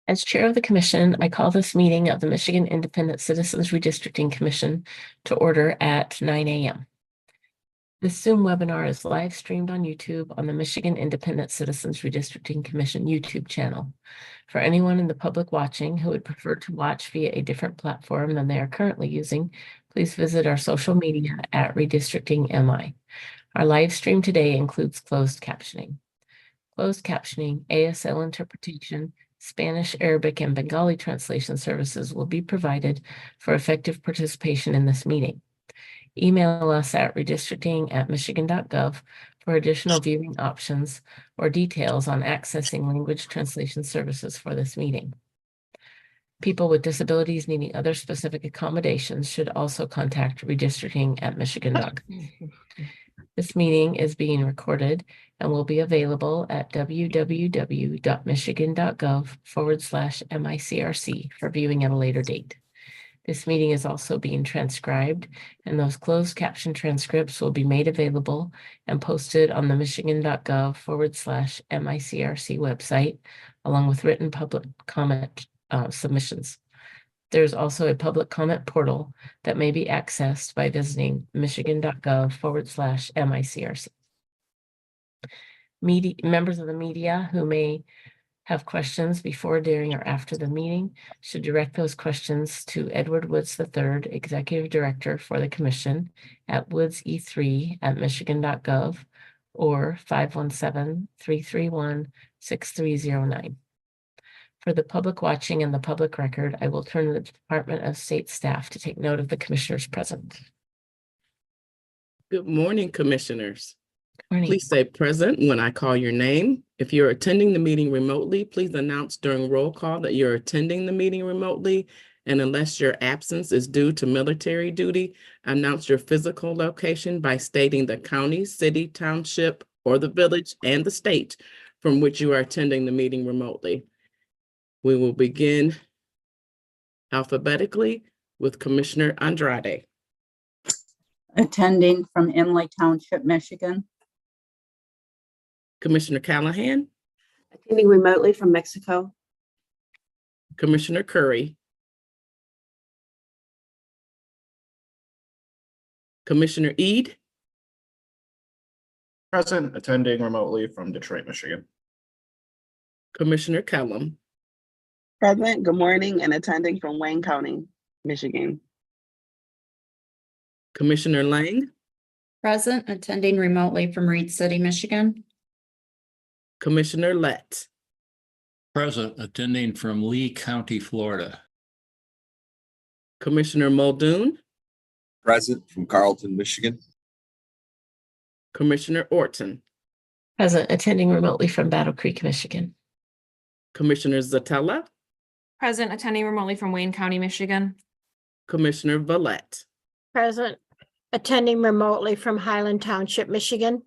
As chair of the commission, I call this meeting of the Michigan Independent Citizens Redistricting Commission to order at 9 a.m. This Zoom webinar is live streamed on YouTube on the Michigan Independent Citizens Redistricting Commission YouTube channel. For anyone in the public watching who would prefer to watch via a different platform than they are currently using, please visit our social media at Redistricting MI. Our live stream today includes closed captioning. Closed captioning, ASL interpretation, Spanish, Arabic, and Bengali translation services will be provided for effective participation in this meeting. Email us at redistricting@michigan.gov for additional viewing options or details on accessing language translation services for this meeting. People with disabilities needing other specific accommodations should also contact redistricting@michigan.gov. This meeting is being recorded and will be available at www.michigan.gov/MICRC for viewing at a later date. This meeting is also being transcribed, and those closed caption transcripts will be made available and posted on the michigan.gov/MICRC website, along with written public comment submissions. There's also a public comment portal that may be accessed by visiting michigan.gov/MICRC. Members of the media who may have questions before, during, or after the meeting should direct those questions to Edward Woods III, Executive Director for the Commission at woodse3@michigan.gov or 517-331-6309. For the public watching and the public record, I will turn to the Department of State staff to take note of the commissioners present. Good morning, commissioners. Morning. Please say present when I call your name. If you're attending the meeting remotely, please announce during roll call that you're attending the meeting remotely. And unless your absence is due to military duty, announce your physical location by stating the county, city, township, or the village and the state from which you are attending the meeting remotely. We will begin alphabetically with Commissioner Andrade. Attending from Imlay Township, Michigan. Commissioner Callahan. Attending remotely from Mexico. Commissioner Curry. Commissioner Eid. Present, attending remotely from Detroit, Michigan. Commissioner Kellum. Present, good morning, and attending from Wayne County, Michigan. Commissioner Lang. Present, attending remotely from Reed City, Michigan. Commissioner Lett. Present, attending from Lee County, Florida. Commissioner Muldoon. Present from Carlton, Michigan. Commissioner Orton. Present, attending remotely from Battle Creek, Michigan. Commissioner Zatella. Present, attending remotely from Wayne County, Michigan. Commissioner Vallette. Present, attending remotely from Highland Township, Michigan.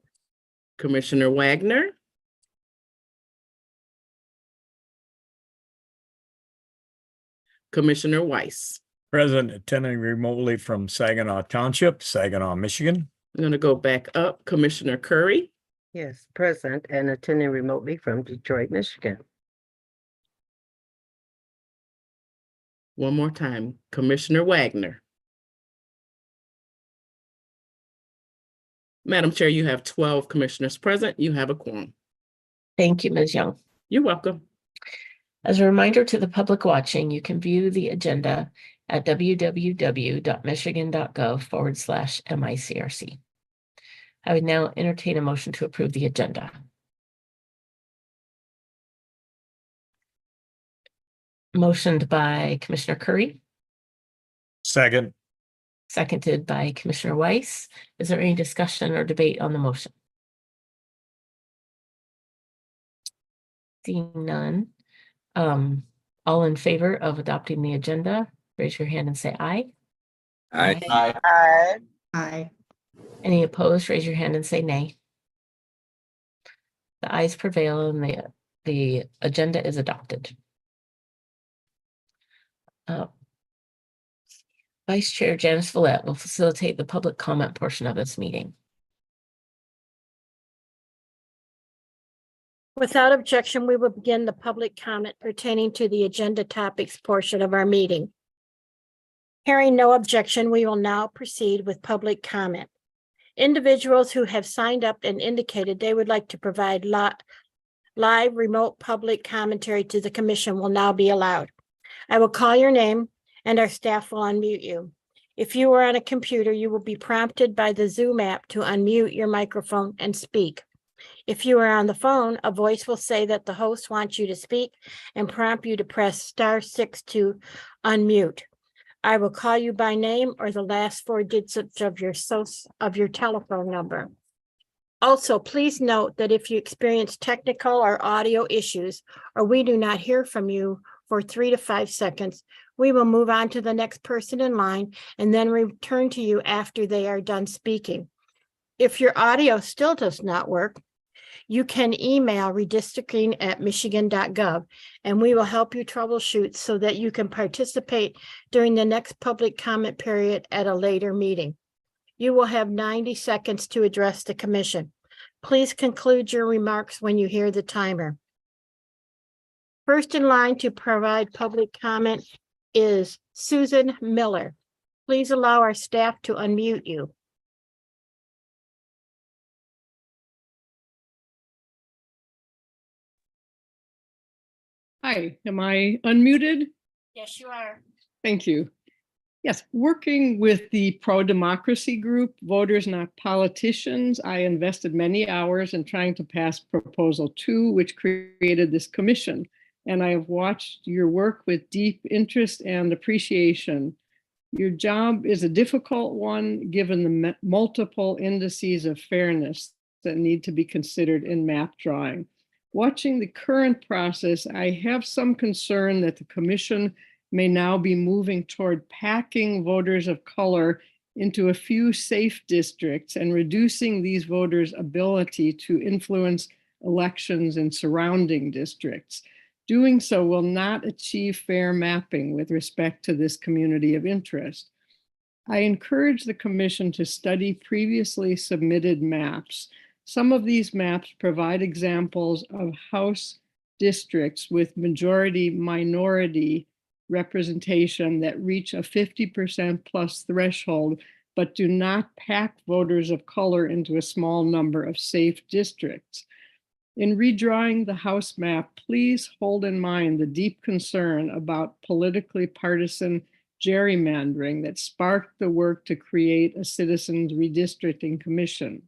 Commissioner Wagner. Commissioner Weiss. Present, attending remotely from Saginaw Township, Saginaw, Michigan. I'm going to go back up. Commissioner Curry. Yes, present and attending remotely from Detroit, Michigan. One more time. Commissioner Wagner. Madam Chair, you have 12 commissioners present. You have a quorum. Thank you, Ms. Young. You're welcome. As a reminder to the public watching, you can view the agenda at www.michigan.gov/MICRC. I would now entertain a motion to approve the agenda. Motioned by Commissioner Curry. Second. Seconded by Commissioner Weiss. Is there any discussion or debate on the motion? Seeing none. All in favor of adopting the agenda, raise your hand and say aye. Aye. Aye. Aye. Aye. Any opposed, raise your hand and say nay. The ayes prevail and the agenda is adopted. Vice Chair Janice Vallette will facilitate the public comment portion of this meeting. Without objection, we will begin the public comment pertaining to the agenda topics portion of our meeting. Hearing no objection, we will now proceed with public comment. Individuals who have signed up and indicated they would like to provide live remote public commentary to the commission will now be allowed. I will call your name and our staff will unmute you. If you are on a computer, you will be prompted by the Zoom app to unmute your microphone and speak. If you are on the phone, a voice will say that the host wants you to speak and prompt you to press *6 to unmute. I will call you by name or the last 4 digits of your telephone number. Also, please note that if you experience technical or audio issues, or we do not hear from you for 3 to 5 seconds, we will move on to the next person in line and then return to you after they are done speaking. If your audio still does not work, you can email redistricting@michigan.gov and we will help you troubleshoot so that you can participate during the next public comment period at a later meeting. You will have 90 seconds to address the commission. Please conclude your remarks when you hear the timer. First in line to provide public comment is Susan Miller. Please allow our staff to unmute you. Hi, am I unmuted? Yes, you are. Thank you. Yes, working with the pro-democracy group, Voters Not Politicians, I invested many hours in trying to pass Proposal 2, which created this commission. And I have watched your work with deep interest and appreciation. Your job is a difficult one, given the multiple indices of fairness that need to be considered in map drawing. Watching the current process, I have some concern that the commission may now be moving toward packing voters of color into a few safe districts and reducing these voters' ability to influence elections in surrounding districts. Doing so will not achieve fair mapping with respect to this community of interest. I encourage the commission to study previously submitted maps. Some of these maps provide examples of House districts with majority-minority representation that reach a 50% plus threshold, but do not pack voters of color into a small number of safe districts. In redrawing the House map, please hold in mind the deep concern about politically partisan gerrymandering that sparked the work to create a citizens redistricting commission.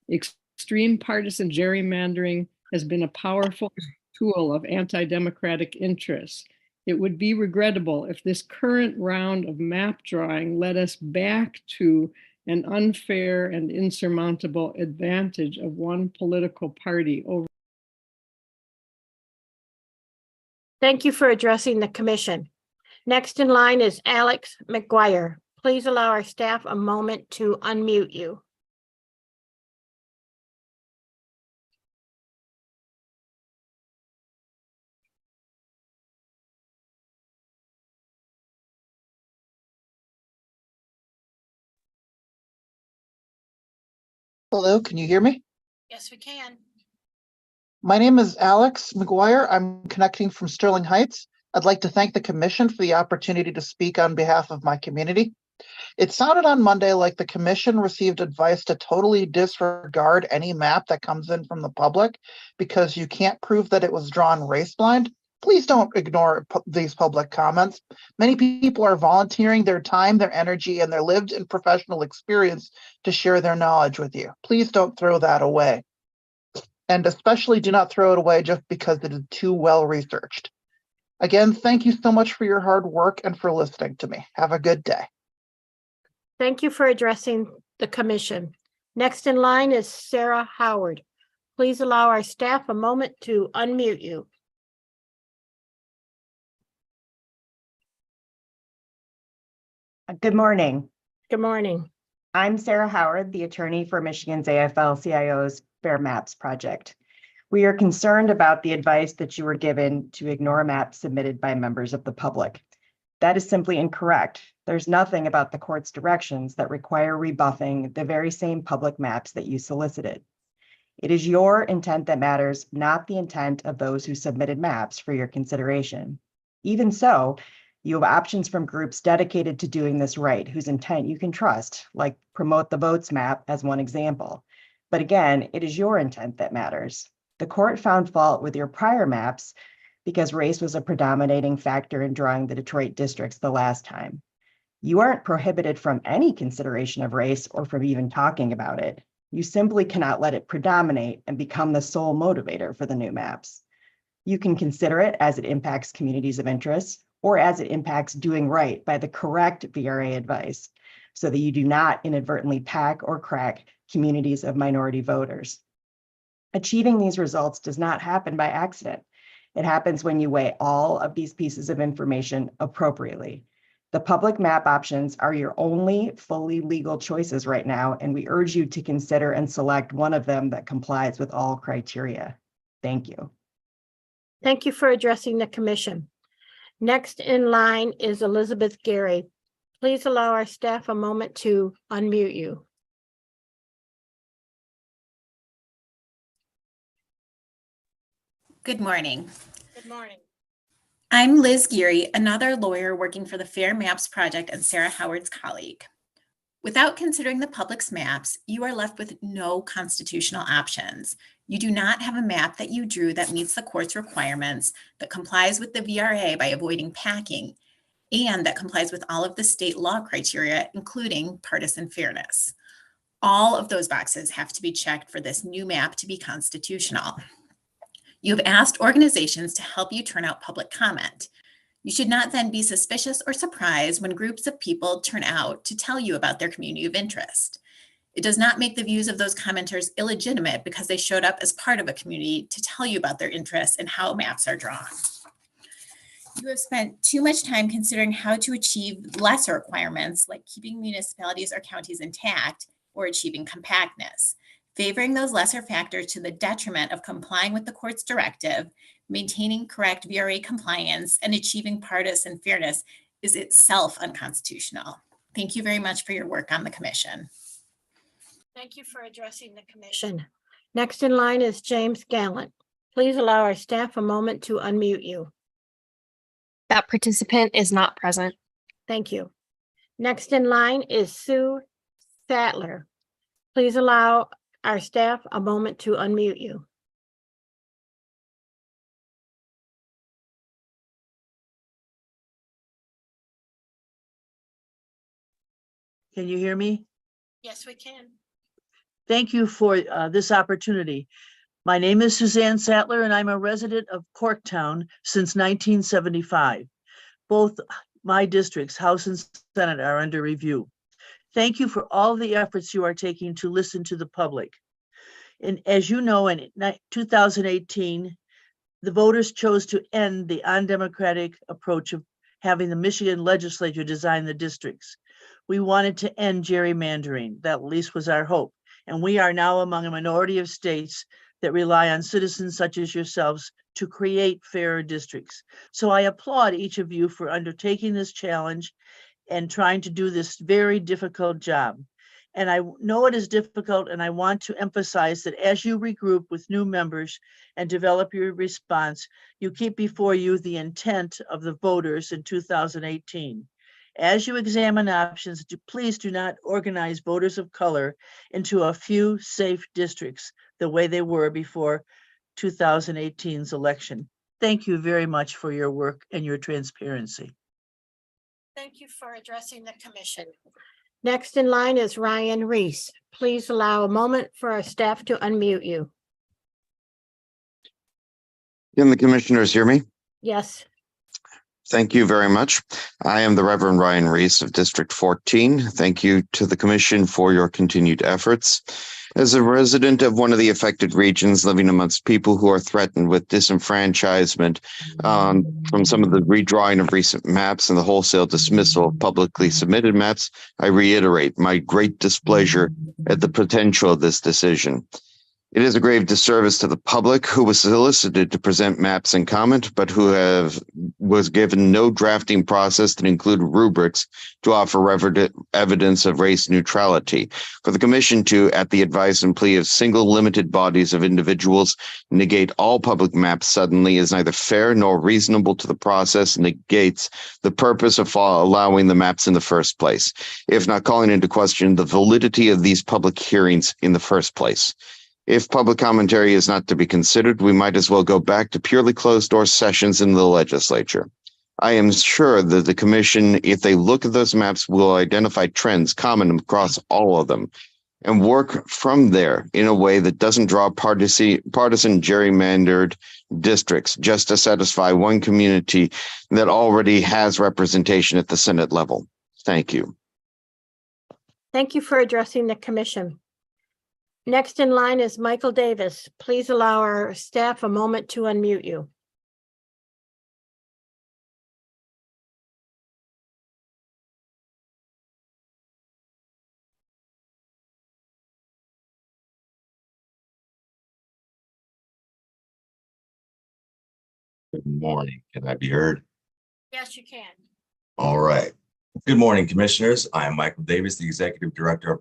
Extreme partisan gerrymandering has been a powerful tool of anti-democratic interests. It would be regrettable if this current round of map drawing led us back to an unfair and insurmountable advantage of one political party over. Thank you for addressing the commission. Next in line is Alex McGuire. Please allow our staff a moment to unmute you. Hello, can you hear me? Yes, we can. My name is Alex McGuire. I'm connecting from Sterling Heights. I'd like to thank the commission for the opportunity to speak on behalf of my community. It sounded on Monday like the commission received advice to totally disregard any map that comes in from the public because you can't prove that it was drawn race blind. Please don't ignore these public comments. Many people are volunteering their time, their energy, and their lived and professional experience to share their knowledge with you. Please don't throw that away. And especially do not throw it away just because it is too well researched. Again, thank you so much for your hard work and for listening to me. Have a good day. Thank you for addressing the commission. Next in line is Sarah Howard. Please allow our staff a moment to unmute you. Good morning. Good morning. I'm Sarah Howard, the attorney for Michigan's AFL-CIO's Fair Maps project. We are concerned about the advice that you were given to ignore maps submitted by members of the public. That is simply incorrect. There's nothing about the court's directions that require rebuffing the very same public maps that you solicited. It is your intent that matters, not the intent of those who submitted maps for your consideration. Even so, you have options from groups dedicated to doing this right, whose intent you can trust, like Promote the Votes map as one example. But again, it is your intent that matters. The court found fault with your prior maps because race was a predominating factor in drawing the Detroit districts the last time. You aren't prohibited from any consideration of race or from even talking about it. You simply cannot let it predominate and become the sole motivator for the new maps. You can consider it as it impacts communities of interest or as it impacts doing right by the correct VRA advice, so that you do not inadvertently pack or crack communities of minority voters. Achieving these results does not happen by accident. It happens when you weigh all of these pieces of information appropriately. The public map options are your only fully legal choices right now, and we urge you to consider and select one of them that complies with all criteria. Thank you. Thank you for addressing the commission. Next in line is Elizabeth Gary. Please allow our staff a moment to unmute you. Good morning. Good morning. I'm Liz Geary, another lawyer working for the Fair Maps Project and Sarah Howard's colleague. Without considering the public's maps, you are left with no constitutional options. You do not have a map that you drew that meets the court's requirements, that complies with the VRA by avoiding packing, and that complies with all of the state law criteria, including partisan fairness. All of those boxes have to be checked for this new map to be constitutional. You have asked organizations to help you turn out public comment. You should not then be suspicious or surprised when groups of people turn out to tell you about their community of interest. It does not make the views of those commenters illegitimate because they showed up as part of a community to tell you about their interests and how maps are drawn. You have spent too much time considering how to achieve lesser requirements like keeping municipalities or counties intact or achieving compactness. Favoring those lesser factors to the detriment of complying with the court's directive, maintaining correct VRA compliance, and achieving partisan fairness is itself unconstitutional. Thank you very much for your work on the commission. Thank you for addressing the commission. Next in line is James Gallant. Please allow our staff a moment to unmute you. That participant is not present. Thank you. Next in line is Sue Sattler. Please allow our staff a moment to unmute you. Can you hear me? Yes, we can. Thank you for this opportunity. My name is Suzanne Sattler, and I'm a resident of Corktown since 1975. Both my districts, House and Senate, are under review. Thank you for all the efforts you are taking to listen to the public. And as you know, in 2018, the voters chose to end the undemocratic approach of having the Michigan legislature design the districts. We wanted to end gerrymandering. That at least was our hope. And we are now among a minority of states that rely on citizens such as yourselves to create fairer districts. So I applaud each of you for undertaking this challenge and trying to do this very difficult job. And I know it is difficult, and I want to emphasize that as you regroup with new members and develop your response, you keep before you the intent of the voters in 2018. As you examine options, please do not organize voters of color into a few safe districts the way they were before 2018's election. Thank you very much for your work and your transparency. Thank you for addressing the commission. Next in line is Ryan Reese. Please allow a moment for our staff to unmute you. Can the commissioners hear me? Yes. Thank you very much. I am the Reverend Ryan Reese of District 14. Thank you to the commission for your continued efforts. As a resident of one of the affected regions living amongst people who are threatened with disenfranchisement from some of the redrawing of recent maps and the wholesale dismissal of publicly submitted maps, I reiterate my great displeasure at the potential of this decision. It is a grave disservice to the public who was solicited to present maps and comment, but who was given no drafting process that included rubrics to offer evidence of race neutrality. For the commission to, at the advice and plea of single limited bodies of individuals, negate all public maps suddenly is neither fair nor reasonable to the process, and negates the purpose of allowing the maps in the first place, if not calling into question the validity of these public hearings in the first place. If public commentary is not to be considered, we might as well go back to purely closed-door sessions in the legislature. I am sure that the commission, if they look at those maps, will identify trends common across all of them and work from there in a way that doesn't draw partisan gerrymandered districts just to satisfy one community that already has representation at the Senate level. Thank you. Thank you for addressing the commission. Next in line is Michael Davis. Please allow our staff a moment to unmute you. Good morning. Can I be heard? Yes, you can. All right. Good morning, commissioners. I am Michael Davis, the Executive Director of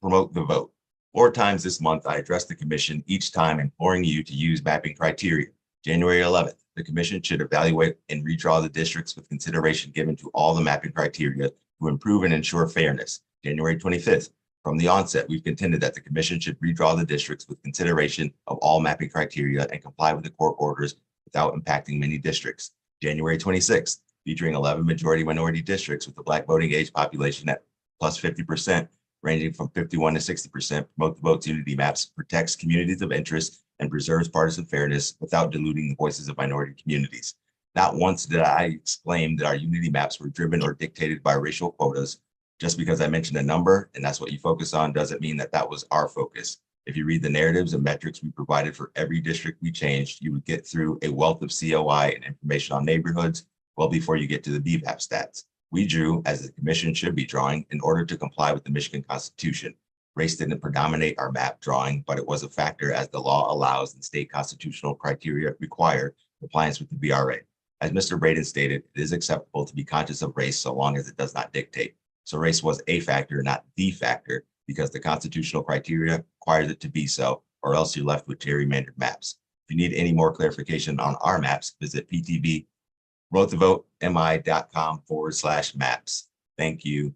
Promote the Vote. 4 times this month, I addressed the commission, each time imploring you to use mapping criteria. January 11th, the commission should evaluate and redraw the districts with consideration given to all the mapping criteria to improve and ensure fairness. January 25th, from the onset, we've contended that the commission should redraw the districts with consideration of all mapping criteria and comply with the court orders without impacting many districts. January 26th, featuring 11 majority minority districts with the Black voting age population at plus 50%, ranging from 51 to 60%, Promote the Vote's unity maps protects communities of interest and preserves partisan fairness without diluting the voices of minority communities. Not once did I exclaim that our unity maps were driven or dictated by racial quotas. Just because I mentioned a number and that's what you focus on doesn't mean that that was our focus. If you read the narratives and metrics we provided for every district we changed, you would get through a wealth of COI and information on neighborhoods well before you get to the BVAP stats. We drew, as the commission should be drawing, in order to comply with the Michigan Constitution. Race didn't predominate our map drawing, but it was a factor as the law allows and state constitutional criteria require compliance with the VRA. As Mr. Braden stated, it is acceptable to be conscious of race so long as it does not dictate. So race was a factor, not the factor, because the constitutional criteria requires it to be so, or else you're left with gerrymandered maps. If you need any more clarification on our maps, visit ptvvotemi.com/maps. Thank you.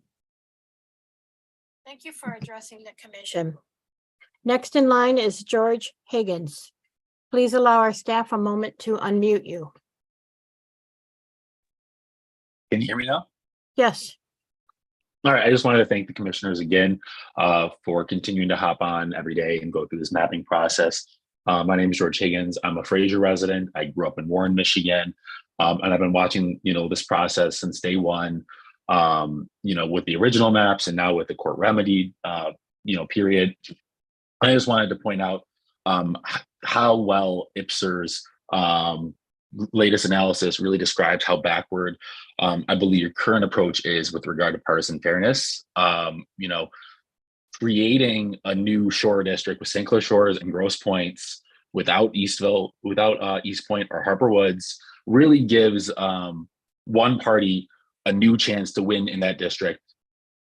Thank you for addressing the commission. Next in line is George Higgins. Please allow our staff a moment to unmute you. Can you hear me now? Yes. All right, I just wanted to thank the commissioners again for continuing to hop on every day and go through this mapping process. My name is George Higgins. I'm a Fraser resident. I grew up in Warren, Michigan, and I've been watching, this process since day one, with the original maps and now with the court remedy, period. I just wanted to point out how well IPSR's latest analysis really describes how backward I believe your current approach is with regard to partisan fairness. Creating a new shore district with St. Clair Shores and Grosse Points without East Point or Harper Woods really gives one party a new chance to win in that district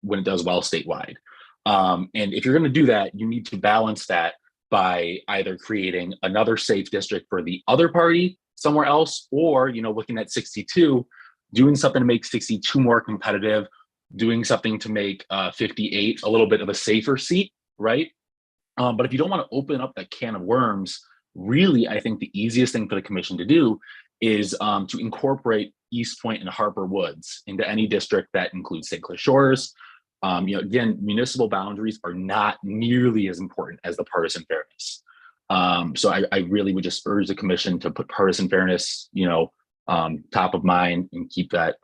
when it does well statewide. And if you're going to do that, you need to balance that by either creating another safe district for the other party somewhere else, or looking at 62, doing something to make 62 more competitive, doing something to make 58 a little bit of a safer seat, right? But if you don't want to open up that can of worms, really, I think the easiest thing for the commission to do is to incorporate East Point and Harper Woods into any district that includes St. Clair Shores. Again, municipal boundaries are not nearly as important as the partisan fairness. So I really would just urge the commission to put partisan fairness, top of mind and keep that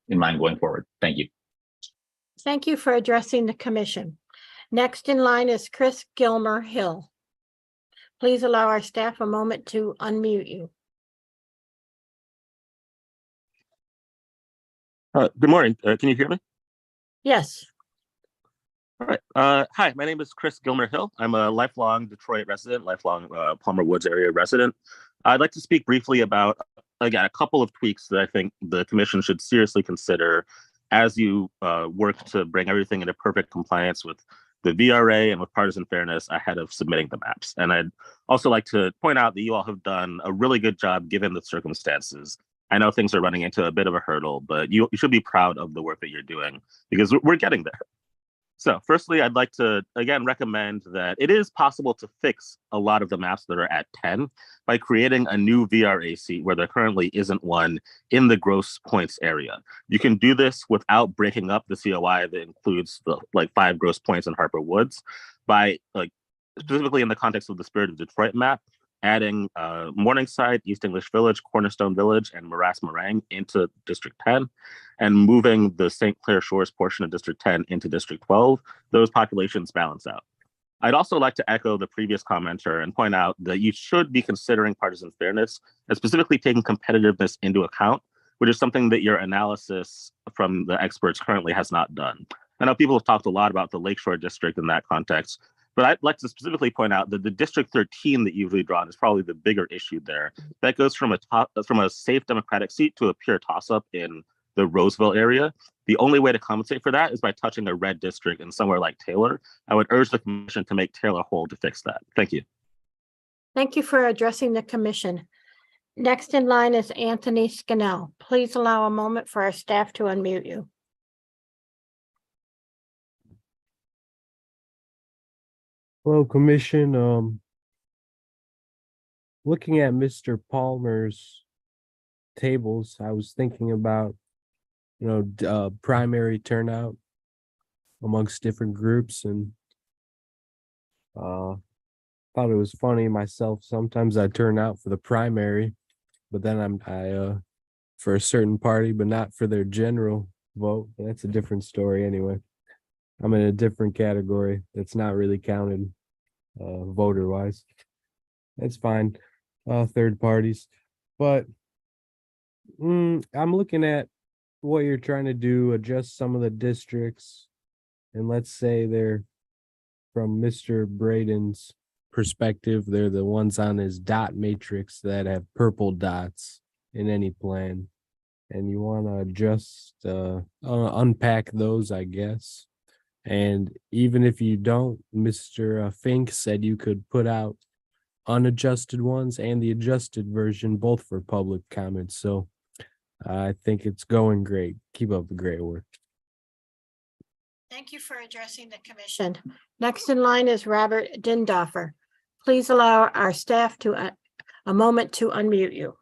in mind going forward. Thank you. Thank you for addressing the commission. Next in line is Chris Gilmer Hill. Please allow our staff a moment to unmute you. Good morning. Can you hear me? Yes. All right. Hi, my name is Chris Gilmer Hill. I'm a lifelong Detroit resident, lifelong Palmer Woods area resident. I'd like to speak briefly about, again, a couple of tweaks that I think the commission should seriously consider as you work to bring everything into perfect compliance with the VRA and with partisan fairness ahead of submitting the maps. And I'd also like to point out that you all have done a really good job given the circumstances. I know things are running into a bit of a hurdle, but you should be proud of the work that you're doing because we're getting there. So firstly, I'd like to, again, recommend that it is possible to fix a lot of the maps that are at 10 by creating a new VRA seat where there currently isn't one in the Grosse Points area. You can do this without breaking up the COI that includes the 5 Grosse Points and Harper Woods by specifically in the context of the Spirit of Detroit map, adding Morningside, East English Village, Cornerstone Village, and Morass Meringue into District 10, and moving the St. Clair Shores portion of District 10 into District 12. Those populations balance out. I'd also like to echo the previous commenter and point out that you should be considering partisan fairness and specifically taking competitiveness into account, which is something that your analysis from the experts currently has not done. I know people have talked a lot about the Lakeshore District in that context, but I'd like to specifically point out that the District 13 that you've redrawn is probably the bigger issue there. That goes from a safe Democratic seat to a pure toss-up in the Roseville area. The only way to compensate for that is by touching a red district in somewhere like Taylor. I would urge the commission to make Taylor whole to fix that. Thank you. Thank you for addressing the commission. Next in line is Anthony Scannell. Please allow a moment for our staff to unmute you. Hello, Commission. Looking at Mr. Palmer's tables, I was thinking about, primary turnout amongst different groups, and thought it was funny myself. Sometimes I turn out for the primary, but then I for a certain party, but not for their general vote. That's a different story anyway. I'm in a different category that's not really counted voter wise. That's fine. Third parties. But I'm looking at what you're trying to do, adjust some of the districts. And let's say they're, from Mr. Braden's perspective, they're the ones on his dot matrix that have purple dots in any plan. And you want to adjust, unpack those, I guess. And even if you don't, Mr. Fink said you could put out unadjusted ones and the adjusted version, both for public comment. So I think it's going great. Keep up the great work. Thank you for addressing the commission. Next in line is Robert Dindoffer. Please allow our staff to a moment to unmute you.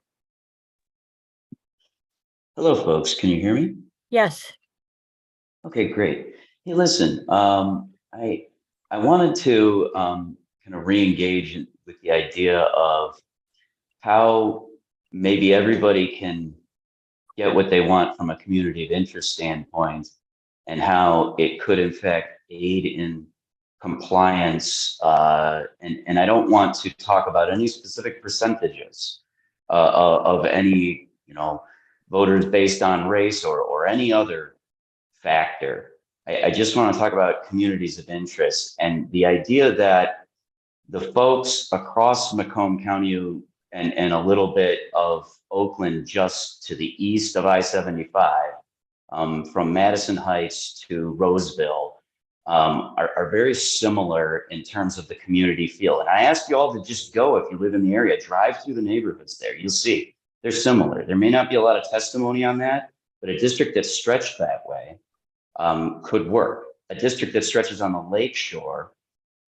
Hello, folks. Can you hear me? Yes. Okay, great. Hey, listen, I wanted to kind of re-engage with the idea of how maybe everybody can get what they want from a community of interest standpoint, and how it could in fact aid in compliance. And I don't want to talk about any specific percentages of any, voters based on race or any other factor. I just want to talk about communities of interest and the idea that the folks across Macomb County and a little bit of Oakland just to the east of I-75, from Madison Heights to Roseville, are very similar in terms of the community feel. And I ask you all to just go, if you live in the area, drive through the neighborhoods there. You'll see they're similar. There may not be a lot of testimony on that, but a district that's stretched that way could work. A district that stretches on the lake shore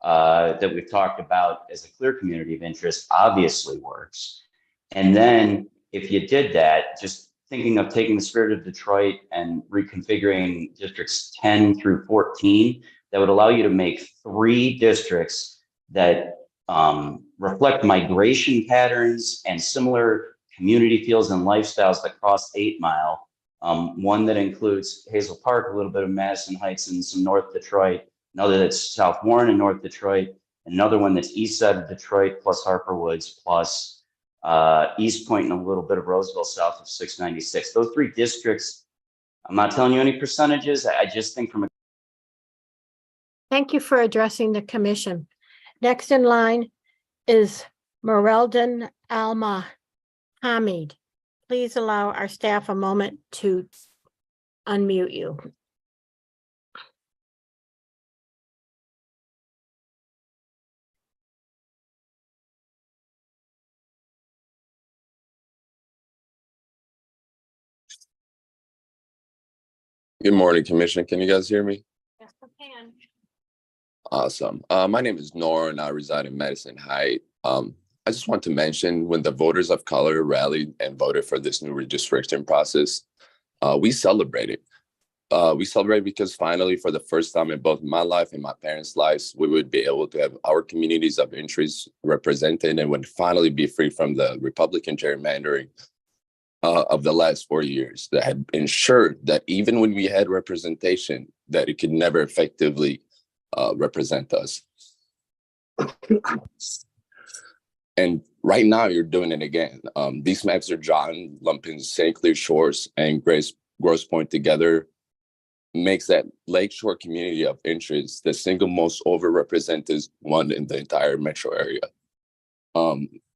that we've talked about as a clear community of interest obviously works. And then if you did that, just thinking of taking the Spirit of Detroit and reconfiguring districts 10 through 14, that would allow you to make 3 districts that reflect migration patterns and similar community feels and lifestyles that cross 8 Mile. One that includes Hazel Park, a little bit of Madison Heights and some North Detroit, another that's South Warren and North Detroit, another one that's east side of Detroit plus Harper Woods plus East Point and a little bit of Roseville south of 696. Those 3 districts, I'm not telling you any percentages. I just think from a Thank you for addressing the commission. Next in line is Mereldin Alma Hamid. Please allow our staff a moment to unmute you. Good morning, Commissioner. Can you guys hear me? Yes, I can. Awesome. My name is Nor and I reside in Madison Heights. I just want to mention when the voters of color rallied and voted for this new redistricting process, we celebrated. We celebrate because finally, for the first time in both my life and my parents' lives, we would be able to have our communities of interest represented and would finally be free from the Republican gerrymandering of the last 4 years that had ensured that even when we had representation, that it could never effectively represent us. And right now you're doing it again. These maps are drawn, lumping St. Clair Shores and Grosse Pointe together makes that Lakeshore community of interest the single most overrepresented one in the entire metro area.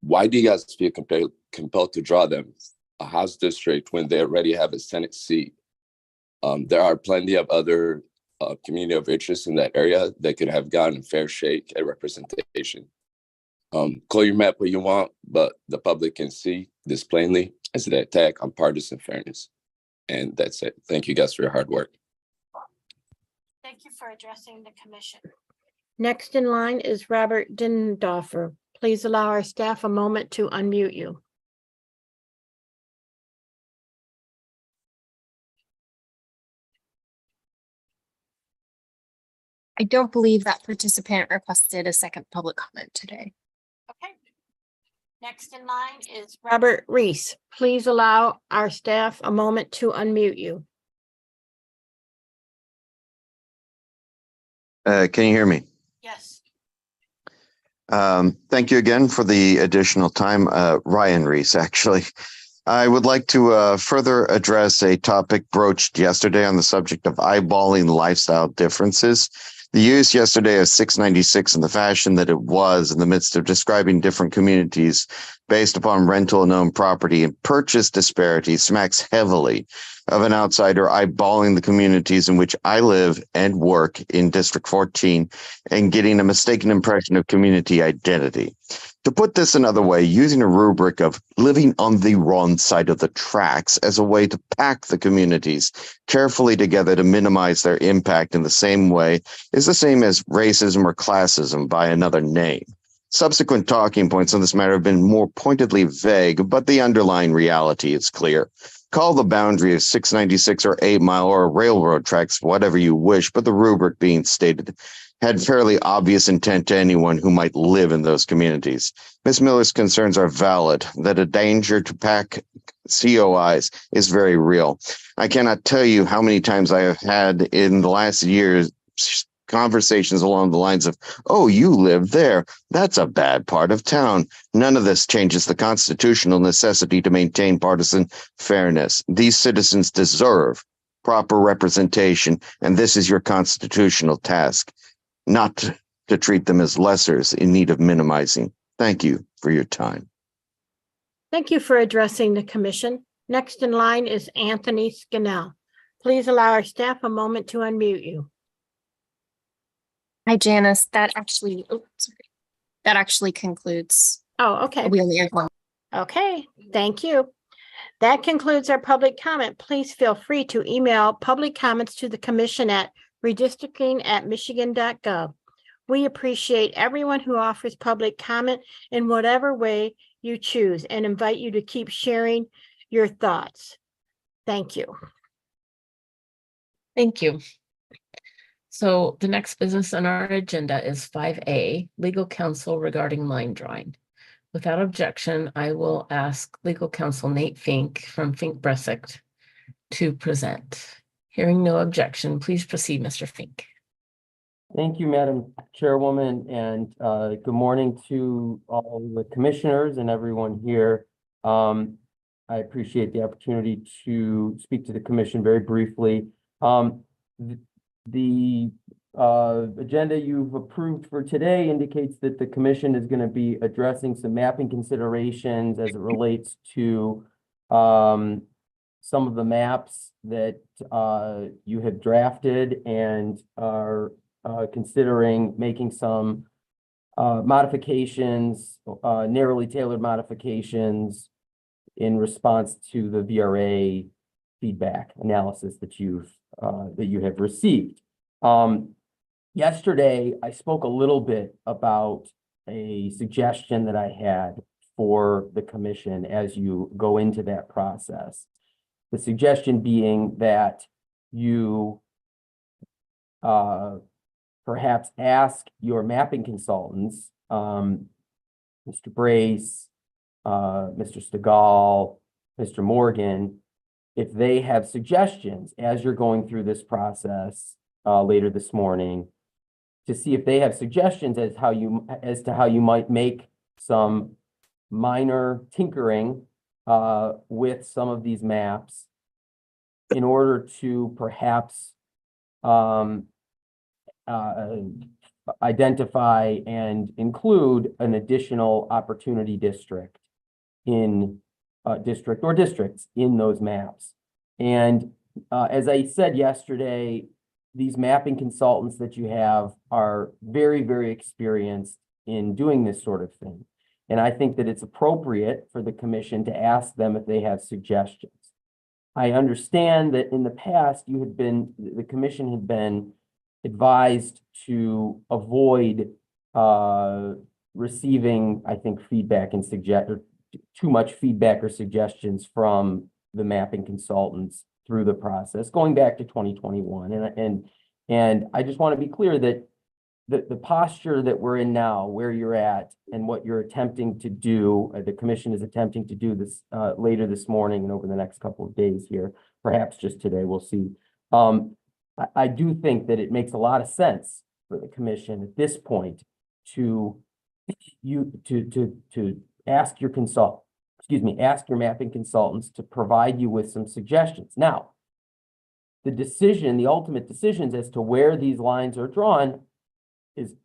Why do you guys feel compelled to draw them a House district when they already have a Senate seat? There are plenty of other community of interest in that area that could have gotten a fair shake at representation. Call your map what you want, but the public can see this plainly as an attack on partisan fairness. And that's it. Thank you guys for your hard work. Thank you for addressing the commission. Next in line is Robert Dindoffer. Please allow our staff a moment to unmute you. I don't believe that participant requested a second public comment today. Okay. Next in line is Robert Reese. Please allow our staff a moment to unmute you. Can you hear me? Yes. Thank you again for the additional time. Ryan Reese, actually. I would like to further address a topic broached yesterday on the subject of eyeballing lifestyle differences. The use yesterday of 696 in the fashion that it was in the midst of describing different communities based upon rental and owned property and purchase disparities smacks heavily of an outsider eyeballing the communities in which I live and work in District 14 and getting a mistaken impression of community identity. To put this another way, using a rubric of living on the wrong side of the tracks as a way to pack the communities carefully together to minimize their impact in the same way is the same as racism or classism by another name. Subsequent talking points on this matter have been more pointedly vague, but the underlying reality is clear. Call the boundary of 696 or 8 Mile or railroad tracks, whatever you wish, but the rubric being stated had fairly obvious intent to anyone who might live in those communities. Ms. Miller's concerns are valid, that a danger to pack COIs is very real. I cannot tell you how many times I have had in the last year conversations along the lines of, oh, you live there. That's a bad part of town. None of this changes the constitutional necessity to maintain partisan fairness. These citizens deserve proper representation, and this is your constitutional task, not to treat them as lessers in need of minimizing. Thank you for your time. Thank you for addressing the commission. Next in line is Anthony Scannell. Please allow our staff a moment to unmute you. Hi, Janice. That actually concludes. Oh, okay. We only have one. Okay, thank you. That concludes our public comment. Please feel free to email public comments to the commission at redistricting@michigan.gov. We appreciate everyone who offers public comment in whatever way you choose and invite you to keep sharing your thoughts. Thank you. Thank you. So the next business on our agenda is 5A, legal counsel regarding line drawing. Without objection, I will ask legal counsel Nate Fink from Fink Bresict to present. Hearing no objection, please proceed, Mr. Fink. Thank you, Madam Chairwoman, and good morning to all the commissioners and everyone here. I appreciate the opportunity to speak to the commission very briefly. The agenda you've approved for today indicates that the commission is going to be addressing some mapping considerations as it relates to some of the maps that you have drafted and are considering making some modifications, narrowly tailored modifications in response to the VRA feedback analysis that you have received. Yesterday, I spoke a little bit about a suggestion that I had for the commission as you go into that process. The suggestion being that you perhaps ask your mapping consultants, Mr. Brace, Mr. Stegall, Mr. Morgan, if they have suggestions as you're going through this process later this morning, to see if they have suggestions as to how you might make some minor tinkering with some of these maps in order to perhaps identify and include an additional opportunity district in districts in those maps. And as I said yesterday, these mapping consultants that you have are very, very experienced in doing this sort of thing. And I think that it's appropriate for the commission to ask them if they have suggestions. I understand that in the past, the commission had been advised to avoid receiving, I think, feedback and too much feedback or suggestions from the mapping consultants through the process, going back to 2021. And I just want to be clear that the posture that we're in now, where you're at and what you're attempting to do, the commission is attempting to do this later this morning and over the next couple of days here, perhaps just today, we'll see. I do think that it makes a lot of sense for the commission at this point to ask your mapping consultants to provide you with some suggestions. Now, the ultimate decisions as to where these lines are drawn is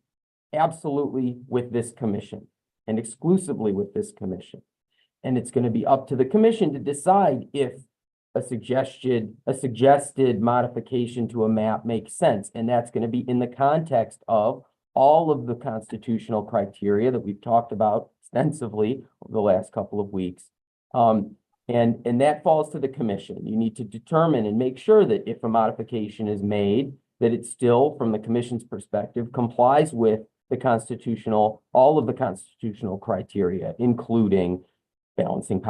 absolutely with this commission and exclusively with this commission. And it's going to be up to the commission to decide if a suggested modification to a map makes sense. And that's going to be in the context of all of the constitutional criteria that we've talked about extensively over the last couple of weeks. And that falls to the commission. You need to determine and make sure that if a modification is made, that it still, from the commission's perspective, complies with all of the constitutional criteria, including balancing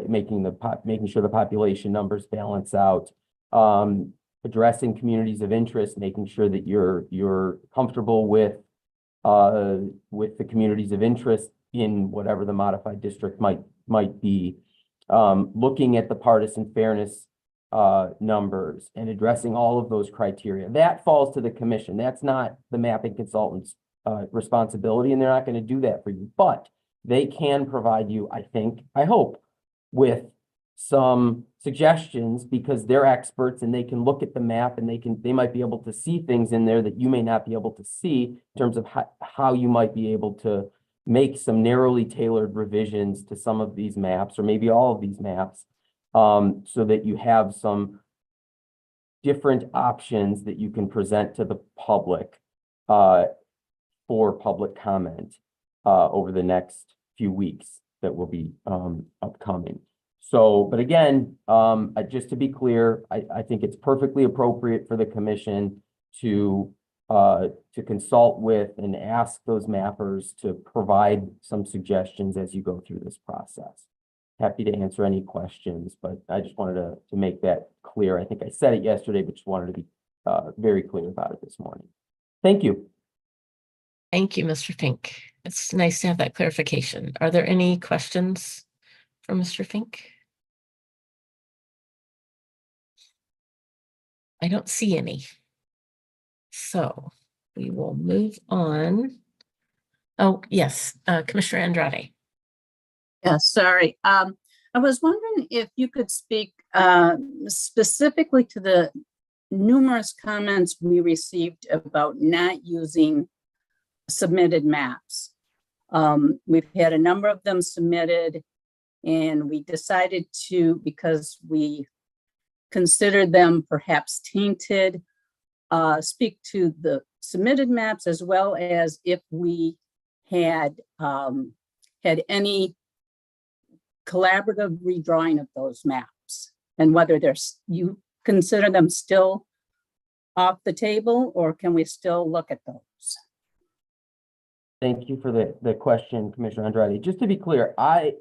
making sure the population numbers balance out, addressing communities of interest, making sure that you're comfortable with the communities of interest in whatever the modified district might be, looking at the partisan fairness numbers and addressing all of those criteria. That falls to the commission. That's not the mapping consultant's responsibility, and they're not going to do that for you. But they can provide you, I hope, with some suggestions because they're experts and they can look at the map and they might be able to see things in there that you may not be able to see in terms of how you might be able to make some narrowly tailored revisions to some of these maps or maybe all of these maps, so that you have some different options that you can present to the public for public comment over the next few weeks that will be upcoming. So, but again, just to be clear, I think it's perfectly appropriate for the commission to consult with and ask those mappers to provide some suggestions as you go through this process. Happy to answer any questions, but I just wanted to make that clear. I think I said it yesterday, but just wanted to be very clear about it this morning. Thank you. Thank you, Mr. Fink. It's nice to have that clarification. Are there any questions for Mr. Fink? I don't see any. So we will move on. Oh, yes, Commissioner Andrade. Yeah, sorry. I was wondering if you could speak specifically to the numerous comments we received about not using submitted maps. We've had a number of them submitted, and we decided to, because we considered them perhaps tainted, speak to the submitted maps, as well as if we had had any collaborative redrawing of those maps, and whether you consider them still off the table, or can we still look at those? Thank you for the question, Commissioner Andrade. Just to be clear, I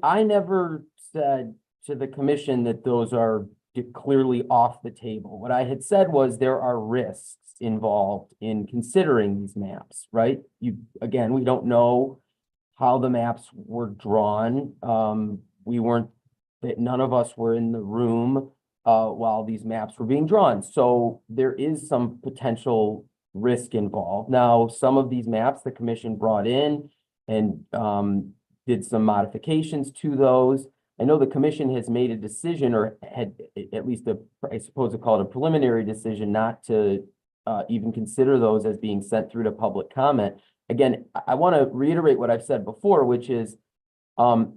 never said to the commission that those are clearly off the table. What I had said was there are risks involved in considering these maps, right? Again, we don't know how the maps were drawn. None of us were in the room while these maps were being drawn. So there is some potential risk involved. Now, some of these maps the commission brought in and did some modifications to those. I know the commission has made a decision, or had at least I suppose I call it a preliminary decision, not to even consider those as being sent through to public comment. Again, I want to reiterate what I've said before, which is the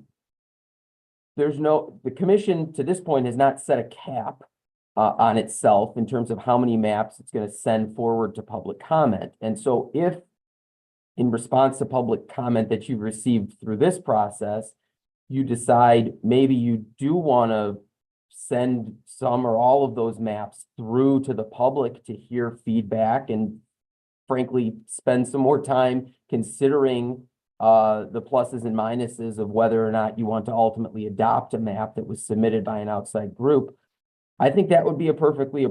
commission to this point has not set a cap on itself in terms of how many maps it's going to send forward to public comment. And so if in response to public comment that you've received through this process, you decide maybe you do want to send some or all of those maps through to the public to hear feedback and frankly spend some more time considering the pluses and minuses of whether or not you want to ultimately adopt a map that was submitted by an outside group, I think that would be a perfectly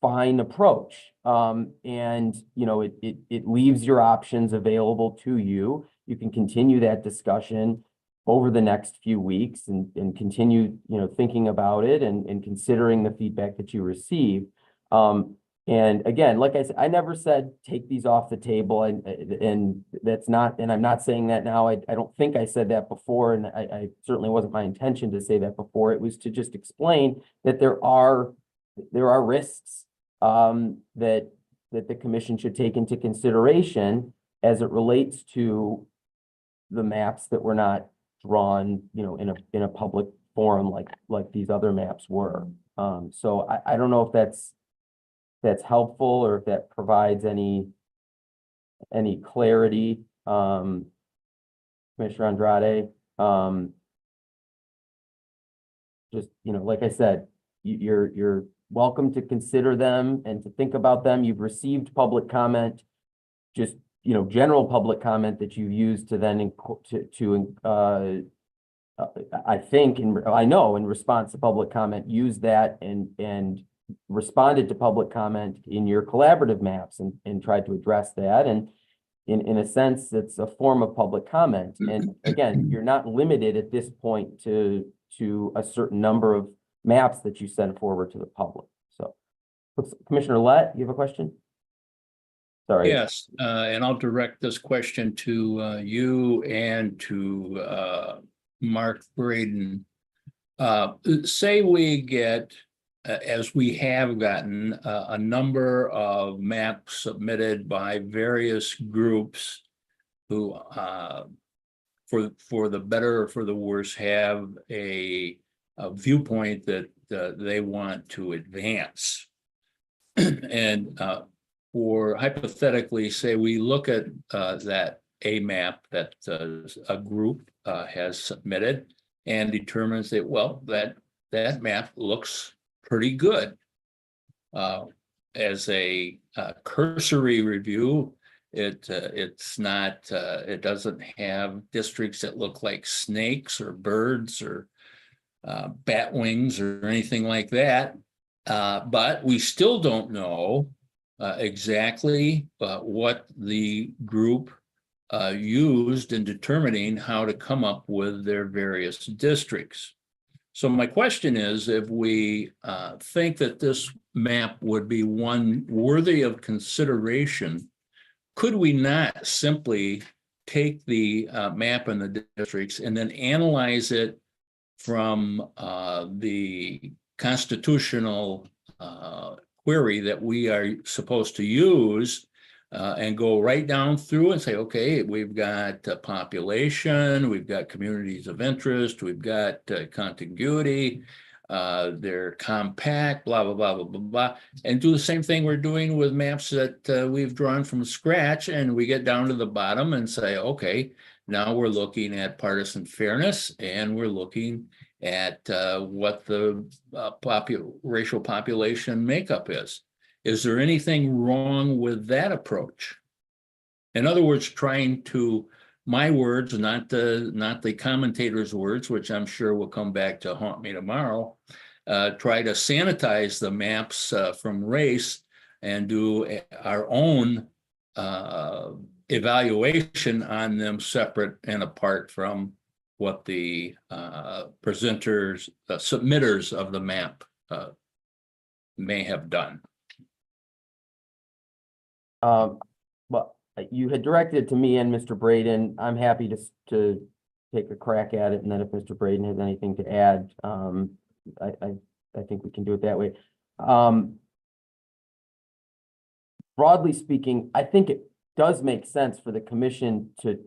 fine approach. And it leaves your options available to you. You can continue that discussion over the next few weeks and continue, thinking about it and considering the feedback that you receive. And again, like I said, I never said take these off the table, and that's not, and I'm not saying that now. I don't think I said that before, and I certainly wasn't my intention to say that before. It was to just explain that there are risks that the commission should take into consideration as it relates to the maps that were not drawn, in a public forum like these other maps were. So I don't know if that's helpful or if that provides any clarity, Commissioner Andrade. Just, like I said, you're welcome to consider them and to think about them. You've received public comment, just, general public comment that you use to then I think, I know in response to public comment, use that and responded to public comment in your collaborative maps and tried to address that. And in a sense, it's a form of public comment. And again, you're not limited at this point to a certain number of maps that you send forward to the public. So Commissioner Lett, you have a question? Sorry. Yes, and I'll direct this question to you and to Mark Braden. Say we get, as we have gotten, a number of maps submitted by various groups who, for the better or for the worse, have a viewpoint that they want to advance. And or hypothetically, say we look at that a map that a group has submitted and determines that, well, that map looks pretty good. As a cursory review, it's not, it doesn't have districts that look like snakes or birds or bat wings or anything like that. But we still don't know exactly what the group used in determining how to come up with their various districts. So my question is, if we think that this map would be one worthy of consideration, could we not simply take the map and the districts and then analyze it from the constitutional query that we are supposed to use and go right down through and say, okay, we've got population, we've got communities of interest, we've got contiguity, they're compact, blah, blah, blah, blah, blah, blah, and do the same thing we're doing with maps that we've drawn from scratch. And we get down to the bottom and say, okay, now we're looking at partisan fairness, and we're looking at what the racial population makeup is. Is there anything wrong with that approach? In other words, trying to, my words, not the commentator's words, which I'm sure will come back to haunt me tomorrow, try to sanitize the maps from race and do our own evaluation on them separate and apart from what the presenters, submitters of the map may have done. Well, you had directed to me and Mr. Braden. I'm happy to take a crack at it, and then if Mr. Braden has anything to add, I think we can do it that way. Broadly speaking, I think it does make sense for the commission to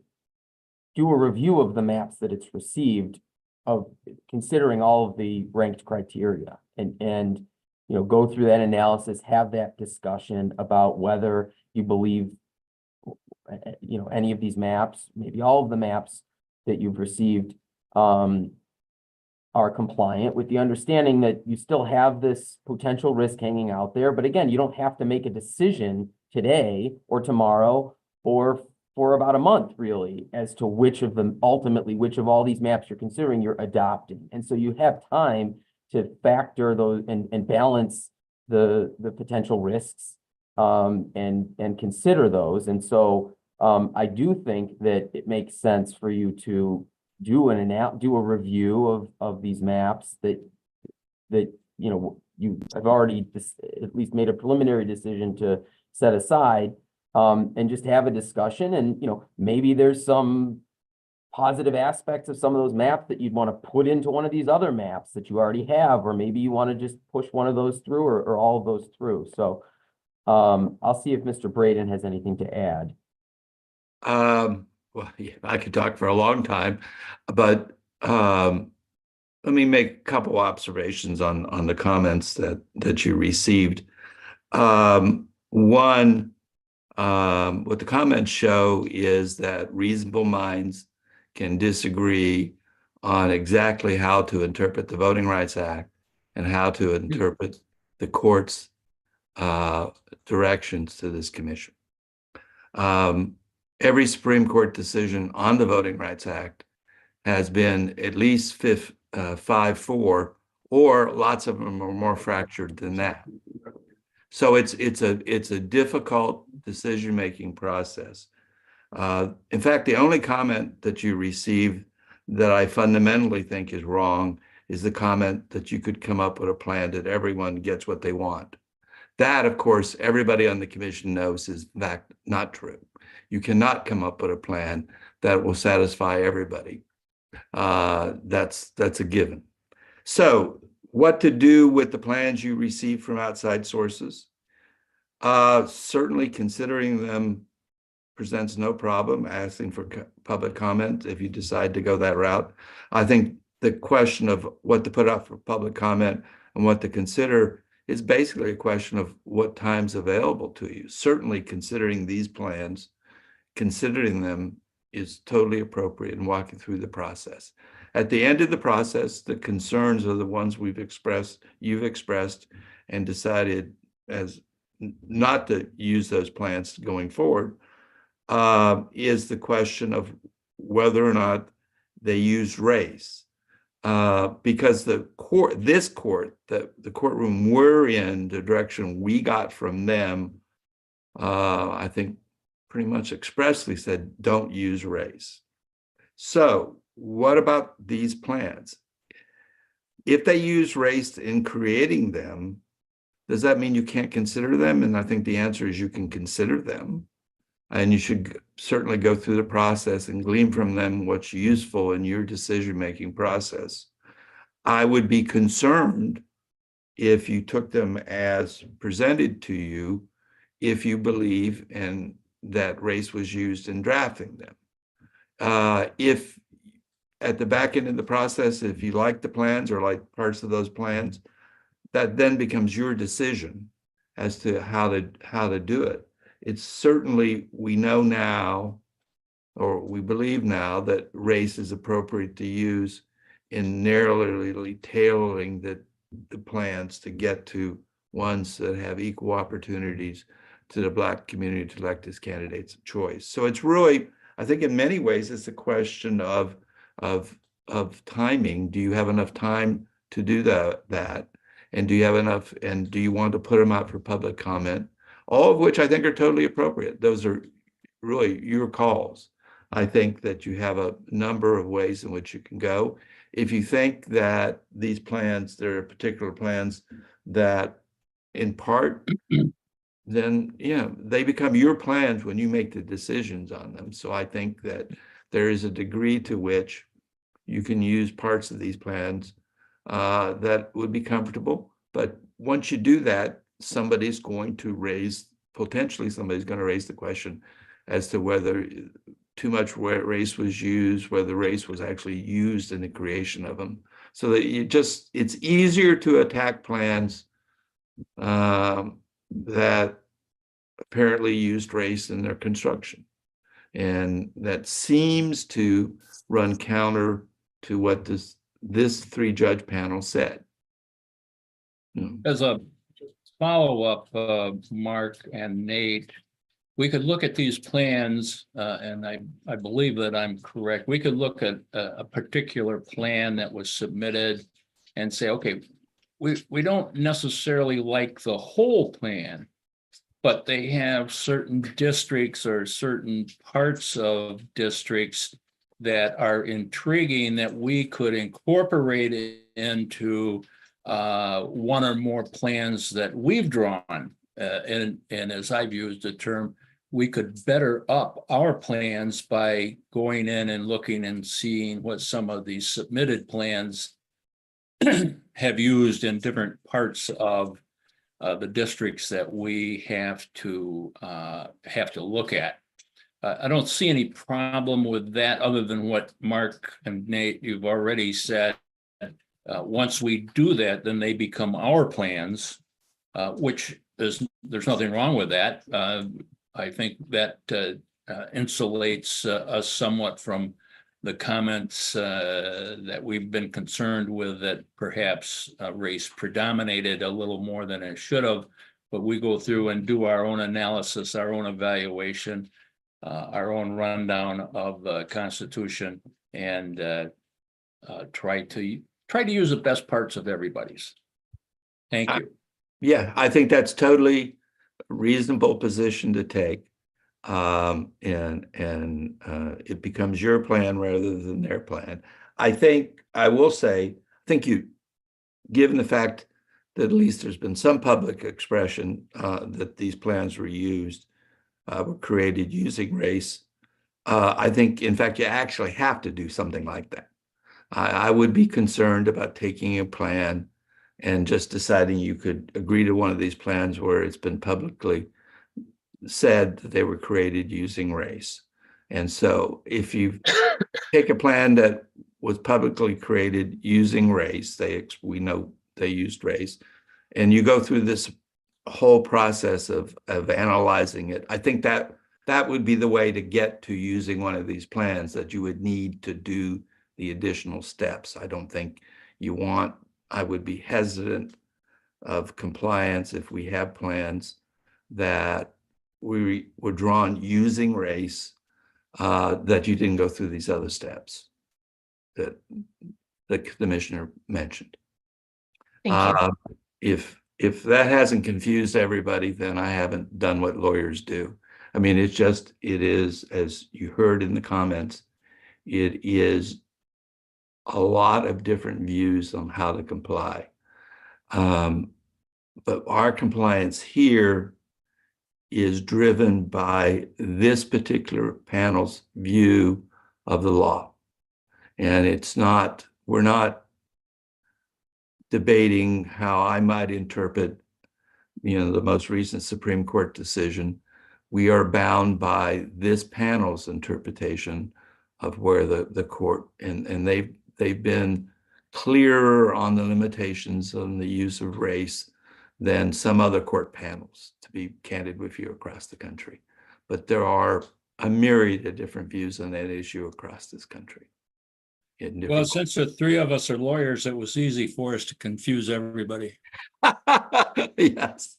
do a review of the maps that it's received, of considering all of the ranked criteria, and you know, go through that analysis, have that discussion about whether you believe, you know, any of these maps, maybe all of the maps that you've received are compliant, with the understanding that you still have this potential risk hanging out there. But again, you don't have to make a decision today or tomorrow or for about a month, really, as to which of them, ultimately, which of all these maps you're considering you're adopting. And so you have time to factor those and balance the potential risks and consider those. And so I do think that it makes sense for you to do a review of these maps that you know you have already at least made a preliminary decision to set aside, and just have a discussion. And you know, maybe there's some positive aspects of some of those maps that you'd want to put into one of these other maps that you already have, or maybe you want to just push one of those through, or all of those through. So I'll see if Mr. Braden has anything to add. Well, yeah, I could talk for a long time, but let me make a couple observations on the comments that you received. One, what the comments show is that reasonable minds can disagree on exactly how to interpret the Voting Rights Act and how to interpret the court's directions to this commission. Every Supreme Court decision on the Voting Rights Act has been at least 5-4, or lots of them are more fractured than that. So it's a difficult decision-making process. In fact, the only comment that you received that I fundamentally think is wrong is the comment that you could come up with a plan that everyone gets what they want. That, of course, everybody on the commission knows is in fact not true. You cannot come up with a plan that will satisfy everybody. That's a given. So what to do with the plans you receive from outside sources? Certainly considering them presents no problem, asking for public comment if you decide to go that route. I think the question of what to put up for public comment and what to consider is basically a question of what time's available to you. Certainly considering these plans, considering them is totally appropriate in walking through the process. At the end of the process, the concerns are the ones you've expressed and decided as not to use those plans going forward, is the question of whether or not they use race. Because the courtroom we're in, the direction we got from them, I think pretty much expressly said, don't use race. So what about these plans? If they use race in creating them, does that mean you can't consider them? And I think the answer is you can consider them. And you should certainly go through the process and glean from them what's useful in your decision-making process. I would be concerned if you took them as presented to you, if you believe in that race was used in drafting them. If at the back end of the process, if you like the plans or like parts of those plans, that then becomes your decision as to how to do it. It's certainly, we know now, or we believe now, that race is appropriate to use in narrowly tailoring the plans to get to ones that have equal opportunities to the Black community to elect as candidates of choice. So it's really, I think in many ways, it's a question of timing. Do you have enough time to do that? And do you have enough, and do you want to put them out for public comment? All of which I think are totally appropriate. Those are really your calls. I think that you have a number of ways in which you can go. If you think that these plans, there are particular plans that in part, then they become your plans when you make the decisions on them. So I think that there is a degree to which you can use parts of these plans that would be comfortable. But once you do that, potentially somebody's going to raise the question as to whether too much race was used, whether race was actually used in the creation of them. So that it's easier to attack plans that apparently used race in their construction. And that seems to run counter to what this 3-judge panel said. As a follow-up, Mark and Nate, we could look at these plans, and I believe that I'm correct. We could look at a particular plan that was submitted and say, okay, we don't necessarily like the whole plan, but they have certain districts or certain parts of districts that are intriguing that we could incorporate it into one or more plans that we've drawn. And as I've used the term, we could better up our plans by going in and looking and seeing what some of these submitted plans have used in different parts of the districts that we have to look at. I don't see any problem with that other than what Mark and Nate, you've already said. Once we do that, then they become our plans, which there's nothing wrong with that. I think that insulates us somewhat from the comments that we've been concerned with, that perhaps race predominated a little more than it should have. But we go through and do our own analysis, our own evaluation, our own rundown of the Constitution, and try to use the best parts of everybody's. Thank you. Yeah, I think that's totally a reasonable position to take. And it becomes your plan rather than their plan. I will say, given the fact that at least there's been some public expression that these plans were created using race, I think, in fact, you actually have to do something like that. I would be concerned about taking a plan and just deciding you could agree to one of these plans where it's been publicly said that they were created using race. And so if you take a plan that was publicly created using race, we know they used race, and you go through this whole process of analyzing it, I think that would be the way to get to using one of these plans, that you would need to do the additional steps. I don't think I would be hesitant of compliance if we have plans that we were drawn using race, that you didn't go through these other steps that the commissioner mentioned. Thank you. If that hasn't confused everybody, then I haven't done what lawyers do. I mean, it is, as you heard in the comments, it is a lot of different views on how to comply. But our compliance here is driven by this particular panel's view of the law. And we're not debating how I might interpret, the most recent Supreme Court decision. We are bound by this panel's interpretation of where the court, and they've been clearer on the limitations on the use of race than some other court panels, to be candid with you, across the country. But there are a myriad of different views on that issue across this country. Well, since the three of us are lawyers, it was easy for us to confuse everybody. Yes.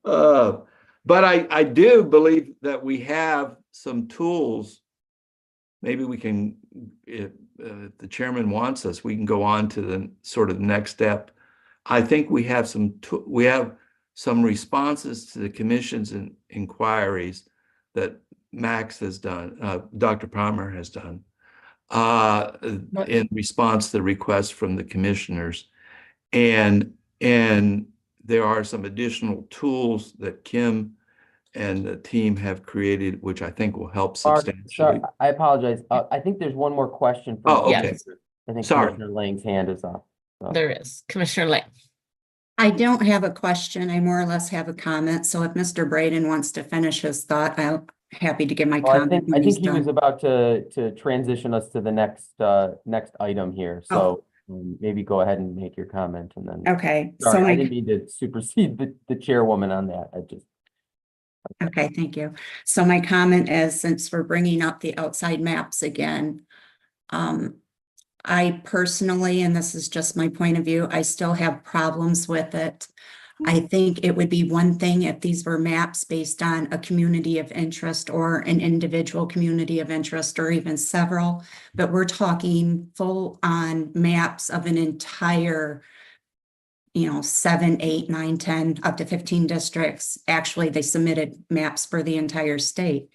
But I do believe that we have some tools. Maybe we can, if the chairman wants us, we can go on to the sort of next step. I think we have some responses to the commission's inquiries that Max has done, Dr. Palmer has done, in response to the request from the commissioners. And there are some additional tools that Kim and the team have created, which I think will help substantially. Sorry, I apologize. I think there's one more question. From okay. Yes. I think Sorry. Commissioner Lang's hand is up. So. There is. Commissioner Lang. I don't have a question. I more or less have a comment. So if Mr. Braden wants to finish his thought, I'm happy to give my Well, comment. I think he was about to transition us to the next item here. So maybe go ahead and make your comment and then. Okay. Sorry, So I didn't mean to supersede the chairwoman on that. Okay, thank you. So my comment is, since we're bringing up the outside maps again, I personally, and this is just my point of view, I still have problems with it. I think it would be one thing if these were maps based on a community of interest or an individual community of interest or even several, but we're talking full on maps of an entire 7, 8, 9, 10, up to 15 districts. Actually, they submitted maps for the entire state.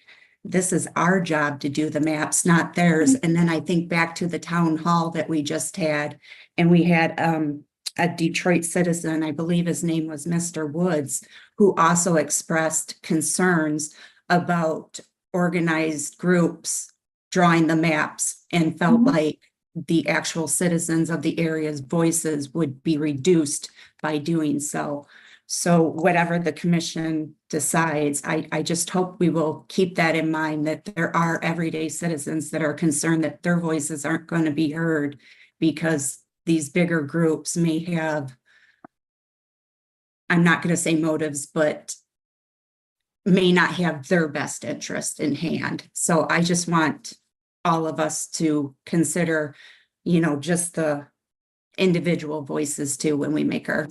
This is our job to do the maps, not theirs. And then I think back to the town hall that we just had, and we had a Detroit citizen, I believe his name was Mr. Woods, who also expressed concerns about organized groups drawing the maps and felt like the actual citizens of the area's voices would be reduced by doing so. So whatever the commission decides, I just hope we will keep that in mind, that there are everyday citizens that are concerned that their voices aren't going to be heard because these bigger groups may have, I'm not going to say motives, but may not have their best interest in hand. So I just want all of us to consider, just the individual voices too when we make our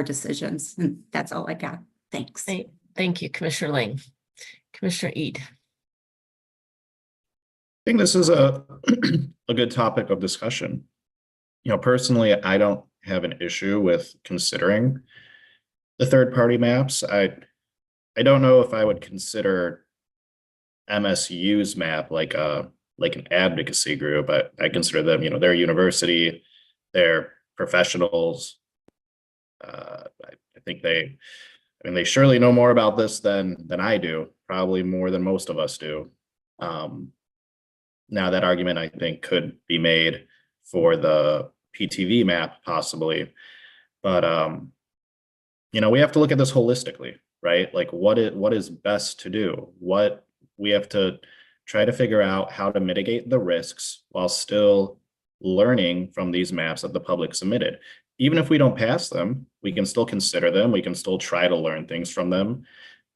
decisions. And that's all I got. Thanks. Thank you, Commissioner Lang. Commissioner Eid. I think this is a good topic of discussion. Personally, I don't have an issue with considering the third-party maps. I don't know if I would consider MSU's map like an advocacy group. I consider them, they're a university, they're professionals. I think they surely know more about this than I do, probably more than most of us do. Now that argument, I think, could be made for the PTV map possibly, but we have to look at this holistically, right? Like what is best to do? What we have to try to figure out how to mitigate the risks while still learning from these maps that the public submitted. Even if we don't pass them, we can still consider them. We can still try to learn things from them.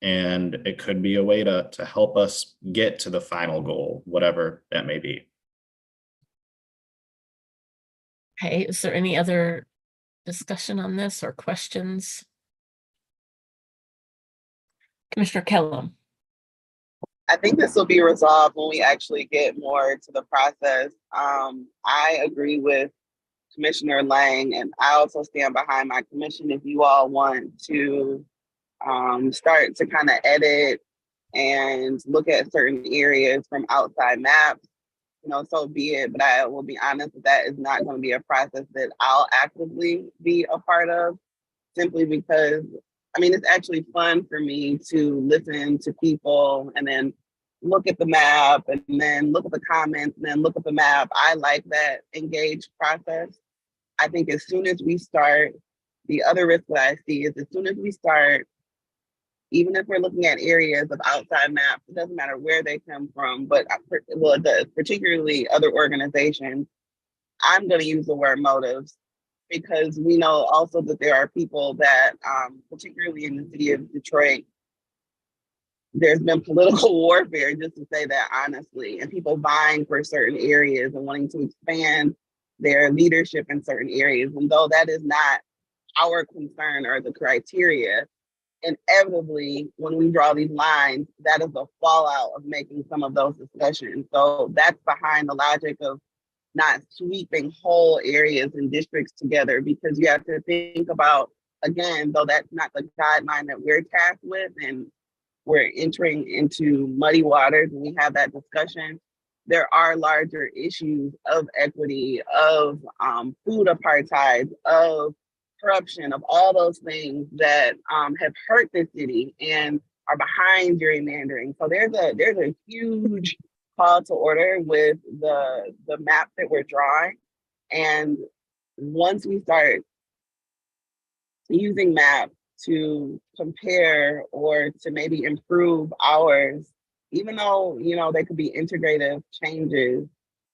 And it could be a way to help us get to the final goal, whatever that may be. Okay, is there any other discussion on this or questions? Commissioner Kellum. I think this will be resolved when we actually get more to the process. I agree with Commissioner Lang, and I also stand behind my commission. If you all want to start to kind of edit and look at certain areas from outside maps, so be it. But I will be honest, that is not going to be a process that I'll actively be a part of, simply because it's actually fun for me to listen to people and then look at the map and then look at the comments and then look at the map. I like that engaged process. I think as soon as we start, the other risk that I see is as soon as we start, even if we're looking at areas of outside maps, it doesn't matter where they come from, but well, it does, particularly other organizations. I'm going to use the word motives because we know also that there are people that, particularly in the city of Detroit, there's been political warfare, just to say that honestly, and people vying for certain areas and wanting to expand their leadership in certain areas. And though that is not our concern or the criteria, inevitably, when we draw these lines, that is the fallout of making some of those discussions. So that's behind the logic of not sweeping whole areas and districts together, because you have to think about, again, though that's not the guideline that we're tasked with, and we're entering into muddy waters when we have that discussion, there are larger issues of equity, of food apartheid, of corruption, of all those things that have hurt the city and are behind gerrymandering. So there's a huge call to order with the map that we're drawing. And once we start using maps to compare or to maybe improve ours, even though, you know, they could be integrative changes,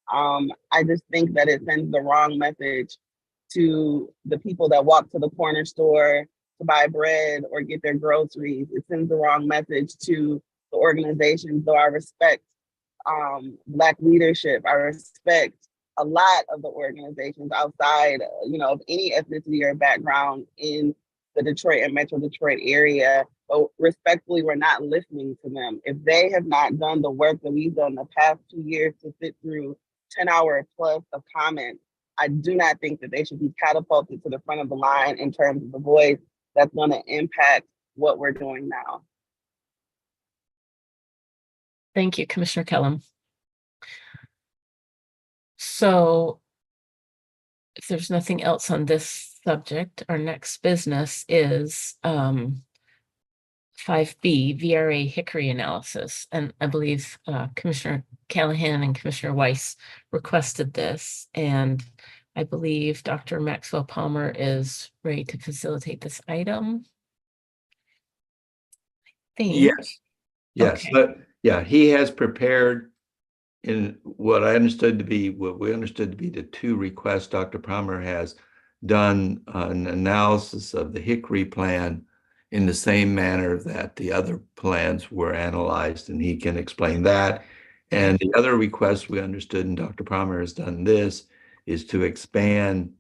I just think that it sends the wrong message to the people that walk to the corner store to buy bread or get their groceries. It sends the wrong message to the organizations, though I respect Black leadership. I respect a lot of the organizations outside, you know, of any ethnicity or background in the Detroit and Metro Detroit area, but respectfully, we're not listening to them. If they have not done the work that we've done the past 2 years to sit through 10-hour plus of comments, I do not think that they should be catapulted to the front of the line in terms of the voice that's going to impact what we're doing now. Thank you, Commissioner Kellum. So if there's nothing else on this subject, our next business is 5B, VRA Hickory analysis. And I believe Commissioner Callahan and Commissioner Weiss requested this. And I believe Dr. Maxwell Palmer is ready to facilitate this item. Yes. Yes, Okay. but yeah, he has prepared in what we understood to be the two requests. Dr. Palmer has done an analysis of the Hickory plan in the same manner that the other plans were analyzed, and he can explain that. And the other request we understood, and Dr. Palmer has done this, is to expand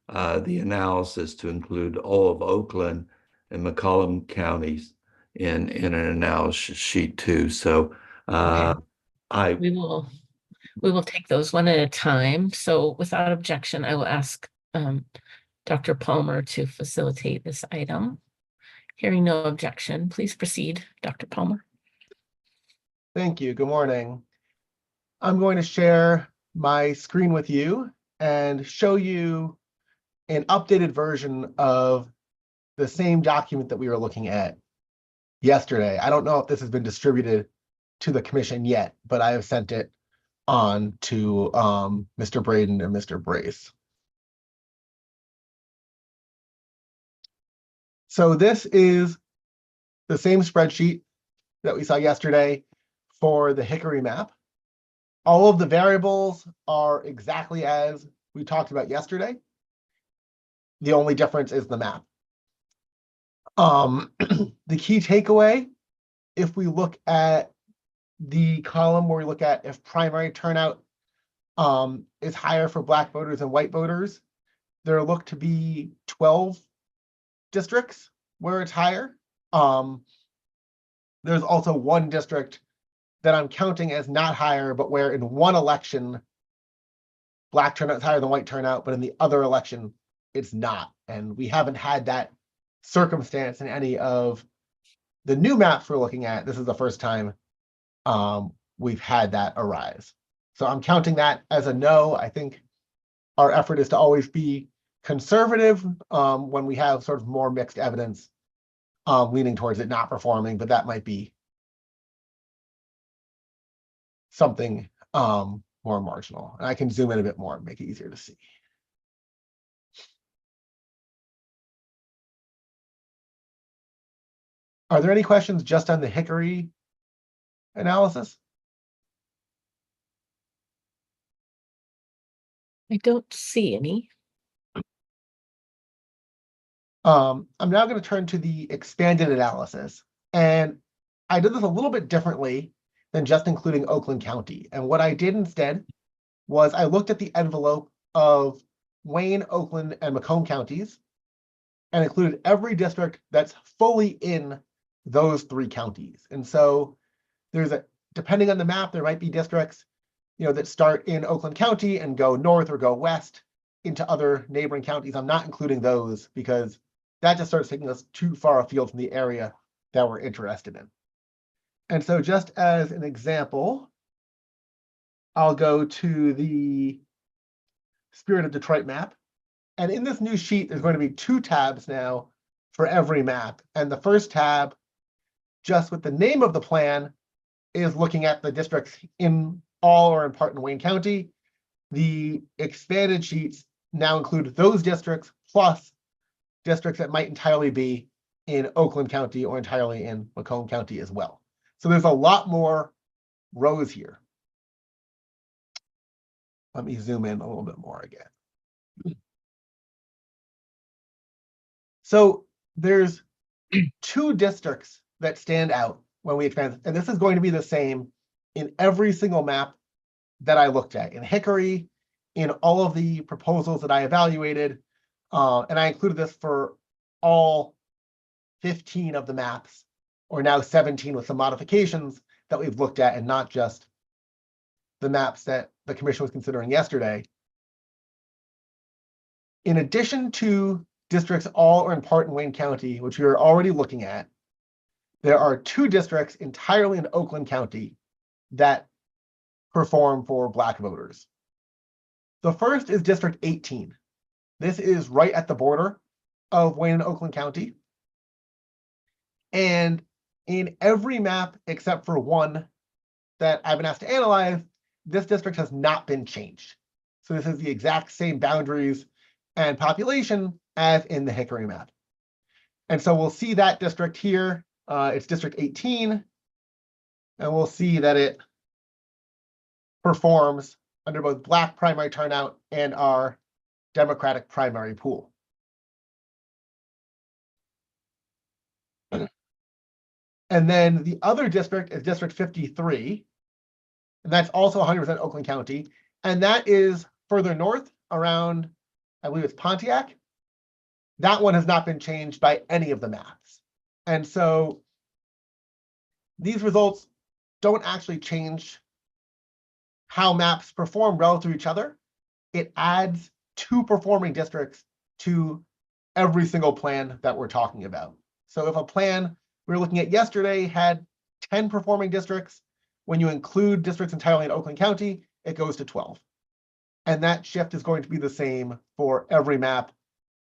the analysis to include all of Oakland and McCollum counties in an analysis sheet too. So we will take those one at a time. So without objection, I will ask Dr. Palmer to facilitate this item. Hearing no objection, please proceed, Dr. Palmer. Thank you. Good morning. I'm going to share my screen with you and show you an updated version of the same document that we were looking at yesterday. I don't know if this has been distributed to the commission yet, but I have sent it on to Mr. Braden and Mr. Brace. So this is the same spreadsheet that we saw yesterday for the Hickory map. All of the variables are exactly as we talked about yesterday. The only difference is the map. The key takeaway, if we look at the column where we look at if primary turnout is higher for Black voters and white voters, there look to be 12 districts where it's higher. There's also one district that I'm counting as not higher, but where in one election, Black turnout is higher than white turnout, but in the other election, it's not. And we haven't had that circumstance in any of the new maps we're looking at. This is the first time we've had that arise. So I'm counting that as a no. I think our effort is to always be conservative when we have sort of more mixed evidence leaning towards it not performing, but that might be something more marginal. And I can zoom in a bit more and make it easier to see. Are there any questions just on the Hickory analysis? I don't see any. I'm now going to turn to the expanded analysis. And I did this a little bit differently than just including Oakland County. And what I did instead was I looked at the envelope of Wayne, Oakland, and Macomb counties and included every district that's fully in those 3 counties. And so depending on the map, there might be districts, that start in Oakland County and go north or go west into other neighboring counties. I'm not including those because that just starts taking us too far afield from the area that we're interested in. And so just as an example, I'll go to the Spirit of Detroit map. And in this new sheet, there's going to be 2 tabs now for every map. And the first tab, just with the name of the plan, is looking at the districts in all or in part in Wayne County. The expanded sheets now include those districts plus districts that might entirely be in Oakland County or entirely in Macomb County as well. So there's a lot more rows here. Let me zoom in a little bit more again. So there's 2 districts that stand out when we expand, and this is going to be the same in every single map that I looked at, in Hickory, in all of the proposals that I evaluated, and I included this for all 15 of the maps, or now 17 with some modifications that we've looked at, and not just the maps that the commission was considering yesterday. In addition to districts all or in part in Wayne County, which we are already looking at, there are 2 districts entirely in Oakland County that perform for Black voters. The first is District 18. This is right at the border of Wayne and Oakland County. And in every map except for one that I've been asked to analyze, this district has not been changed. So this is the exact same boundaries and population as in the Hickory map. And so we'll see that district here. It's District 18. And we'll see that it performs under both Black primary turnout and our Democratic primary pool. And then the other district is District 53. And that's also 100% Oakland County. And that is further north around, I believe it's Pontiac. That one has not been changed by any of the maps. And so these results don't actually change how maps perform relative to each other. It adds 2 performing districts to every single plan that we're talking about. So if a plan we were looking at yesterday had 10 performing districts, when you include districts entirely in Oakland County, it goes to 12. And that shift is going to be the same for every map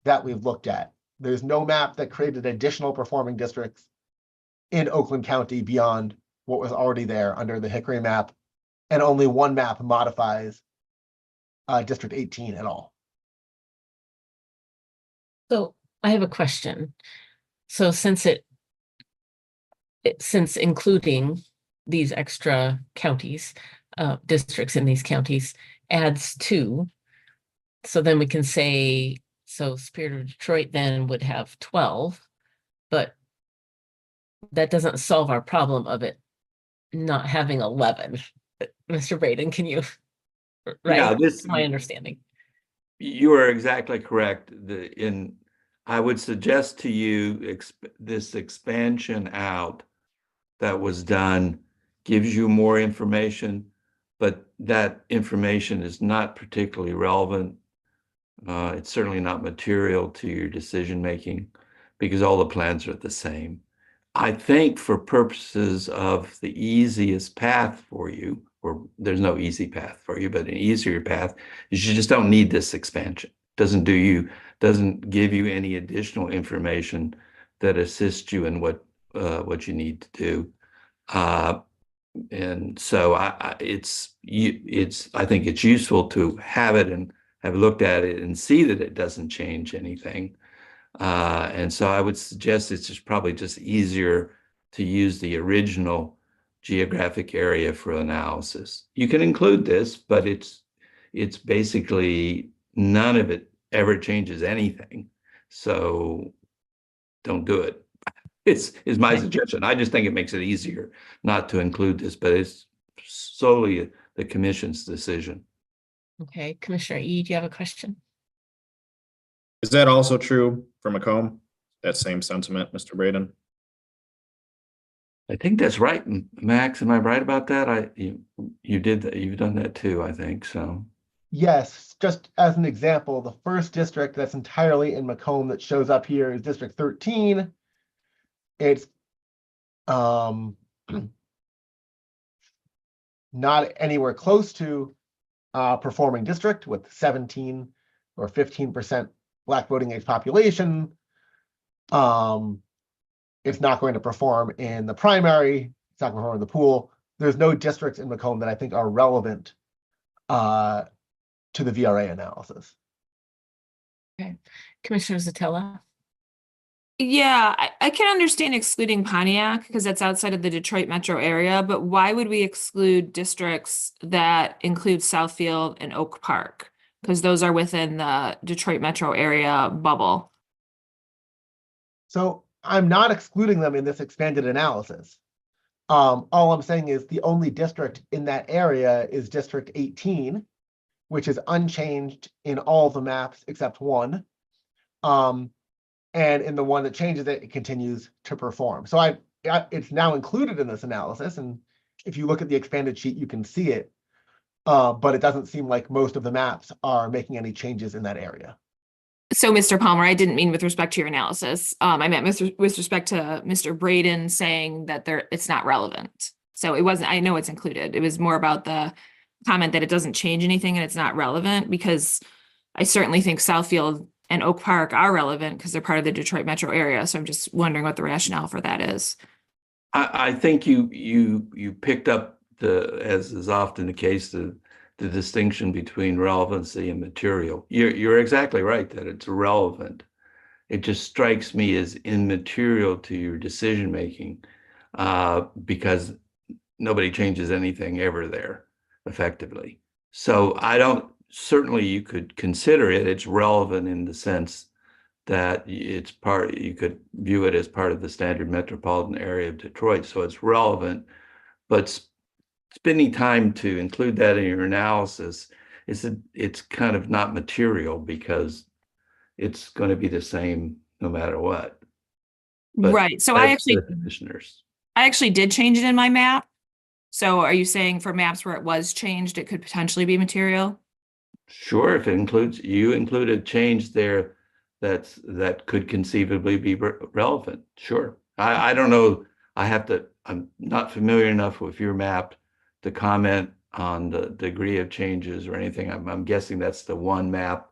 that we've looked at. There's no map that created additional performing districts in Oakland County beyond what was already there under the Hickory map. And only one map modifies District 18 at all. So I have a question. So since including these extra counties, districts in these counties adds 2, so then we can say, so Spirit of Detroit then would have 12, but that doesn't solve our problem of it not having 11. Mr. Braden, can you, right? Yeah, That's my understanding. You are exactly correct. I would suggest to you this expansion out that was done gives you more information, but that information is not particularly relevant. It's certainly not material to your decision making because all the plans are the same. I think for purposes of the easiest path for you, or there's no easy path for you, but an easier path is you just don't need this expansion. Doesn't give you any additional information that assists you in what you need to do. And so I think it's useful to have it and have looked at it and see that it doesn't change anything. And so I would suggest it's just probably just easier to use the original geographic area for analysis. You can include this, but it's basically none of it ever changes anything. So don't do it. Is my suggestion. I just think it makes it easier not to include this, but it's solely the commission's decision. Okay, Commissioner E, do you have a question? Is that also true for Macomb? That same sentiment, Mr. Braden? I think that's right, Max. Am I right about that? You did that. You've done that too, I think so. Yes, just as an example, the first district that's entirely in Macomb that shows up here is District 13. It's not anywhere close to performing district with 17 or 15% Black voting age population. It's not going to perform in the primary. It's not going to perform in the pool. There's no districts in Macomb that I think are relevant to the VRA analysis. Okay, Commissioner Zatella. Yeah, I can understand excluding Pontiac because that's outside of the Detroit metro area, but why would we exclude districts that include Southfield and Oak Park? Because those are within the Detroit metro area bubble. So I'm not excluding them in this expanded analysis. All I'm saying is the only district in that area is District 18, which is unchanged in all the maps except one. And in the one that changes it, it continues to perform. So it's now included in this analysis. And if you look at the expanded sheet, you can see it. But it doesn't seem like most of the maps are making any changes in that area. So, Mr. Palmer, I didn't mean with respect to your analysis. I meant with respect to Mr. Braden saying that it's not relevant. So it wasn't, I know it's included. It was more about the comment that it doesn't change anything and it's not relevant, because I certainly think Southfield and Oak Park are relevant because they're part of the Detroit metro area. So I'm just wondering what the rationale for that is. I think you picked up as is often the case, the distinction between relevancy and material. You're exactly right that it's relevant. It just strikes me as immaterial to your decision making because nobody changes anything ever there effectively. So certainly you could consider it. It's relevant in the sense that you could view it as part of the standard metropolitan area of Detroit. So it's relevant, but spending time to include that in your analysis it's kind of not material because it's going to be the same no matter what. But right. So I actually did change it in my map. So are you saying for maps where it was changed, it could potentially be material? Sure, if you included change there that could conceivably be relevant. Sure. I don't know. I'm not familiar enough with your map to comment on the degree of changes or anything. I'm guessing that's the one map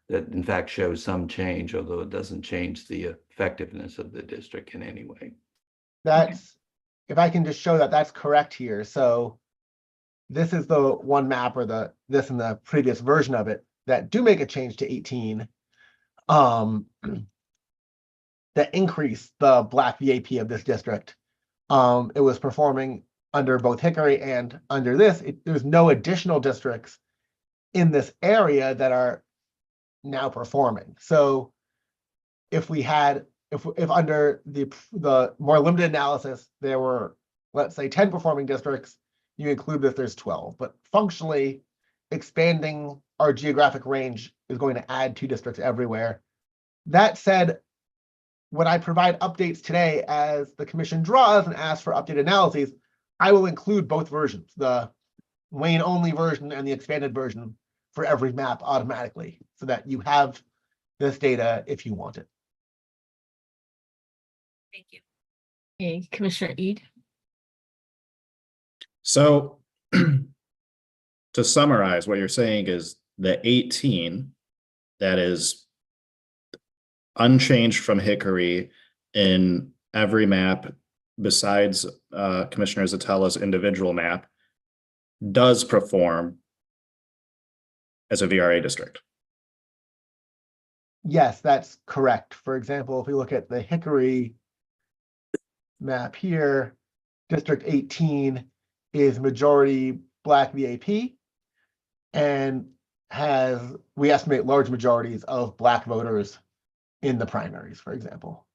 that in fact shows some change, although it doesn't change the effectiveness of the district in any way. If I can just show that that's correct here. So this is the one map or this in the previous version of it that do make a change to 18 that increase the Black VAP of this district. It was performing under both Hickory and under this. There's no additional districts in this area that are now performing. So if under the more limited analysis, there were, let's say, 10 performing districts, you include that there's 12, but functionally expanding our geographic range is going to add 2 districts everywhere. That said, when I provide updates today as the commission draws and asks for updated analyses, I will include both versions, the Wayne only version and the expanded version for every map automatically, so that you have this data if you want it. Thank you. Okay, Commissioner Eid. So to summarize, what you're saying is the 18 that is unchanged from Hickory in every map besides Commissioner Zatella's individual map does perform as a VRA district. Yes, that's correct. For example, if we look at the Hickory map here, District 18 is majority Black VAP and we estimate large majorities of Black voters in the primaries, for example.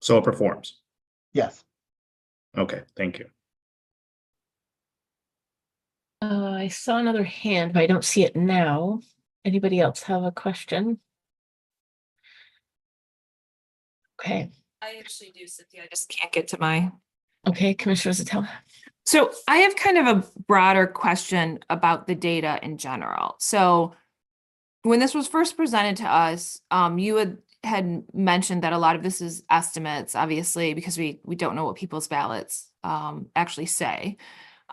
So it performs. Yes. Okay, thank you. I saw another hand, but I don't see it now. Anybody else have a question? Okay. I actually do, Cynthia. I just can't get to my. Okay, Commissioner Zatel. So I have kind of a broader question about the data in general. So when this was first presented to us, you had mentioned that a lot of this is estimates, obviously, because we don't know what people's ballots actually say.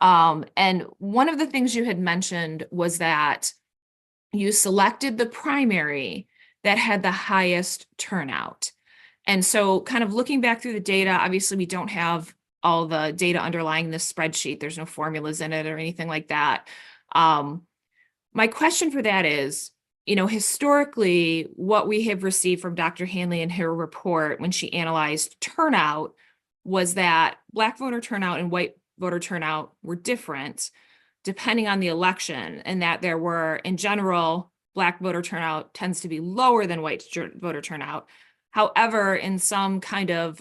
And one of the things you had mentioned was that you selected the primary that had the highest turnout. And so kind of looking back through the data, obviously we don't have all the data underlying this spreadsheet. There's no formulas in it or anything like that. My question for that is, historically, what we have received from Dr. Hanley in her report when she analyzed turnout was that Black voter turnout and white voter turnout were different depending on the election, and that there were, in general, Black voter turnout tends to be lower than white voter turnout. However, in some kind of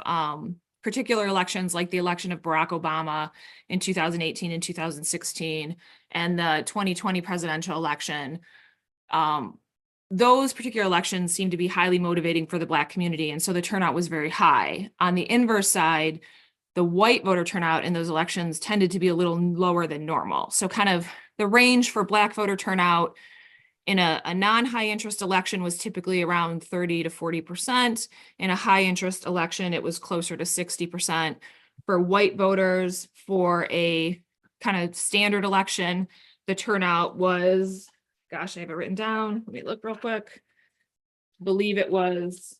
particular elections, like the election of Barack Obama in 2018 and 2016, and the 2020 presidential election, those particular elections seem to be highly motivating for the Black community, and so the turnout was very high. On the inverse side, the white voter turnout in those elections tended to be a little lower than normal. So kind of the range for Black voter turnout in a non-high interest election was typically around 30 to 40%. In a high interest election, it was closer to 60%. For white voters, for a kind of standard election, the turnout was, gosh, I have it written down. Let me look real quick. I believe it was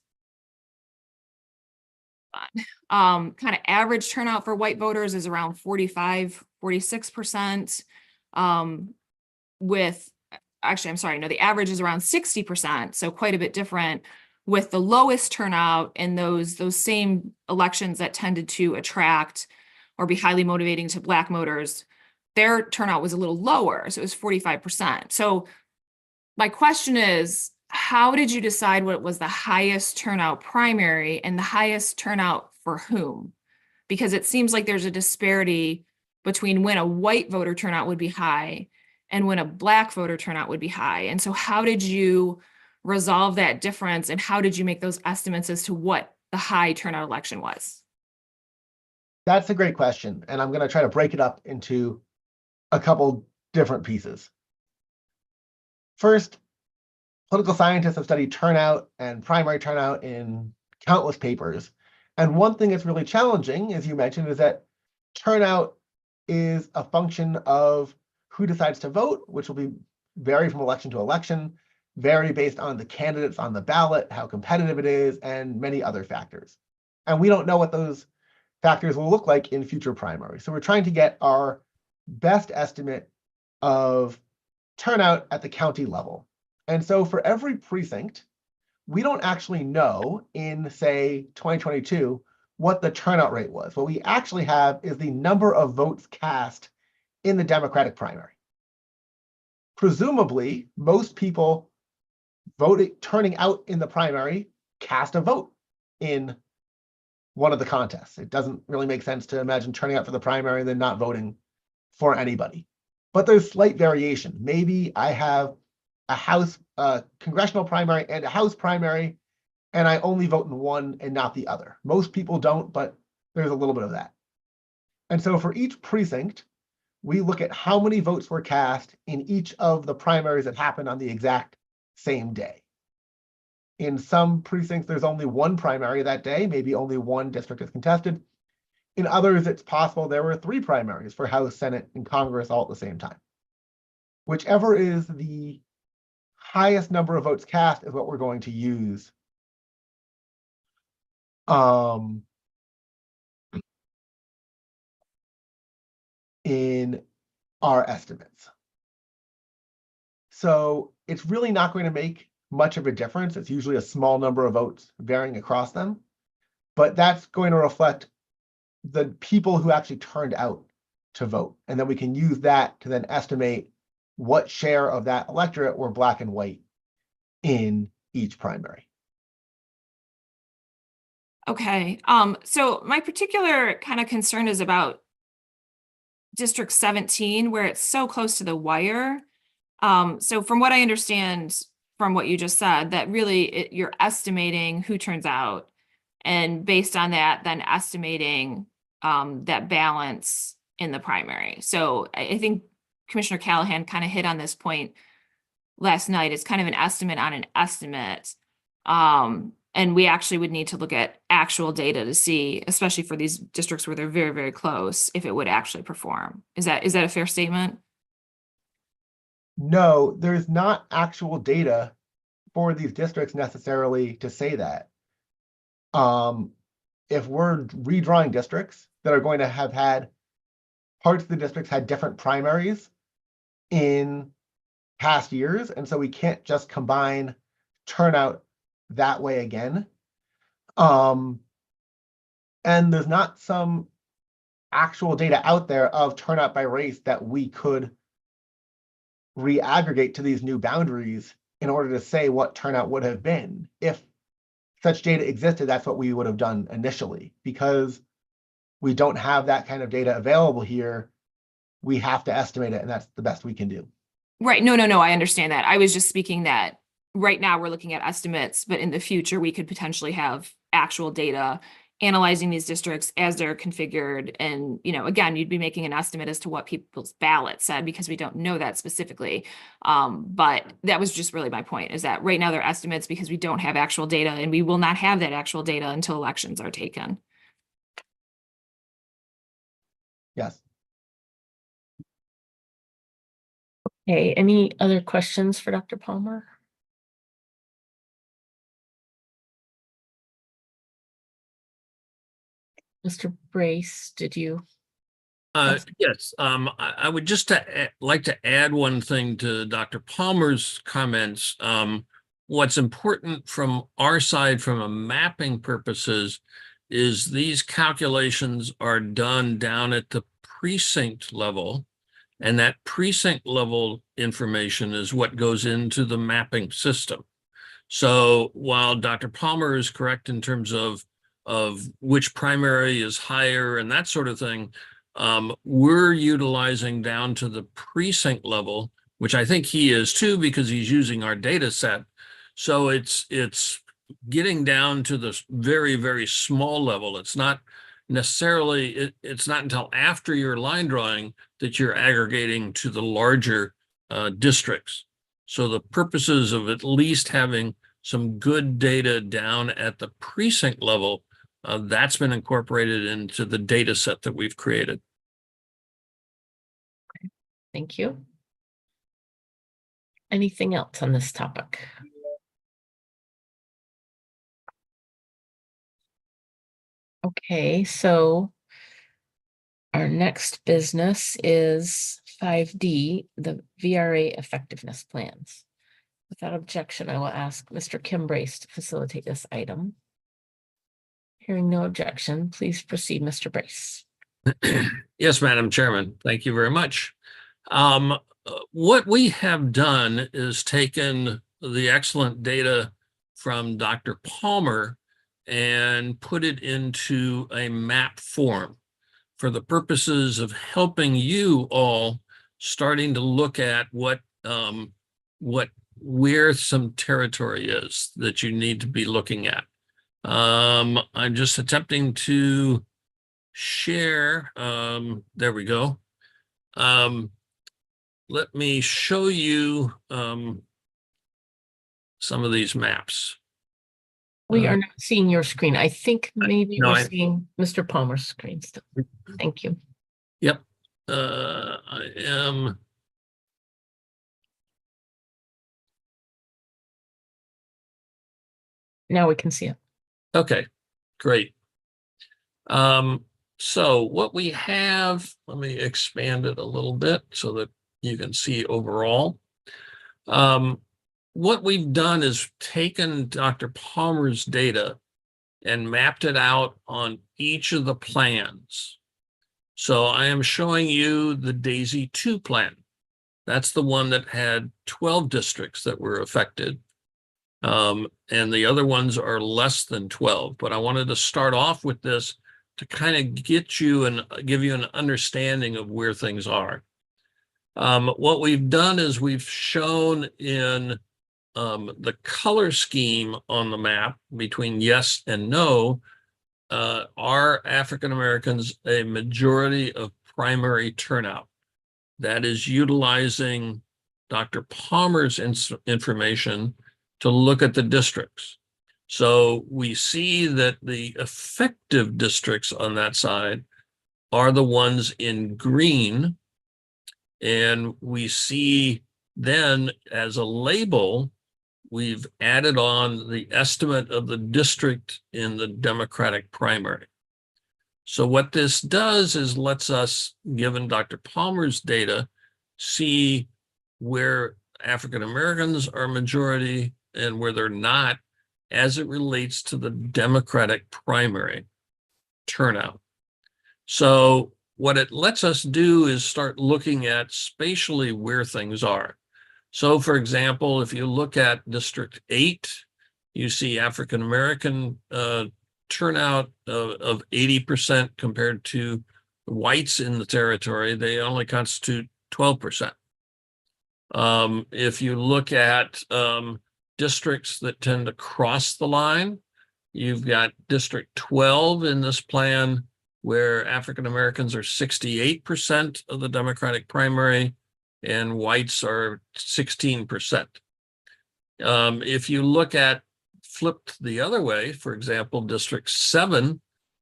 kind of average turnout for white voters is around 45, 46%. The average is around 60%, so quite a bit different, with the lowest turnout in those same elections that tended to attract or be highly motivating to Black voters. Their turnout was a little lower, so it was 45%. So my question is, how did you decide what was the highest turnout primary and the highest turnout for whom? Because it seems like there's a disparity between when a white voter turnout would be high and when a Black voter turnout would be high. And so how did you resolve that difference, and how did you make those estimates as to what the high turnout election was? That's a great question, and I'm going to try to break it up into a couple different pieces. First, political scientists have studied turnout and primary turnout in countless papers. And one thing that's really challenging, as you mentioned, is that turnout is a function of who decides to vote, which will vary from election to election, vary based on the candidates on the ballot, how competitive it is, and many other factors. And we don't know what those factors will look like in future primaries. So we're trying to get our best estimate of turnout at the county level. And so for every precinct, we don't actually know in, say, 2022, what the turnout rate was. What we actually have is the number of votes cast in the Democratic primary. Presumably, most people turning out in the primary cast a vote in one of the contests. It doesn't really make sense to imagine turning out for the primary and then not voting for anybody. But there's slight variation. Maybe I have a House congressional primary and a House primary, and I only vote in one and not the other. Most people don't, but there's a little bit of that. And so for each precinct, we look at how many votes were cast in each of the primaries that happened on the exact same day. In some precincts, there's only one primary that day, maybe only one district is contested. In others, it's possible there were 3 primaries for House, Senate, and Congress all at the same time. Whichever is the highest number of votes cast is what we're going to use in our estimates. So it's really not going to make much of a difference. It's usually a small number of votes varying across them. but that's going to reflect the people who actually turned out to vote. And then we can use that to then estimate what share of that electorate were Black and white in each primary. Okay, so my particular kind of concern is about District 17, where it's so close to the wire. So from what I understand from what you just said, that really you're estimating who turns out, and based on that, then estimating that balance in the primary. So I think Commissioner Callahan kind of hit on this point last night. It's kind of an estimate on an estimate. And we actually would need to look at actual data to see, especially for these districts where they're very, very close, if it would actually perform. Is that a fair statement? No, there's not actual data for these districts necessarily to say that. If we're redrawing districts that are going to have had parts of the districts had different primaries in past years, and so we can't just combine turnout that way again. And there's not some actual data out there of turnout by race that we could re-aggregate to these new boundaries in order to say what turnout would have been. If such data existed, that's what we would have done initially. Because we don't have that kind of data available here, we have to estimate it, and that's the best we can do. Right. No, I understand that. I was just speaking that right now we're looking at estimates, but in the future we could potentially have actual data analyzing these districts as they're configured. And, again, you'd be making an estimate as to what people's ballots said, because we don't know that specifically. But that was just really my point, is that right now they're estimates because we don't have actual data, and we will not have that actual data until elections are taken. Yes. Okay, any other questions for Dr. Palmer? Mr. Brace, did you? Yes, I would just like to add one thing to Dr. Palmer's comments. What's important from our side, from a mapping purposes, is these calculations are done down at the precinct level, and that precinct level information is what goes into the mapping system. So while Dr. Palmer is correct in terms of which primary is higher and that sort of thing, we're utilizing down to the precinct level, which I think he is too, because he's using our data set. So it's getting down to the very, very small level. It's not necessarily, it's not until after your line drawing that you're aggregating to the larger districts. So the purposes of at least having some good data down at the precinct level, that's been incorporated into the data set that we've created. Okay. Thank you. Anything else on this topic? Okay, so our next business is 5D, the VRA effectiveness plans. Without objection, I will ask Mr. Kim Brace to facilitate this item. Hearing no objection, please proceed, Mr. Brace. Yes, Madam Chairman, thank you very much. What we have done is taken the excellent data from Dr. Palmer and put it into a map form for the purposes of helping you all starting to look at where some territory is that you need to be looking at. I'm just attempting to share. There we go. Let me show you some of these maps. We are not seeing your screen. I think maybe no, we're seeing Mr. Palmer's screen still. Thank you. Yep. I am. Now we can see it. Okay, great. So what we have, let me expand it a little bit so that you can see overall. What we've done is taken Dr. Palmer's data and mapped it out on each of the plans. So I am showing you the DAISY 2 plan. That's the one that had 12 districts that were affected. And the other ones are less than 12. But I wanted to start off with this to kind of get you and give you an understanding of where things are. What we've done is we've shown in the color scheme on the map between yes and no, are African Americans a majority of primary turnout? That is utilizing Dr. Palmer's information to look at the districts. So we see that the effective districts on that side are the ones in green. And we see then as a label, we've added on the estimate of the district in the Democratic primary. So what this does is lets us, given Dr. Palmer's data, see where African Americans are majority and where they're not as it relates to the Democratic primary turnout. So what it lets us do is start looking at spatially where things are. So for example, if you look at District 8, you see African American turnout of 80% compared to whites in the territory. They only constitute 12%. If you look at districts that tend to cross the line, you've got District 12 in this plan where African Americans are 68% of the Democratic primary and whites are 16%. If you look at flipped the other way, for example, District 7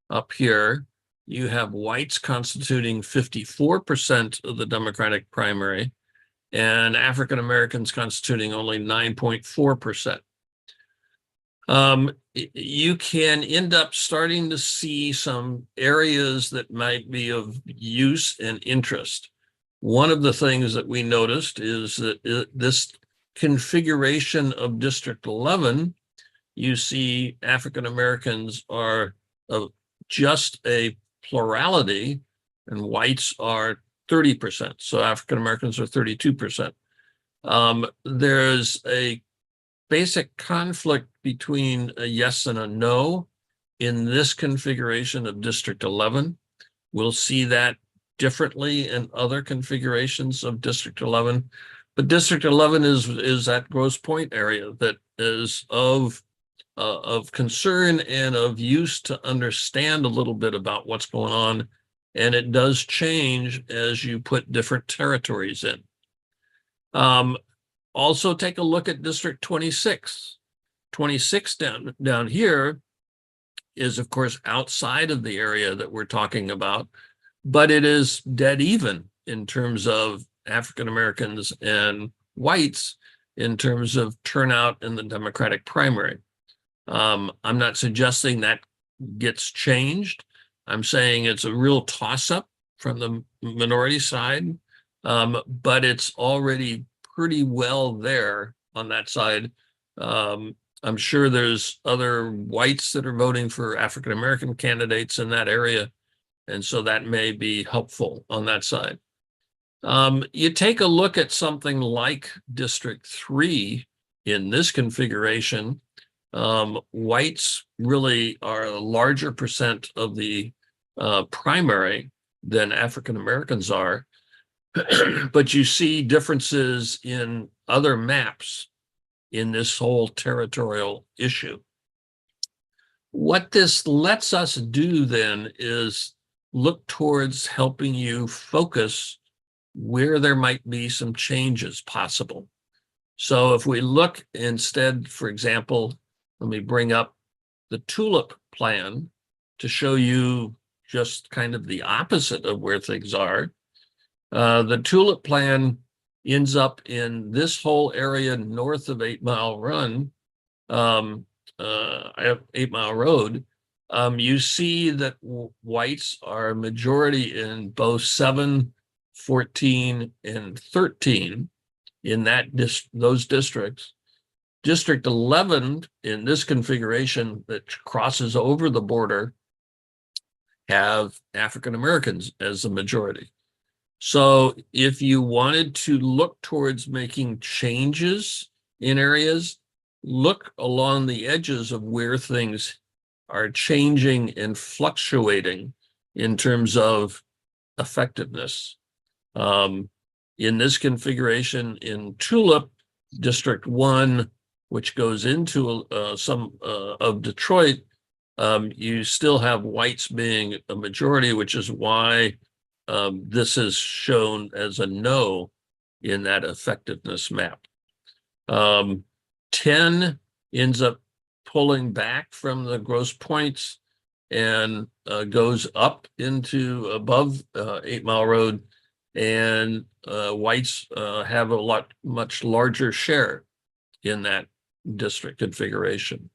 up here, you have whites constituting 54% of the Democratic primary and African Americans constituting only 9.4%. You can end up starting to see some areas that might be of use and interest. One of the things that we noticed is that this configuration of District 11, you see African Americans are just a plurality and whites are 30%. So African Americans are 32%. There's a basic conflict between a yes and a no in this configuration of District 11. We'll see that differently in other configurations of District 11. But District 11 is that Grosse Pointe area that is of concern and of use to understand a little bit about what's going on. And it does change as you put different territories in. Also take a look at District 26. 26 down here is, of course, outside of the area that we're talking about, but it is dead even in terms of African Americans and whites in terms of turnout in the Democratic primary. I'm not suggesting that gets changed. I'm saying it's a real toss-up from the minority side, but it's already pretty well there on that side. I'm sure there's other whites that are voting for African American candidates in that area, and so that may be helpful on that side. You take a look at something like District 3 in this configuration, whites really are a larger percent of the primary than African Americans are, but you see differences in other maps in this whole territorial issue. What this lets us do then is look towards helping you focus where there might be some changes possible. So if we look instead, for example, let me bring up the TULIP plan to show you just kind of the opposite of where things are. The TULIP plan ends up in this whole area north of 8 Mile Run, 8 Mile Road. You see that whites are majority in both 7, 14, and 13 in those districts. District 11 in this configuration that crosses over the border have African Americans as the majority. So if you wanted to look towards making changes in areas, look along the edges of where things are changing and fluctuating in terms of effectiveness. In this configuration in Tulip, District 1, which goes into some of Detroit, you still have whites being a majority, which is why this is shown as a no in that effectiveness map. 10 ends up pulling back from the gross points and goes up into above 8 Mile Road, and whites have a much larger share in that district configuration.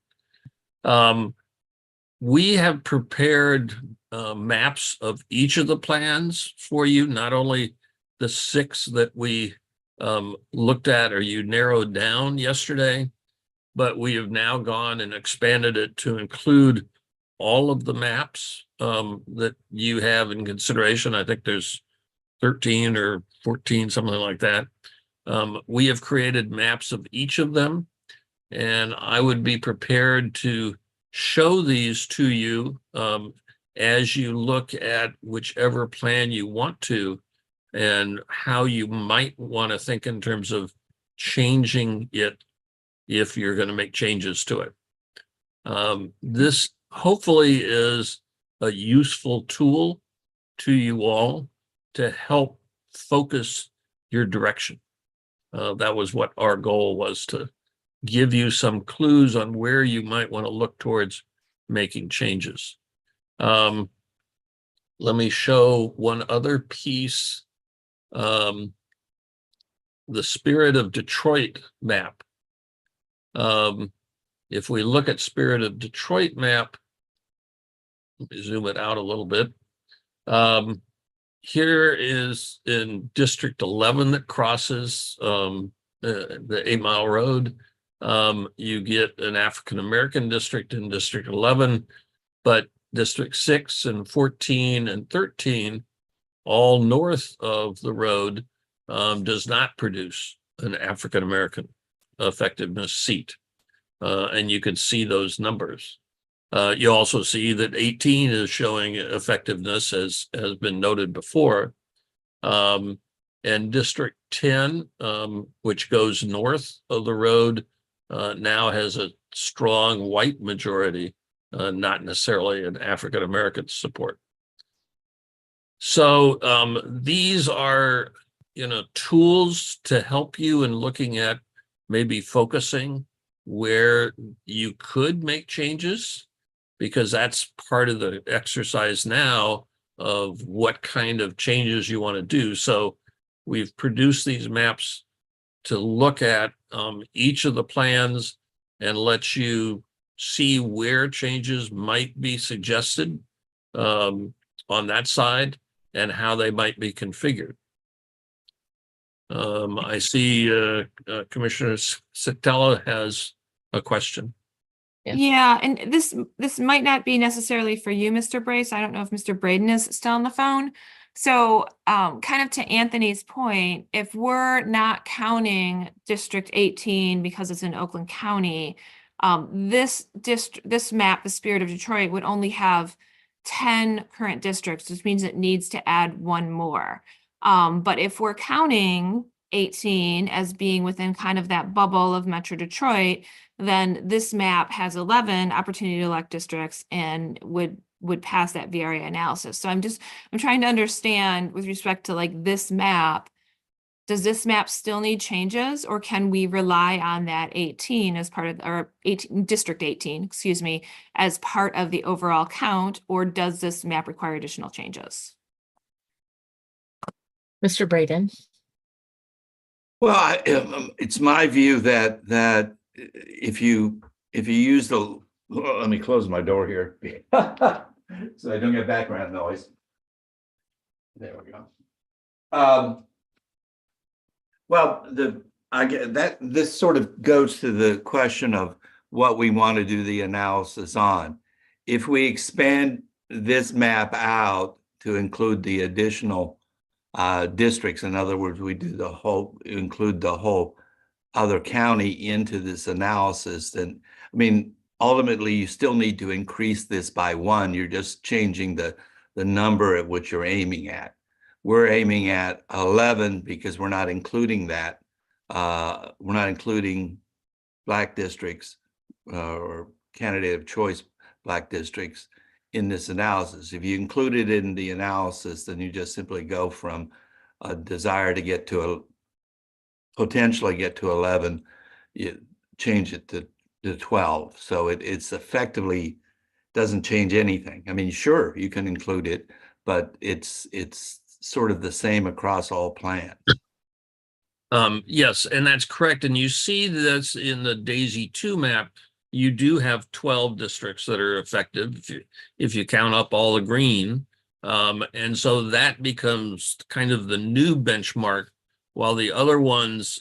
We have prepared maps of each of the plans for you, not only the 6 that we looked at or you narrowed down yesterday, but we have now gone and expanded it to include all of the maps that you have in consideration. I think there's 13 or 14, something like that. We have created maps of each of them, and I would be prepared to show these to you as you look at whichever plan you want to, and how you might want to think in terms of changing it if you're going to make changes to it. This hopefully is a useful tool to you all to help focus your direction. That was what our goal was, to give you some clues on where you might want to look towards making changes. Let me show one other piece. The Spirit of Detroit map. If we look at Spirit of Detroit map, let me zoom it out a little bit. Here is in District 11 that crosses the 8 Mile Road. You get an African-American district in District 11, but District 6 and 14 and 13, all north of the road, does not produce an African-American effectiveness seat. And you can see those numbers. You also see that 18 is showing effectiveness, as has been noted before. And District 10, which goes north of the road, now has a strong white majority, not necessarily an African-American support. So these are, tools to help you in looking at maybe focusing where you could make changes, because that's part of the exercise now of what kind of changes you want to do. So we've produced these maps to look at each of the plans and let you see where changes might be suggested on that side and how they might be configured. I see Commissioner Sitella has a question. Yeah, and this might not be necessarily for you, Mr. Brace. I don't know if Mr. Braden is still on the phone. So kind of to Anthony's point, if we're not counting District 18 because it's in Oakland County, this map, the Spirit of Detroit, would only have 10 current districts, which means it needs to add one more. But if we're counting 18 as being within kind of that bubble of Metro Detroit, then this map has 11 opportunity to elect districts and would pass that VRA analysis. So I'm trying to understand with respect to like this map, does this map still need changes, or can we rely on that 18 as part of, or 18, District 18, excuse me, as part of the overall count, or does this map require additional changes? Mr. Braden. Well, it's my view that if you use the, let me close my door here so I don't get background noise. There we go. Well, I get that. This sort of goes to the question of what we want to do the analysis on. If we expand this map out to include the additional districts, in other words, we do include the whole other county into this analysis, then, I mean, ultimately, you still need to increase this by 1. You're just changing the number at which you're aiming at. We're aiming at 11 because we're not including that. We're not including Black districts or candidate of choice Black districts in this analysis. If you include it in the analysis, then you just simply go from a desire to get to potentially get to 11, you change it to 12. So it's effectively doesn't change anything. I mean, sure, you can include it, but it's sort of the same across all plans. Yes, and that's correct. And you see this in the DAISY 2 map. You do have 12 districts that are effective if you count up all the green. And so that becomes kind of the new benchmark, while the other ones,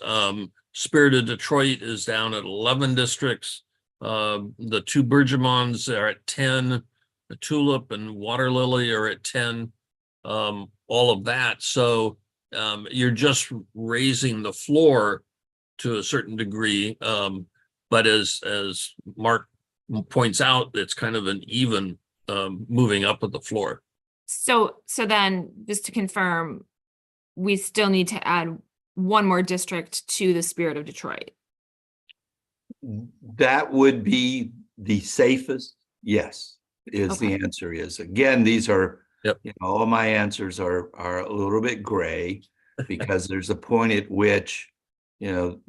Spirit of Detroit is down at 11 districts. The 2 Bergamons are at 10. The Tulip and Water Lily are at 10. All of that. So you're just raising the floor to a certain degree. But as Mark points out, it's kind of an even moving up of the floor. So then, just to confirm, we still need to add 1 more district to the Spirit of Detroit. That would be the safest. Yes, is the answer is. Again, these are, you know, all my answers are a little bit gray because there's a point at which, you know,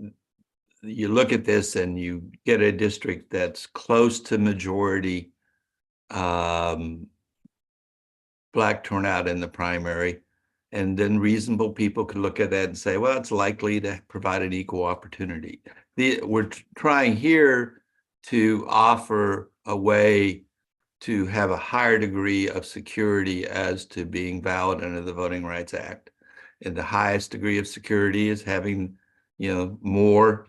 you look at this and you get a district that's close to majority Black turnout in the primary, and then reasonable people could look at that and say, well, it's likely to provide an equal opportunity. We're trying here to offer a way to have a higher degree of security as to being valid under the Voting Rights Act. And the highest degree of security is having, you know, more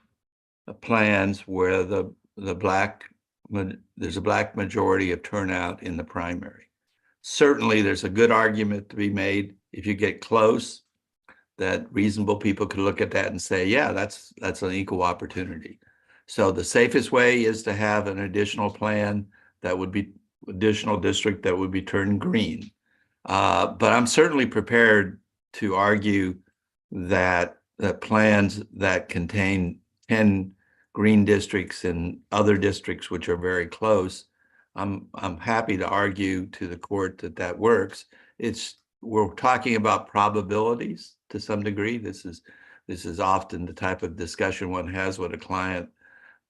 plans where there's a Black majority of turnout in the primary. Certainly, there's a good argument to be made if you get close, that reasonable people could look at that and say, yeah, that's an equal opportunity. So the safest way is to have an additional plan that would be additional district that would be turned green. But I'm certainly prepared to argue that plans that contain 10 green districts and other districts which are very close, I'm happy to argue to the court that works. We're talking about probabilities to some degree. This is often the type of discussion one has with a client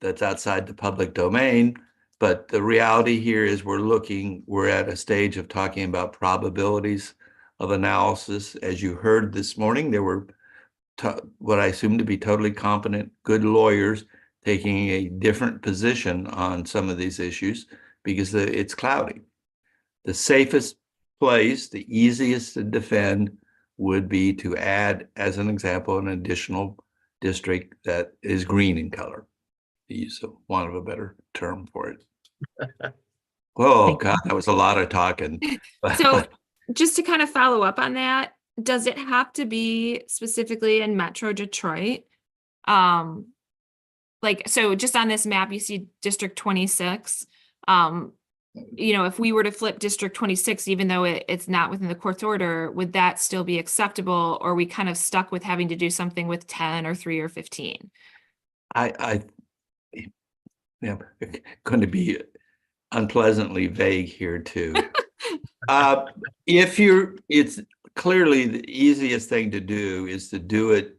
that's outside the public domain. But the reality here is we're at a stage of talking about probabilities of analysis. As you heard this morning, there were what I assume to be totally competent, good lawyers taking a different position on some of these issues because it's cloudy. The safest place, the easiest to defend would be to add, as an example, an additional district that is green in color, to use want of a better term for it. Oh, God, that was a lot of talking. So just to kind of follow up on that, does it have to be specifically in Metro Detroit? Like, so just on this map, you see District 26. You know, if we were to flip District 26, even though it's not within the court's order, would that still be acceptable? Or are we kind of stuck with having to do something with 10 or 3 or 15? I going to be unpleasantly vague here too. It's clearly the easiest thing to do is to do it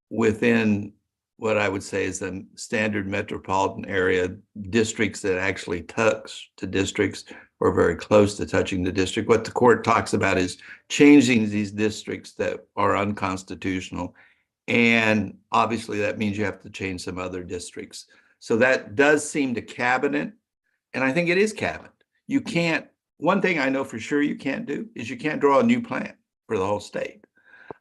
within what I would say is the standard metropolitan area districts that actually touch to districts or very close to touching the district. What the court talks about is changing these districts that are unconstitutional. And obviously that means you have to change some other districts. So that does seem to cabinet. And I think it is cabinet. You can't, one thing I know for sure you can't do is you can't draw a new plan for the whole state.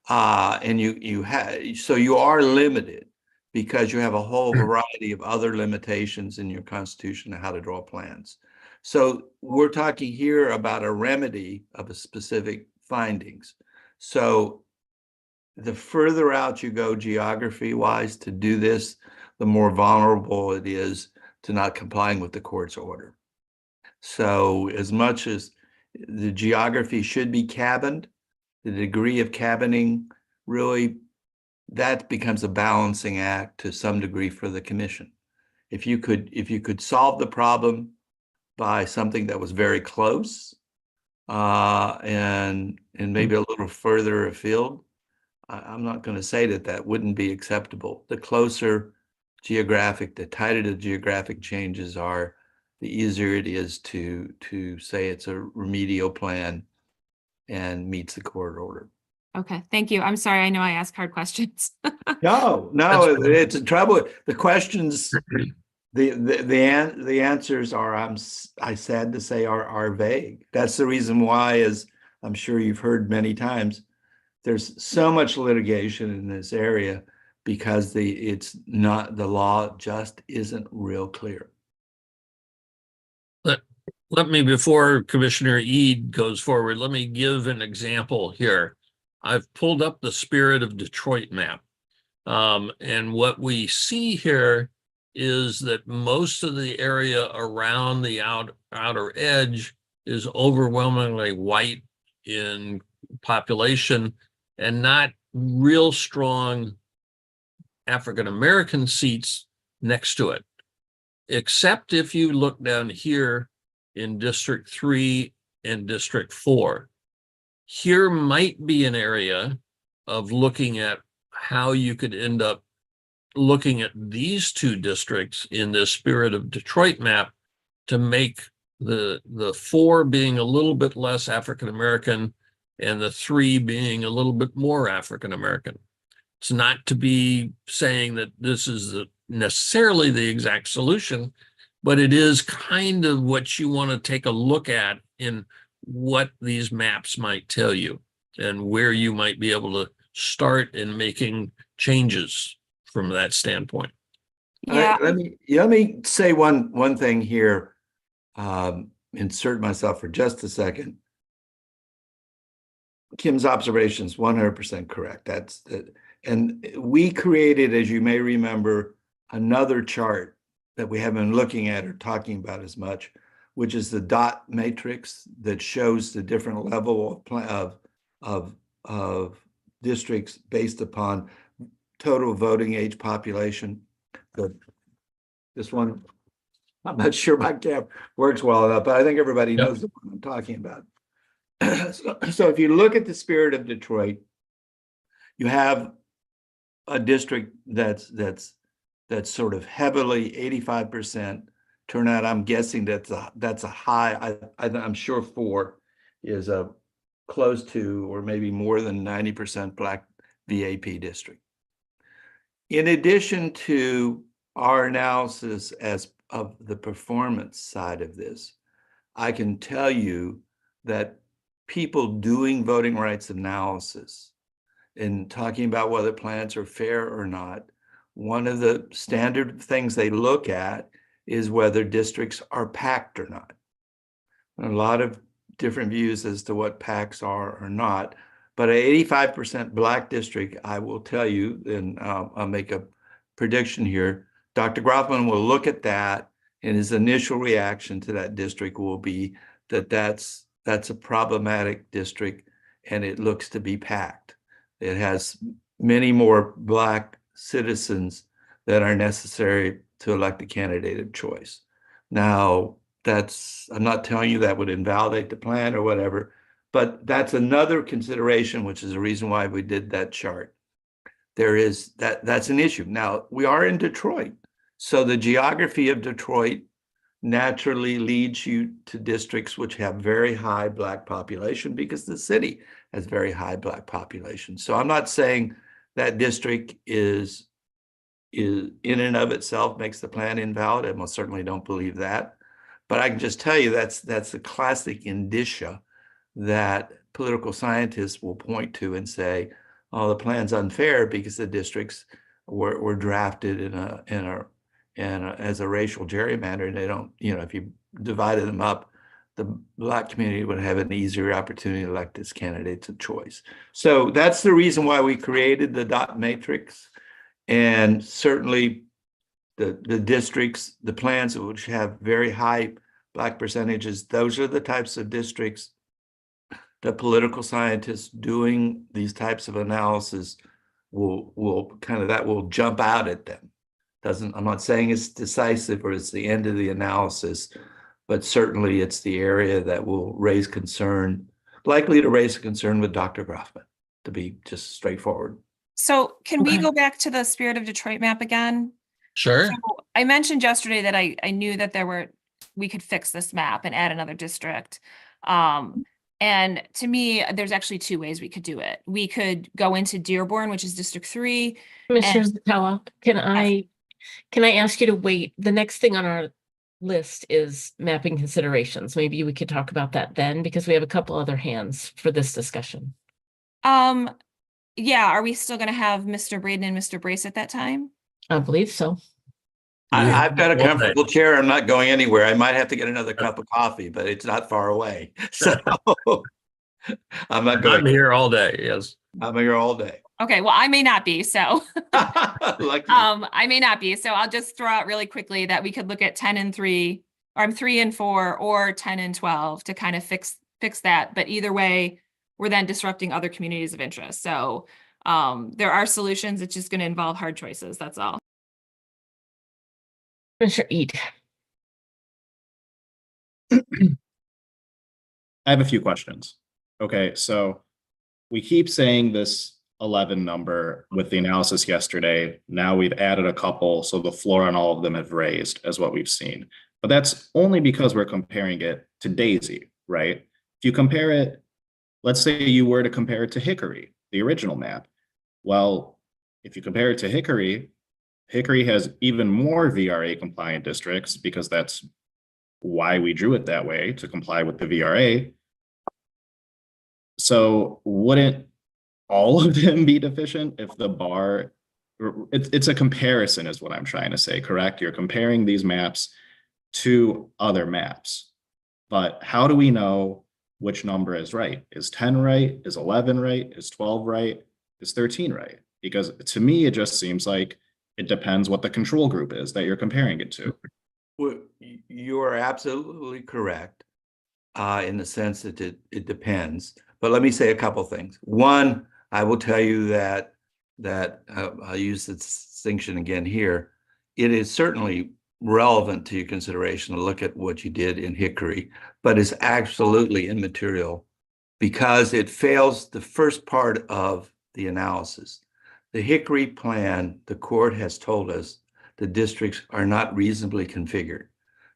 And so you are limited because you have a whole variety of other limitations in your constitution on how to draw plans. So we're talking here about a remedy of a specific findings. So the further out you go geography wise to do this, the more vulnerable it is to not complying with the court's order. So as much as the geography should be cabined, the degree of cabining really, that becomes a balancing act to some degree for the commission. If you could solve the problem by something that was very close and maybe a little further afield, I'm not going to say that that wouldn't be acceptable. The closer geographic, the tighter the geographic changes are, the easier it is to say it's a remedial plan and meets the court order. Okay, thank you. I'm sorry. I know I ask hard questions. No, it's a trouble. The questions, the answers are, I sad to say, are vague. That's the reason why, as I'm sure you've heard many times, there's so much litigation in this area because the law just isn't real clear. Let me, before Commissioner Eid goes forward, let me give an example here. I've pulled up the Spirit of Detroit map. And what we see here is that most of the area around the outer edge is overwhelmingly white in population and not real strong African-American seats next to it, except if you look down here in District 3 and District 4. Here might be an area of looking at how you could end up looking at these two districts in this Spirit of Detroit map to make the 4 being a little bit less African-American and the 3 being a little bit more African-American. It's not to be saying that this is necessarily the exact solution, but it is kind of what you want to take a look at in what these maps might tell you and where you might be able to start in making changes from that standpoint. Yeah. Let me say one thing here. Insert myself for just a second. Kim's observation is 100% correct. And we created, as you may remember, another chart that we haven't been looking at or talking about as much, which is the dot matrix that shows the different level of districts based upon total voting age population. This one, I'm not sure my camera works well enough, but I think everybody knows what I'm talking about. So if you look at the Spirit of Detroit, you have a district that's sort of heavily 85% turnout. I'm guessing that's a high. I'm sure 4 is a close to or maybe more than 90% Black VAP district. In addition to our analysis of the performance side of this, I can tell you that people doing voting rights analysis and talking about whether plans are fair or not, one of the standard things they look at is whether districts are packed or not. A lot of different views as to what packs are or not, but an 85% Black district, I will tell you, and I'll make a prediction here, Dr. Grothman will look at that and his initial reaction to that district will be that that's a problematic district and it looks to be packed. It has many more Black citizens that are necessary to elect a candidate of choice. Now, I'm not telling you that would invalidate the plan or whatever, but that's another consideration, which is the reason why we did that chart. That's an issue. Now, we are in Detroit, so the geography of Detroit naturally leads you to districts which have very high Black population because the city has very high Black population. So I'm not saying that district is in and of itself makes the plan invalid. I most certainly don't believe that. But I can just tell you that's a classic indicia that political scientists will point to and say, oh, the plan's unfair because the districts were drafted as a racial gerrymander, and they don't, if you divided them up, the Black community would have an easier opportunity to elect its candidates of choice. So that's the reason why we created the dot matrix. And certainly the districts, the plans which have very high Black percentages, those are the types of districts that political scientists doing these types of analysis will jump out at them. I'm not saying it's decisive or it's the end of the analysis, but certainly it's the area that will raise concern, likely to raise concern with Dr. Groffman, to be just straightforward. So can we go back to the Spirit of Detroit map again? Sure. So I mentioned yesterday that I knew that we could fix this map and add another district. And to me, there's actually two ways we could do it. We could go into Dearborn, which is District 3. Commissioner Zatella, can I ask you to wait? The next thing on our list is mapping considerations. Maybe we could talk about that then, because we have a couple other hands for this discussion. Yeah, are we still going to have Mr. Braden and Mr. Brace at that time? I believe so. I've got a comfortable chair. I'm not going anywhere. I might have to get another cup of coffee, but it's not far away. So I'm not going. I'm here all day. Yes. I'm here all day. Okay, well, I may not be, so Lucky. I may not be. So I'll just throw out really quickly that we could look at 10 and 3, or 3 and 4, or 10 and 12 to kind of fix that. But either way, we're then disrupting other communities of interest. So there are solutions. It's just going to involve hard choices. That's all. Commissioner Eid. I have a few questions. Okay, so we keep saying this 11 number with the analysis yesterday. Now we've added a couple, so the floor on all of them have raised, as what we've seen. But that's only because we're comparing it to Daisy, right? If you compare it, let's say you were to compare it to Hickory, the original map. Well, if you compare it to Hickory, Hickory has even more VRA compliant districts, because that's why we drew it that way, to comply with the VRA. So wouldn't all of them be deficient if the bar, it's a comparison is what I'm trying to say, correct? You're comparing these maps to other maps, but how do we know which number is right? Is 10 right? Is 11 right? Is 12 right? Is 13 right? Because to me, it just seems like it depends what the control group is that you're comparing it to. Well, you are absolutely correct in the sense that it depends. But let me say a couple things. One, I will tell you that I'll use the distinction again here. It is certainly relevant to your consideration to look at what you did in Hickory, but it's absolutely immaterial because it fails the first part of the analysis. The Hickory plan, the court has told us the districts are not reasonably configured.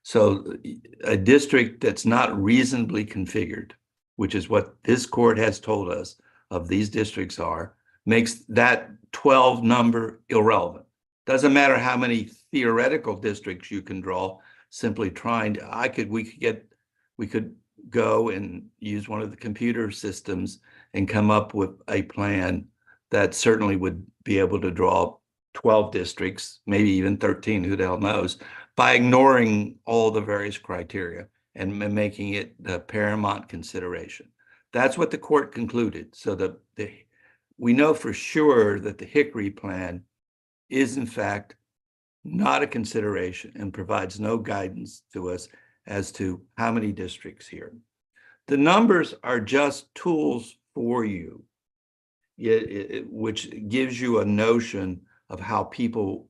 So a district that's not reasonably configured, which is what this court has told us of these districts are, makes that 12 number irrelevant. Doesn't matter how many theoretical districts you can draw, simply trying to, we could go and use one of the computer systems and come up with a plan that certainly would be able to draw 12 districts, maybe even 13, who the hell knows, by ignoring all the various criteria and making it the paramount consideration. That's what the court concluded. So we know for sure that the Hickory plan is in fact not a consideration and provides no guidance to us as to how many districts here. The numbers are just tools for you, which gives you a notion of how people,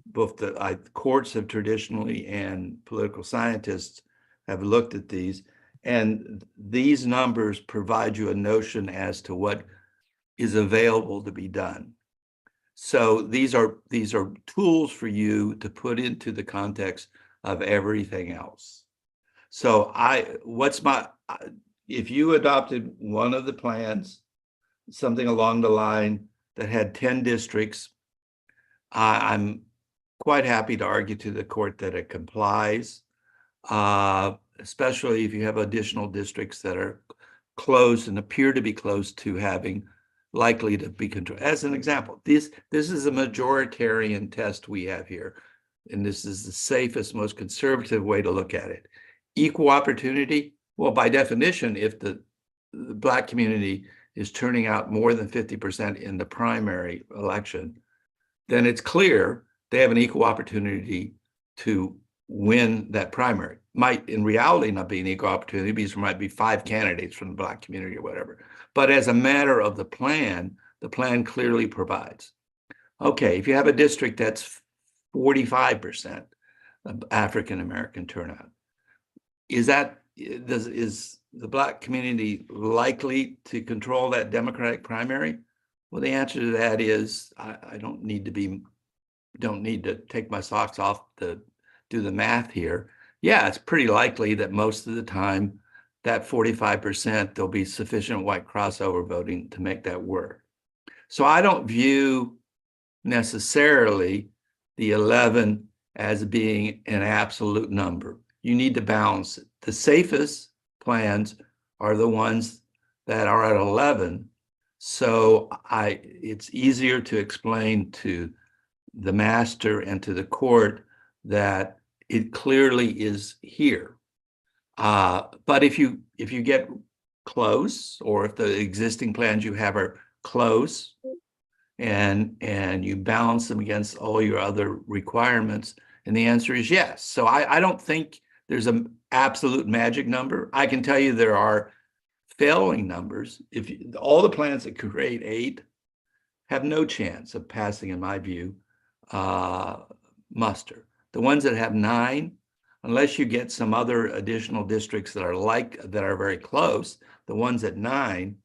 both the courts have traditionally and political scientists have looked at these, and these numbers provide you a notion as to what is available to be done. So these are tools for you to put into the context of everything else. So if you adopted one of the plans, something along the line that had 10 districts, I'm quite happy to argue to the court that it complies, especially if you have additional districts that are close and appear to be close to having likely to be controlled. As an example, this is a majoritarian test we have here, and this is the safest, most conservative way to look at it. Equal opportunity, well, by definition, if the Black community is turning out more than 50% in the primary election, then it's clear they have an equal opportunity to win that primary. Might in reality not be an equal opportunity because there might be 5 candidates from the Black community or whatever. But as a matter of the plan clearly provides. Okay, if you have a district that's 45% of African American turnout, is the Black community likely to control that Democratic primary? Well, the answer to that is I don't need to take my socks off to do the math here. Yeah, it's pretty likely that most of the time that 45%, there'll be sufficient white crossover voting to make that work. So I don't view necessarily the 11 as being an absolute number. You need to balance it. The safest plans are the ones that are at 11. So it's easier to explain to the master and to the court that it clearly is here. But if you get close, or if the existing plans you have are close, and you balance them against all your other requirements, and the answer is yes. So I don't think there's an absolute magic number. I can tell you there are failing numbers. If all the plans that create 8 have no chance of passing, in my view, muster. The ones that have 9, unless you get some other additional districts that are very close, the ones at 9,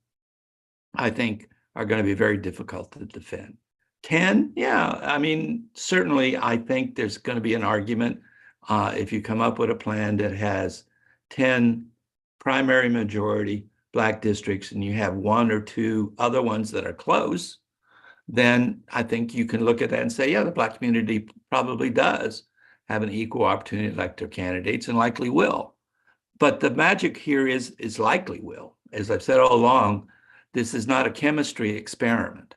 I think are going to be very difficult to defend. 10, yeah, I mean, certainly I think there's going to be an argument if you come up with a plan that has 10 primary majority Black districts and you have 1 or 2 other ones that are close, then I think you can look at that and say, yeah, the Black community probably does have an equal opportunity to elect their candidates and likely will. But the magic here is likely will. As I've said all along, this is not a chemistry experiment.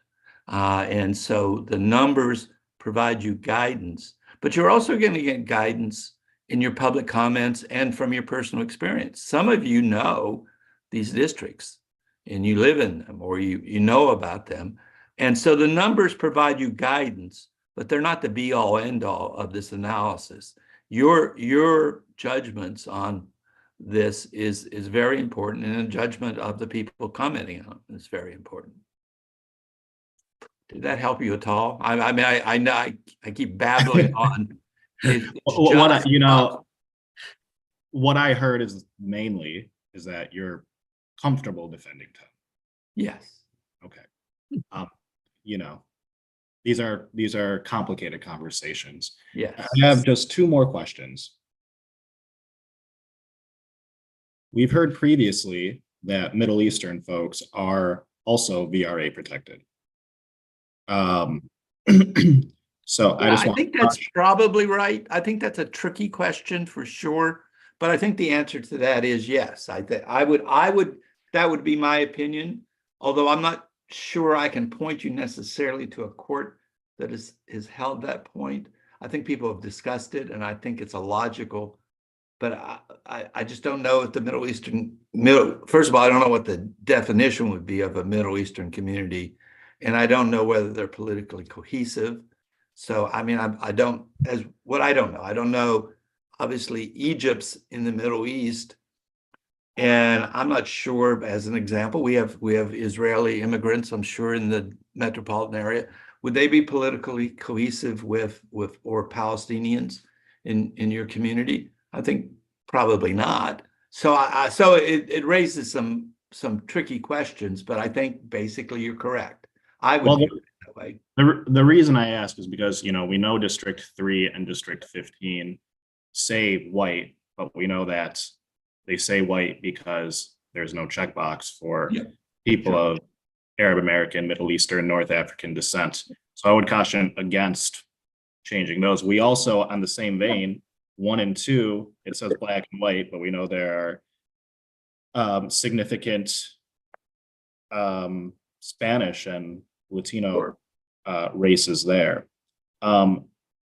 And so the numbers provide you guidance, but you're also going to get guidance in your public comments and from your personal experience. Some of you know these districts and you live in them, or you know about them. And so the numbers provide you guidance, but they're not the be all end all of this analysis. Your judgments on this is very important, and the judgment of the people commenting on it is very important. Did that help you at all? I mean, I know I keep babbling on. What I heard is mainly is that you're comfortable defending 10. Yes. Okay. These are complicated conversations. Yes. I have just 2 more questions. We've heard previously that Middle Eastern folks are also VRA protected. So I think that's probably right. I think that's a tricky question for sure, but I think the answer to that is yes. That would be my opinion, although I'm not sure I can point you necessarily to a court that has held that point. I think people have discussed it, and I think it's a logical, but I just don't know if the first of all, I don't know what the definition would be of a Middle Eastern community, and I don't know whether they're politically cohesive. So, I mean, I don't know. Obviously, Egypt's in the Middle East, and I'm not sure, as an example, we have Israeli immigrants, I'm sure, in the metropolitan area. Would they be politically cohesive with or Palestinians in your community? I think probably not. So it raises some tricky questions, but I think basically you're correct. I would view it that way. The reason I ask is because, we know District 3 and District 15 say white, but we know that they say white because there's no checkbox for people of Arab American, Middle Eastern, North African descent. So I would caution against changing those. We also, on the same vein, 1 and 2, it says Black and white, but we know there are significant Spanish and Latino races there.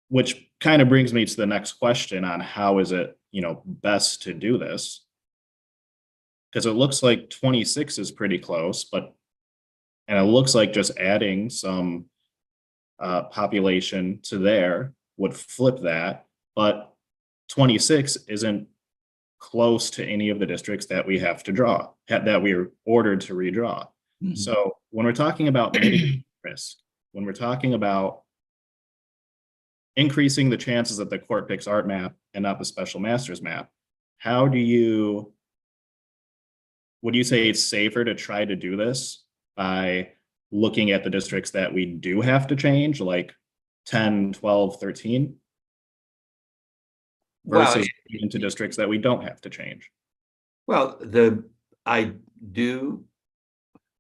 Which kind of brings me to the next question on how is it, best to do this? Because it looks like 26 is pretty close, and it looks like just adding some population to there would flip that, but 26 isn't close to any of the districts that we have to draw, that we are ordered to redraw. So when we're talking about mitigating risk, when we're talking about increasing the chances that the court picks our map and not the special master's map, would you say it's safer to try to do this by looking at the districts that we do have to change, like 10, 12, 13, versus into districts that we don't have to change? Well,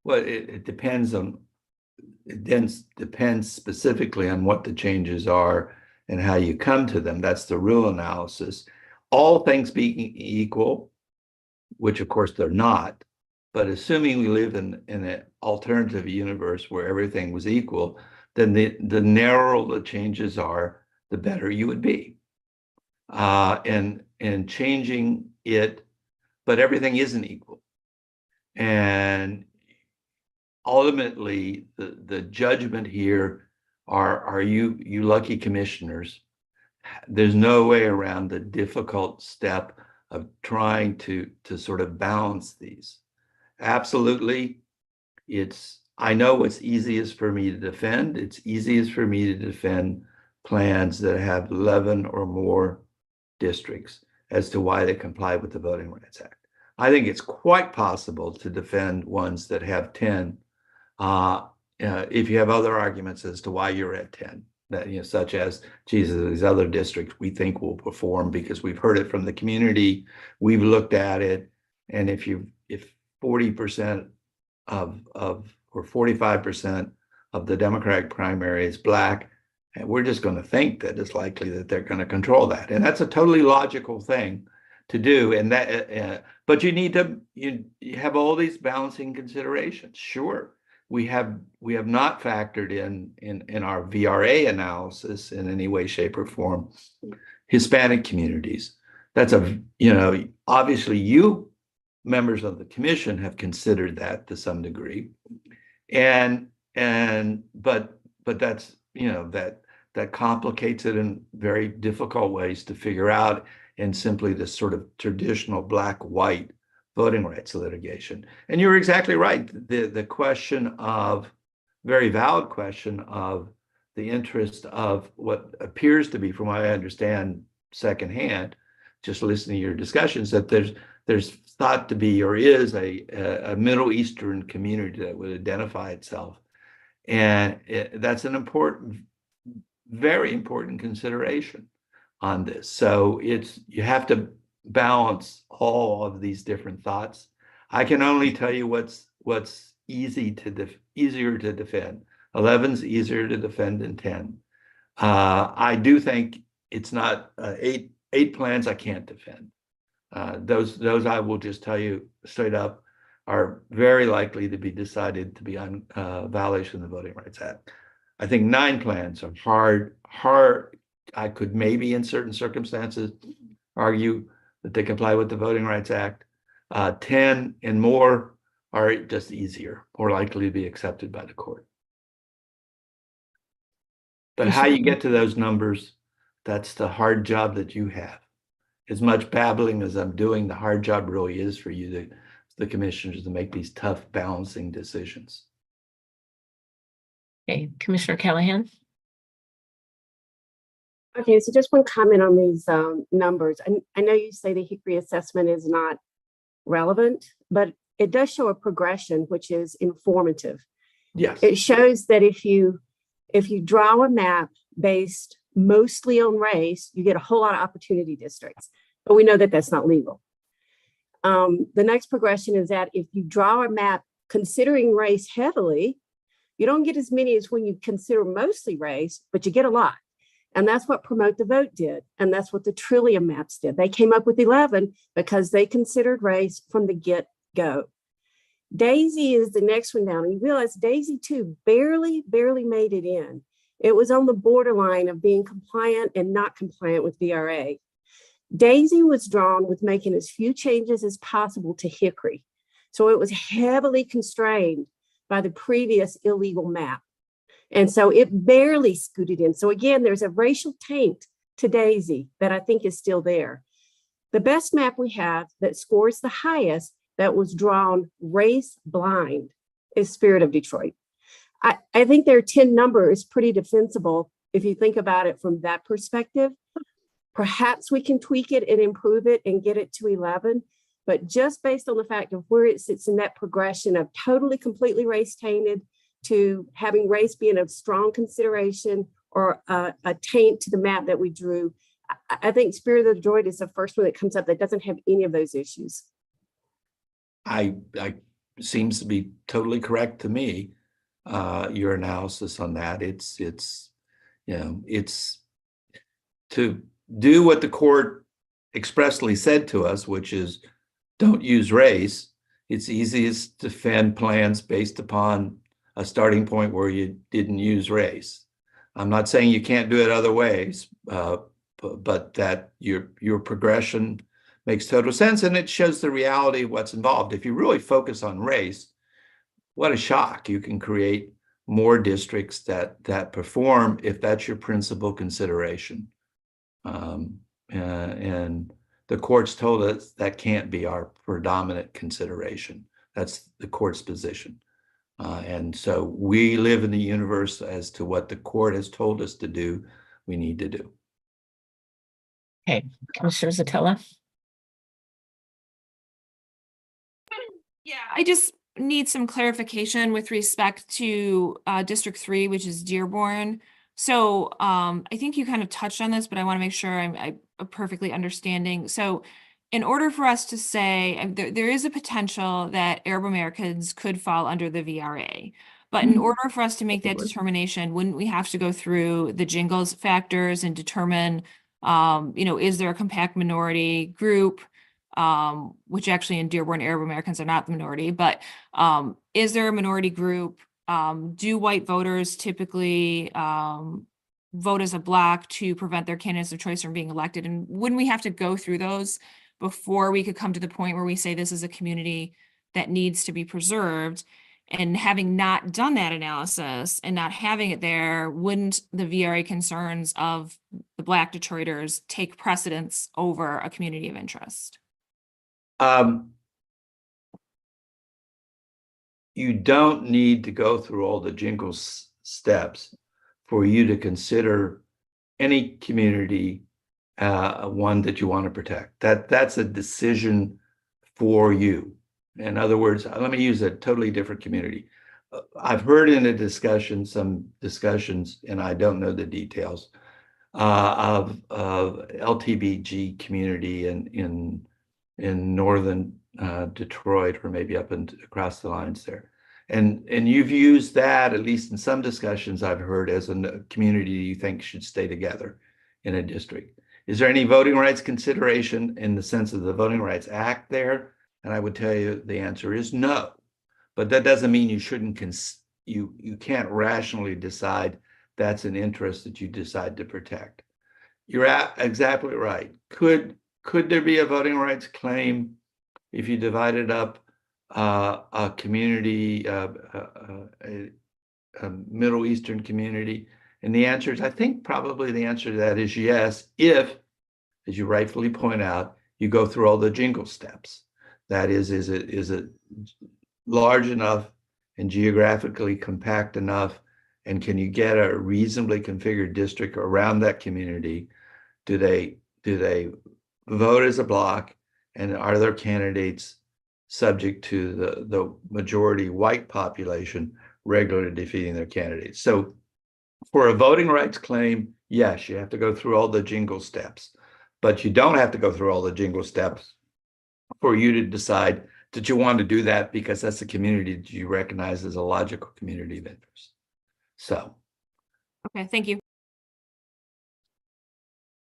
it depends on, it then depends specifically on what the changes are and how you come to them. That's the real analysis. All things being equal, which of course they're not, but assuming we live in an alternative universe where everything was equal, then the narrower the changes are, the better you would be. And changing it, but everything isn't equal. And ultimately, the judgment here are you lucky commissioners. There's no way around the difficult step of trying to sort of balance these. Absolutely, I know it's easiest for me to defend. It's easiest for me to defend plans that have 11 or more districts as to why they comply with the Voting Rights Act. I think it's quite possible to defend ones that have 10 if you have other arguments as to why you're at 10, that, such as, Jesus, these other districts we think will perform because we've heard it from the community, we've looked at it, and if 40% or 45% of the Democratic primary is Black, and we're just going to think that it's likely that they're going to control that, and that's a totally logical thing to do. And that, but you need to you have all these balancing considerations. Sure. We have not factored in our VRA analysis in any way, shape, or form Hispanic communities. That's obviously you members of the commission have considered that to some degree, but that's that complicates it in very difficult ways to figure out in simply this sort of traditional black-white voting rights litigation. And you're exactly right. The question of, very valid question of the interest of what appears to be, from what I understand secondhand, just listening to your discussions, that there's thought to be, or is, a Middle Eastern community that would identify itself. And that's an important, very important consideration on this. So you have to balance all of these different thoughts. I can only tell you what's easier to defend. 11's easier to defend than 10. I do think it's not eight plans I can't defend. Those I will just tell you straight up are very likely to be decided to be on violation of the Voting Rights Act. I think 9 plans are hard. I could maybe in certain circumstances argue that they comply with the Voting Rights Act. 10 and more are just easier, more likely to be accepted by the court. But how you get to those numbers, that's the hard job that you have. As much babbling as I'm doing, the hard job really is for you, the commissioners, to make these tough balancing decisions. Okay, Commissioner Callahan. Okay, so just one comment on these numbers. I know you say the Hickory assessment is not relevant, but it does show a progression, which is informative. Yes. It shows that if you draw a map based mostly on race, you get a whole lot of opportunity districts, but we know that that's not legal. The next progression is that if you draw a map considering race heavily, you don't get as many as when you consider mostly race, but you get a lot. And that's what Promote the Vote did. And that's what the Trillium maps did. They came up with 11 because they considered race from the get-go. Daisy is the next one down. And you realize Daisy too barely made it in. It was on the borderline of being compliant and not compliant with VRA. Daisy was drawn with making as few changes as possible to Hickory. So it was heavily constrained by the previous illegal map. And so it barely scooted in. So again, there's a racial taint to Daisy that I think is still there. The best map we have that scores the highest that was drawn race blind is Spirit of Detroit. I think their 10 number is pretty defensible if you think about it from that perspective. Perhaps we can tweak it and improve it and get it to 11, but just based on the fact of where it sits in that progression of totally, completely race tainted to having race being a strong consideration or a taint to the map that we drew, I think Spirit of Detroit is the first one that comes up that doesn't have any of those issues. I seems to be totally correct to me. Your analysis on that. It's to do what the court expressly said to us, which is don't use race. It's easiest to defend plans based upon a starting point where you didn't use race. I'm not saying you can't do it other ways, but that your progression makes total sense, and it shows the reality of what's involved. If you really focus on race, what a shock. You can create more districts that perform if that's your principal consideration. And the courts told us that can't be our predominant consideration. That's the court's position. And so we live in the universe as to what the court has told us to do, we need to do. Okay, Commissioner Zatella. Yeah, I just need some clarification with respect to District 3, which is Dearborn. So I think you kind of touched on this, but I want to make sure I'm perfectly understanding. So in order for us to say there is a potential that Arab Americans could fall under the VRA, but in order for us to make that determination, wouldn't we have to go through the jingles factors and determine, is there a compact minority group? Which actually in Dearborn, Arab Americans are not the minority, but is there a minority group? Do white voters typically vote as a block to prevent their candidates of choice from being elected? And wouldn't we have to go through those before we could come to the point where we say this is a community that needs to be preserved? And having not done that analysis and not having it there, wouldn't the VRA concerns of the Black Detroiters take precedence over a community of interest? You don't need to go through all the jingles steps for you to consider any community one that you want to protect. That's a decision for you. In other words, let me use a totally different community. I've heard in a discussion, some discussions, and I don't know the details, of LTBG community in northern Detroit, or maybe up and across the lines there. And you've used that, at least in some discussions I've heard, as a community you think should stay together in a district. Is there any voting rights consideration in the sense of the Voting Rights Act there? And I would tell you the answer is no. But that doesn't mean you shouldn't, you can't rationally decide that's an interest that you decide to protect. You're exactly right. Could there be a voting rights claim if you divided up a community, a Middle Eastern community? And the answer is, I think probably the answer to that is yes, if, as you rightfully point out, you go through all the jingle steps. That is it large enough and geographically compact enough? And can you get a reasonably configured district around that community? Do they vote as a block, and are their candidates subject to the majority white population regularly defeating their candidates? So for a voting rights claim, yes, you have to go through all the jingle steps, but you don't have to go through all the jingle steps for you to decide that you want to do that because that's the community that you recognize as a logical community of interest. So. Okay, thank you.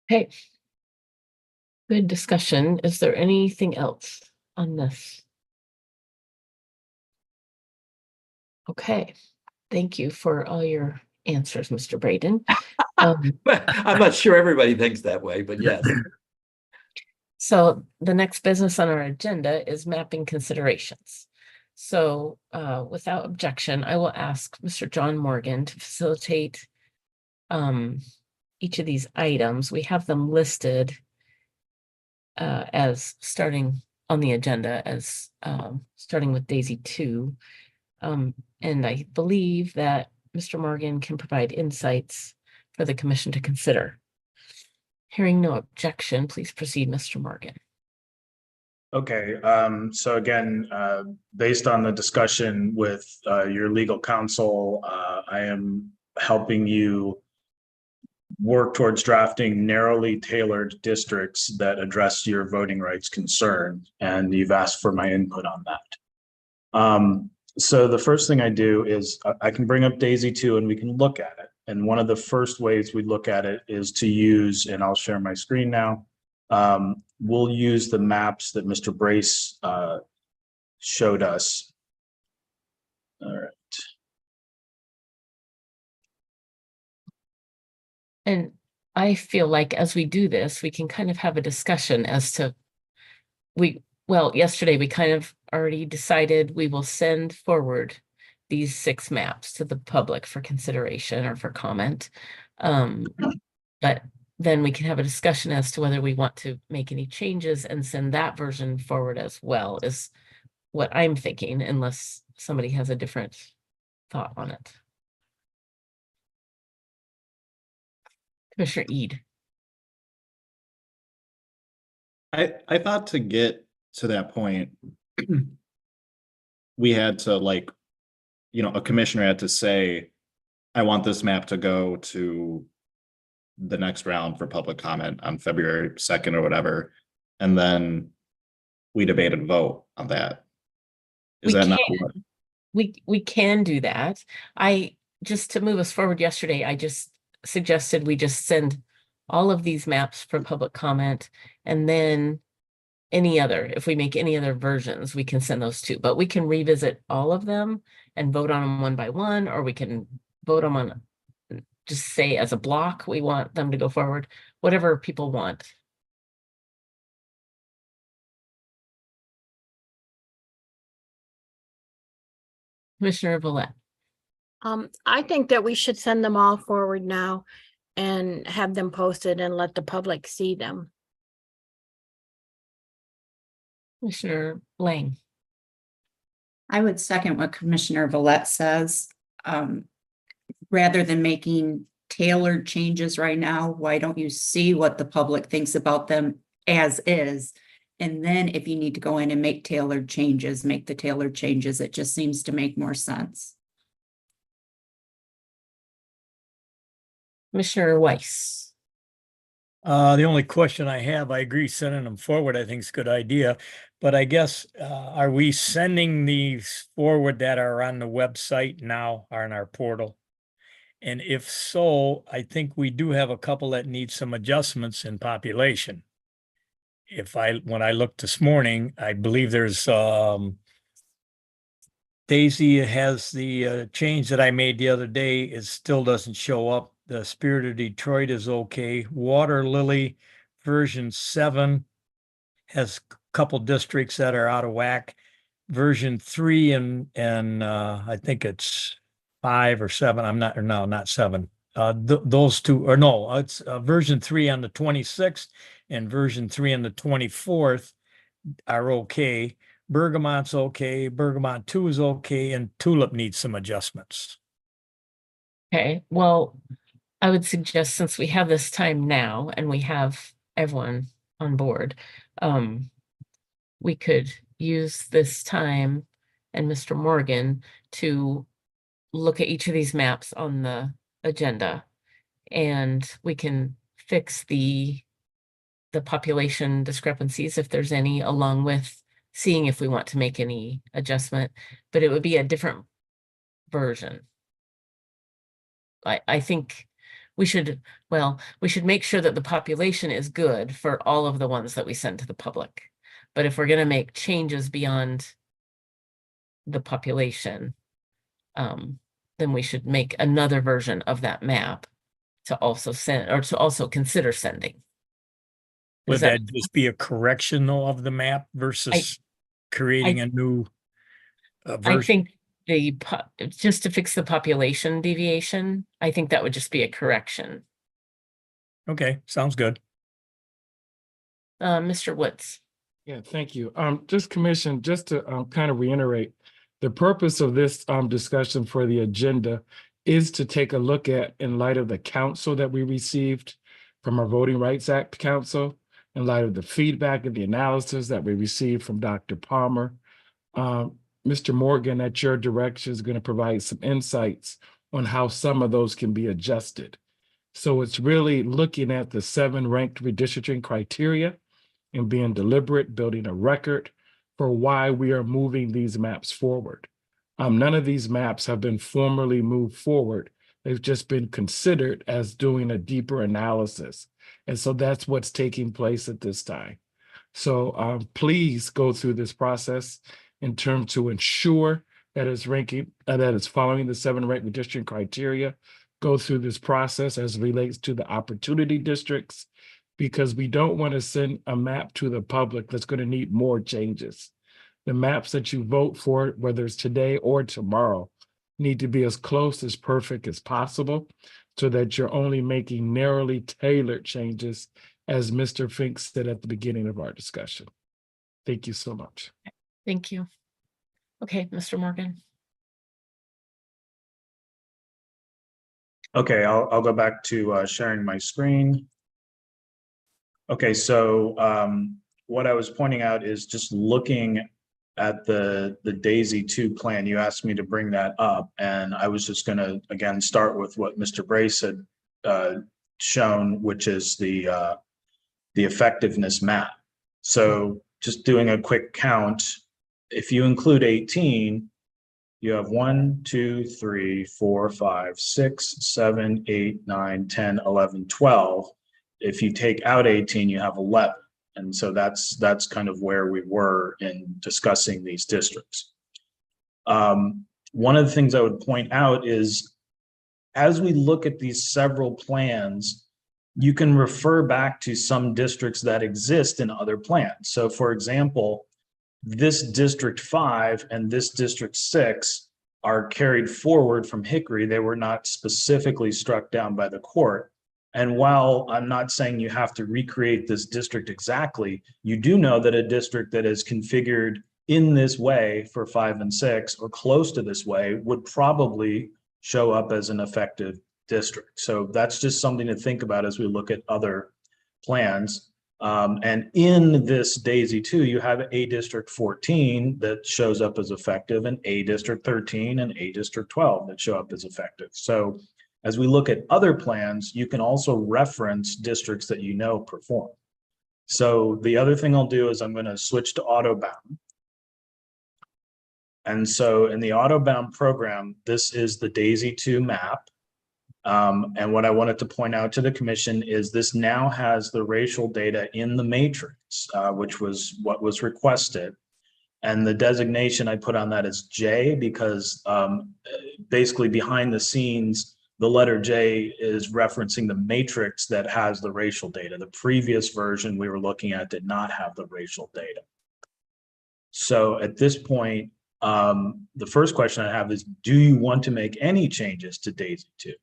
Okay. Good discussion. Is there anything else on this? Okay, thank you for all your answers, Mr. Braden. Um, I'm not sure everybody thinks that way, but yes. So the next business on our agenda is mapping considerations. So without objection, I will ask Mr. John Morgan to facilitate each of these items. We have them listed as starting on the agenda as starting with Daisy 2. And I believe that Mr. Morgan can provide insights for the commission to consider. Hearing no objection, please proceed, Mr. Morgan. Okay, so again, based on the discussion with your legal counsel, I am helping you work towards drafting narrowly tailored districts that address your voting rights concern, and you've asked for my input on that. So the first thing I do is I can bring up Daisy 2 and we can look at it. And one of the first ways we look at it is to use, and I'll share my screen now. We'll use the maps that Mr. Brace showed us. All right. And I feel like as we do this, we can kind of have a discussion as to well, yesterday we kind of already decided we will send forward these 6 maps to the public for consideration or for comment. But then we can have a discussion as to whether we want to make any changes and send that version forward as well, is what I'm thinking, unless somebody has a different thought on it. Commissioner Ede. I thought to get to that point, we had to a commissioner had to say, I want this map to go to the next round for public comment on February 2nd or whatever. And then we debate and vote on that. Is that not what? We can do that. Just to move us forward yesterday, I just suggested we just send all of these maps for public comment, and then if we make any other versions, we can send those too. But we can revisit all of them and vote on them one by one, or we can vote them on, just say as a block, we want them to go forward, whatever people want. Commissioner Villette. I think that we should send them all forward now and have them posted and let the public see them. Commissioner Lang. I would second what Commissioner Villette says. Rather than making tailored changes right now, why don't you see what the public thinks about them as is? And then if you need to go in and make tailored changes, make the tailored changes. It just seems to make more sense. Commissioner Weiss. The only question I have, I agree sending them forward, I think is a good idea. But I guess, are we sending these forward that are on the website now, are in our portal? And if so, I think we do have a couple that need some adjustments in population. When I looked this morning, I believe there's, Daisy has the change that I made the other day. It still doesn't show up. The Spirit of Detroit is okay. Water Lily version 7 has a couple districts that are out of whack. Version 3 and I think it's 5 or 7. Not 7. Those two, or no, it's version 3 on the 26th and version 3 on the 24th are okay. Bergamont's okay. Bergamot 2 is okay, and Tulip needs some adjustments. Okay, well, I would suggest, since we have this time now and we have everyone on board, we could use this time and Mr. Morgan to look at each of these maps on the agenda, and we can fix the population discrepancies if there's any, along with seeing if we want to make any adjustment, but it would be a different version. I think we should make sure that the population is good for all of the ones that we send to the public. But if we're going to make changes beyond the population, then we should make another version of that map to also send, or to also consider sending. Would Is that- that just be a correction though of the map versus creating a new I version? think just to fix the population deviation, I think that would just be a correction. Okay, sounds good. Mr. Woods. Yeah, thank you. Just Commission, just to kind of reiterate, the purpose of this discussion for the agenda is to take a look at, in light of the counsel that we received from our Voting Rights Act counsel, in light of the feedback and the analysis that we received from Dr. Palmer. Mr. Morgan, at your direction, is going to provide some insights on how some of those can be adjusted. So it's really looking at the 7 ranked redistricting criteria and being deliberate, building a record for why we are moving these maps forward. None of these maps have been formally moved forward. They've just been considered as doing a deeper analysis. And so that's what's taking place at this time. So please go through this process in terms to ensure that it's ranking, that it's following the 7 ranked redistricting criteria. Go through this process as it relates to the opportunity districts, because we don't want to send a map to the public that's going to need more changes. The maps that you vote for, whether it's today or tomorrow, need to be as close as perfect as possible so that you're only making narrowly tailored changes, as Mr. Fink said at the beginning of our discussion. Thank you so much. Thank you. Okay, Mr. Morgan. Okay, I'll go back to sharing my screen. Okay, so what I was pointing out is just looking at the DAISY 2 plan. You asked me to bring that up, and I was just going to again start with what Mr. Brace had shown, which is the effectiveness map. So just doing a quick count, if you include 18, you have 1, 2, 3, 4, 5, 6, 7, 8, 9, 10, 11, 12. If you take out 18, you have 11. And so that's kind of where we were in discussing these districts. One of the things I would point out is, as we look at these several plans, you can refer back to some districts that exist in other plans. So for example, this District 5 and this District 6 are carried forward from Hickory. They were not specifically struck down by the court. And while I'm not saying you have to recreate this district exactly, you do know that a district that is configured in this way for 5 and 6 or close to this way would probably show up as an effective district. So that's just something to think about as we look at other plans. And in this DAISY 2, you have a District 14 that shows up as effective, and a District 13 and a District 12 that show up as effective. So as we look at other plans, you can also reference districts that you know perform. So the other thing I'll do is I'm going to switch to AutoBound. And so in the AutoBound program, this is the DAISY 2 map. And what I wanted to point out to the commission is this now has the racial data in the matrix, which was what was requested. And the designation I put on that is J, because basically behind the scenes, the letter J is referencing the matrix that has the racial data. The previous version we were looking at did not have the racial data. So at this point, the first question I have is, do you want to make any changes to DAISY 2?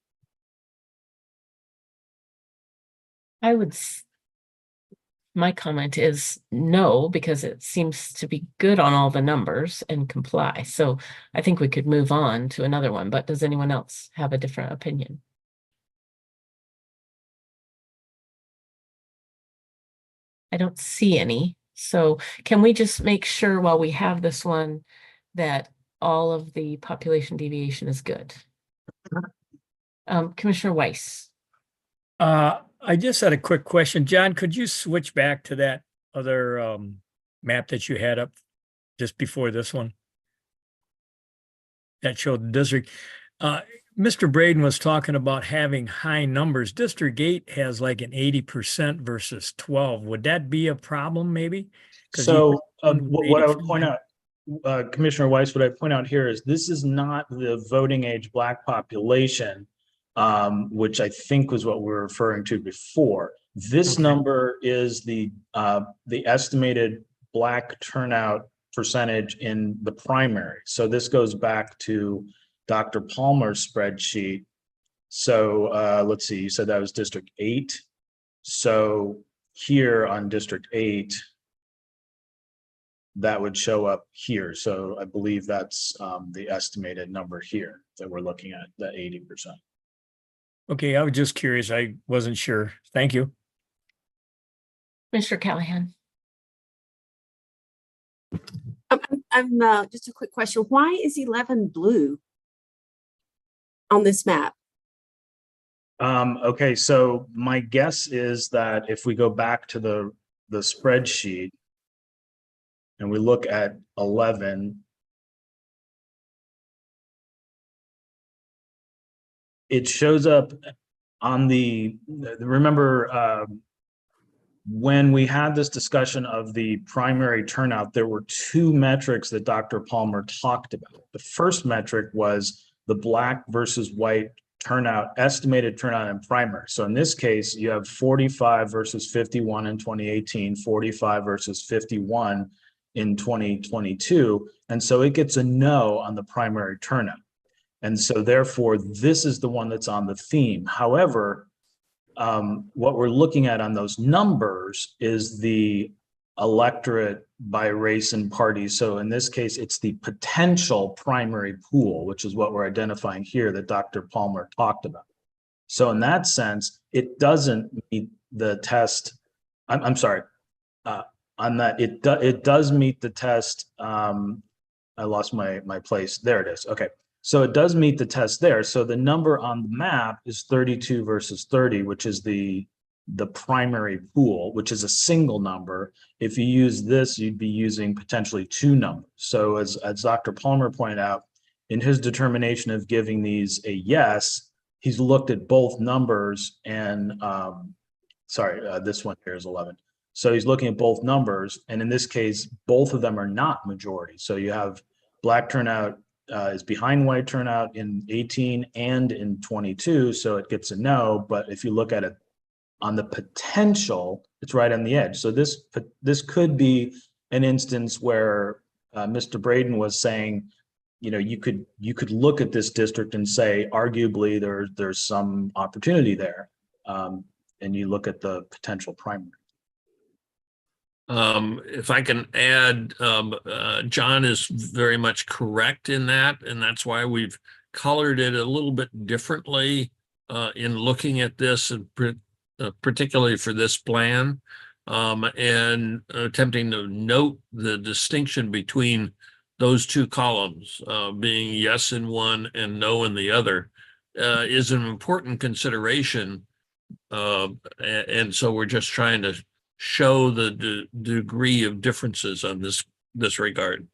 My comment is no, because it seems to be good on all the numbers and comply. So I think we could move on to another one, but does anyone else have a different opinion? I don't see any. So can we just make sure while we have this one that all of the population deviation is good? Commissioner Weiss. I just had a quick question. John, could you switch back to that other map that you had up just before this one? That showed the district. Mr. Braden was talking about having high numbers. District 8 has like an 80% versus 12. Would that be a problem maybe? So what I would point out, Commissioner Weiss, what I point out here is this is not the voting age Black population, which I think was what we were referring to before. This number is the estimated Black turnout percentage in the primary. So this goes back to Dr. Palmer's spreadsheet. So let's see, you said that was District 8. So here on District 8, that would show up here. So I believe that's the estimated number here that we're looking at, the 80%. Okay, I was just curious. I wasn't sure. Thank you. Mr. Callahan. I'm just a quick question. Why is 11 blue on this map? Okay, so my guess is that if we go back to the spreadsheet and we look at 11, it shows up on remember when we had this discussion of the primary turnout, there were two metrics that Dr. Palmer talked about. The first metric was the Black versus white turnout, estimated turnout in primary. So in this case, you have 45 versus 51 in 2018, 45 versus 51 in 2022. And so it gets a no on the primary turnout. And so therefore, this is the one that's on the theme. However, what we're looking at on those numbers is the electorate by race and party. So in this case, it's the potential primary pool, which is what we're identifying here that Dr. Palmer talked about. So in that sense, it doesn't meet the test. I'm sorry, on that, it does meet the test. I lost my place. There it is. Okay. So it does meet the test there. So the number on the map is 32 versus 30, which is the primary pool, which is a single number. If you use this, you'd be using potentially two numbers. So as Dr. Palmer pointed out, in his determination of giving these a yes, he's looked at both numbers and, this one here is 11. So he's looking at both numbers. And in this case, both of them are not majority. So you have Black turnout is behind white turnout in 18 and in 22, so it gets a no. But if you look at it on the potential, it's right on the edge. So this could be an instance where Mr. Braden was saying, you know, you could look at this district and say, arguably there's some opportunity there, and you look at the potential primary. If I can add, John is very much correct in that, and that's why we've colored it a little bit differently in looking at this, and particularly for this plan, and attempting to note the distinction between those two columns, being yes in one and no in the other, is an important consideration. And so we're just trying to show the degree of differences on this regard.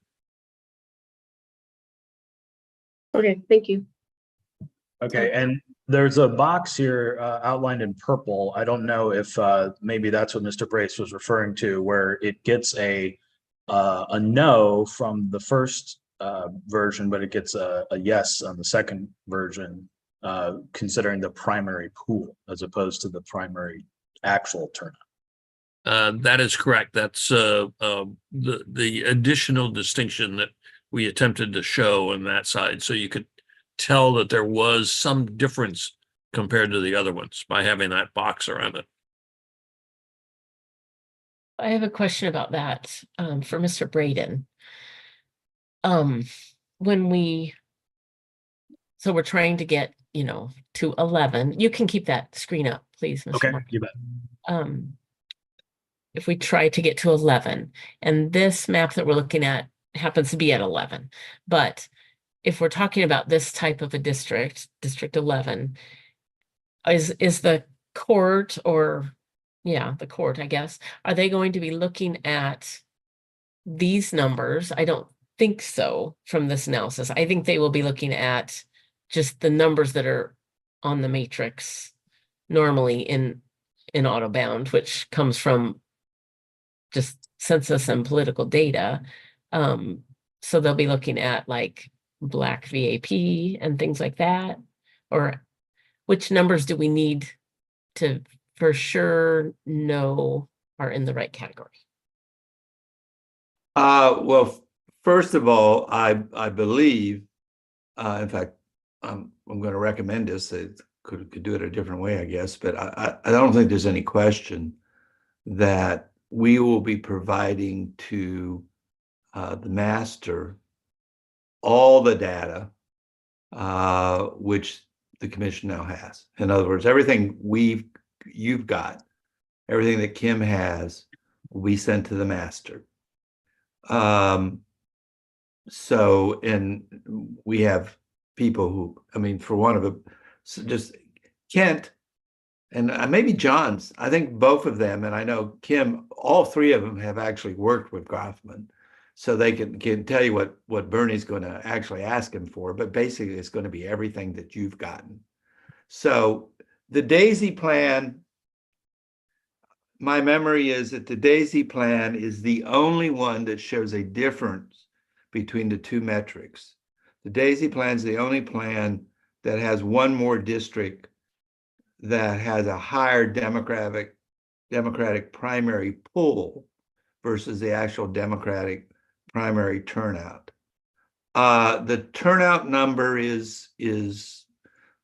Okay, thank you. Okay, and there's a box here outlined in purple. I don't know if maybe that's what Mr. Brace was referring to, where it gets a no from the first version, but it gets a yes on the second version, considering the primary pool as opposed to the primary actual turnout. That is correct. That's the additional distinction that we attempted to show on that side. So you could tell that there was some difference compared to the other ones by having that box around it. I have a question about that for Mr. Braden. So we're trying to get, to 11. You can keep that screen up, please, Mr. Okay, Mark. you bet. If we try to get to 11, and this map that we're looking at happens to be at 11, but if we're talking about this type of a district, District 11, is the court, or the court, I guess, are they going to be looking at these numbers? I don't think so from this analysis. I think they will be looking at just the numbers that are on the matrix normally in Autobound, which comes from just census and political data. So they'll be looking at like Black VAP and things like that? Or which numbers do we need to for sure know are in the right category? Well, first of all, I believe, in fact, I'm going to recommend this. It could do it a different way, I guess, but I don't think there's any question that we will be providing to the master all the data which the commission now has. In other words, everything you've got, everything that Kim has, will be sent to the master. So, and we have people who, I mean, for one of them, just Kent and maybe John's, I think both of them, and I know Kim, all three of them have actually worked with Groffman. So they can tell you what Bernie's going to actually ask him for, but basically it's going to be everything that you've gotten. So the DAISY plan, my memory is that the DAISY plan is the only one that shows a difference between the two metrics. The DAISY plan is the only plan that has one more district that has a higher Democratic primary pool versus the actual Democratic primary turnout. The turnout number is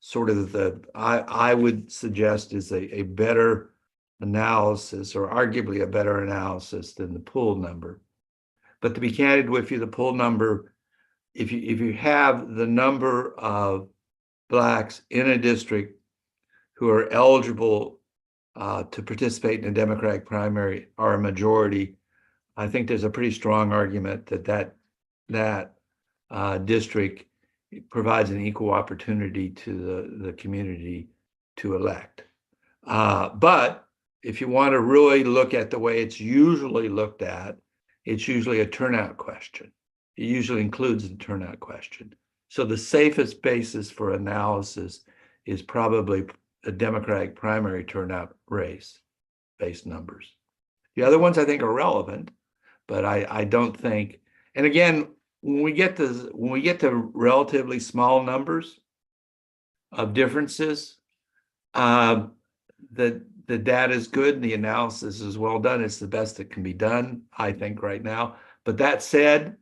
sort of I would suggest is a better analysis, or arguably a better analysis, than the pool number. But to be candid with you, the pool number, if you have the number of Blacks in a district who are eligible to participate in a Democratic primary are a majority, I think there's a pretty strong argument that district provides an equal opportunity to the community to elect. But if you want to really look at the way it's usually looked at, it's usually a turnout question. It usually includes a turnout question. So the safest basis for analysis is probably a Democratic primary turnout race-based numbers. The other ones I think are relevant, but I don't think, and again, when we get to relatively small numbers of differences, the data is good and the analysis is well done. It's the best that can be done, I think, right now. But that said,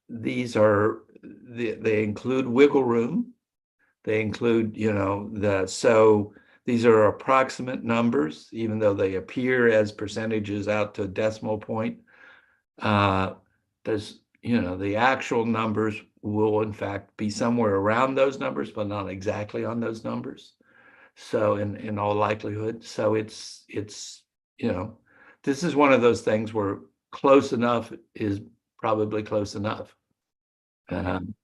these are they include wiggle room. They include, so these are approximate numbers, even though they appear as percentages out to a decimal point. There's, the actual numbers will in fact be somewhere around those numbers, but not exactly on those numbers. So in all likelihood, so it's this is one of those things where close enough is probably close enough. Thank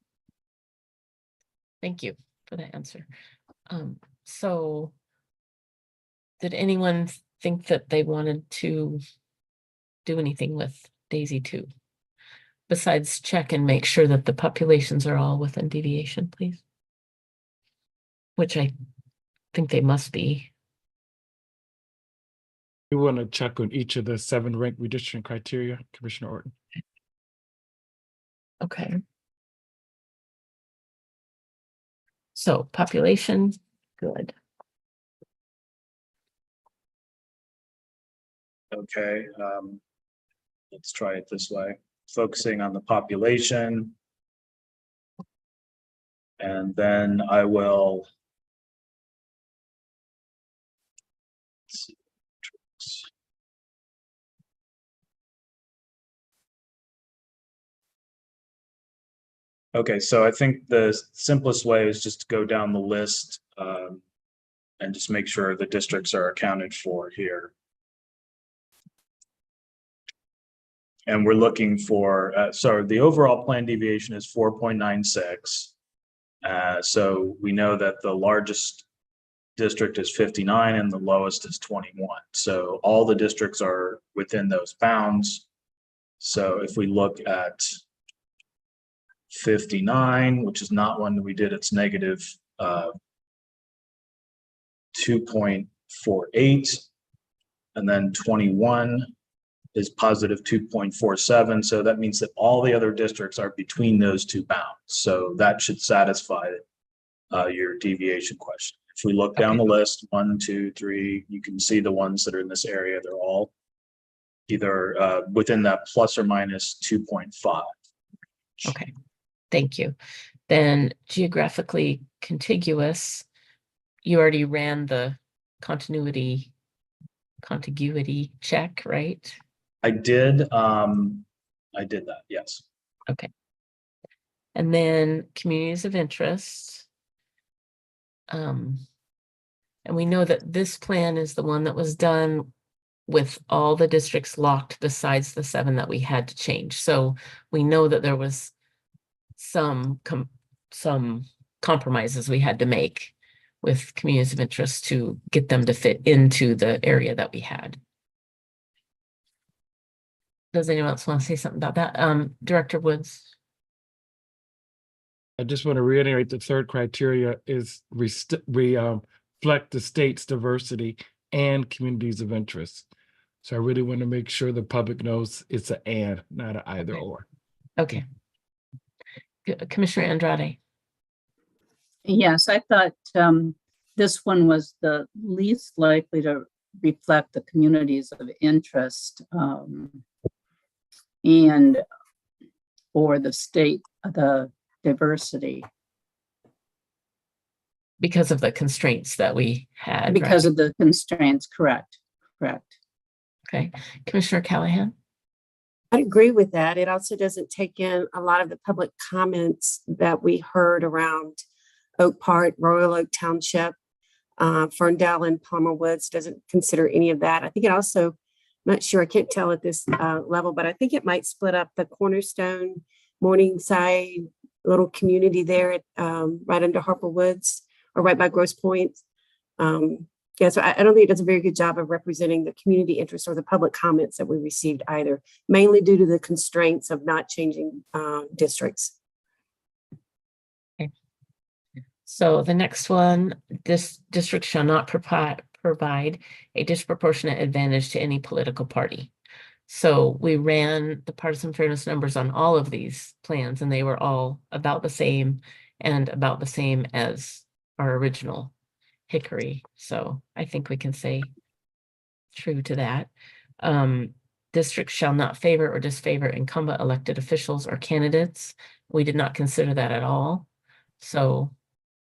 you for that answer. So did anyone think that they wanted to do anything with DAISY 2? Besides check and make sure that the populations are all within deviation, please? Which I think they must be. We want to check on each of the 7 ranked redistricting criteria, Commissioner Orton. Okay. So population, good. Okay, let's try it this way. Focusing on the population. And then I will. Okay, so I think the simplest way is just to go down the list and just make sure the districts are accounted for here. And we're looking for, so the overall plan deviation is 4.96. So we know that the largest district is 59 and the lowest is 21. So all the districts are within those bounds. So if we look at 59, which is not one that we did, it's negative 2.48, and then 21 is positive 2.47. So that means that all the other districts are between those two bounds. So that should satisfy your deviation question. If we look down the list, 1, 2, 3, you can see the ones that are in this area. They're all either within that plus or minus 2.5. Okay, thank you. Then geographically contiguous, you already ran the contiguity check, right? I did that, yes. Okay. And then communities of interest. And we know that this plan is the one that was done with all the districts locked besides the 7 that we had to change. So we know that there was some compromises we had to make with communities of interest to get them to fit into the area that we had. Does anyone else want to say something about that? Director Woods? I just want to reiterate the third criteria is reflect the state's diversity and communities of interest. So I really want to make sure the public knows it's an and, not an either or. Okay. Commissioner Andrade. Yes, I thought this one was the least likely to reflect the communities of interest and or the state, the diversity. Because of the constraints that we had. Because right? of the constraints, correct. Okay, Commissioner Callahan. I agree with that. It also doesn't take in a lot of the public comments that we heard around Oak Park, Royal Oak Township, Ferndale and Palmer Woods doesn't consider any of that. I think it also, I'm not sure, I can't tell at this level, but I think it might split up the Cornerstone, Morningside little community there at, right under Harper Woods or right by Grosse Pointe. Yeah, so I don't think it does a very good job of representing the community interest or the public comments that we received either, mainly due to the constraints of not changing districts. Okay. So the next one, this district shall not provide a disproportionate advantage to any political party. So we ran the partisan fairness numbers on all of these plans and they were all about the same and about the same as our original Hickory. So I think we can say true to that. Districts shall not favor or disfavor incumbent elected officials or candidates. We did not consider that at all. So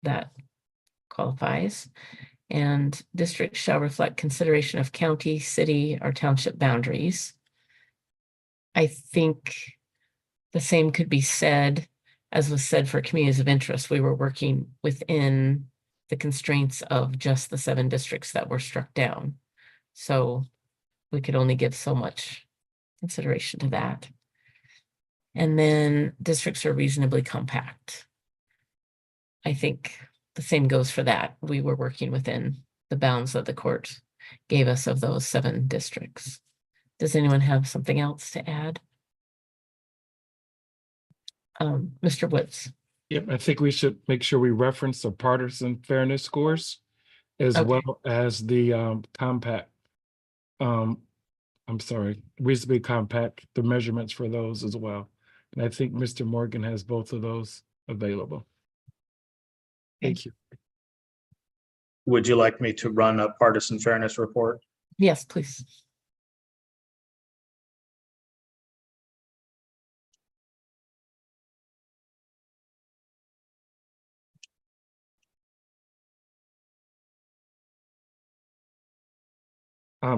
that qualifies. And districts shall reflect consideration of county, city, or township boundaries. I think the same could be said, as was said for communities of interest. We were working within the constraints of just the 7 districts that were struck down. So we could only give so much consideration to that. And then districts are reasonably compact. I think the same goes for that. We were working within the bounds that the court gave us of those 7 districts. Does anyone have something else to add? Mr. Woods. Yep, I think we should make sure we reference the partisan fairness scores as Okay. well as the compact. I'm sorry, reasonably compact, the measurements for those as well. And I think Mr. Morgan has both of those available. Thank you. Would you like me to run a partisan fairness report? Yes, please.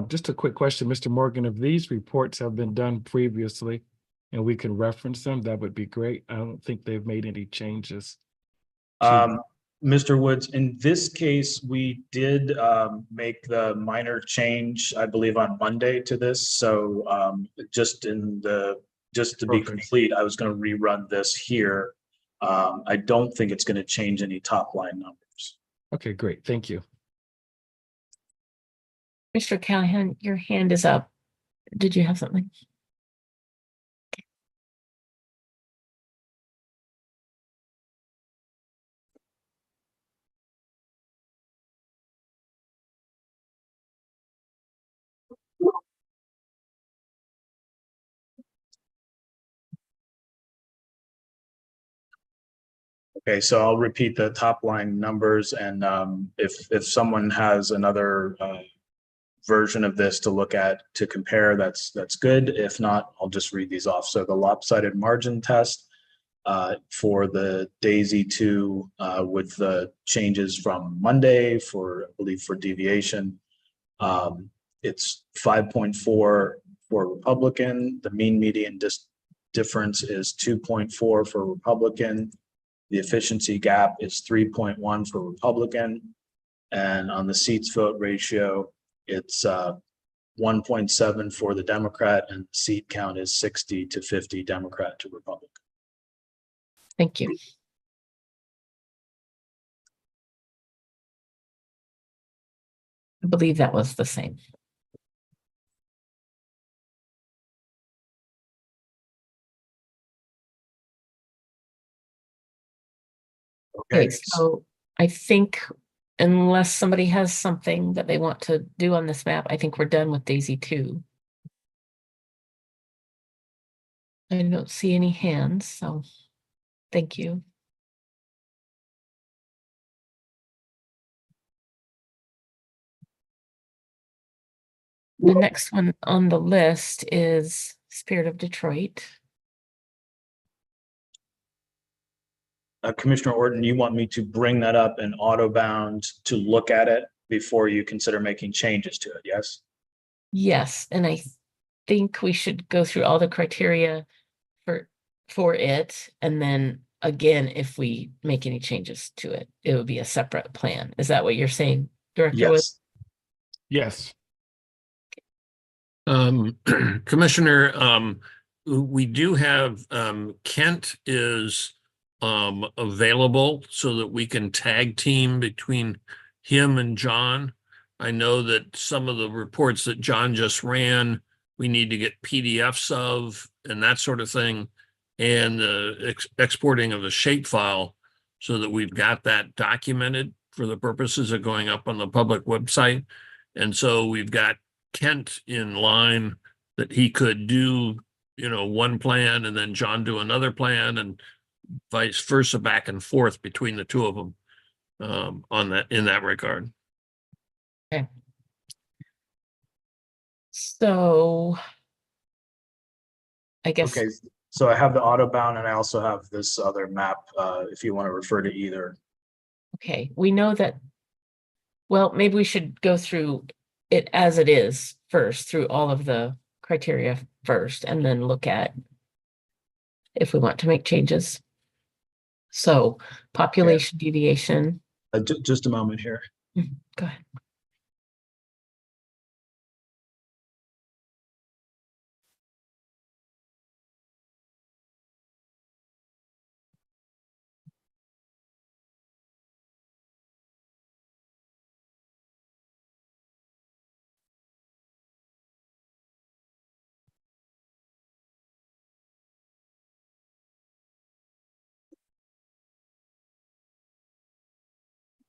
Just a quick question, Mr. Morgan, if these reports have been done previously and we can reference them, that would be great. I don't think they've made any changes. Mr. Woods, in this case, we did make the minor change, I believe, on Monday to this. So just to be complete, I was going to rerun this here. I don't think it's going to change any top line numbers. Okay, great. Thank you. Mr. Callahan, your hand is up. Did you have something? Okay, so I'll repeat the top line numbers, and if someone has another version of this to look at to compare, that's good. If not, I'll just read these off. So the lopsided margin test for the DAISY 2 with the changes from Monday for, I believe, for deviation, it's 5.4 for Republican. The mean median difference is 2.4 for Republican. The efficiency gap is 3.1 for Republican. And on the seats vote ratio, it's 1.7 for the Democrat, and the seat count is 60 to 50 Democrat to Republican. Thank you. I believe that was the same. Okay, so I think unless somebody has something that they want to do on this map, I think we're done with DAISY 2. I don't see any hands, so thank you. The next one on the list is Spirit of Detroit. Commissioner Orton, you want me to bring that up in autobound to look at it before you consider making changes to it, yes? Yes, and I think we should go through all the criteria for it, and then again, if we make any changes to it, it would be a separate plan. Is that what you're saying, Director Wood? Yes. Commissioner, we do have Kent is available so that we can tag team between him and John. I know that some of the reports that John just ran, we need to get PDFs of and that sort of thing, and exporting of the shapefile so that we've got that documented for the purposes of going up on the public website. And so we've got Kent in line that he could do, one plan and then John do another plan, and vice versa, back and forth between the two of them in that regard. Okay. So I guess. Okay, so I have the autobound and I also have this other map, if you want to refer to either. Okay, we know that, well, maybe we should go through it as it is first, through all of the criteria first, and then look at if we want to make changes. So population deviation. Just a moment here. Go ahead.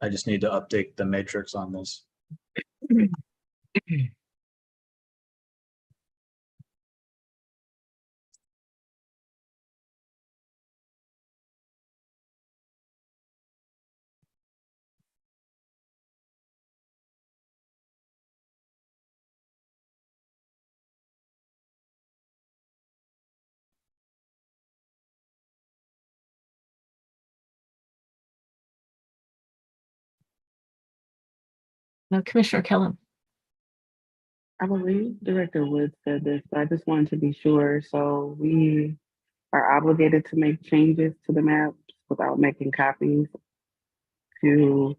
I just need to update the matrix on this. Now, Commissioner Kellum. I believe Director Wood said this, but I just wanted to be sure. So we are obligated to make changes to the maps without making copies to,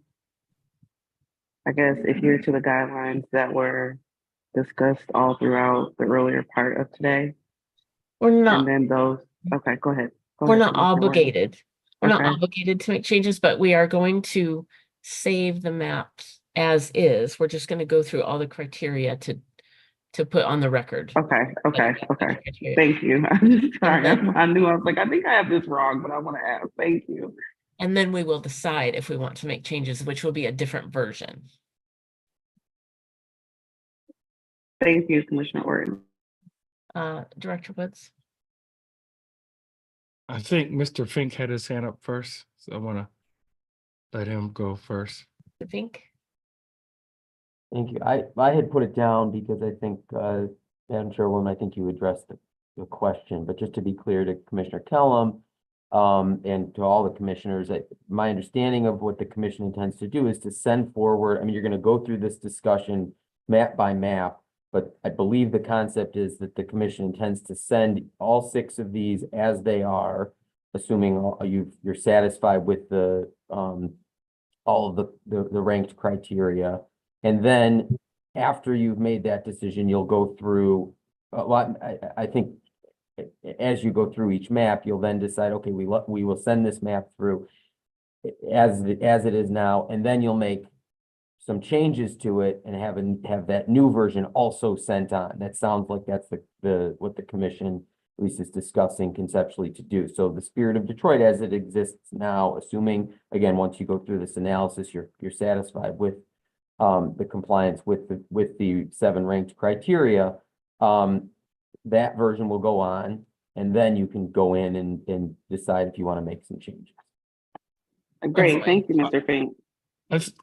I guess, adhere to the guidelines that were discussed all throughout the earlier part of today. We're not. And then those, okay, go ahead. We're not obligated. We're not Okay. obligated to make changes, but we are going to save the maps as is. We're just going to go through all the criteria to put on the record. Okay. Thank you. I'm just sorry. I knew I was like, I think I have this wrong, but I want to ask. Thank you. And then we will decide if we want to make changes, which will be a different version. Thank you, Commissioner Orton. Director Woods. I think Mr. Fink had his hand up first. So I want to let him go first. I think. Thank you. I had put it down because I think, Madam Chairwoman, I think you addressed the question, but just to be clear to Commissioner Kellum, and to all the commissioners, my understanding of what the commission intends to do is to send forward, I mean, you're going to go through this discussion map by map, but I believe the concept is that the commission intends to send all 6 of these as they are, assuming you're satisfied with the all of the ranked criteria. And then after you've made that decision, you'll go through a lot. I think as you go through each map, you'll then decide, okay, we will send this map through as it is now, and then you'll make some changes to it and have that new version also sent on. That sounds like that's what the commission at least is discussing conceptually to do. So the Spirit of Detroit as it exists now, assuming, again, once you go through this analysis, you're satisfied with the compliance with the 7 ranked criteria, that version will go on, and then you can go in and decide if you want to make some changes. Great, thank you, Mr. Fink.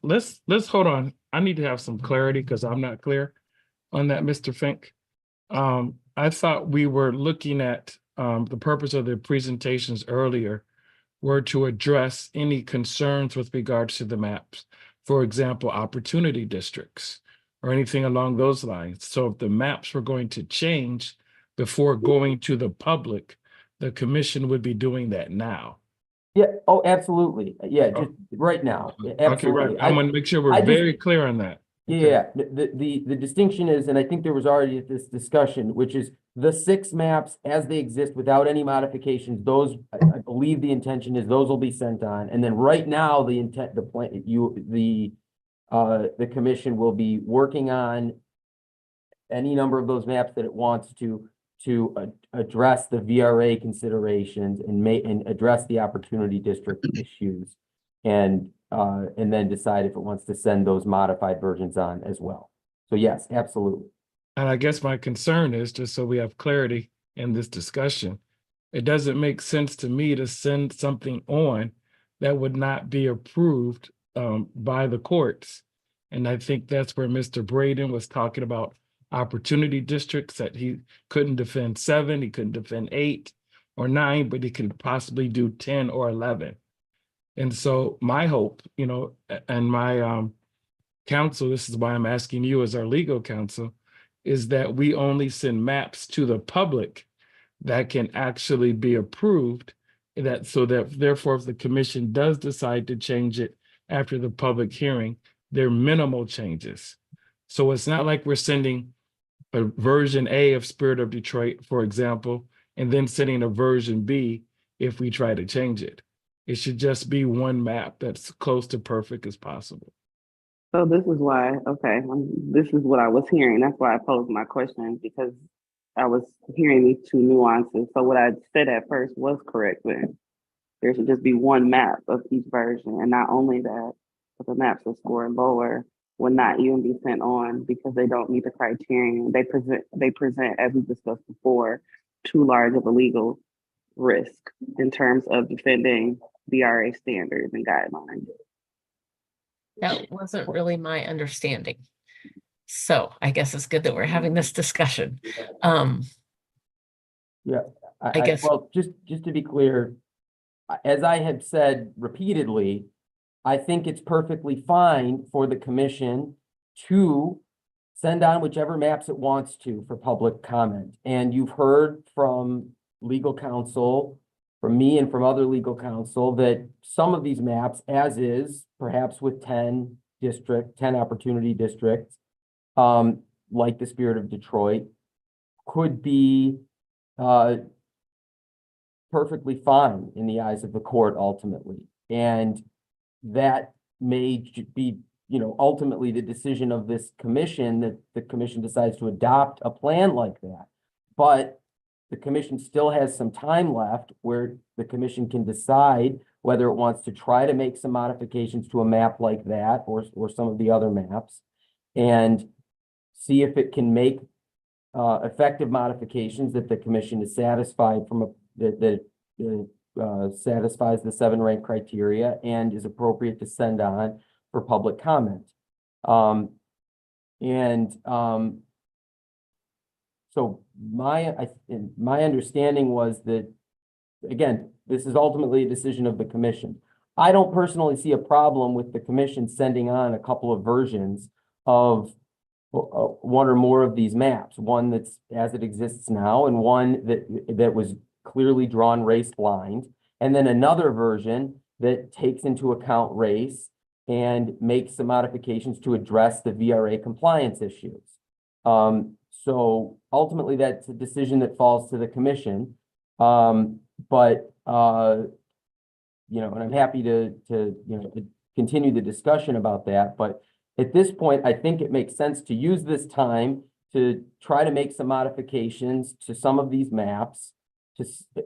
Let's hold on. I need to have some clarity because I'm not clear on that, Mr. Fink. I thought we were looking at the purpose of the presentations earlier were to address any concerns with regards to the maps. For example, opportunity districts or anything along those lines. So if the maps were going to change before going to the public, the commission would be doing that now. Yeah, oh, absolutely. Yeah, just right now. Absolutely. Okay, right. I'm going to make sure we're very clear on that. Yeah, the distinction is, and I think there was already this discussion, which is the 6 maps as they exist without any modifications, those, I believe the intention is those will be sent on. And then right now, the commission will be working on any number of those maps that it wants to address the VRA considerations and address the opportunity district issues, and then decide if it wants to send those modified versions on as well. So yes, absolutely. And I guess my concern is, just so we have clarity in this discussion, it doesn't make sense to me to send something on that would not be approved by the courts. And I think that's where Mr. Braden was talking about opportunity districts, that he couldn't defend 7, he couldn't defend 8 or 9, but he could possibly do 10 or 11. And so my hope, and my counsel, this is why I'm asking you as our legal counsel, is that we only send maps to the public that can actually be approved, so that therefore if the commission does decide to change it after the public hearing, they're minimal changes. So it's not like we're sending a version A of Spirit of Detroit, for example, and then sending a version B if we try to change it. It should just be one map that's close to perfect as possible. So this is why, this is what I was hearing. That's why I posed my question, because I was hearing these 2 nuances. So what I said at first was correct then. There should just be one map of each version. And not only that, but the maps that score lower will not even be sent on because they don't meet the criterion. They present, as we discussed before, too large of a legal risk in terms of defending VRA standards and guidelines. That wasn't really my understanding. So I guess it's good that we're having this discussion. Yeah, I guess. Well, just to be clear, as I have said repeatedly, I think it's perfectly fine for the commission to send on whichever maps it wants to for public comment. And you've heard from legal counsel, from me and from other legal counsel, that some of these maps, as is, perhaps with 10 opportunity districts, like the Spirit of Detroit, could be perfectly fine in the eyes of the court ultimately. And that may be, ultimately the decision of this commission, that the commission decides to adopt a plan like that. But the commission still has some time left where the commission can decide whether it wants to try to make some modifications to a map like that or some of the other maps, and see if it can make effective modifications that the commission is satisfied from that satisfies the 7 rank criteria and is appropriate to send on for public comment. So my understanding was that, again, this is ultimately a decision of the commission. I don't personally see a problem with the commission sending on a couple of versions of one or more of these maps, one that's as it exists now, and one that was clearly drawn race blind, and then another version that takes into account race and makes some modifications to address the VRA compliance issues. So ultimately, that's a decision that falls to the commission. And I'm happy to continue the discussion about that. But at this point, I think it makes sense to use this time to try to make some modifications to some of these maps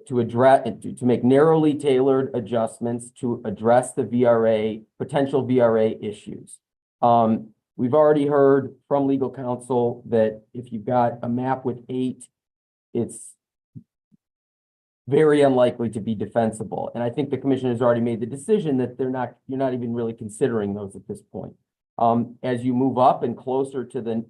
to address, to make narrowly tailored adjustments to address the potential VRA issues. We've already heard from legal counsel that if you've got a map with 8, it's very unlikely to be defensible. And I think the commission has already made the decision that you're not even really considering those at this point. As you move up and closer to the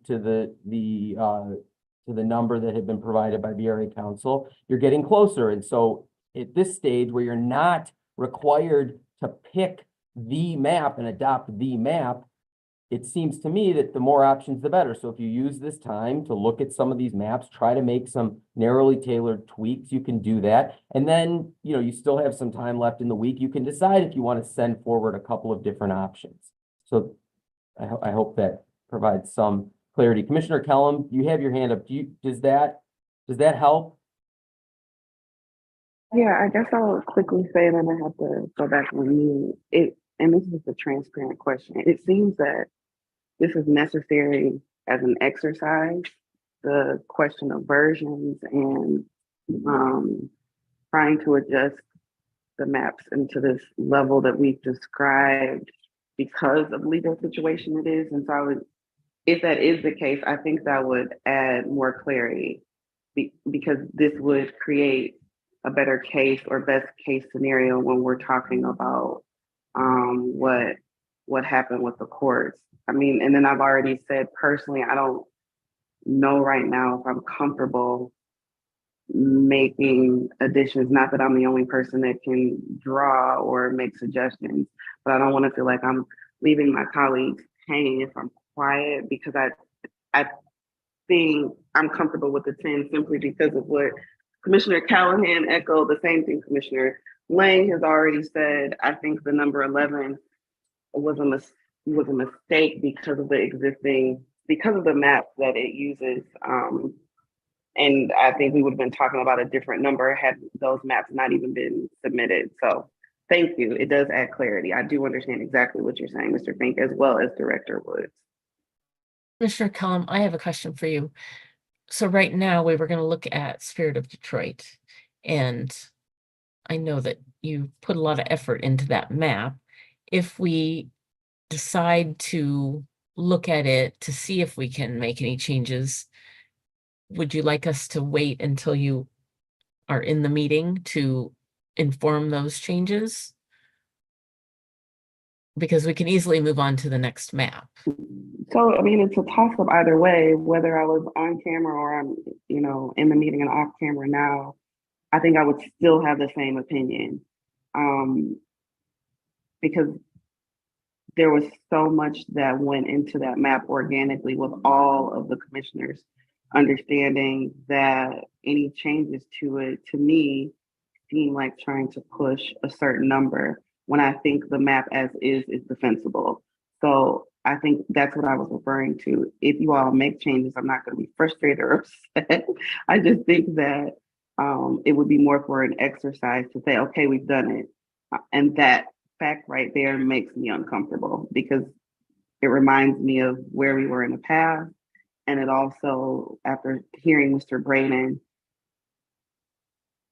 number that had been provided by VRA counsel, you're getting closer. And so at this stage where you're not required to pick the map and adopt the map, it seems to me that the more options, the better. So if you use this time to look at some of these maps, try to make some narrowly tailored tweaks, you can do that. And then, you still have some time left in the week. You can decide if you want to send forward a couple of different options. So I hope that provides some clarity. Commissioner Kellum, you have your hand up. Does that help? Yeah, I guess I'll quickly say, and then I have to go back on you. And this is a transparent question. It seems that this is necessary as an exercise, the question of versions and trying to adjust the maps into this level that we've described because of legal situation it is. And so if that is the case, I think that would add more clarity because this would create a better case or best case scenario when we're talking about what happened with the courts. I mean, and then I've already said personally, I don't know right now if I'm comfortable making additions. Not that I'm the only person that can draw or make suggestions, but I don't want to feel like I'm leaving my colleagues hanging if I'm quiet, because I think I'm comfortable with the 10 simply because of what Commissioner Callahan echoed, the same thing Commissioner Lang has already said. I think the number 11 was a mistake because of the map that it uses. And I think we would have been talking about a different number had those maps not even been submitted. So thank you. It does add clarity. I do understand exactly what you're saying, Mr. Fink, as well as Director Woods. Commissioner Kellum, I have a question for you. So right now we were going to look at Spirit of Detroit, and I know that you put a lot of effort into that map. If we decide to look at it to see if we can make any changes, would you like us to wait until you are in the meeting to inform those changes? Because we can easily move on to the next map. So, I mean, it's a toss up either way, whether I was on camera or I'm, in the meeting and off camera now, I think I would still have the same opinion. Because there was so much that went into that map organically with all of the commissioners understanding that any changes to it, to me, seem like trying to push a certain number when I think the map as is defensible. So I think that's what I was referring to. If you all make changes, I'm not going to be frustrated or upset. I just think that it would be more for an exercise to say, okay, we've done it. And that fact right there makes me uncomfortable because it reminds me of where we were in the past. And it also, after hearing Mr. Braden,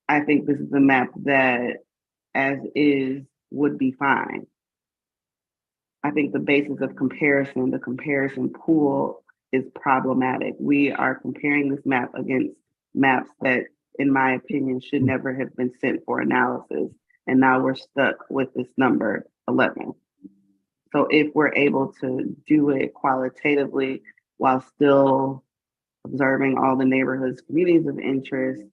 I think this is a map that as is would be fine. I think the basis of comparison, the comparison pool is problematic. We are comparing this map against maps that in my opinion, should never have been sent for analysis. And now we're stuck with this number 11. So if we're able to do it qualitatively while still observing all the neighborhoods, communities of interest,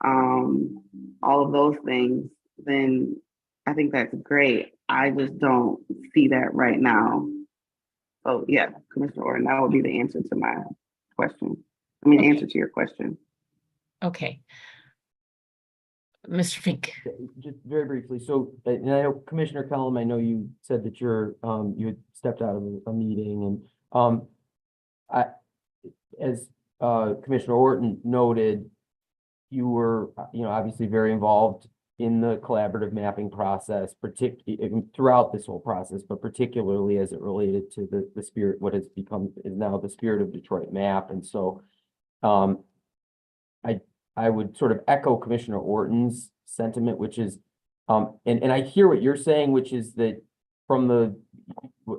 all of those things, then I think that's great. I just don't see that right now. So yeah, Commissioner Orton, that would be the answer to my question. I mean, answer to your question. Okay. Mr. Fink. Just very briefly, so, and I know Commissioner Cullum, I know you said that you had stepped out of a meeting, and as Commissioner Orton noted, you were, obviously very involved in the collaborative mapping process, particularly throughout this whole process, but particularly as it related to the spirit, what has become is now the Spirit of Detroit map. And so I would sort of echo Commissioner Orton's sentiment, which is, and I hear what you're saying, which is that from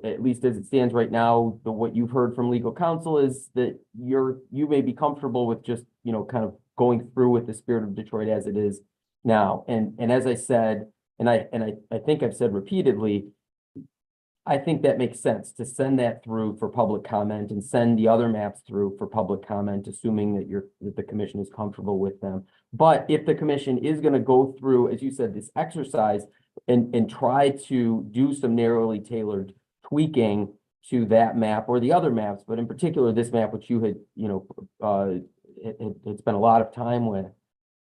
at least as it stands right now, what you've heard from legal counsel is that you may be comfortable with just, kind of going through with the Spirit of Detroit as it is now. And as I said, and I think I've said repeatedly, I think that makes sense to send that through for public comment and send the other maps through for public comment, assuming that the commission is comfortable with them. But if the commission is going to go through, as you said, this exercise and try to do some narrowly tailored tweaking to that map or the other maps, but in particular this map, which you had, had spent a lot of time with,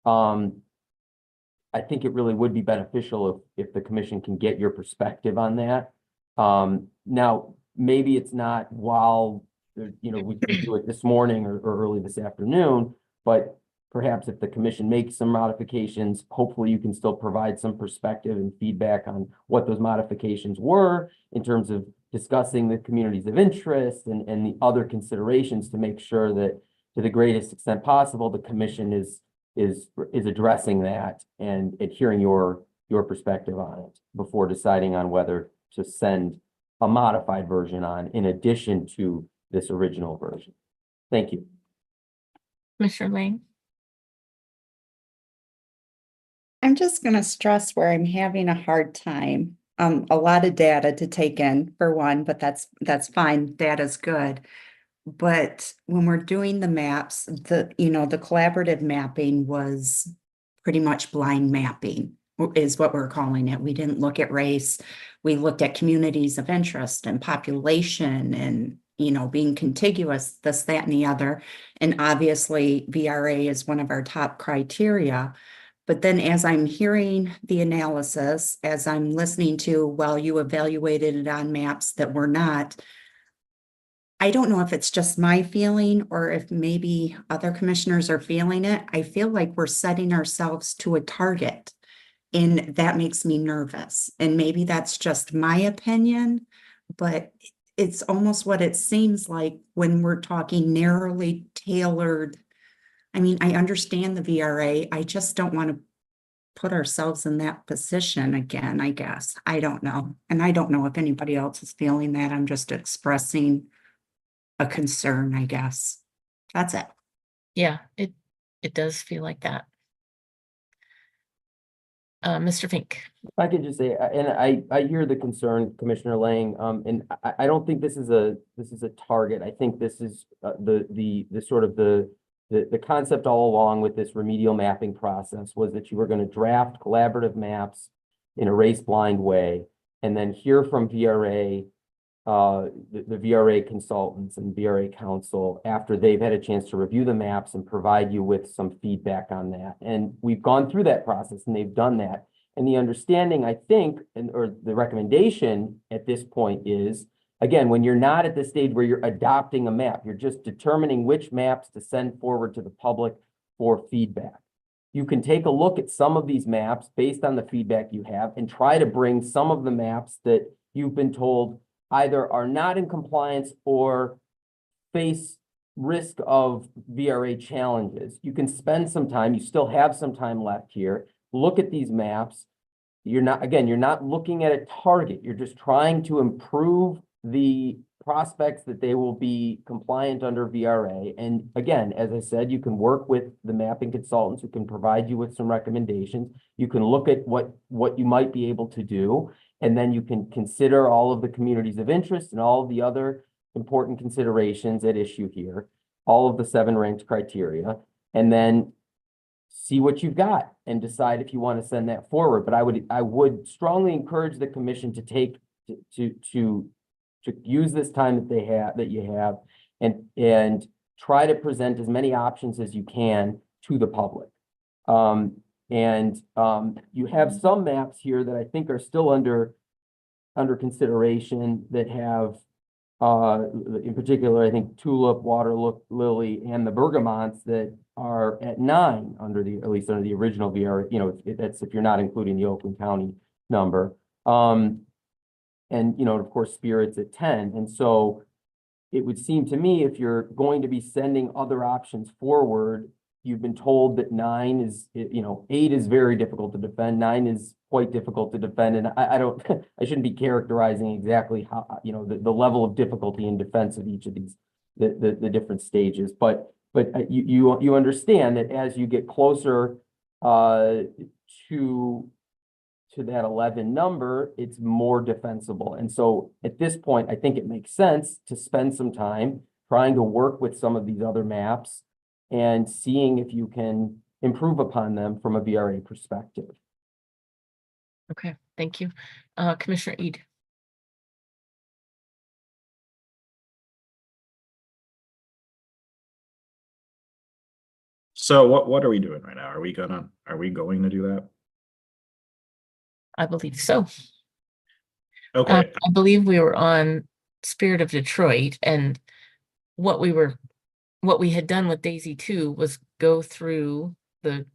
I think it really would be beneficial if the commission can get your perspective on that. Now, maybe it's not while, we can do it this morning or early this afternoon, but perhaps if the commission makes some modifications, hopefully you can still provide some perspective and feedback on what those modifications were in terms of discussing the communities of interest and the other considerations to make sure that to the greatest extent possible, the commission is addressing that and hearing your perspective on it before deciding on whether to send a modified version on in addition to this original version. Thank you. Commissioner Lang. I'm just going to stress where I'm having a hard time. A lot of data to take in for one, but that's fine. Data's good. But when we're doing the maps, the collaborative mapping was pretty much blind mapping is what we're calling it. We didn't look at race. We looked at communities of interest and population and, being contiguous, this, that, and the other. And obviously VRA is one of our top criteria. But then as I'm hearing the analysis, as I'm listening to, well, you evaluated it on maps that were not, I don't know if it's just my feeling or if maybe other commissioners are feeling it. I feel like we're setting ourselves to a target, and that makes me nervous. And maybe that's just my opinion, but it's almost what it seems like when we're talking narrowly tailored. I mean, I understand the VRA. I just don't want to put ourselves in that position again, I guess. I don't know. And I don't know if anybody else is feeling that. I'm just expressing a concern, I guess. That's it. Yeah, it does feel like that. Mr. Fink. If I could just say, and I hear the concern, Commissioner Lang, and I don't think this is a target. I think this is the sort of the concept all along with this remedial mapping process was that you were going to draft collaborative maps in a race blind way, and then hear from VRA, the VRA consultants and VRA counsel after they've had a chance to review the maps and provide you with some feedback on that. And we've gone through that process and they've done that. And the understanding, I think, or the recommendation at this point is, again, when you're not at the stage where you're adopting a map, you're just determining which maps to send forward to the public for feedback. You can take a look at some of these maps based on the feedback you have and try to bring some of the maps that you've been told either are not in compliance or face risk of VRA challenges. You can spend some time, you still have some time left here, look at these maps. You're not looking at a target. You're just trying to improve the prospects that they will be compliant under VRA. And again, as I said, you can work with the mapping consultants who can provide you with some recommendations. You can look at what you might be able to do, and then you can consider all of the communities of interest and all of the other important considerations at issue here, all of the 7 ranked criteria, and then see what you've got and decide if you want to send that forward. But I would strongly encourage the commission to take to use this time that you have and try to present as many options as you can to the public. You have some maps here that I think are still under consideration that have in particular, I think Tulip, Water Lily, and the Bergamonts that are at 9 at least under the original VR, that's if you're not including the Oakland County number. And, of course, Spirit's at 10. And so it would seem to me if you're going to be sending other options forward, you've been told that 9 is, 8 is very difficult to defend. 9 is quite difficult to defend. And I don't, I shouldn't be characterizing exactly how, the level of difficulty in defense of each of these, the different stages. But you understand that as you get closer to that 11 number, it's more defensible. And so at this point, I think it makes sense to spend some time trying to work with some of these other maps and seeing if you can improve upon them from a VRA perspective. Okay, thank you. Commissioner Eid. So what are we doing right now? Are we going to do that? I believe so. Okay. I believe we were on Spirit of Detroit, and what we had done with Daisy 2 was go through the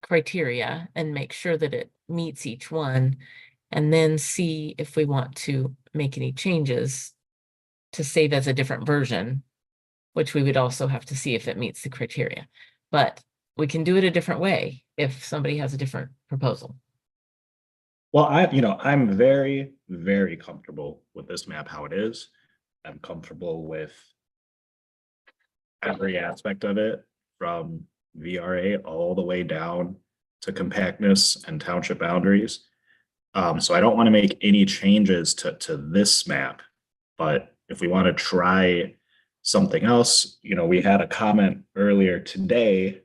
criteria and make sure that it meets each one, and then see if we want to make any changes to save as a different version, which we would also have to see if it meets the criteria. But we can do it a different way if somebody has a different proposal. Well, I'm very, very comfortable with this map, how it is. I'm comfortable with every aspect of it, from VRA all the way down to compactness and township boundaries. So I don't want to make any changes to this map, but if we want to try something else, we had a comment earlier today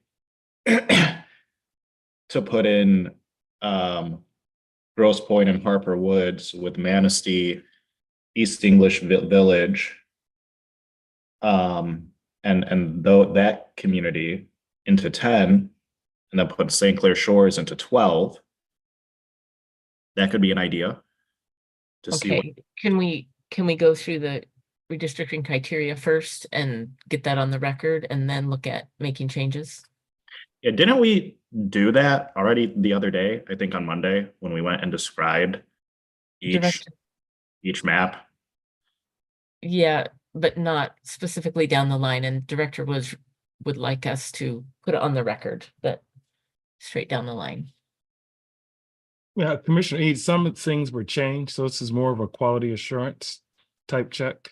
to put in Grosse Pointe and Harper Woods with Manistee, East English Village, and though that community into 10, and then put St. Clair Shores into 12. That could be an idea to see. Okay, can we go through the redistricting criteria first and get that on the record and then look at making changes? Yeah, didn't we do that already the other day? I think on Monday when we went and described each map. Yeah, but not specifically down the line, and Director would like us to put it on the record, but straight down the line. Yeah, Commissioner Eid, some of the things were changed, so this is more of a quality assurance type check.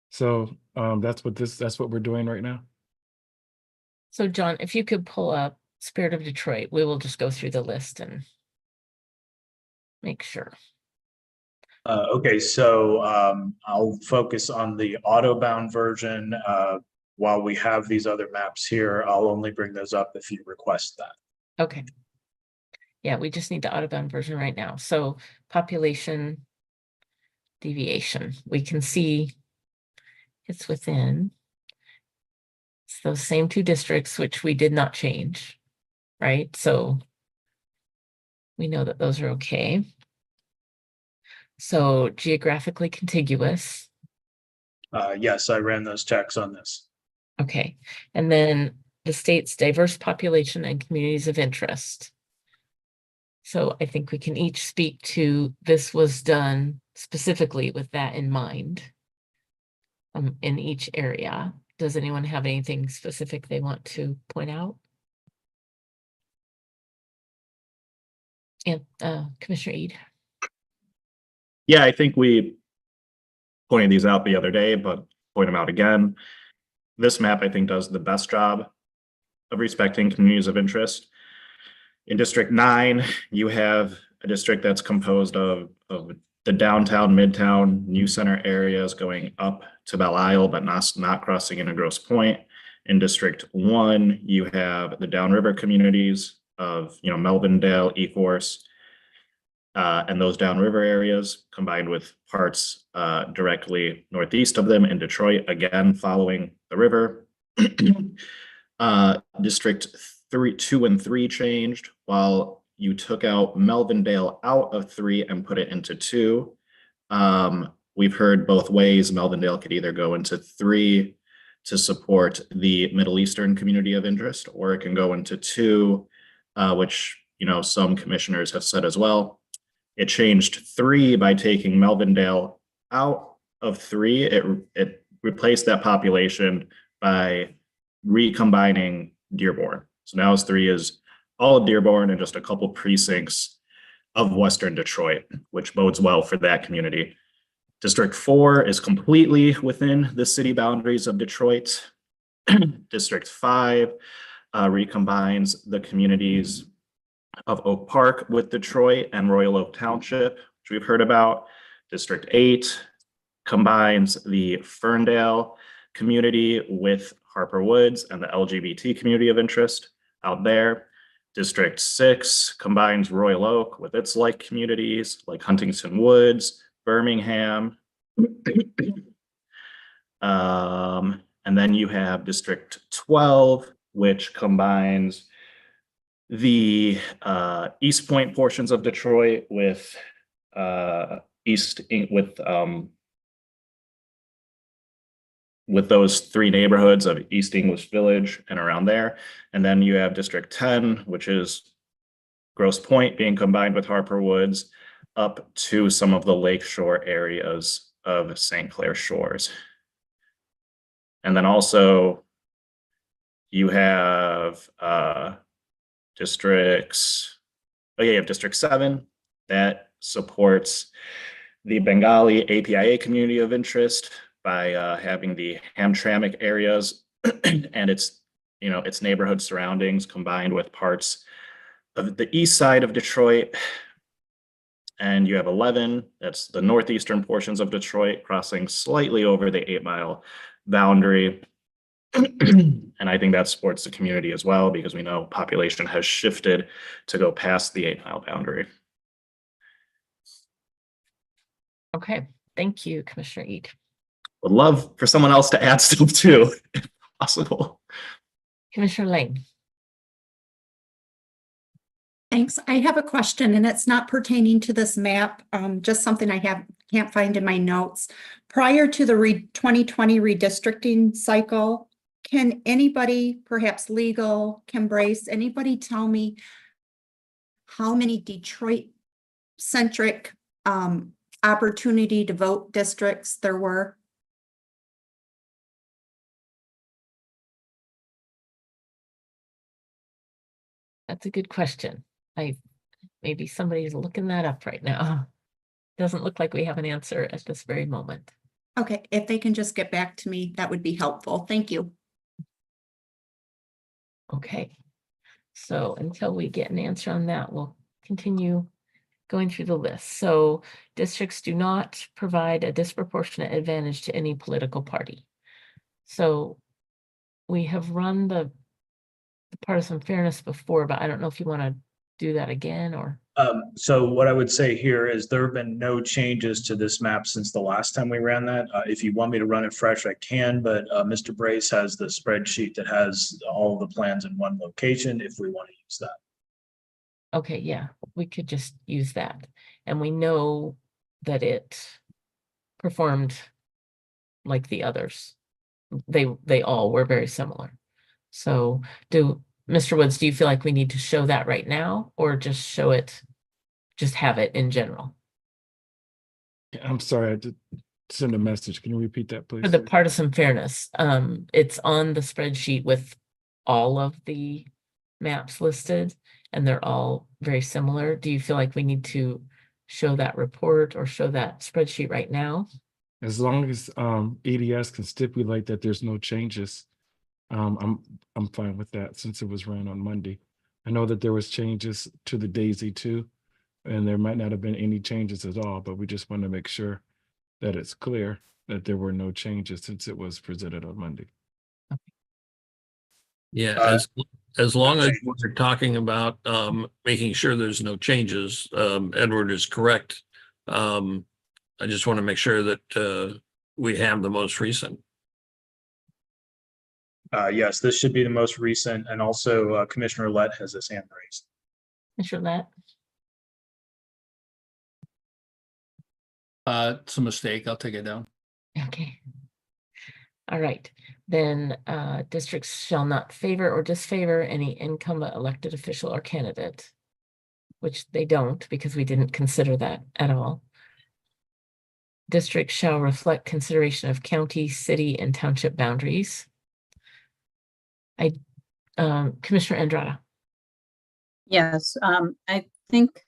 So that's what we're doing right now. So John, if you could pull up Spirit of Detroit, we will just go through the list and make sure. Okay, so I'll focus on the auto-bound version. While we have these other maps here, I'll only bring those up if you request that. Okay. Yeah, we just need the auto-bound version right now. So population deviation, we can see it's within. It's those same 2 districts, which we did not change, right? So we know that those are okay. So geographically contiguous. Yes, I ran those checks on this. Okay, and then the state's diverse population and communities of interest. So I think we can each speak to this was done specifically with that in mind in each area. Does anyone have anything specific they want to point out? And Commissioner Eid. Yeah, I think we pointed these out the other day, but point them out again. This map, I think, does the best job of respecting communities of interest. In District 9, you have a district that's composed of the downtown, midtown, New Center areas going up to Belle Isle, but not crossing into Grosse Pointe. In District 1, you have the downriver communities of, Melvindale, Ecorse, and those downriver areas combined with parts directly northeast of them in Detroit, again, following the river. District 2 and 3 changed while you took out Melvindale out of 3 and put it into 2. We've heard both ways. Melvindale could either go into 3 to support the Middle Eastern community of interest, or it can go into 2, which, some commissioners have said as well. It changed 3 by taking Melvindale out of 3. It replaced that population by recombining Dearborn. So now 3 is all of Dearborn and just a couple precincts of Western Detroit, which bodes well for that community. District 4 is completely within the city boundaries of Detroit. District 5 recombines the communities of Oak Park with Detroit and Royal Oak Township, which we've heard about. District 8 combines the Ferndale community with Harper Woods and the LGBT community of interest out there. District 6 combines Royal Oak with its like communities like Huntington Woods, Birmingham. And then you have District 12, which combines the East Point portions of Detroit with with those 3 neighborhoods of East English Village and around there. And then you have District 10, which is Grosse Pointe being combined with Harper Woods up to some of the lakeshore areas of St. Clair Shores. And then also you have districts, you have District 7 that supports the Bengali APIA community of interest by having the Hamtramck areas and its neighborhood surroundings combined with parts of the east side of Detroit. And you have 11, that's the northeastern portions of Detroit, crossing slightly over the 8-mile boundary. And I think that supports the community as well, because we know population has shifted to go past the 8-mile boundary. Okay, thank you, Commissioner Eid. Would love for someone else to add stuff too, if possible. Commissioner Lang. Thanks. I have a question, and it's not pertaining to this map, just something I can't find in my notes. Prior to the 2020 redistricting cycle, can anybody, perhaps legal, can Brace, anybody tell me how many Detroit-centric opportunity to vote districts there were? That's a good question. Maybe somebody's looking that up right now. Doesn't look like we have an answer at this very moment. Okay, if they can just get back to me, that would be helpful. Thank you. Okay, so until we get an answer on that, we'll continue going through the list. So districts do not provide a disproportionate advantage to any political party. So we have run the partisan fairness before, but I don't know if you want to do that again or. So what I would say here is there have been no changes to this map since the last time we ran that. If you want me to run it fresh, I can, but Mr. Brace has the spreadsheet that has all of the plans in one location if we want to use that. Okay, yeah, we could just use that. And we know that it performed like the others. They all were very similar. So Mr. Woods, do you feel like we need to show that right now or just show it, just have it in general? I'm sorry, I did send a message. Can you repeat that, please? For the partisan fairness, it's on the spreadsheet with all of the maps listed and they're all very similar. Do you feel like we need to show that report or show that spreadsheet right now? As long as EDS can stipulate that there's no changes, I'm fine with that since it was ran on Monday. I know that there was changes to the Daisy too, and there might not have been any changes at all, but we just want to make sure that it's clear that there were no changes since it was presented on Monday. Yeah, Uh, as long as okay. we're talking about making sure there's no changes, Edward is correct. I just want to make sure that we have the most recent. Yes, this should be the most recent, and also Commissioner Lett has his hand raised. Mr. Lett, It's a mistake. I'll take it down. okay. All right, then districts shall not favor or disfavor any incumbent elected official or candidate, which they don't because we didn't consider that at all. Districts shall reflect consideration of county, city, and township boundaries. Commissioner Andrada. Yes, I think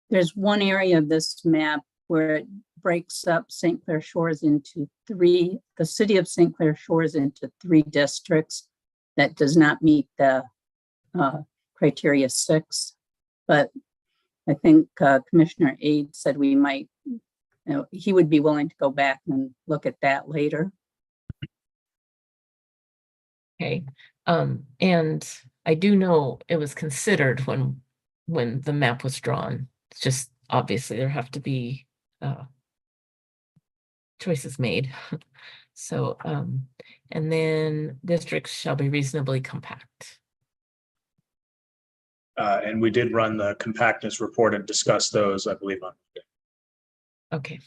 there's one area of this map where it breaks up St. Clair Shores into three, the city of St. Clair Shores into three districts that does not meet the criteria 6. But I think Commissioner Aide said we might, he would be willing to go back and look at that later. Okay, and I do know it was considered when the map was drawn. It's just obviously there have to be choices made. So, and then districts shall be reasonably compact. And we did run the compactness report and discuss those, I believe, on Monday. Okay.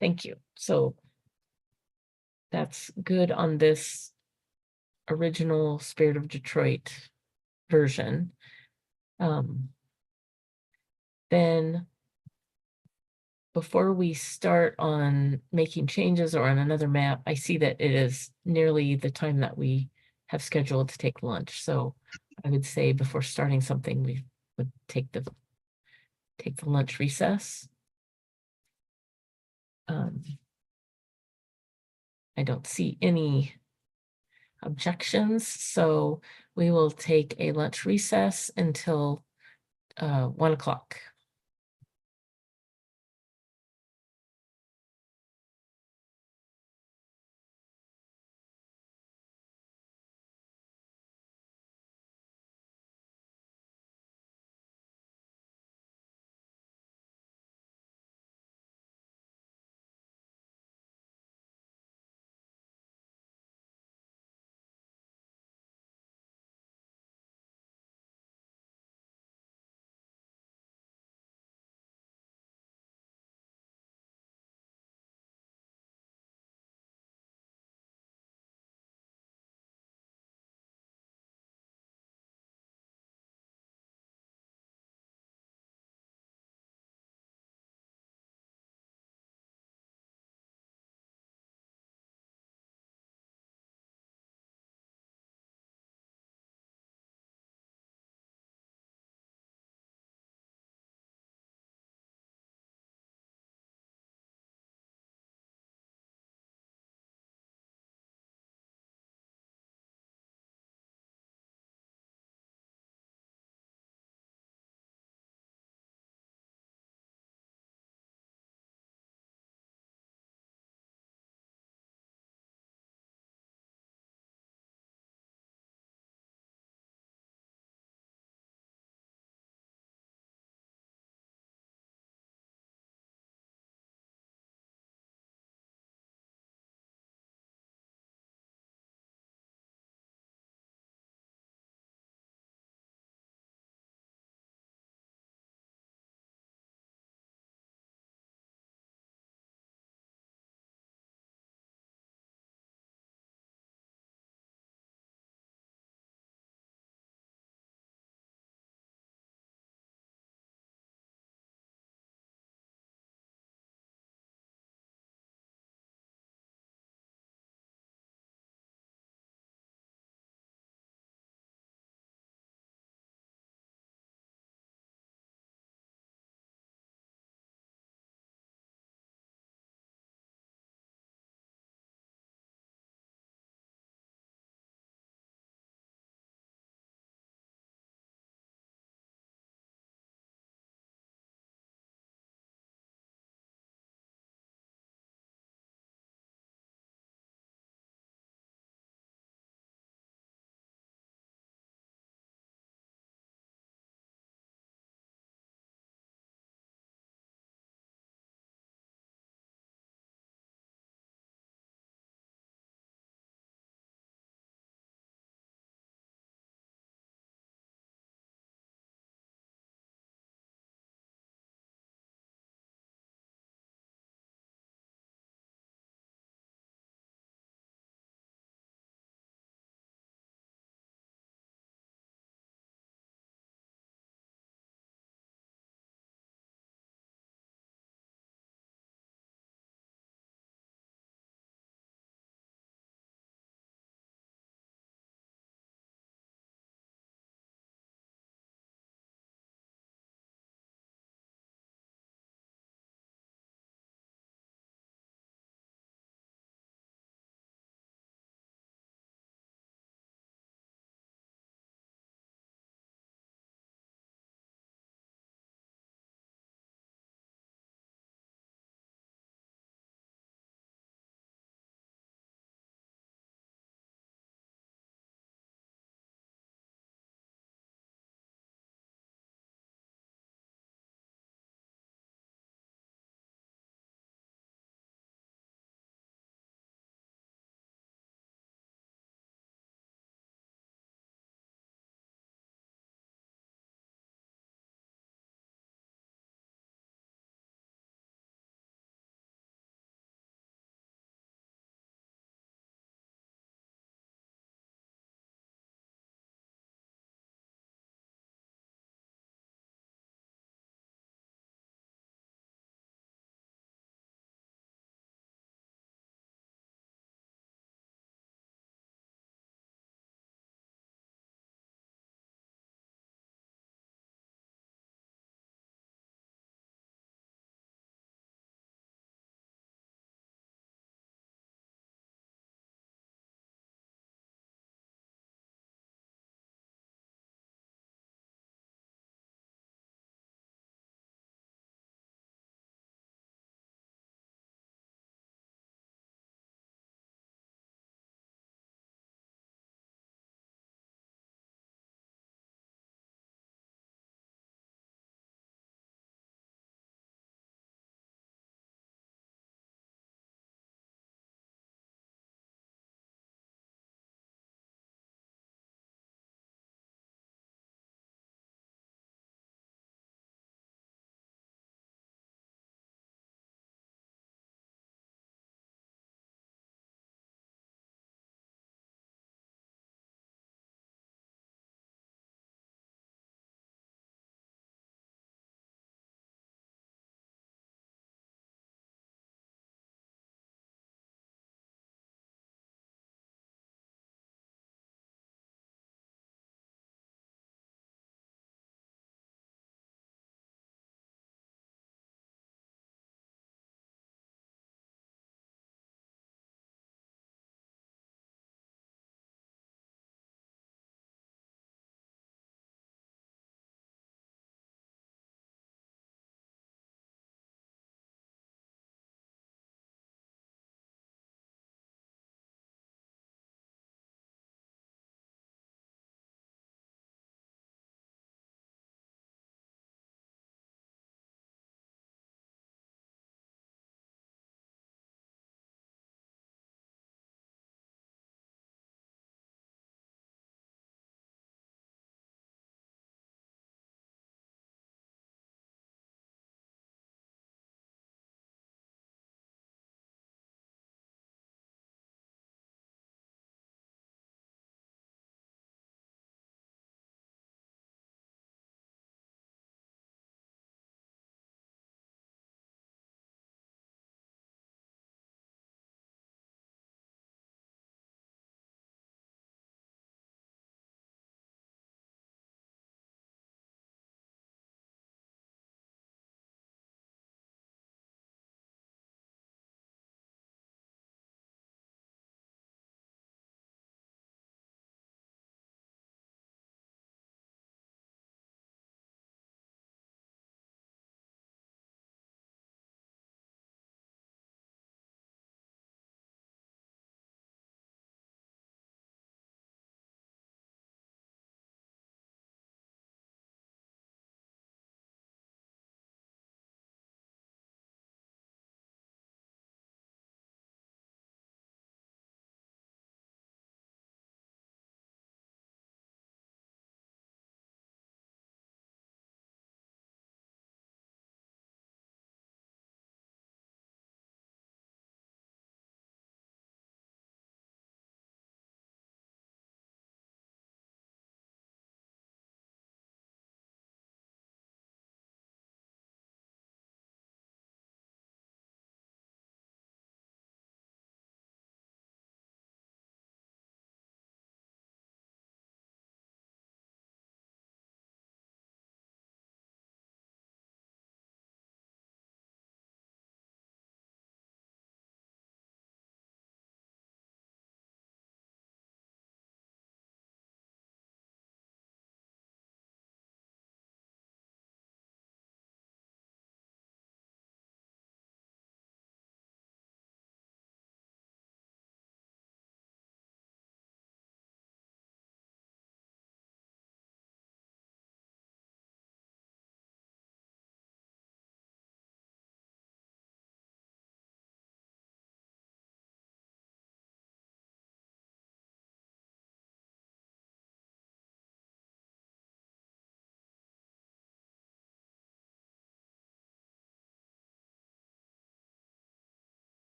Thank you. So that's good on this original Spirit of Detroit version. Then before we start on making changes or on another map, I see that it is nearly the time that we have scheduled to take lunch. So I would say before starting something, we would take the lunch recess. I don't see any objections, so we will take a lunch recess until 1 o'clock.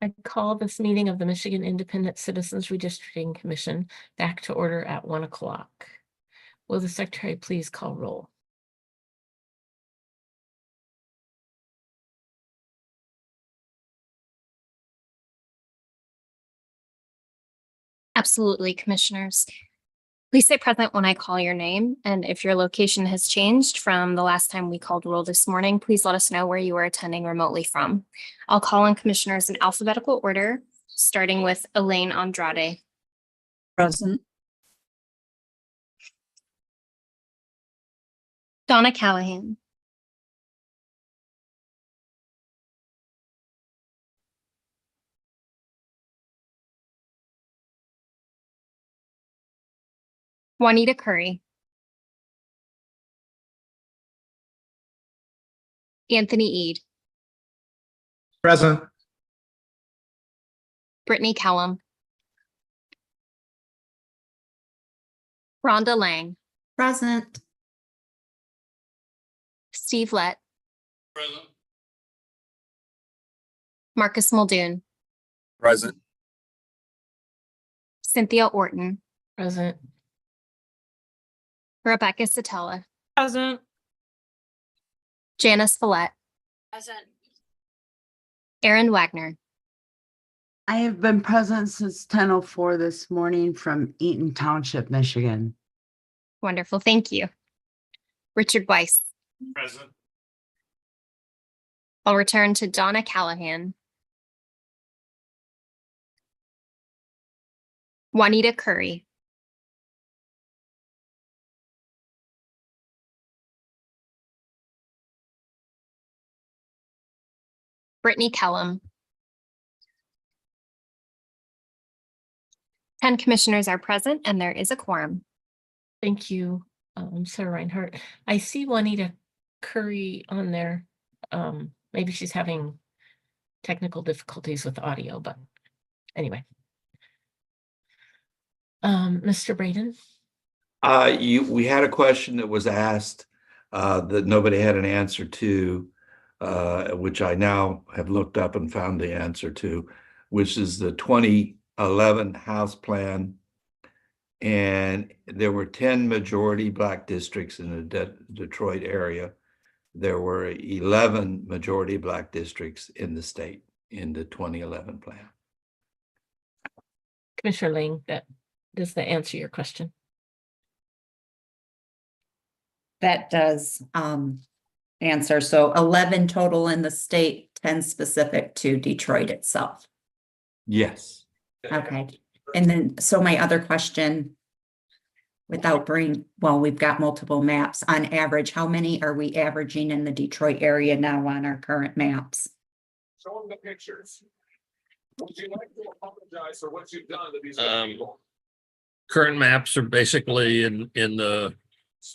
I call this meeting of the Michigan Independent Citizens Redistricting Commission back to order at 1 o'clock. Will the secretary please call roll? Absolutely, commissioners. Please say present when I call your name. And if your location has changed from the last time we called roll this morning, please let us know where you are attending remotely from. I'll call on commissioners in alphabetical order, starting with Elaine Andrade. Present. Donna Callahan. Juanita Curry. Anthony Eade. Present. Brittany Callum. Rhonda Lang. Present. Steve Lett. Present. Marcus Muldoon. Present. Cynthia Orton. Present. Rebecca Satella. Present. Janice Follett. Present. Aaron Wagner. I have been present since 10:04 this morning from Eaton Township, Michigan. Wonderful, thank you. Richard Weiss. Present. I'll return to Donna Callahan. Juanita Curry. Brittany Kellum. 10 commissioners are present and there is a quorum. Thank you, Sarah Reinhardt. I see Juanita Curry on there. Maybe she's having technical difficulties with audio, but anyway. Mr. Braden? We had a question that was asked that nobody had an answer to, which I now have looked up and found the answer to, which is the 2011 House Plan. And there were 10 majority Black districts in the Detroit area. There were 11 majority Black districts in the state in the 2011 plan. Commissioner Lang, does that answer your question? That does answer. So 11 total in the state, 10 specific to Detroit itself. Yes. Okay. And then, so my other question, we've got multiple maps. On average, how many are we averaging in the Detroit area now on our current maps? Show them the pictures. Would you like to apologize for what you've done to these people? Current maps are basically in the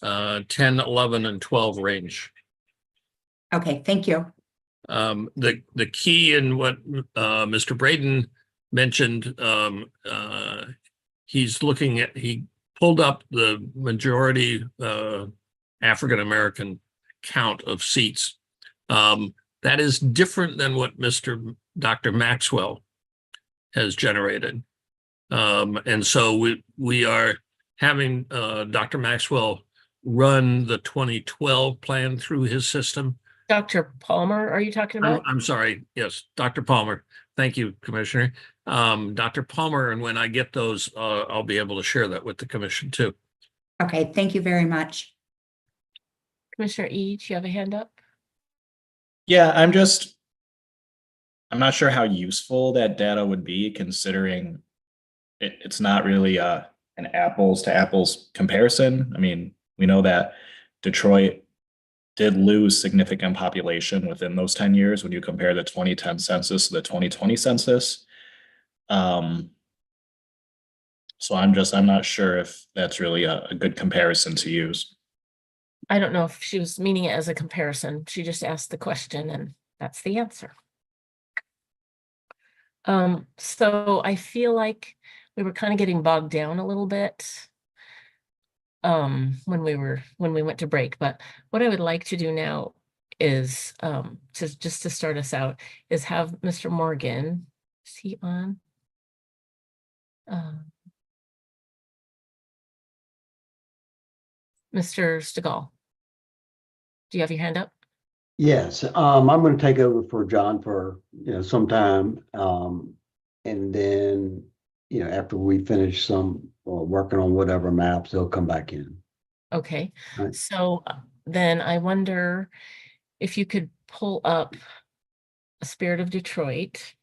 10, 11, and 12 range. Okay, thank you. The key in what Mr. Braden mentioned, he pulled up the majority African-American count of seats. That is different than what Dr. Maxwell has generated. And so we are having Dr. Maxwell run the 2012 plan through his system. Dr. Palmer, are you talking about? I'm sorry. Yes, Dr. Palmer. Thank you, Commissioner. Dr. Palmer, and when I get those, I'll be able to share that with the commission too. Okay, thank you very much. Commissioner Eade, you have a hand up? Yeah, I'm not sure how useful that data would be, considering it's not really an apples to apples comparison. I mean, we know that Detroit did lose significant population within those 10 years when you compare the 2010 census to the 2020 census. So I'm not sure if that's really a good comparison to use. I don't know if she was meaning it as a comparison. She just asked the question and that's the answer. So I feel like we were kind of getting bogged down a little bit when we went to break, but what I would like to do now is to start us out is have Mr. Morgan Is he on? Mr. Stegall, do you have your hand up? Yes, I'm going to take over for John for, some time. And then, after we finish some, working on whatever maps, he'll come back in. Okay, Right. so then I wonder if you could pull up a Spirit of Detroit.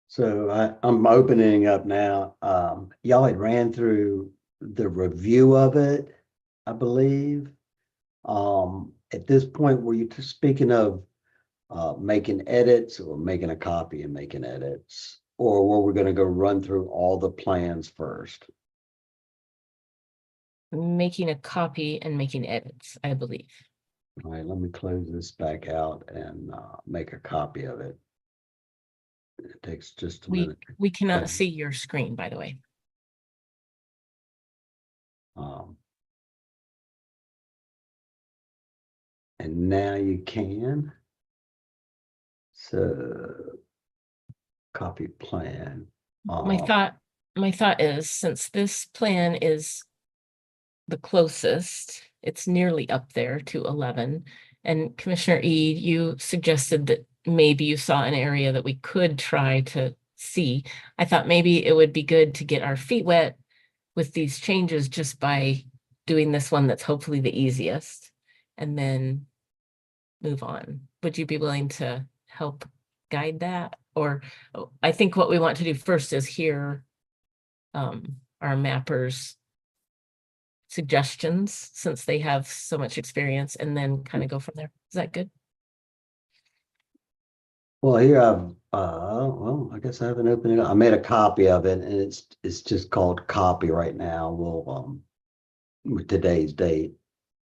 So I'm opening up now. Y'all had ran through the review of it, I believe. At this point, were you speaking of making edits or making a copy and making edits? Or were we going to go run through all the plans first? Making a copy and making edits, I believe. All right, let me close this back out and make a copy of it. It takes just a minute. We cannot Okay. see your screen, by the way. And now you can. So copy plan. My thought is, since this plan is the closest, it's nearly up there to 11. And Commissioner E, you suggested that maybe you saw an area that we could try to see. I thought maybe it would be good to get our feet wet with these changes just by doing this one that's hopefully the easiest, and then move on. Would you be willing to help guide that? Or I think what we want to do first is hear our mappers' suggestions, since they have so much experience, and then kind of go from there. Is that good? Well, here well, I guess I haven't opened it up. I made a copy of it, and it's just called copy right now. We'll with today's date,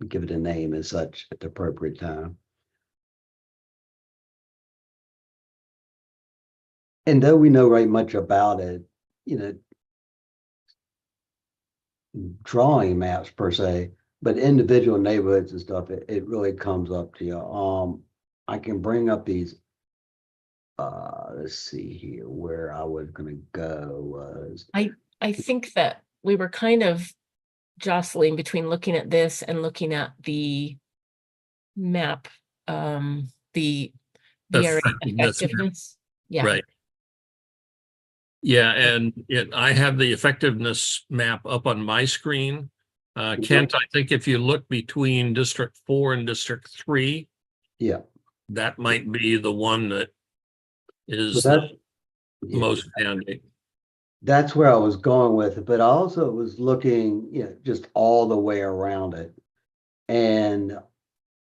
give it a name as such at the appropriate time. And though we know right much about it, drawing maps per se, but individual neighborhoods and stuff, it really comes up to you. I can bring up these. Let's see here where I was going to go was. I think that we were kind of jostling between looking at this and looking at the map, the area effectiveness. Yeah. Right. Yeah, and I have the effectiveness map up on my screen. Kent, I think if you look between District 4 and District 3, yeah, that might be the one that is So most handy. that's where I was going with it, but I also was looking, just all the way around it. And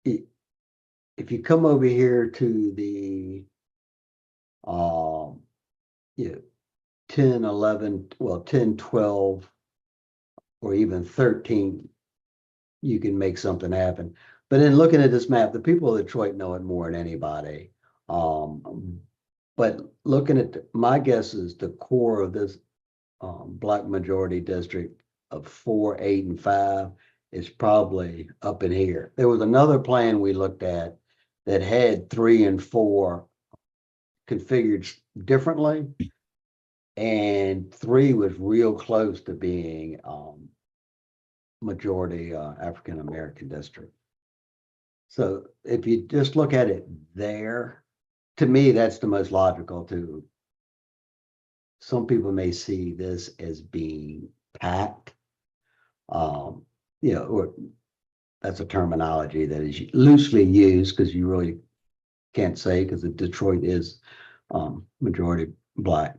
if you come over here to the 10, 11, well, 10, 12, or even 13, you can make something happen. But in looking at this map, the people of Detroit know it more than anybody. But looking at my guess is the core of this Black majority district of 4, 8, and 5 is probably up in here. There was another plan we looked at that had 3 and 4 configured differently, and 3 was real close to being majority African American district. So if you just look at it there, to me, that's the most logical. To some people may see this as being packed, or that's a terminology that is loosely used because you really can't say, because Detroit is majority Black.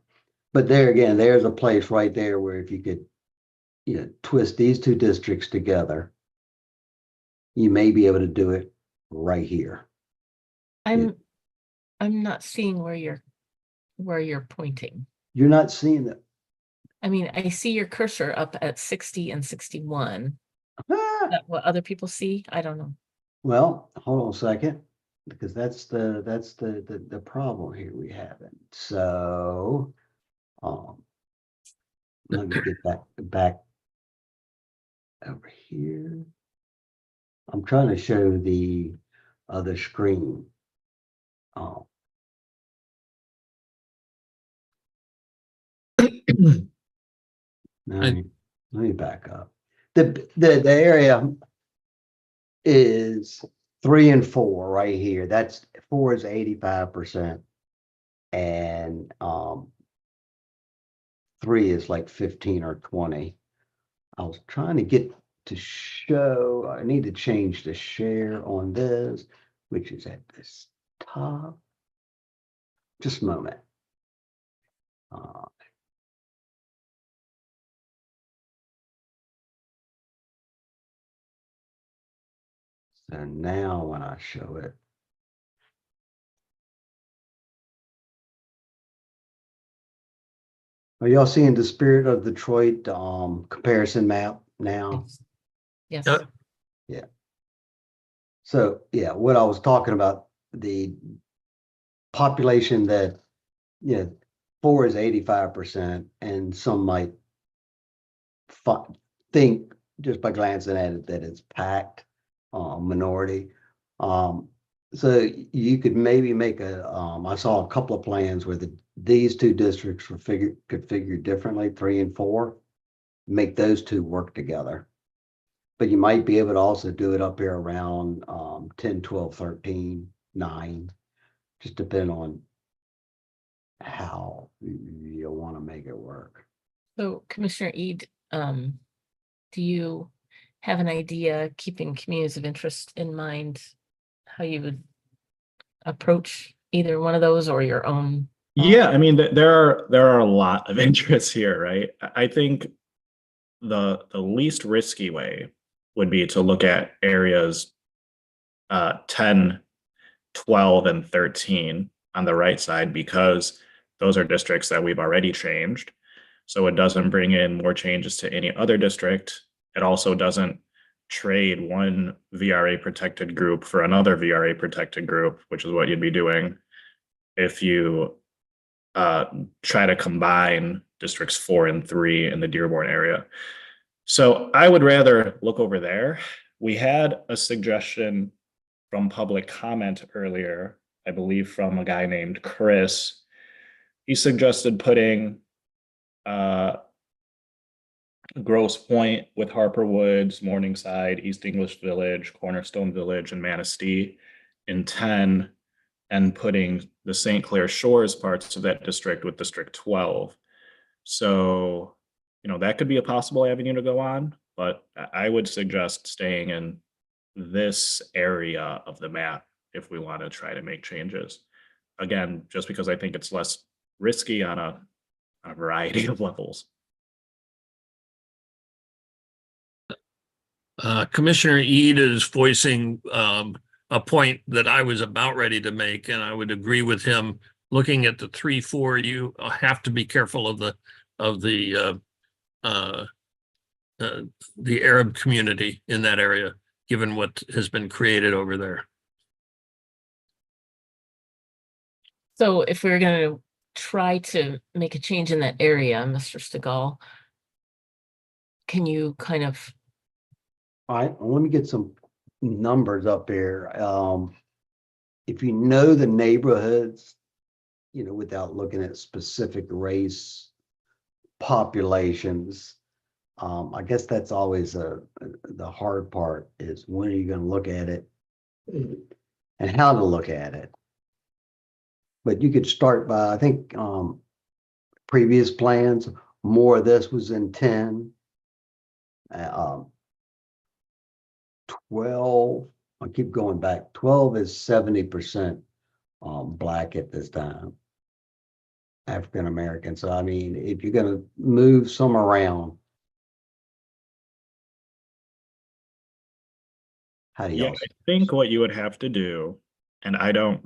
But there again, there's a place right there where if you could, twist these two districts together, you may be able to do it right here. I'm not seeing where you're pointing. You're not seeing that. I mean, I see your cursor up at 60 and 61. Is that what other people see? I don't know. Well, hold on a second, because that's the problem here we have it. So let me get back over here. I'm trying to show the other screen. Let me back up. The area is 3 and 4 right here. That's 4 is 85%. And 3 is like 15 or 20. I was trying to get to show, I need to change the share on this, which is at this top. Just a moment. So now when I show it, are y'all seeing the Spirit of Detroit comparison map now? Yes. Yeah. So yeah, what I was talking about, the population that, 4 is 85%, and some might think just by glancing at it that it's packed minority. So you could maybe make I saw a couple of plans where these two districts could figure differently, 3 and 4, make those two work together. But you might be able to also do it up here around 10, 12, 13, 9, just depending on how you want to make it work. So Commissioner Eid, do you have an idea, keeping communities of interest in mind, how you would approach either one of those or your own? Yeah, I mean, there are a lot of interests here, right? I think the least risky way would be to look at areas 10, 12, and 13 on the right side, because those are districts that we've already changed. So it doesn't bring in more changes to any other district. It also doesn't trade one VRA protected group for another VRA protected group, which is what you'd be doing if you try to combine districts 4 and 3 in the Dearborn area. So I would rather look over there. We had a suggestion from public comment earlier, I believe from a guy named Chris. He suggested putting Grosse Pointe with Harper Woods, Morningside, East English Village, Cornerstone Village, and Manistee in 10, and putting the St. Clair Shores parts of that district with District 12. So, that could be a possible avenue to go on, but I would suggest staying in this area of the map if we want to try to make changes. Again, just because I think it's less risky on a variety of levels. Commissioner Eid is voicing a point that I was about ready to make, and I would agree with him. Looking at the 3-4, you have to be careful of the Arab community in that area, given what has been created over there. So if we're going to try to make a change in that area, Mr. Stegall, can you kind of... All right, well, let me get some numbers up here. If you know the neighborhoods, without looking at specific race populations, I guess that's always the hard part, is when are you going to look at it and how to look at it. But you could start by, I think, previous plans, more of this was in 10. 12, I keep going back, 12 is 70% Black at this time, African American. So, I mean, if you're going to move some around, how do y'all? I think what you would have to do, and I don't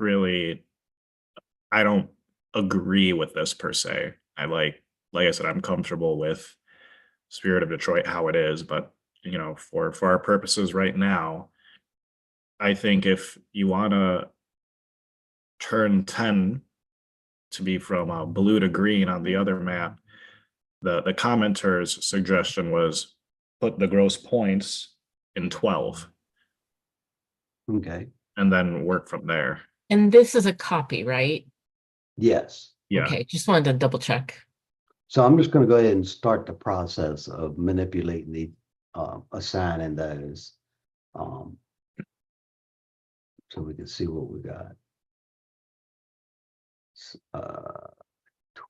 agree with this per se. Like I said, I'm comfortable with Spirit of Detroit how it is, but for our purposes right now, I think if you want to turn 10 to be from blue to green on the other map, the commenter's suggestion was put the Grosse Pointes in 12. Okay. And then work from there. And this is a copy, right? Yes. Yeah. Okay, just wanted to double check. So I'm just gonna go ahead and start the process of manipulating the, assigning those. So we can see what we got.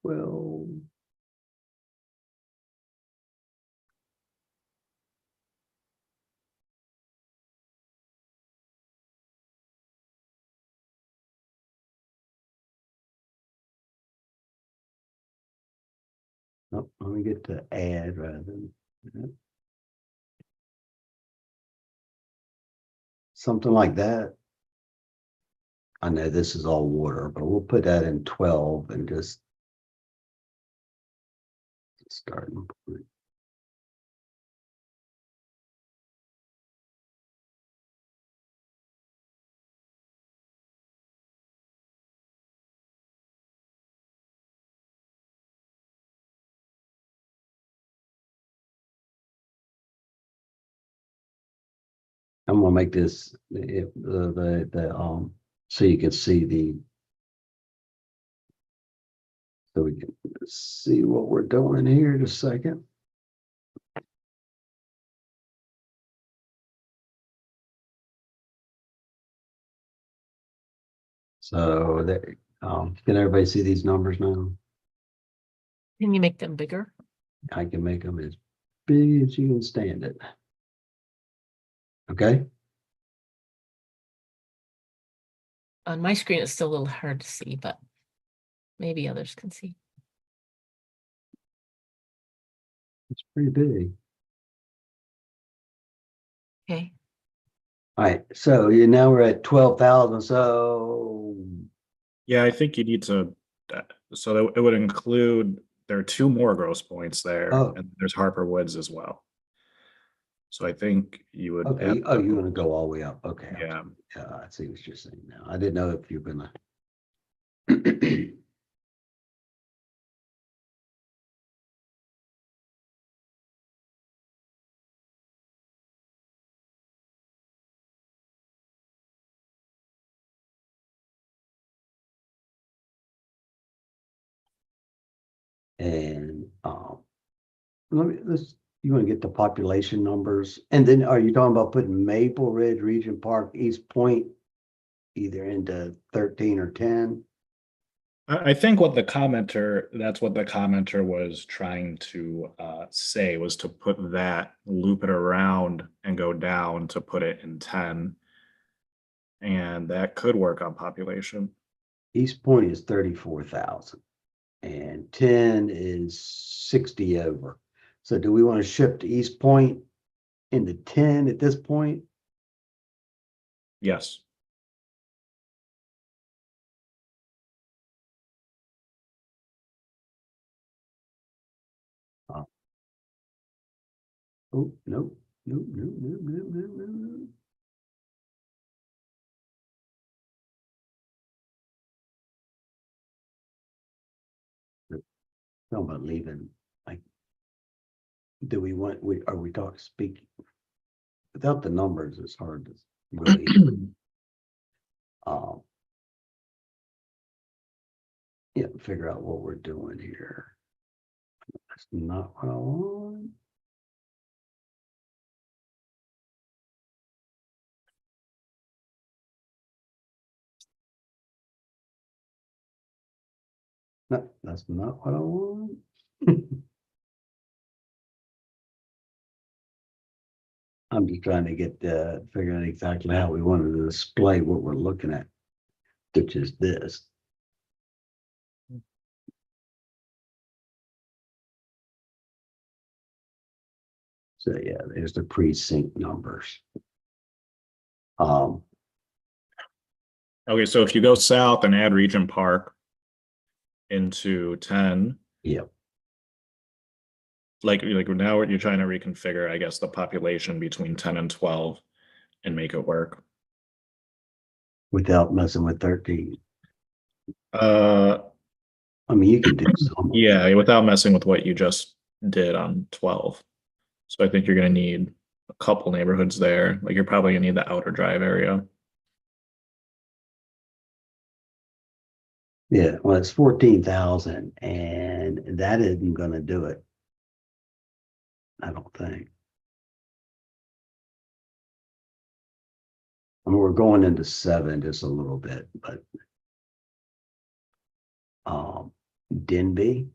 12. Nope, let me get to add rather than something like that. I know this is all water, but we'll put that in 12 and just starting point. I'm gonna make this so you can see the, so we can see what we're doing here in a second. So that, can everybody see these numbers now? Can you make them bigger? I can make them as big as you can stand it. Okay. On my screen, it's still a little hard to see, but maybe others can see. It's pretty big. Okay. All right, so now we're at 12,000. So Yeah, I think you need to, so that it would include, there are 2 more gross points there, Oh. and there's Harper Woods as well. So I think you would. okay. Oh, you're gonna go all the way up. Okay. Yeah. Yeah, I see what you're saying now. I didn't know if you're gonna. And you want to get the population numbers, and then are you talking about putting Maple Ridge Region Park, East Point, either into 13 or 10? I think what the commenter, that's what the commenter was trying to say, was to put that, loop it around and go down to put it in 10. And that could work on population. East Point is 34,000 and 10 is 60 over. So do we want to shift East Point into 10 at this point? Yes. Oh, no, no, no, no, no, no, no, no. Talking about leaving, like, do we want, are we talking speaking? Without the numbers, it's hard to really. Yeah, figure out what we're doing here. That's not what I want. No, that's not what I want. I'm just trying to get figure out exactly how we wanted to display what we're looking at, which is this. So yeah, there's the precinct numbers. Okay, so if you go south and add Region Park into 10. Yep. Like now you're trying to reconfigure, I guess, the population between 10 and 12 and make it work. Without messing with 13. I mean, you can do some. Yeah, without messing with what you just did on 12. So I think you're going to need a couple neighborhoods there. Like you're probably going to need the outer drive area. Yeah, well, it's 14,000 and that isn't gonna do it. I don't think. I mean, we're going into 7 just a little bit, but Denby,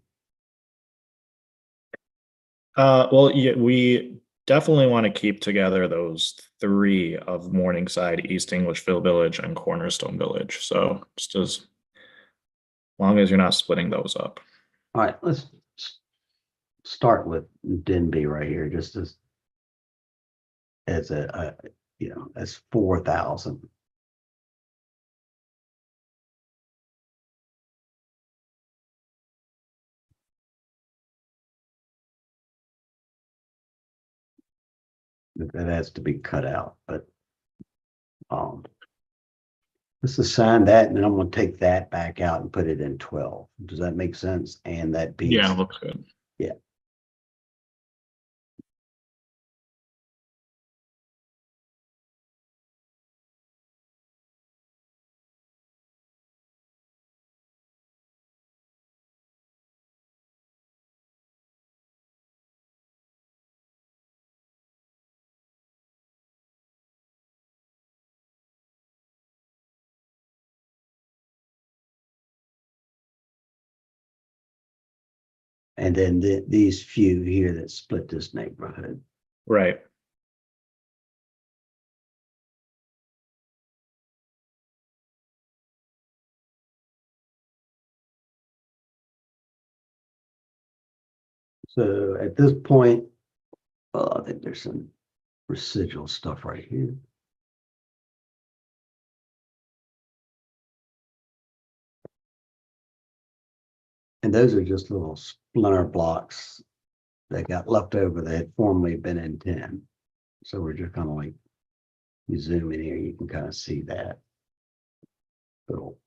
Well, yeah, we definitely want to keep together those 3 of Morningside, East Englishville Village, and Cornerstone Village. So just as long as you're not splitting those up. all right, let's start with Denby right here, just as a as 4,000. That has to be cut out, but let's assign that, and then I'm gonna take that back out and put it in 12. Does that make sense? And that piece. Yeah, looks good. Yeah. And then these few here that split this neighborhood. Right. So at this point, I think there's some residual stuff right here. And those are just little splinter blocks that got left over that had formerly been in 10. So we're just kind of like, you zoom in here, you can kind of see that. Little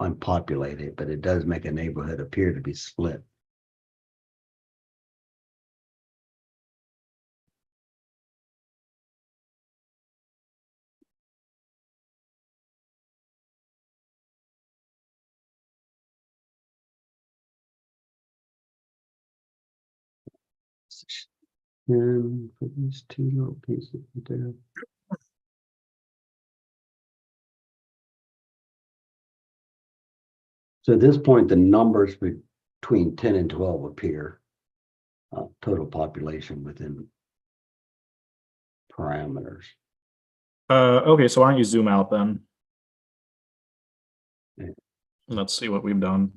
unpopulated, but it does make a neighborhood appear to be split. And for these 2 little pieces there. So at this point, the numbers between 10 and 12 appear. Total population within parameters. Okay, so why don't you zoom out then? Yeah. Let's see what we've done.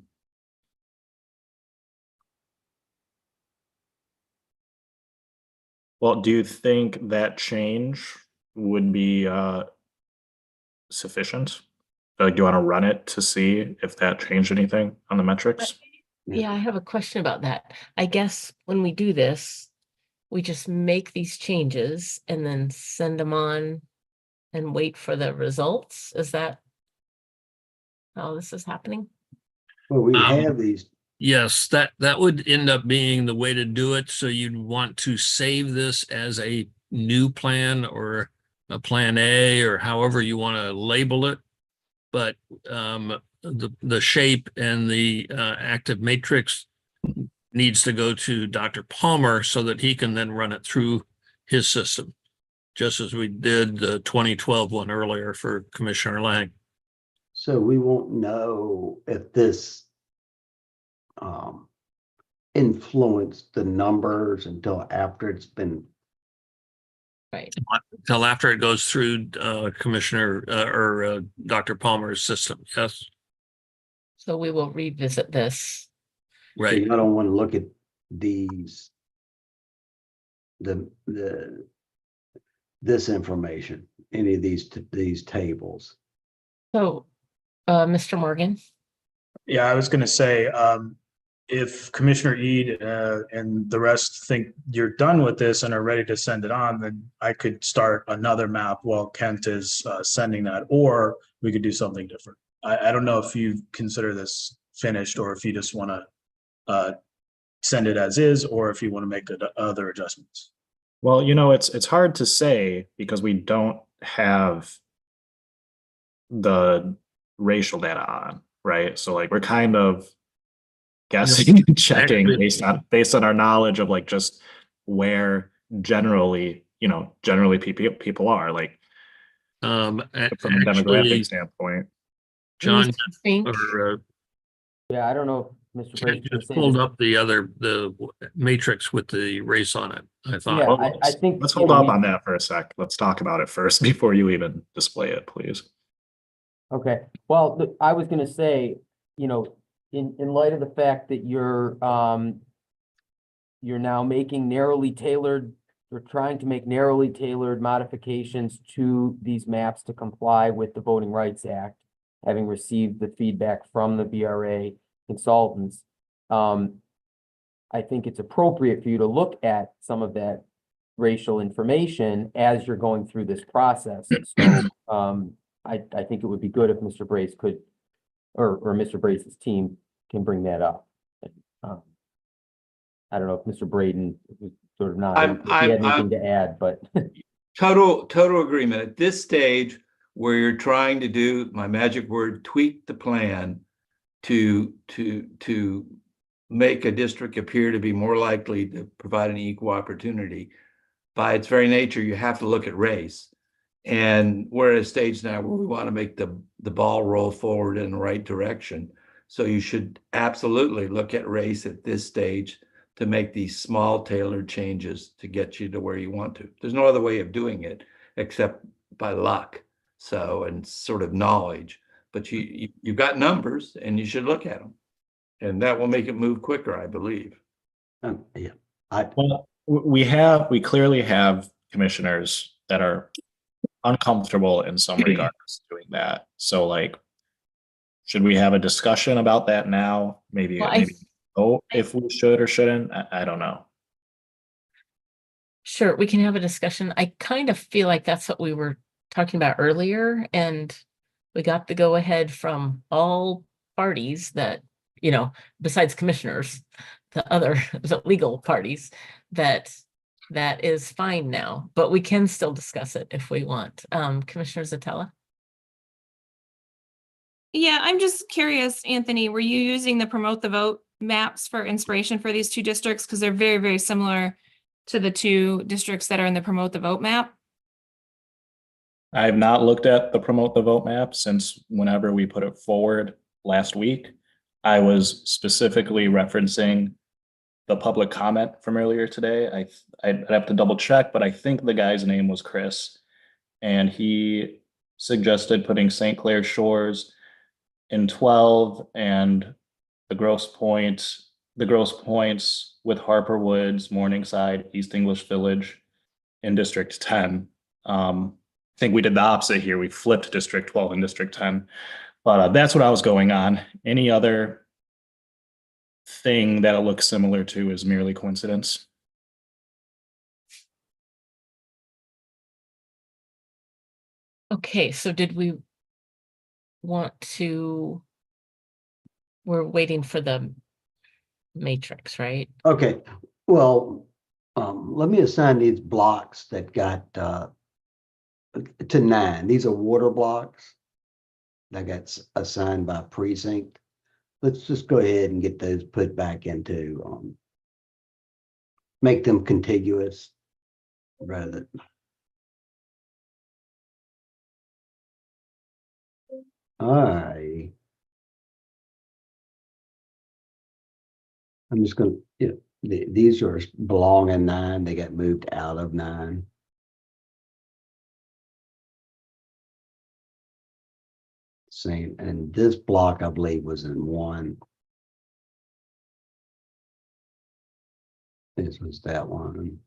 Well, do you think that change would be sufficient? Like, do you want to run it to see if that changed anything on the metrics? Yeah, I have a question about that. I guess when we do this, we just make these changes and then send them on and wait for the results. Is that how this is happening? Well, we have these. Yes, that would end up being the way to do it. So you'd want to save this as a new plan or a plan A or however you want to label it. But the shape and the active matrix needs to go to Dr. Palmer so that he can then run it through his system, just as we did the 2012 one earlier for Commissioner Lang. So we won't know if this influenced the numbers until after it's been. Right. Until after it goes through Commissioner or Dr. Palmer's system. Yes. So we will revisit this. Right. So I don't want to look at these, this information, any of these tables. So, Mr. Morgan. Yeah, I was going to say, if Commissioner Eid and the rest think you're done with this and are ready to send it on, then I could start another map while Kent is sending that, or we could do something different. I don't know if you consider this finished or if you just want to send it as is, or if you want to make other adjustments. Well, you know, it's hard to say because we don't have the racial data on. right? So like we're kind of guessing and checking Actually- based on our knowledge of like just where generally, generally people are, like from a demographic Actually, standpoint. John, I think or Yeah, I don't know if Mr. Ken Brady's gonna just say pulled this. up the matrix with the race on it, I thought. Yeah, Well, I think. let's you hold know, up we- on that for a sec. Let's talk about it first before you even display it, please. Okay, well, I was gonna say, in light of the fact that you're now making narrowly tailored, or trying to make narrowly tailored modifications to these maps to comply with the Voting Rights Act, having received the feedback from the BRA consultants, I think it's appropriate for you to look at some of that racial information as you're going through this process. So, I think it would be good if Mr. Brace could, or Mr. Brace's team can bring that up. I don't know if Mr. Braden was sort of not, if he had anything to add, but. Total agreement. At this stage, where you're trying to do, my magic word, tweak the plan to make a district appear to be more likely to provide an equal opportunity. By its very nature, you have to look at race. And we're at a stage now where we want to make the ball roll forward in the right direction. So you should absolutely look at race at this stage to make these small tailored changes to get you to where you want to. There's no other way of doing it except by luck. So, and sort of knowledge, but you've got numbers and you should look at them. And that will make it move quicker, I believe. Yeah. Well, we clearly have commissioners that are uncomfortable in some regards doing that. So like, should we have a discussion about that now? Maybe, Well, if we should or shouldn't, I don't know. Sure, we can have a discussion. I kind of feel like that's what we were talking about earlier, and we got the go ahead from all parties that, besides commissioners, the legal parties, that is fine now, but we can still discuss it if we want. Commissioner Zatella? Yeah, I'm just curious, Anthony, were you using the promote the vote maps for inspiration for these two districts? Because they're very, very similar to the two districts that are in the promote the vote map. I have not looked at the promote the vote map since whenever we put it forward last week. I was specifically referencing the public comment from earlier today. I'd have to double check, but I think the guy's name was Chris. And he suggested putting St. Clair Shores in 12 and the Grosse Points with Harper Woods, Morningside, East English Village in District 10. I think we did the opposite here. We flipped District 12 and District 10. But that's what I was going on. Any other thing that it looks similar to is merely coincidence. Okay, so did we want to, we're waiting for the matrix, right? Okay, well, let me assign these blocks that got to 9. These are water blocks that got assigned by precinct. Let's just go ahead and get those put back into, make them contiguous rather than. All right. I'm just gonna, these are belong in 9. They got moved out of 9. Same, and this block, I believe, was in 1. This was that one.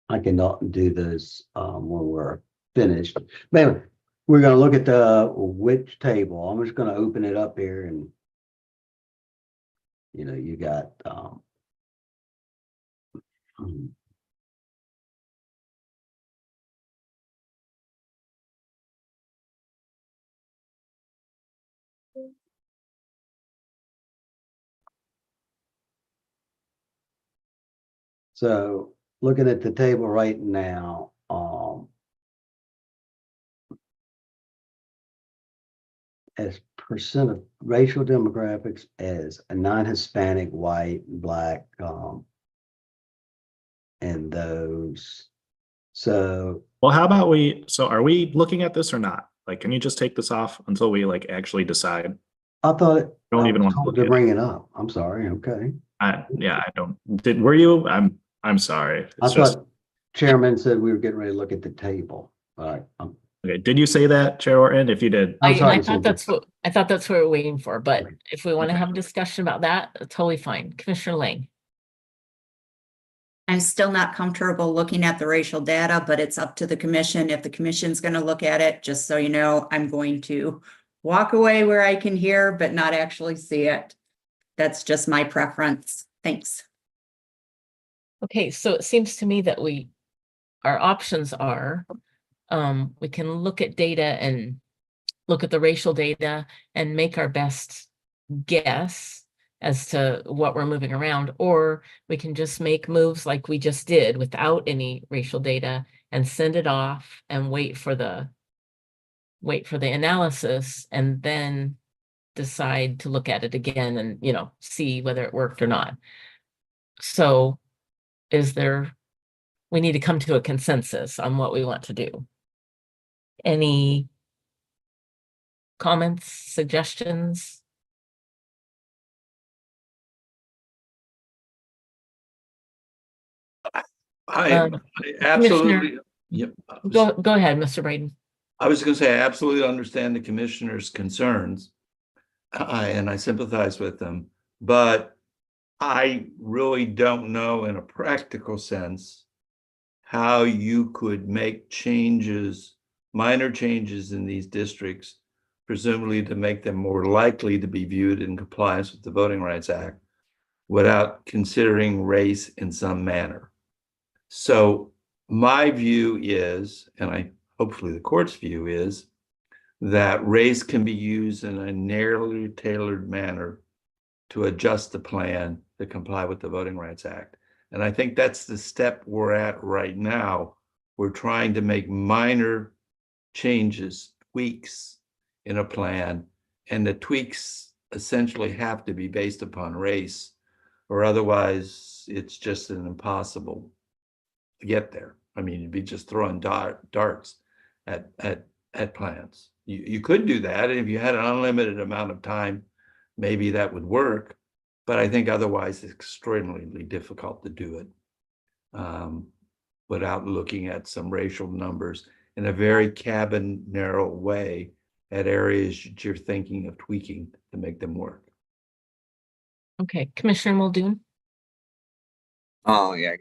I cannot do this when we're finished. But anyway, we're going to look at the which table. I'm just going to open it up here, and you got so looking at the table right now, as percent of racial demographics as a non-Hispanic, white, black, and those. So, Well, how about so are we looking at this or not? Like, can you just take this off until we like actually decide? I thought Don't I even was want to told look to at it. bring it up. I'm sorry. Okay. Yeah, I don't, were you? I'm sorry. I It's just, thought Chairman said we were getting ready to look at the table. All right. okay, did you say that, Chair Orton? If you did, I'm sorry I to thought say that's what, I thought that's what we're waiting for, but if we want to Okay. have a discussion about that, totally fine. Commissioner Lang. I'm still not comfortable looking at the racial data, but it's up to the commission. If the commission's going to look at it, just so you know, I'm going to walk away where I can hear, but not actually see it. That's just my preference. Thanks. Okay, so it seems to me that our options are, we can look at data and look at the racial data and make our best guess as to what we're moving around, or we can just make moves like we just did without any racial data and send it off and wait for the analysis and then decide to look at it again and, see whether it worked or not. So we need to come to a consensus on what we want to do. Any comments, suggestions? I absolutely, yep. Go ahead, Mr. Braden. I was going to say, I absolutely understand the commissioner's concerns, and I sympathize with them, but I really don't know in a practical sense how you could make changes, minor changes in these districts, presumably to make them more likely to be viewed in compliance with the Voting Rights Act, without considering race in some manner. So my view is, and hopefully the court's view is, that race can be used in a narrowly tailored manner to adjust the plan to comply with the Voting Rights Act. And I think that's the step we're at right now. We're trying to make minor changes, tweaks in a plan, and the tweaks essentially have to be based upon race, or otherwise it's just an impossible to get there. I mean, you'd be just throwing darts at plans. You could do that, and if you had an unlimited amount of time, maybe that would work. But I think otherwise it's extraordinarily difficult to do it without looking at some racial numbers in a very cabin narrow way at areas that you're thinking of tweaking to make them work. Okay, Commissioner Muldoon. Oh, yeah.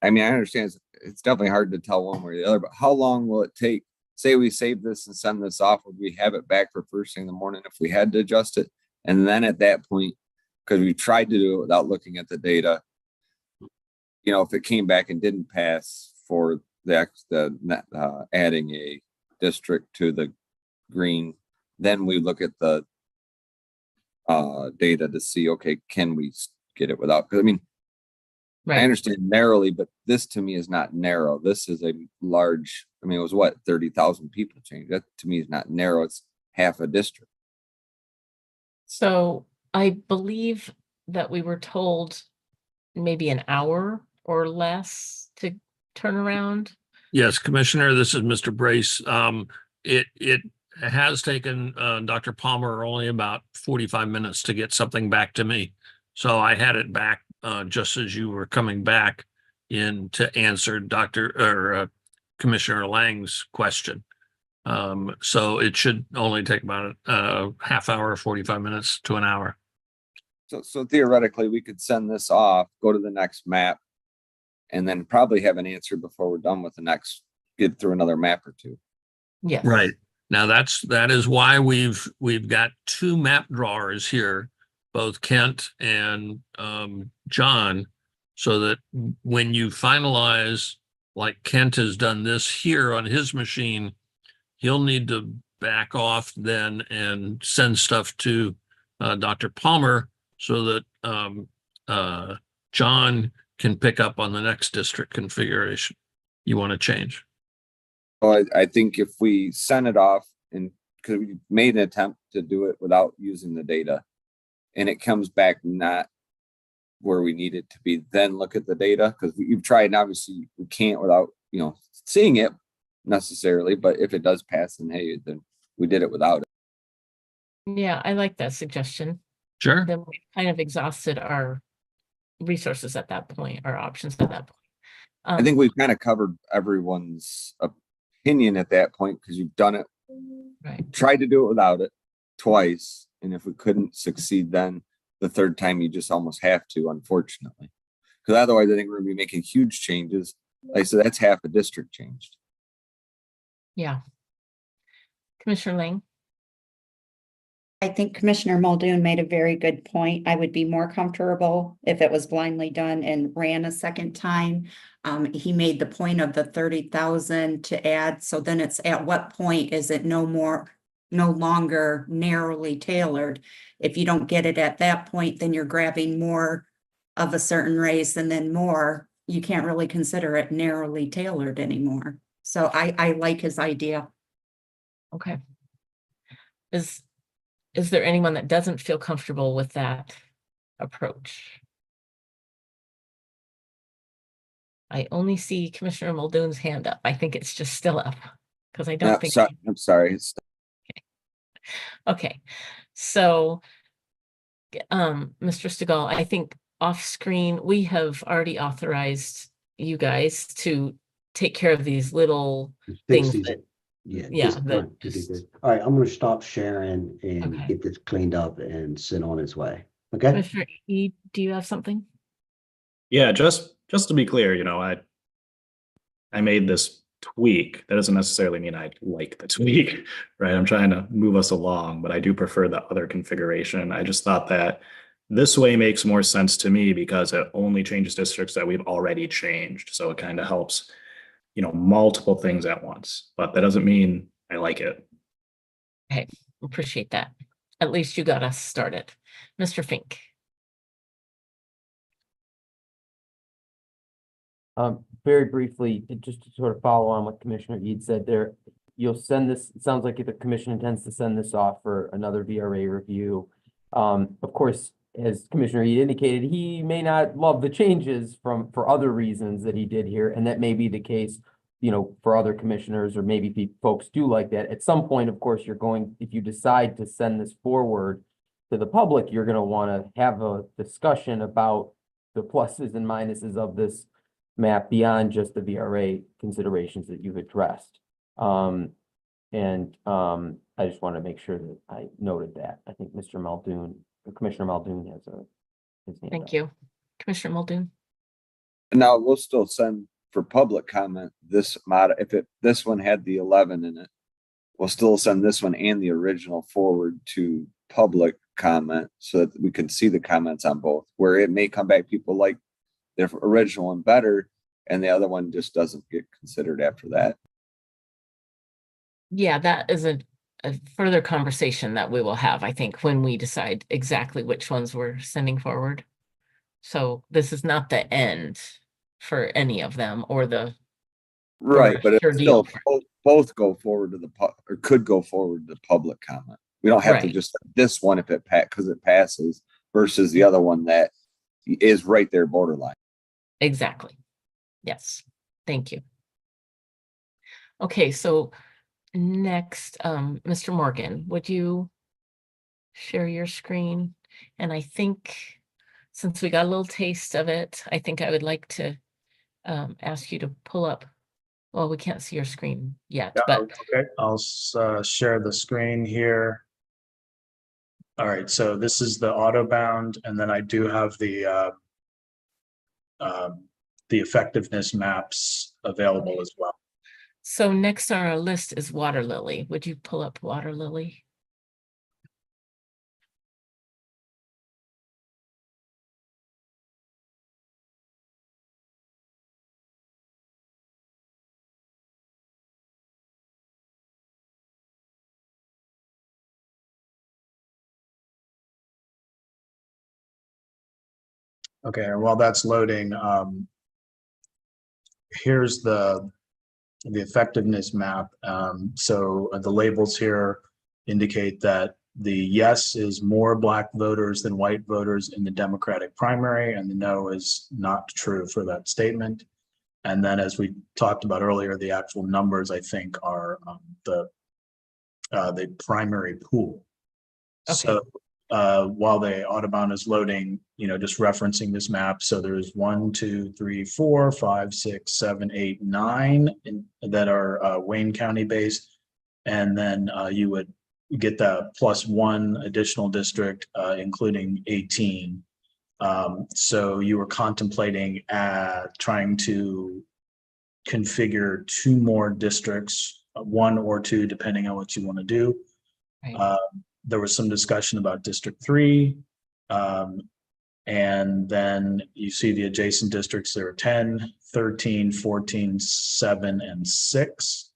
I mean, I understand it's definitely hard to tell one way or the other, but how long will it take? Say we save this and send this off, would we have it back for first thing in the morning if we had to adjust it? And then at that point, because we tried to do it without looking at the data, if it came back and didn't pass for adding a district to the green, then we look at the data to see, okay, can we get it without? Because I mean, I understand narrowly, but this to me is not narrow. This is a large, I mean, it was what, 30,000 people changed. That to me is not narrow. It's half a district. So I believe that we were told maybe an hour or less to turn around. Yes, Commissioner, this is Mr. Brace. It has taken Dr. Palmer only about 45 minutes to get something back to me. So I had it back just as you were coming back in to answer Commissioner Lang's question. So it should only take about a half hour, 45 minutes to an hour. So theoretically, we could send this off, go to the next map, and then probably have an answer before we're done with the next, get through another map or two. Yes. Right. Now that is why we've got two map drawers here, both Kent and John, so that when you finalize, like Kent has done this here on his machine, he'll need to back off then and send stuff to Dr. Palmer so that John can pick up on the next district configuration you want to change. Well, I think if we send it off and because we made an attempt to do it without using the data, and it comes back not where we need it to be, then look at the data, because you've tried, and obviously we can't without, seeing it necessarily, but if it does pass, then hey, then we did it without it. Yeah, I like that suggestion. Sure. Then we kind of exhausted our resources at that point, our options at that point. I think we've kind of covered everyone's opinion at that point, because you've done it, Right. tried to do it without it twice, and if we couldn't succeed, then the third time you just almost have to, unfortunately, because otherwise I think we're gonna be making huge changes. Like I said, that's half a district changed. Yeah. Commissioner Lang? I think Commissioner Muldoon made a very good point. I would be more comfortable if it was blindly done and ran a second time. He made the point of the 30,000 to add. So then it's at what point is it no longer narrowly tailored? If you don't get it at that point, then you're grabbing more of a certain race, and then more, you can't really consider it narrowly tailored anymore. So I like his idea. Okay. Is there anyone that doesn't feel comfortable with that approach? I only see Commissioner Muldoon's hand up. I think it's just still up because I don't think. I'm sorry. Okay, so, Mr. Stegall, I think off screen, we have already authorized you guys to take care of these little things that, All right, I'm gonna stop sharing and Okay. get this cleaned up and sent on its way. Okay? Commissioner E, do you have something? Yeah, just to be clear, I made this tweak. That doesn't necessarily mean I like the tweak, right? I'm trying to move us along, but I do prefer the other configuration. I just thought that this way makes more sense to me because it only changes districts that we've already changed. So it kind of helps, multiple things at once, but that doesn't mean I like it. Okay, appreciate that. At least you got us started. Mr. Fink. Very briefly, just to sort of follow on what Commissioner Eid said there, you'll send this, it sounds like the commission intends to send this off for another VRA review. Of course, as Commissioner Eid indicated, he may not love the changes for other reasons that he did here, and that may be the case, for other commissioners, or maybe folks do like that. At some point, of course, if you decide to send this forward to the public, you're going to want to have a discussion about the pluses and minuses of this map beyond just the VRA considerations that you've addressed. I just want to make sure that I noted that. I think Commissioner Muldoon has his hand Thank up. you. Commissioner Muldoon. Now we'll still send for public comment this this one had the 11 in it, we'll still send this one and the original forward to public comment so that we can see the comments on both, where it may come back people like the original one better and the other one just doesn't get considered after that. Yeah, that is a further conversation that we will have, I think, when we decide exactly which ones we're sending forward. So this is not the end for any of them or the Right, but sure it's still deal. both go forward to or could go forward to public comment. We don't have to Right. just this one if because it passes versus the other one that is right there borderline. Exactly. Yes. Thank you. Okay, so next, Mr. Morgan, would you share your screen? And I think since we got a little taste of it, I think I would like to ask you to pull up. Well, we can't see your screen yet, Yeah, but okay, I'll share the screen here. All right, so this is the auto bound, and then I do have the effectiveness maps available as well. so next on our list is Water Lily. Would you pull up Water Lily? Okay, and while that's loading, here's the effectiveness map. So the labels here indicate that the yes is more Black voters than white voters in the Democratic primary, and the no is not true for that statement. And then, as we talked about earlier, the actual numbers, I think, are the primary pool. Okay. So while the Audubon is loading, just referencing this map, so there's 1, 2, 3, 4, 5, 6, 7, 8, 9 that are Wayne County based, and then you would get the +1 additional district, including 18. So you were contemplating trying to configure 2 more districts, 1 or 2, depending on what you want to do. Right. There was some discussion about District 3. And then you see the adjacent districts. There are 10, 13, 14, 7, and 6.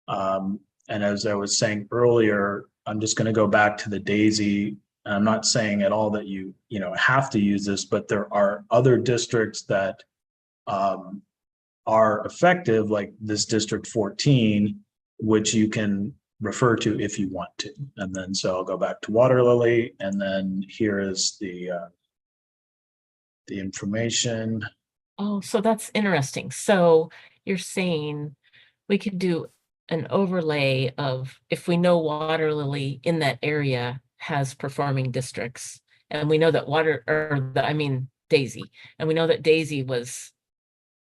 And as I was saying earlier, I'm just going to go back to the DAISY. And I'm not saying at all that you have to use this, but there are other districts that are effective, like this District 14, which you can refer to if you want to. And then, so I'll go back to Water Lily, and then here is the information. Oh, so that's interesting. So you're saying we could do an overlay of, if we know Water Lily in that area has performing districts, and we know that Daisy, and we know that Daisy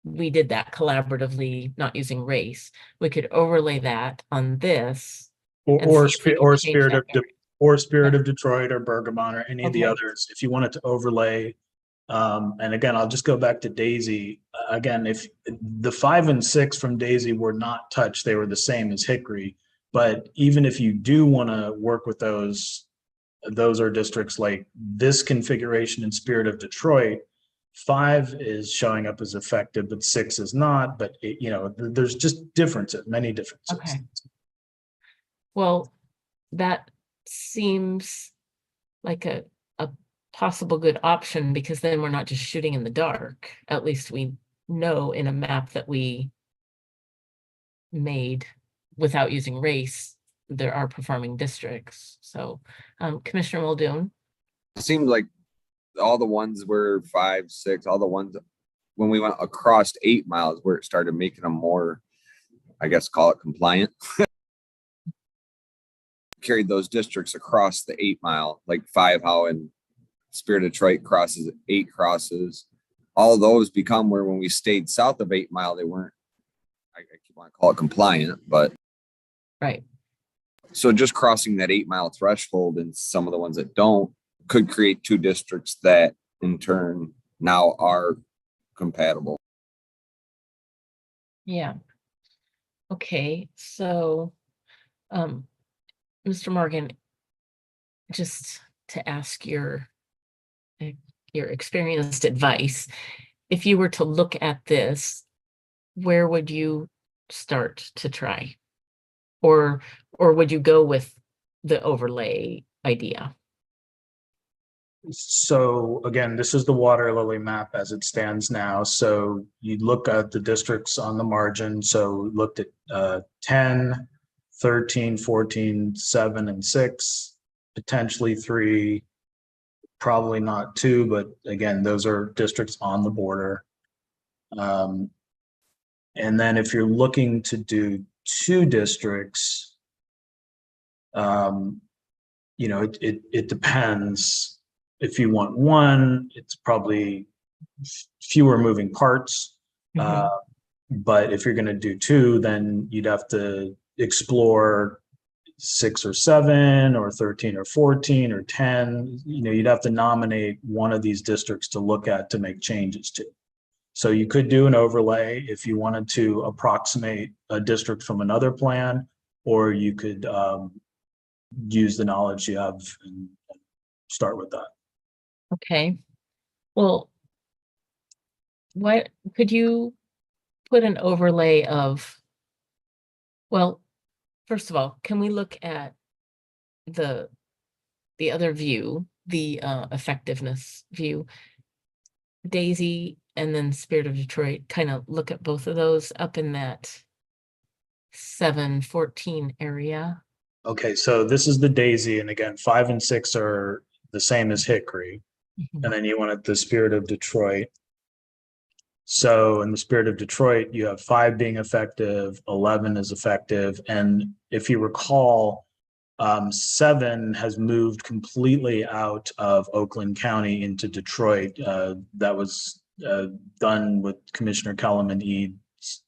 we did that collaboratively, not using race. We could overlay that on this. Or and see if we can change Spirit that of Detroit or Bergamot or any of the Okay. others, if you wanted to overlay. And again, I'll just go back to Daisy. Again, if the 5 and 6 from Daisy were not touched, they were the same as Hickory. But even if you do want to work with those are districts like this configuration in Spirit of Detroit. 5 is showing up as effective, but 6 is not. But there's just differences, many differences. Okay. Well, that seems like a possible good option, because then we're not just shooting in the dark. At least we know in a map that we made without using race, there are performing districts. So Commissioner Muldoon. It seemed like all the ones were 5, 6, all the ones when we went across 8 miles where it started making them more, I guess, call it compliant. Carried those districts across the 8 mile, like 5 how in Spirit of Detroit crosses, 8 crosses. All those become where when we stayed south of 8 mile, they weren't, I keep want to call it compliant, but right. So just crossing that 8 mile threshold and some of the ones that don't could create 2 districts that in turn now are compatible. Yeah. Okay, so Mr. Morgan, just to ask your experienced advice, if you were to look at this, where would you start to try? Or would you go with the overlay idea? So again, this is the Water Lily map as it stands now. So you look at the districts on the margin. So we looked at 10, 13, 14, 7, and 6, potentially 3, probably not 2, but again, those are districts on the border. And then if you're looking to do 2 districts, it depends. If you want 1, it's probably fewer moving parts. But if you're going to do 2, then you'd have to explore 6 or 7 or 13 or 14 or 10. You'd have to nominate one of these districts to look at to make changes to. So you could do an overlay if you wanted to approximate a district from another plan, or you could use the knowledge you have and start with that. Okay. Well, what could you put an overlay of? Well, first of all, can we look at the other view, the effectiveness view, Daisy and then Spirit of Detroit, kind of look at both of those up in that 7-14 area? Okay, so this is the Daisy, and again, 5 and 6 are the same as Hickory. And then you wanted the Spirit of Detroit. So in the Spirit of Detroit, you have 5 being effective, 11 is effective. And if you recall, 7 has moved completely out of Oakland County into Detroit. That was done with Commissioner Kellum and Eads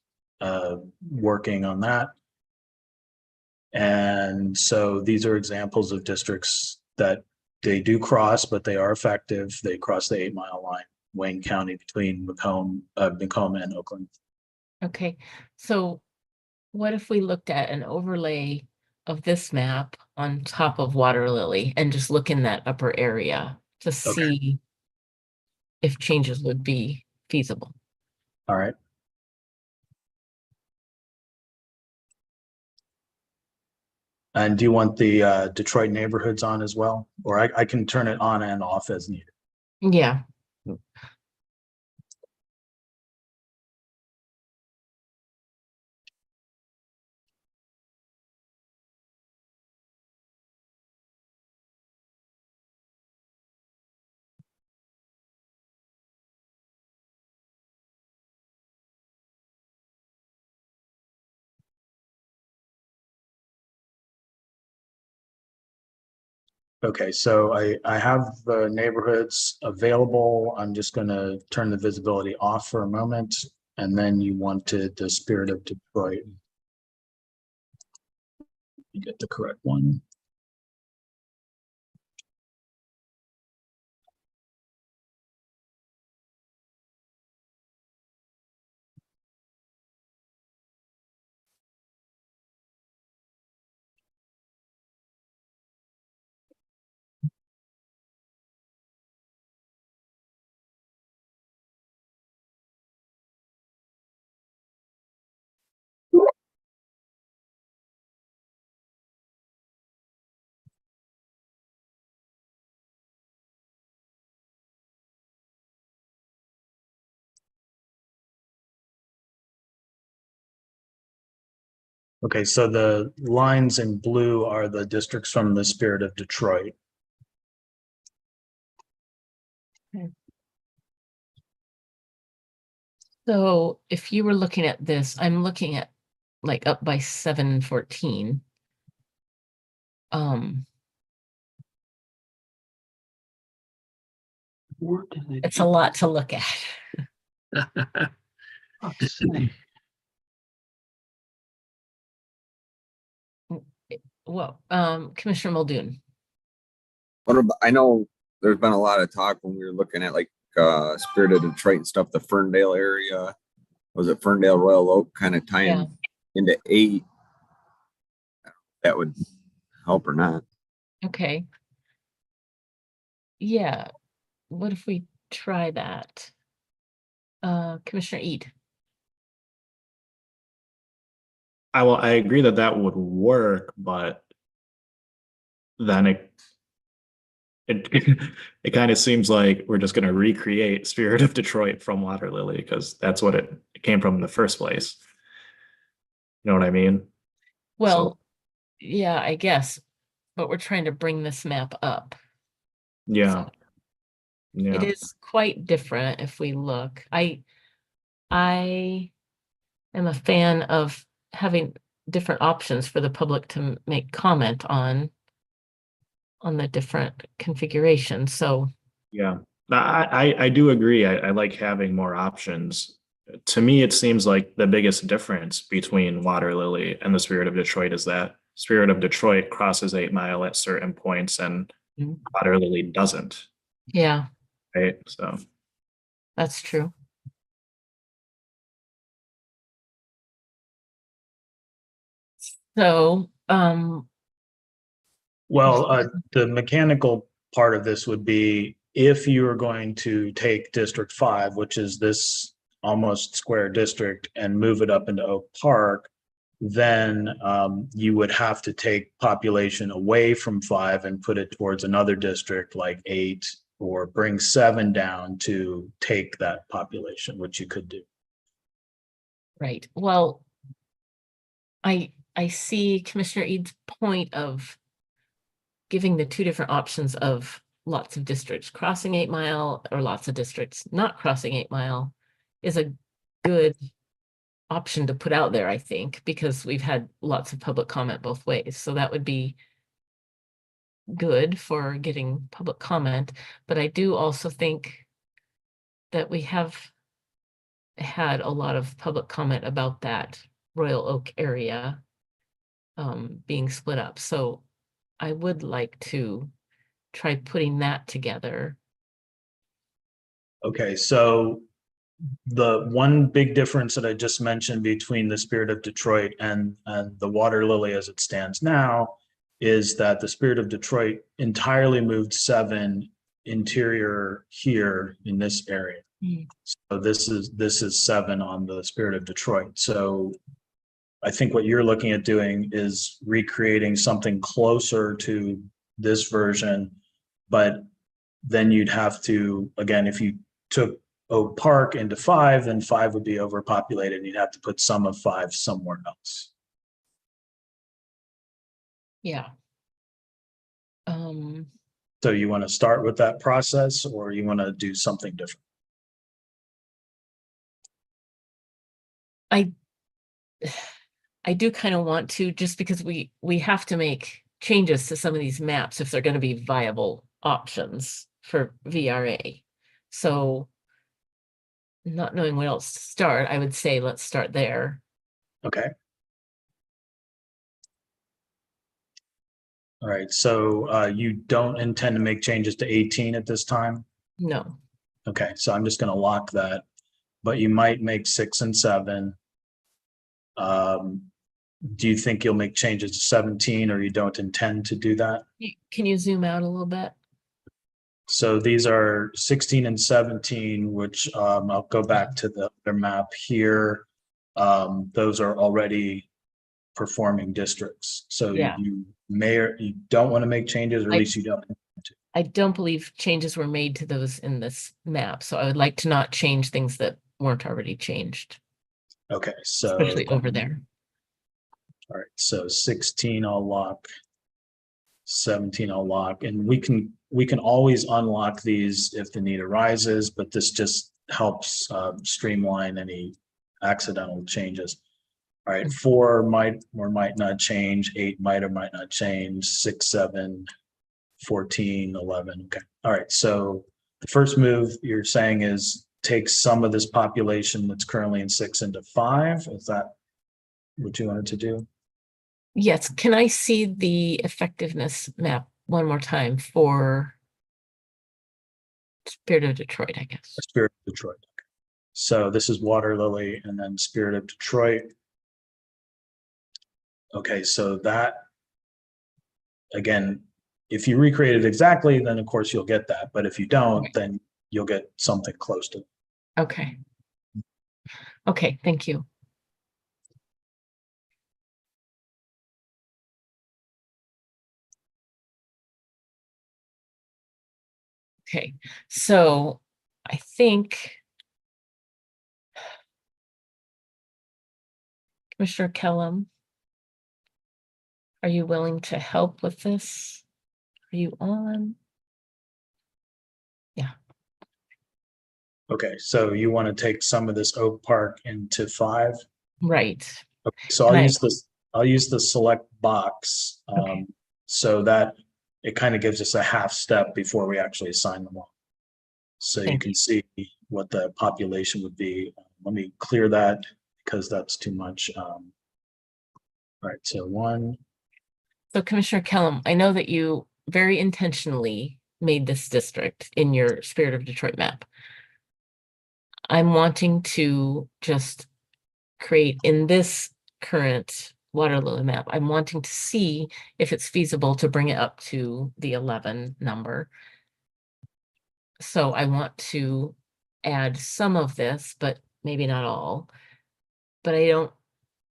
working on that. And so these are examples of districts that they do cross, but they are effective. They cross the 8-mile line, Wayne County, between Macomb and Oakland. Okay, so what if we looked at an overlay of this map on top of Water Lily and just look in that upper area to see if changes would be feasible? All right. And do you want the Detroit neighborhoods on as well? Or I can turn it on and off as needed. Yeah. Okay, so I have the neighborhoods available. I'm just going to turn the visibility off for a moment. And then you wanted the Spirit of Detroit. You get the correct one. Okay, so the lines in blue are the districts from the Spirit of Detroit. So if you were looking at this, I'm looking at like up by 714. It's a lot to look at. Well, Commissioner Muldoon. What about, I know there's been a lot of talk when we were looking at like Spirit of Detroit and stuff, the Ferndale area. Was it Ferndale, Royal Oak, kind of tying into 8? That would help or not. Okay. Yeah. What if we try that? Commissioner Ead. I agree that that would work, but then it kind of seems like we're just going to recreate Spirit of Detroit from Water Lily because that's what it came from in the first place. You know what I mean? Well, yeah, I guess, but we're trying to bring this map up. Yeah. So yeah. it is quite different if we look. I am a fan of having different options for the public to make comment on the different configurations. So Yeah, I do agree. I like having more options. To me, it seems like the biggest difference between Water Lily and the Spirit of Detroit is that Spirit of Detroit crosses 8 Mile at certain points and Water Lily doesn't. Yeah, Right. So that's true. So, well, the mechanical part of this would be if you are going to take District 5, which is this almost square district, and move it up into Oak Park, then you would have to take population away from 5 and put it towards another district like 8, or bring 7 down to take that population, which you could do. right. Well, I I see Commissioner Eads' point of giving the two different options of lots of districts crossing 8 Mile or lots of districts not crossing 8 Mile is a good option to put out there, I think, because we've had lots of public comment both ways. So that would be good for getting public comment. But I do also think that we have had a lot of public comment about that Royal Oak area being split up. So I would like to try putting that together. Okay, so the one big difference that I just mentioned between the Spirit of Detroit and the Water Lily as it stands now is that the Spirit of Detroit entirely moved 7 interior here in this area. So this is 7 on the Spirit of Detroit. So I think what you're looking at doing is recreating something closer to this version, but then you'd have to, again, if you took Oak Park into 5, then 5 would be overpopulated and you'd have to put some of 5 somewhere else. Yeah. So you want to start with that process or you want to do something different? I do kind of want to, just because we have to make changes to some of these maps if they're going to be viable options for VRA. So not knowing what else to start, I would say let's start there. Okay. All right, so you don't intend to make changes to 18 at this time? No. Okay, so I'm just gonna lock that, but you might make 6 and 7. Do you think you'll make changes to 17 or you don't intend to do that? Can you zoom out a little bit? So these are 16 and 17, which I'll go back to the other map here. Those are already performing districts. So Yeah. you may or you don't want to make changes, or at least you don't. I don't believe changes were made to those in this map, so I would like to not change things that weren't already changed. Okay, so Especially over there. All right, so 16 I'll lock, 17 I'll lock, and we can always unlock these if the need arises, but this just helps streamline any accidental changes. All right, 4 might or might not change, 8 might or might not change, 6, 7, 14, 11. Okay. All right, so the first move you're saying is take some of this population that's currently in 6 into 5. Is that what you wanted to do? Yes, can I see the effectiveness map one more time for Spirit of Detroit, I guess? Spirit of Detroit. Okay. So this is Water Lily and then Spirit of Detroit. Okay, so that, again, if you recreate it exactly, then of course you'll get that. But if you don't, then you'll get something close to it. Okay. Okay, thank you. Okay, so I think Commissioner Kellum, are you willing to help with this? Are you on? Yeah. Okay, so you want to take some of this Oak Park into 5? Right. Okay, so I'll use the select box. So that it kind of gives us a half step before we actually assign them all. So you can see what the population would be. Let me clear that because that's too much. All right, so 1. So Commissioner Kellum, I know that you very intentionally made this district in your Spirit of Detroit map. I'm wanting to just create in this current Water Lily map, I'm wanting to see if it's feasible to bring it up to the 11 number. So I want to add some of this, but maybe not all. But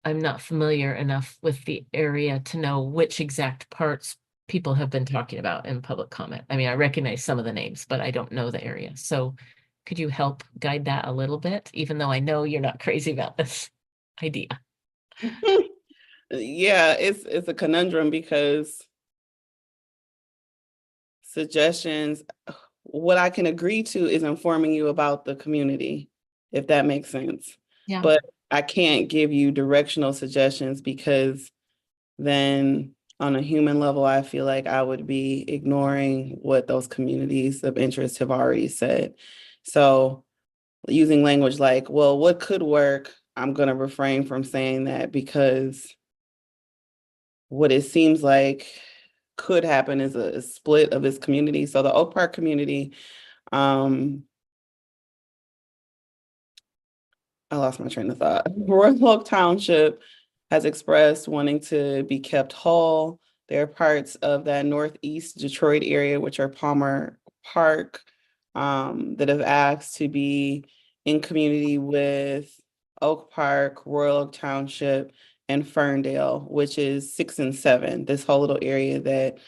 I'm not familiar enough with the area to know which exact parts people have been talking about in public comment. I mean, I recognize some of the names, but I don't know the area. So could you help guide that a little bit, even though I know you're not crazy about this idea? Yeah, it's a conundrum because suggestions, what I can agree to is informing you about the community, if that makes sense. Yeah. But I can't give you directional suggestions because then on a human level, I feel like I would be ignoring what those communities of interest have already said. So using language like, well, what could work? I'm going to refrain from saying that because what it seems like could happen is a split of this community. So the Oak Park community, I lost my train of thought. Royal Oak Township has expressed wanting to be kept whole. There are parts of that Northeast Detroit area, which are Palmer Park, that have asked to be in community with Oak Park, Royal Oak Township, and Ferndale, which is 6 and 7, this whole little area that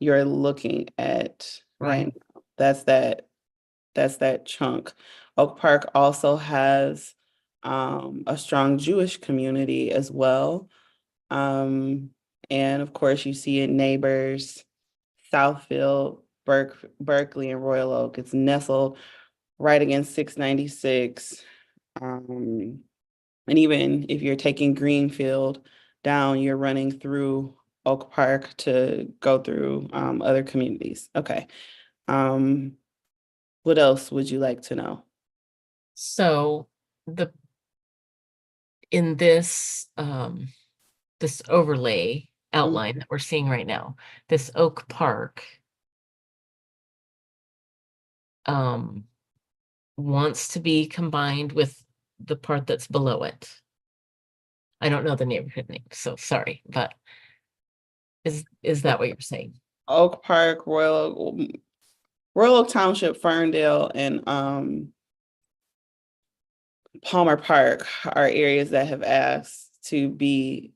you're looking at right now. That's that chunk. Oak Park also has a strong Jewish community as well. And of course, you see it neighbors, Southfield, Berkeley, and Royal Oak. It's nestled right against 696. And even if you're taking Greenfield down, you're running through Oak Park to go through other communities. Okay. What else would you like to know? So in this this overlay outline that we're seeing right now, this Oak Park wants to be combined with the part that's below it. I don't know the neighborhood name, so sorry, but is that what you're saying? Oak Park, Royal Oak Township, Ferndale, and Palmer Park are areas that have asked to be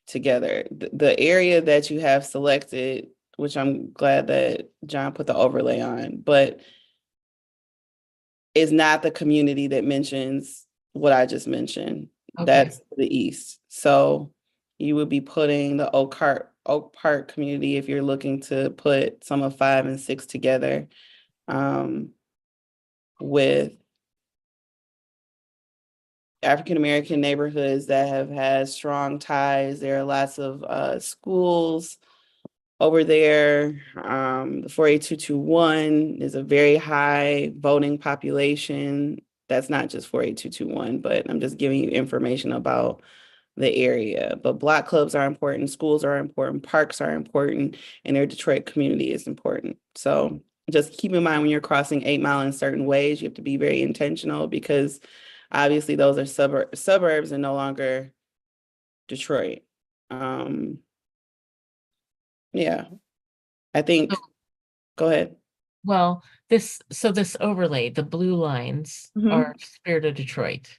together. The area that you have selected, which I'm glad that John put the overlay on, but is not the community that mentions what I just mentioned. Okay. That's the east. So you would be putting the Oak Park community if you're looking to put some of 5 and 6 together with African-American neighborhoods that have had strong ties. There are lots of schools over there. The 48221 is a very high voting population. That's not just 48221, but I'm just giving you information about the area. But block clubs are important, schools are important, parks are important, and their Detroit community is important. So just keep in mind when you're crossing 8 Mile in certain ways, you have to be very intentional because obviously those are suburbs and no longer Detroit. Yeah, I think, go ahead. Well, this overlay, the blue lines are Spirit of Detroit.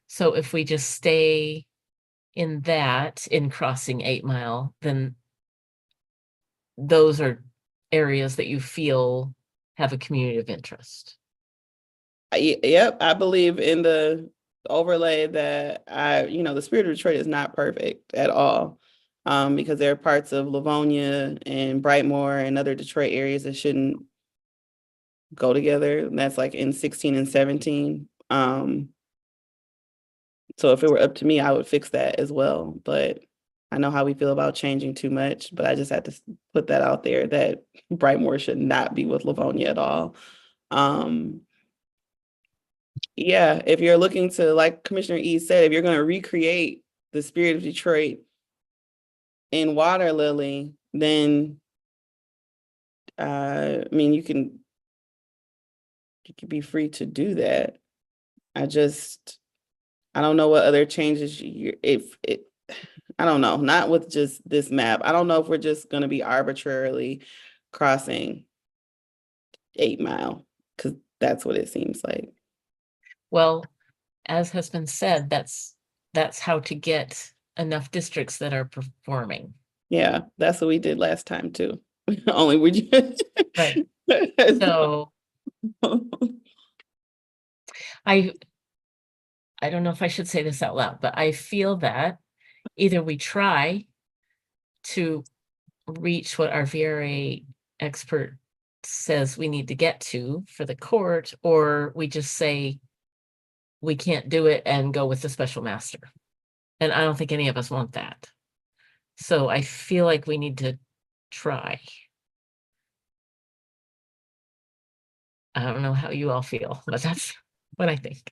So if we just stay in crossing 8 Mile, then those are areas that you feel have a community of interest. Yep, I believe in the overlay that the Spirit of Detroit is not perfect at all. Because there are parts of Livonia and Brightmoor and other Detroit areas that shouldn't go together. And that's like in 16 and 17. So if it were up to me, I would fix that as well. But I know how we feel about changing too much, but I just had to put that out there that Brightmoor should not be with Livonia at all. Yeah, if you're looking to, like Commissioner E said, if you're going to recreate the Spirit of Detroit in Water Lily, then I mean, you can be free to do that. I don't know what other changes I don't know, not with just this map. I don't know if we're just going to be arbitrarily crossing 8 Mile, because that's what it seems like. Well, as has been said, that's how to get enough districts that are performing. Yeah, that's what we did last time too. Only we just right. So I don't know if I should say this out loud, but I feel that either we try to reach what our VRA expert says we need to get to for the court, or we just say we can't do it and go with the special master. And I don't think any of us want that. So I feel like we need to try. I don't know how you all feel, but that's what I think.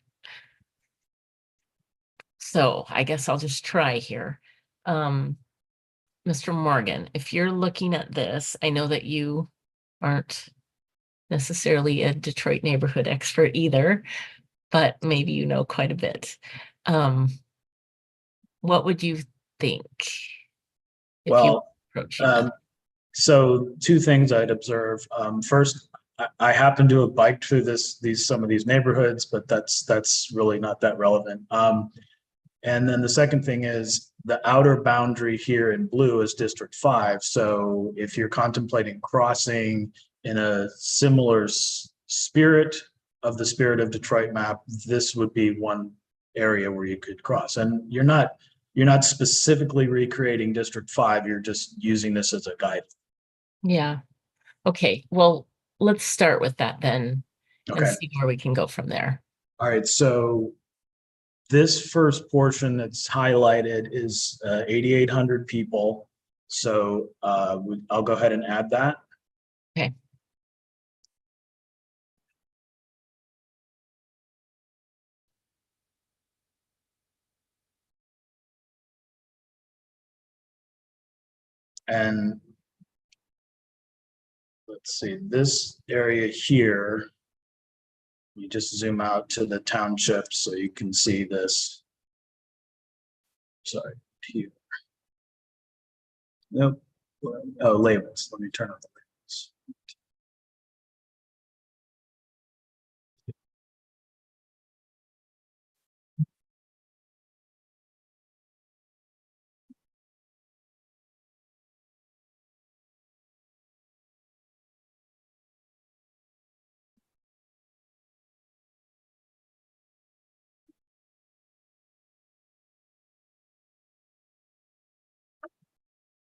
So I guess I'll just try here. Mr. Morgan, if you're looking at this, I know that you aren't necessarily a Detroit neighborhood expert either, but maybe you know quite a bit. What would you think? If Well, you approaching that? so two things I'd observe. First, I happen to have biked through some of these neighborhoods, but that's really not that relevant. And then the second thing is the outer boundary here in blue is District 5. So if you're contemplating crossing in a similar spirit of Detroit map, this would be one area where you could cross. And you're not specifically recreating District 5, you're just using this as a guide. Yeah. Okay, well, let's start with that then and Okay. see where we can go from there. All right, so this first portion that's highlighted is 8,800 people. So I'll go ahead and add that. Okay. And let's see, this area here, you just zoom out to the township so you can see this. Sorry, here. Nope. Oh, labels. Let me turn on the labels.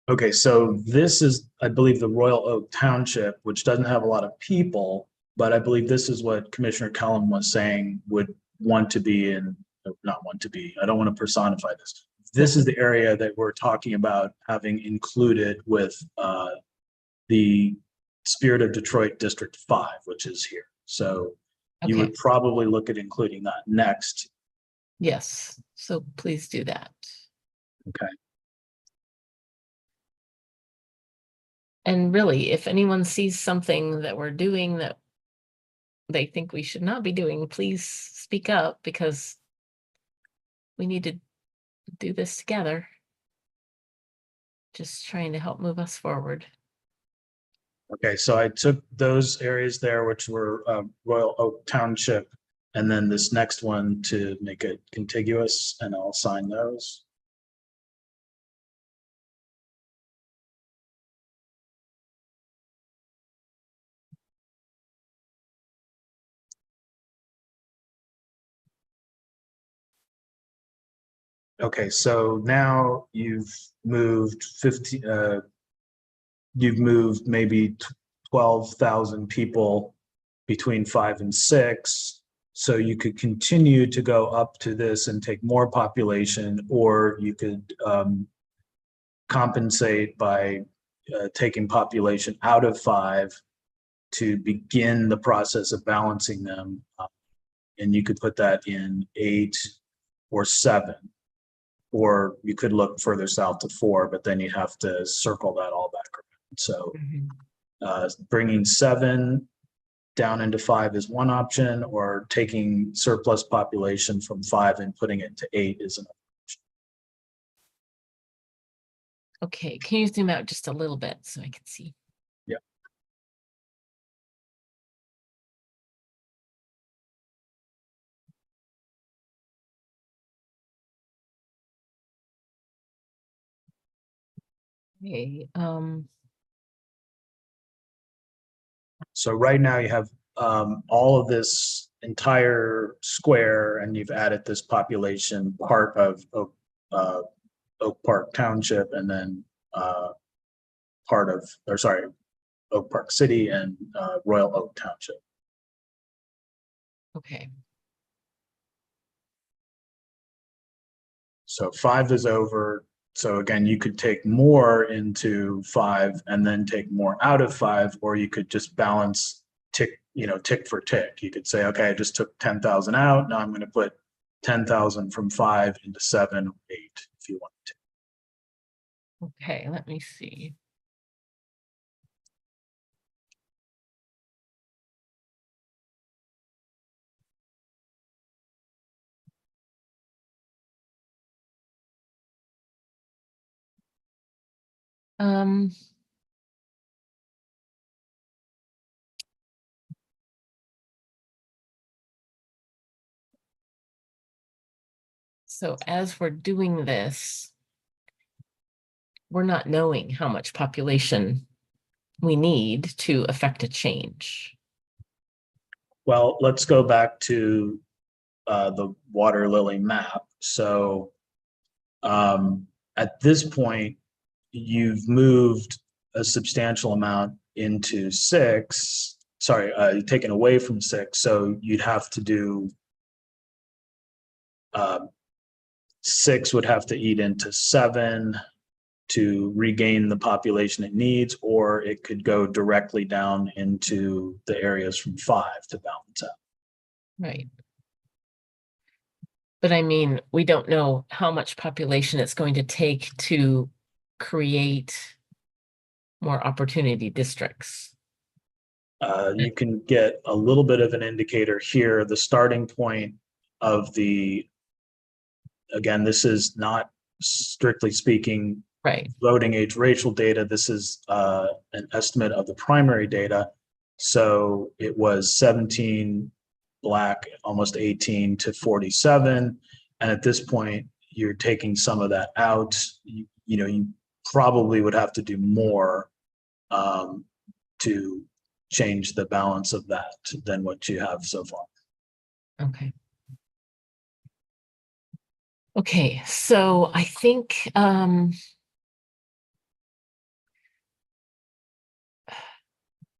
Okay, so this is, I believe, the Royal Oak Township, which doesn't have a lot of people, but I believe this is what Commissioner Kellum was saying would want to be in, not want to be, I don't want to personify this. This is the area that we're talking about having included with the Spirit of Detroit District 5, which is here. So you Okay. would probably look at including that next. Yes, so please do that. Okay. And really, if anyone sees something that we're doing that they think we should not be doing, please speak up, because we need to do this together. Just trying to help move us forward. Okay, so I took those areas there, which were Royal Oak Township, and then this next one to make it contiguous, and I'll assign those. Okay, so now you've moved 50, you've moved maybe 12,000 people between 5 and 6. So you could continue to go up to this and take more population, or you could compensate by taking population out of 5 to begin the process of balancing them. And you could put that in 8 or 7. Or you could look further south to 4, but then you have to circle that all back around. So bringing 7 down into 5 is one option, or taking surplus population from 5 and putting it to 8 is another option. Okay, can you zoom out just a little bit so I can see? Yeah. Okay, So right now you have all of this entire square, and you've added this population part of Oak Park Township, and then Oak Park City and Royal Oak Township. Okay. So 5 is over. So again, you could take more into 5 and then take more out of 5, or you could just balance tick for tick. You could say, okay, I just took 10,000 out. Now I'm going to put 10,000 from 5 into 7 or 8 if you want to. Okay, let me see. So as we're doing this, we're not knowing how much population we need to affect a change. Well, let's go back to the water lily map. So at this point, you've moved a substantial amount into 6. Sorry, you've taken away from 6. So you'd have to do 6 would have to eat into 7 to regain the population it needs, or it could go directly down into the areas from 5 to balance out. Right. But I mean, we don't know how much population it's going to take to create more opportunity districts. You can get a little bit of an indicator here. The starting point of again, this is not strictly speaking right voting age racial data. This is an estimate of the primary data. So it was 17 Black, almost 18 to 47. And at this point, you're taking some of that out. You probably would have to do more to change the balance of that than what you have so far. Okay. Okay, so I think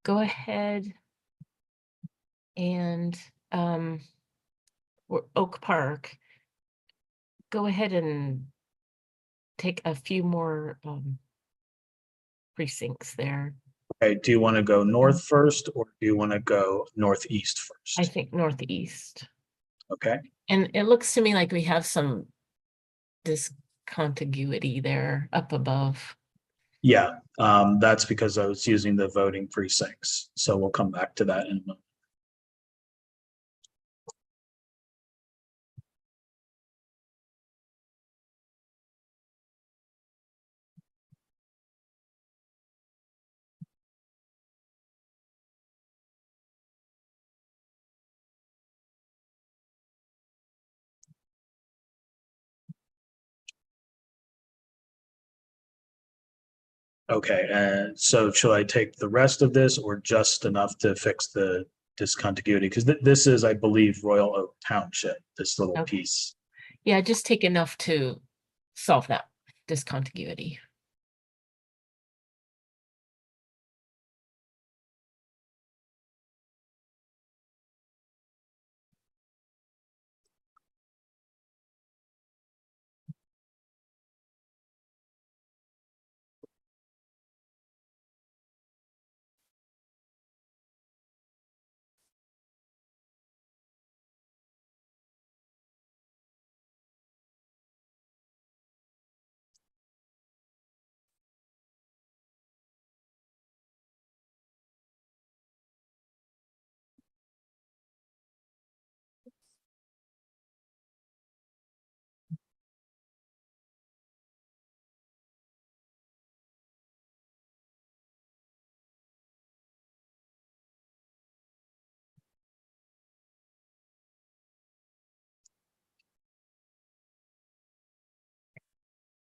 go ahead and Oak Park, go ahead and take a few more precincts there. Okay, do you want to go north first, or do you want to go northeast first? I think northeast. Okay. And it looks to me like we have some discontiguity there up above. Yeah, that's because I was using the voting precincts. So we'll come back to that in a moment. Okay, and so shall I take the rest of this or just enough to fix the discontiguity? Because this is, I believe, Royal Oak Township, this little piece. Yeah, just take enough to solve that discontiguity.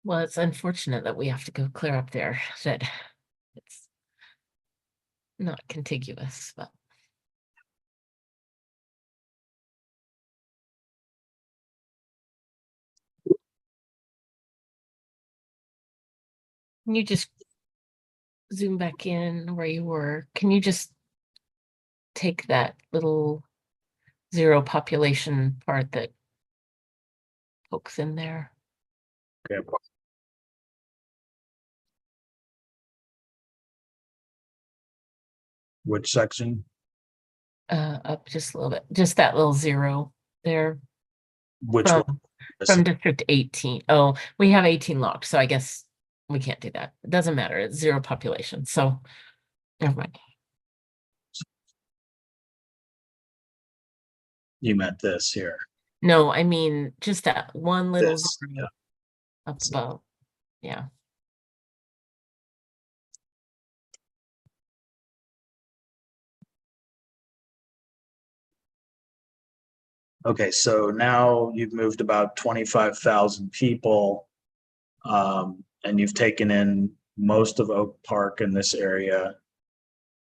Well, it's unfortunate that we have to go clear up there, that it's not contiguous, but. Can you just zoom back in where you were? Can you just take that little zero population part that pokes in there? Okay. Which section? Up just a little bit, just that little zero there. Which from, one? From District 18. Oh, we have 18 locked, so I guess we can't do that. It doesn't matter. It's zero population, so never mind. You meant this here. No, I mean just that one little This, zero yeah. up above. Yeah. Okay, so now you've moved about 25,000 people. And you've taken in most of Oak Park in this area.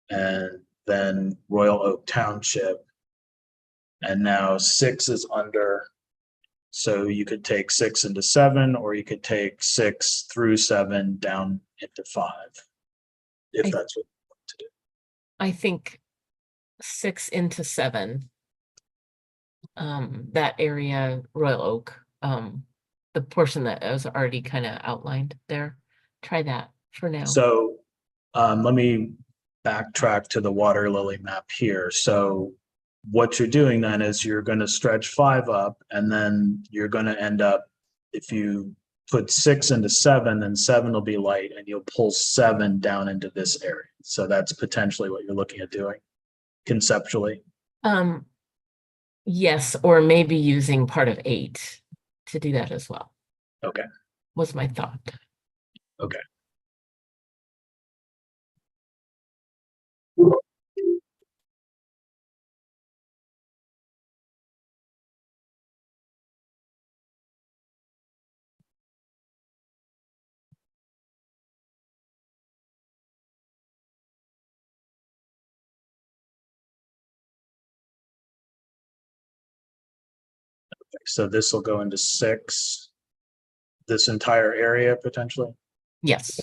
And then Royal Oak Township. And now 6 is under. So you could take 6 into 7, or you could take 6 through 7 down into 5. If that's what you want to do. I think 6 into 7. That area, Royal Oak, the portion that was already kind of outlined there. Try that for now. So let me backtrack to the water lily map here. So what you're doing then is you're going to stretch 5 up, and then you're going to end up, if you put 6 into 7, then 7 will be light, and you'll pull 7 down into this area. So that's potentially what you're looking at doing conceptually. Yes, or maybe using part of 8 to do that as well. Okay. Was my thought. Okay. So this will go into 6, this entire area potentially? Yes.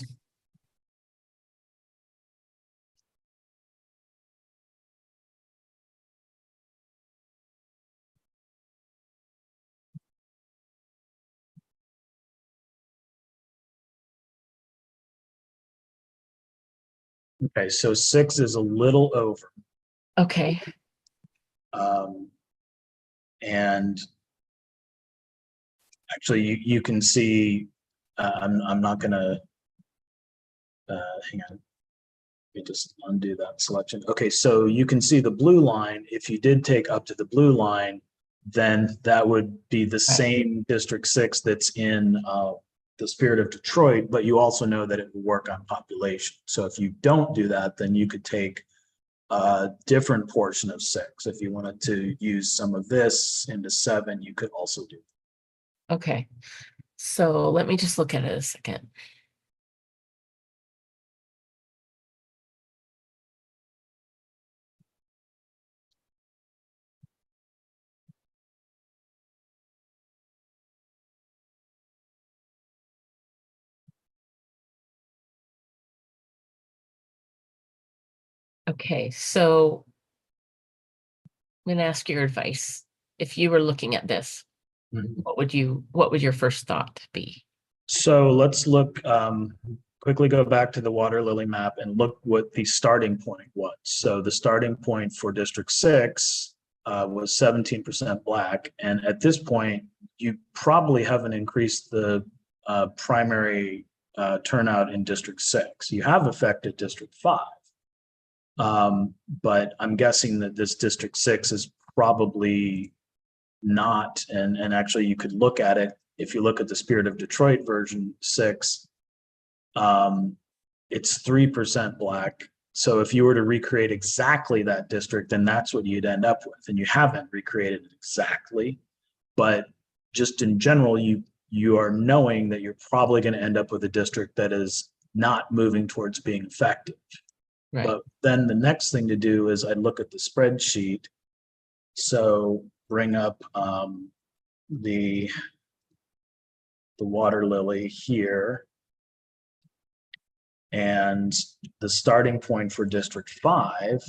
Okay, so 6 is a little over. Okay. And actually you can see, I'm not gonna, hang on. Let me just undo that selection. Okay, so you can see the blue line. If you did take up to the blue line, then that would be the same District 6 that's in the Spirit of Detroit, but you also know that it will work on population. So if you don't do that, then you could take a different portion of 6. If you wanted to use some of this into 7, you could also do that. Okay. So let me just look at it a second. Okay, so I'm gonna ask your advice. If you were looking at this, what would your first thought be? So let's look, quickly go back to the water lily map and look what the starting point was. So the starting point for District 6 was 17% Black. And at this point, you probably haven't increased the primary turnout in District 6. You have affected District 5. But I'm guessing that this District 6 is probably not, and actually you could look at it. If you look at the Spirit of Detroit version 6, it's 3% Black. So if you were to recreate exactly that district, then that's what you'd end up with. And you haven't recreated it exactly, but just in general, you are knowing that you're probably going to end up with a district that is not moving towards being effective. Right. But then the next thing to do is I'd look at the spreadsheet. So bring up the water lily here. And the starting point for District 5,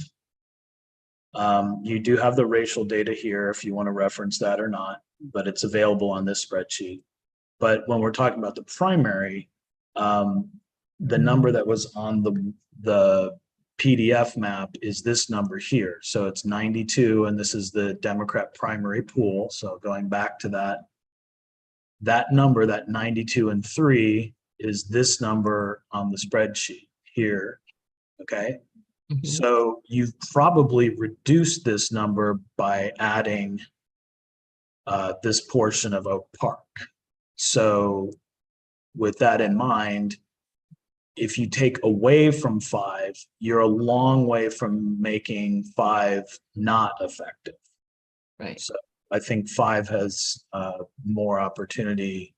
you do have the racial data here if you want to reference that or not, but it's available on this spreadsheet. But when we're talking about the primary, the number that was on the PDF map is this number here. So it's 92, and this is the Democrat primary pool. So going back to that number, that 92 and 3 is this number on the spreadsheet here. Okay. So you've probably reduced this number by adding this portion of Oak Park. So with that in mind, if you take away from 5, you're a long way from making 5 not effective. Right. So I think 5 has more opportunity.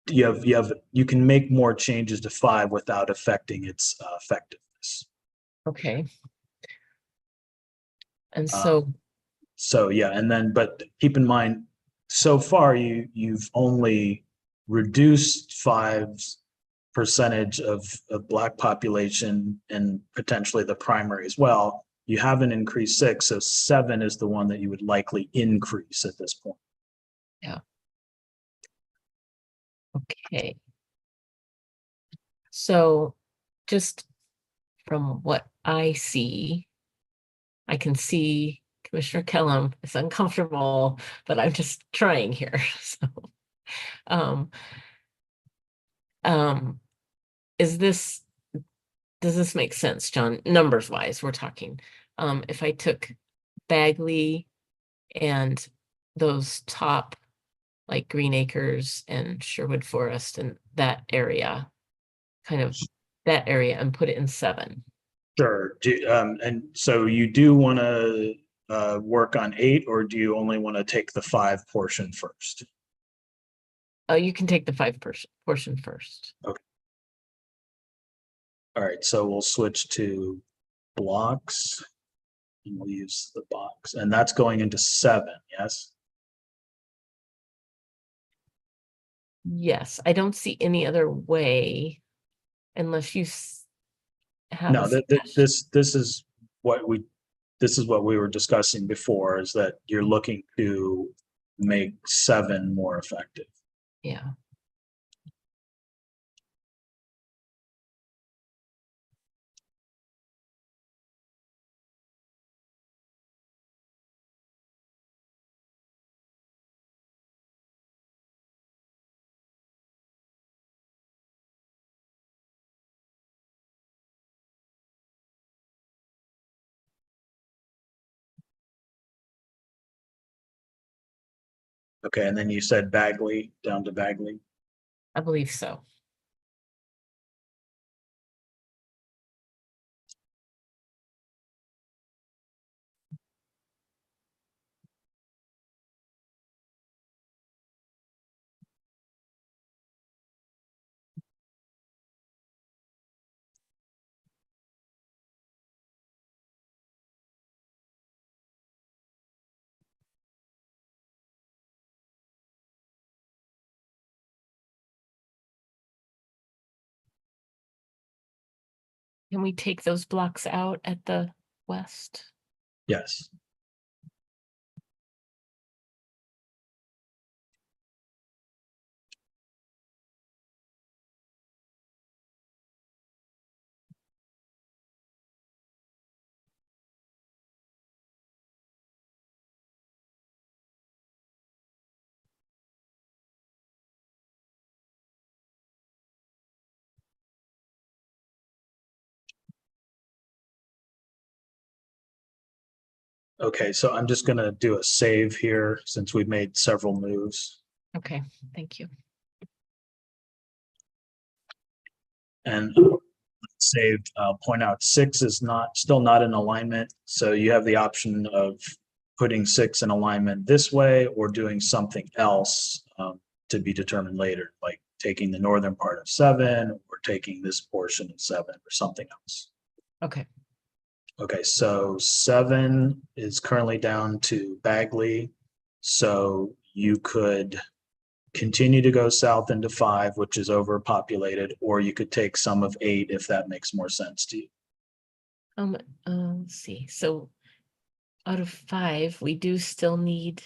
You can make more changes to 5 without affecting its effectiveness. Okay. And so yeah, and then, but keep in mind, so far you've only reduced 5's percentage of Black population and potentially the primary as well. You haven't increased 6, so 7 is the one that you would likely increase at this point. Yeah. Okay. So just from what I see, I can see Commissioner Kellum is uncomfortable, but I'm just trying here. So, does this make sense, John? Numbers wise, we're talking. If I took Bagley and those top, like Green Acres and Sherwood Forest and that area, and put it in 7. Sure. And so you do want to work on 8, or do you only want to take the 5 portion first? You can take the 5 portion first. Okay. All right, so we'll switch to blocks and we'll use the box, and that's going into 7, yes? Yes, I don't see any other way unless you have. No, this is what we were discussing before, is that you're looking to make 7 more effective. Yeah. Okay, and then you said Bagley, down to Bagley. I believe so. Can we take those blocks out at the west? Yes. Okay, so I'm just going to do a save here since we've made several moves. Okay, thank you. And saved, I'll point out 6 is still not in alignment. So you have the option of putting 6 in alignment this way or doing something else to be determined later, like taking the northern part of 7 or taking this portion of 7 or something else. Okay. Okay, so 7 is currently down to Bagley. So you could continue to go south into 5, which is overpopulated, or you could take some of 8 if that makes more sense to you. Let's see, so out of 5, we do still need,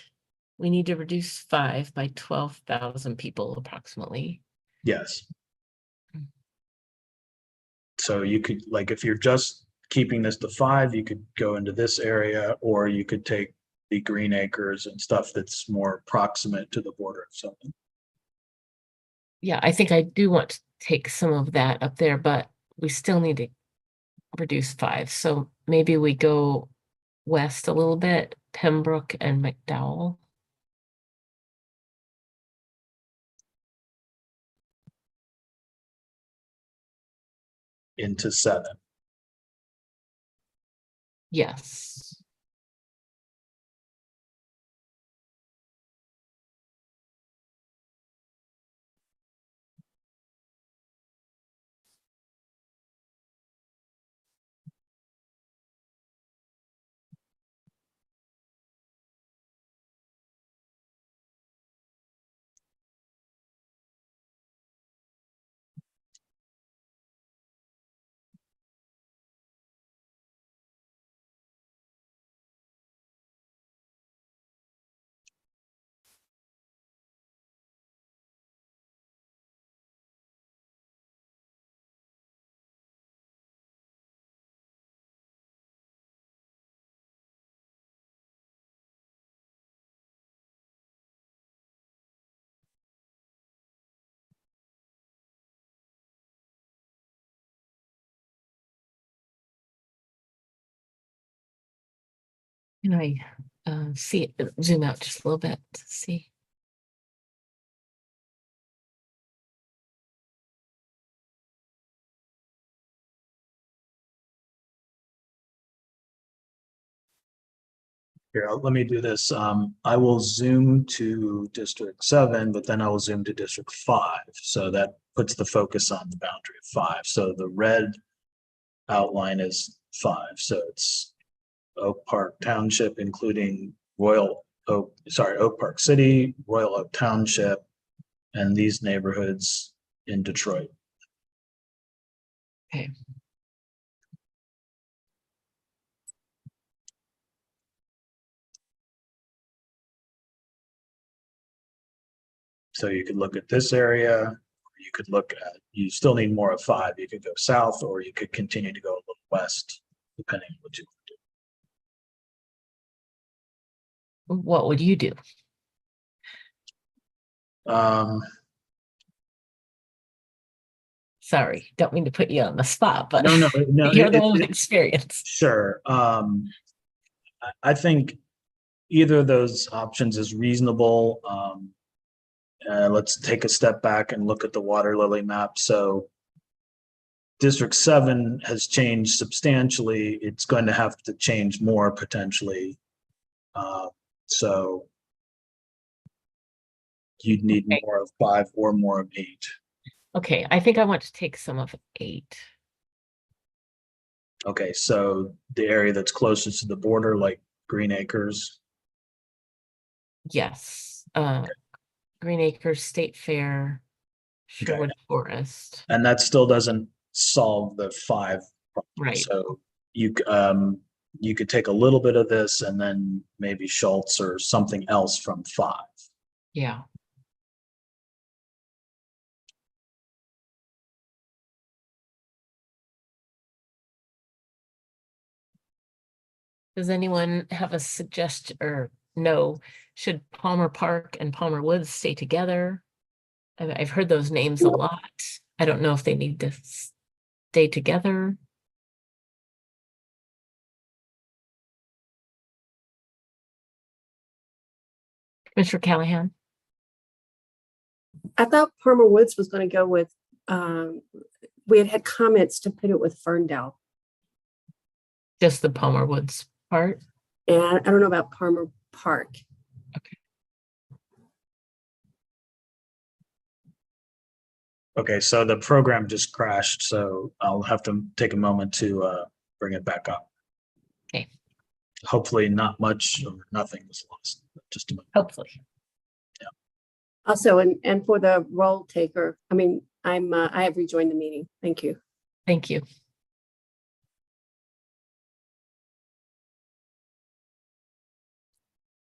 we need to reduce 5 by 12,000 people approximately. Yes. So you could, like, if you're just keeping this to 5, you could go into this area, or you could take the green acres and stuff that's more proximate to the border of something. Yeah, I think I do want to take some of that up there, but we still need to reduce 5. So maybe we go west a little bit, Pembroke and McDowell. Into 7. Yes. Can I see it, zoom out just a little bit to see? Here, let me do this. I will zoom to District 7, but then I will zoom to District 5. So that puts the focus on the boundary of 5. So the red outline is 5. So it's Oak Park Township, including Oak Park City, Royal Oak Township, and these neighborhoods in Detroit. Okay. So you could look at this area, or you could look at, you still need more of 5. You could go south, or you could continue to go a little west, depending on what you What would you do? Sorry, don't mean to put you on the spot, but No, you're the one with experience. Sure. I think either of those options is reasonable. Let's take a step back and look at the water lily map. So District 7 has changed substantially. It's going to have to change more potentially. So you'd need more of 5 or more of 8. Okay, I think I want to take some of 8. Okay, so the area that's closest to the border, like Green Acres. Yes, Green Acres, State Fair, Sherwood Forest. And that still doesn't solve the 5 problem. Right. So you could take a little bit of this and then maybe Schultz or something else from 5. Yeah. Does anyone have a suggestion, or no, should Palmer Park and Palmer Woods stay together? I've heard those names a lot. I don't know if they need to stay together. Commissioner Callahan? I thought Palmer Woods was going to go with, we had comments to put it with Ferndale. Just the Palmer Woods part? And I don't know about Palmer Park. Okay, so the program just crashed, so I'll have to take a moment to bring it back up. Okay. Hopefully not much or nothing was lost, just a moment. Hopefully. Also, and for the roll taker, I have rejoined the meeting. Thank you. Thank you.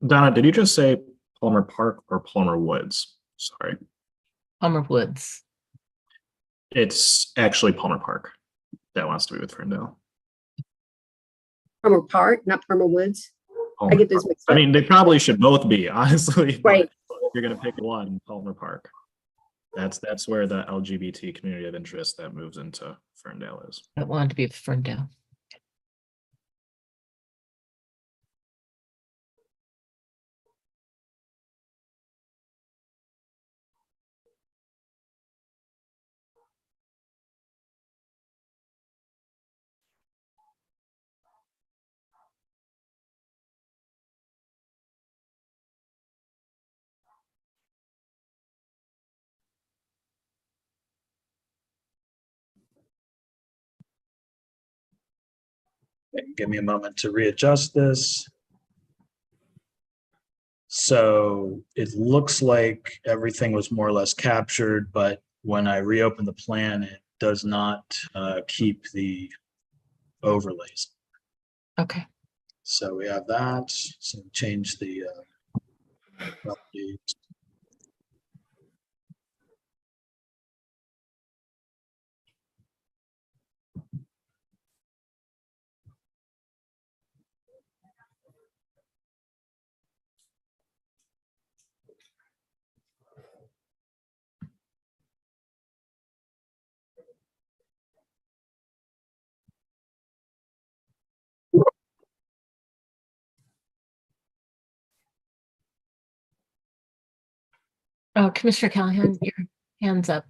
Donna, did you just say Palmer Park or Palmer Woods? Sorry. Palmer Woods. It's actually Palmer Park that wants to be with Ferndale. Palmer Park, not Palmer Woods. I Palmer get this Park. mixed I up. mean, they probably should both be, honestly. but Right. if you're gonna pick one, Palmer Park. That's where the LGBT community of interest that moves into Ferndale is. I wanted to be with Ferndale. Give me a moment to readjust this. So it looks like everything was more or less captured, but when I reopen the plan, it does not keep the overlays. Okay. So we have that. So change the Commissioner Callahan, your hand's up.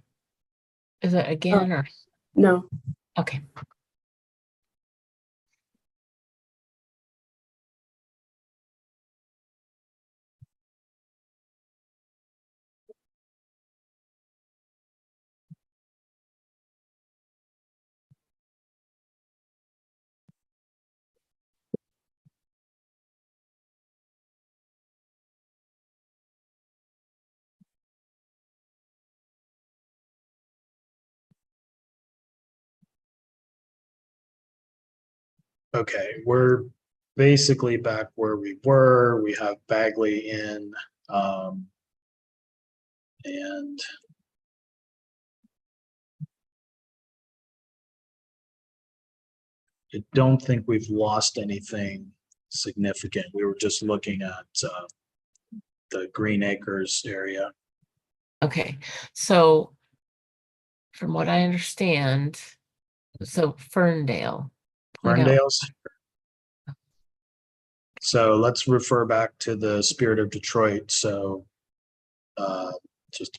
Is it again or? No. Okay. Okay, we're basically back where we were. We have Bagley in, and I don't think we've lost anything significant. We were just looking at the Green Acres area. Okay. So from what I understand, so Ferndale. point out- Ferndale's. So let's refer back to the Spirit of Detroit. So just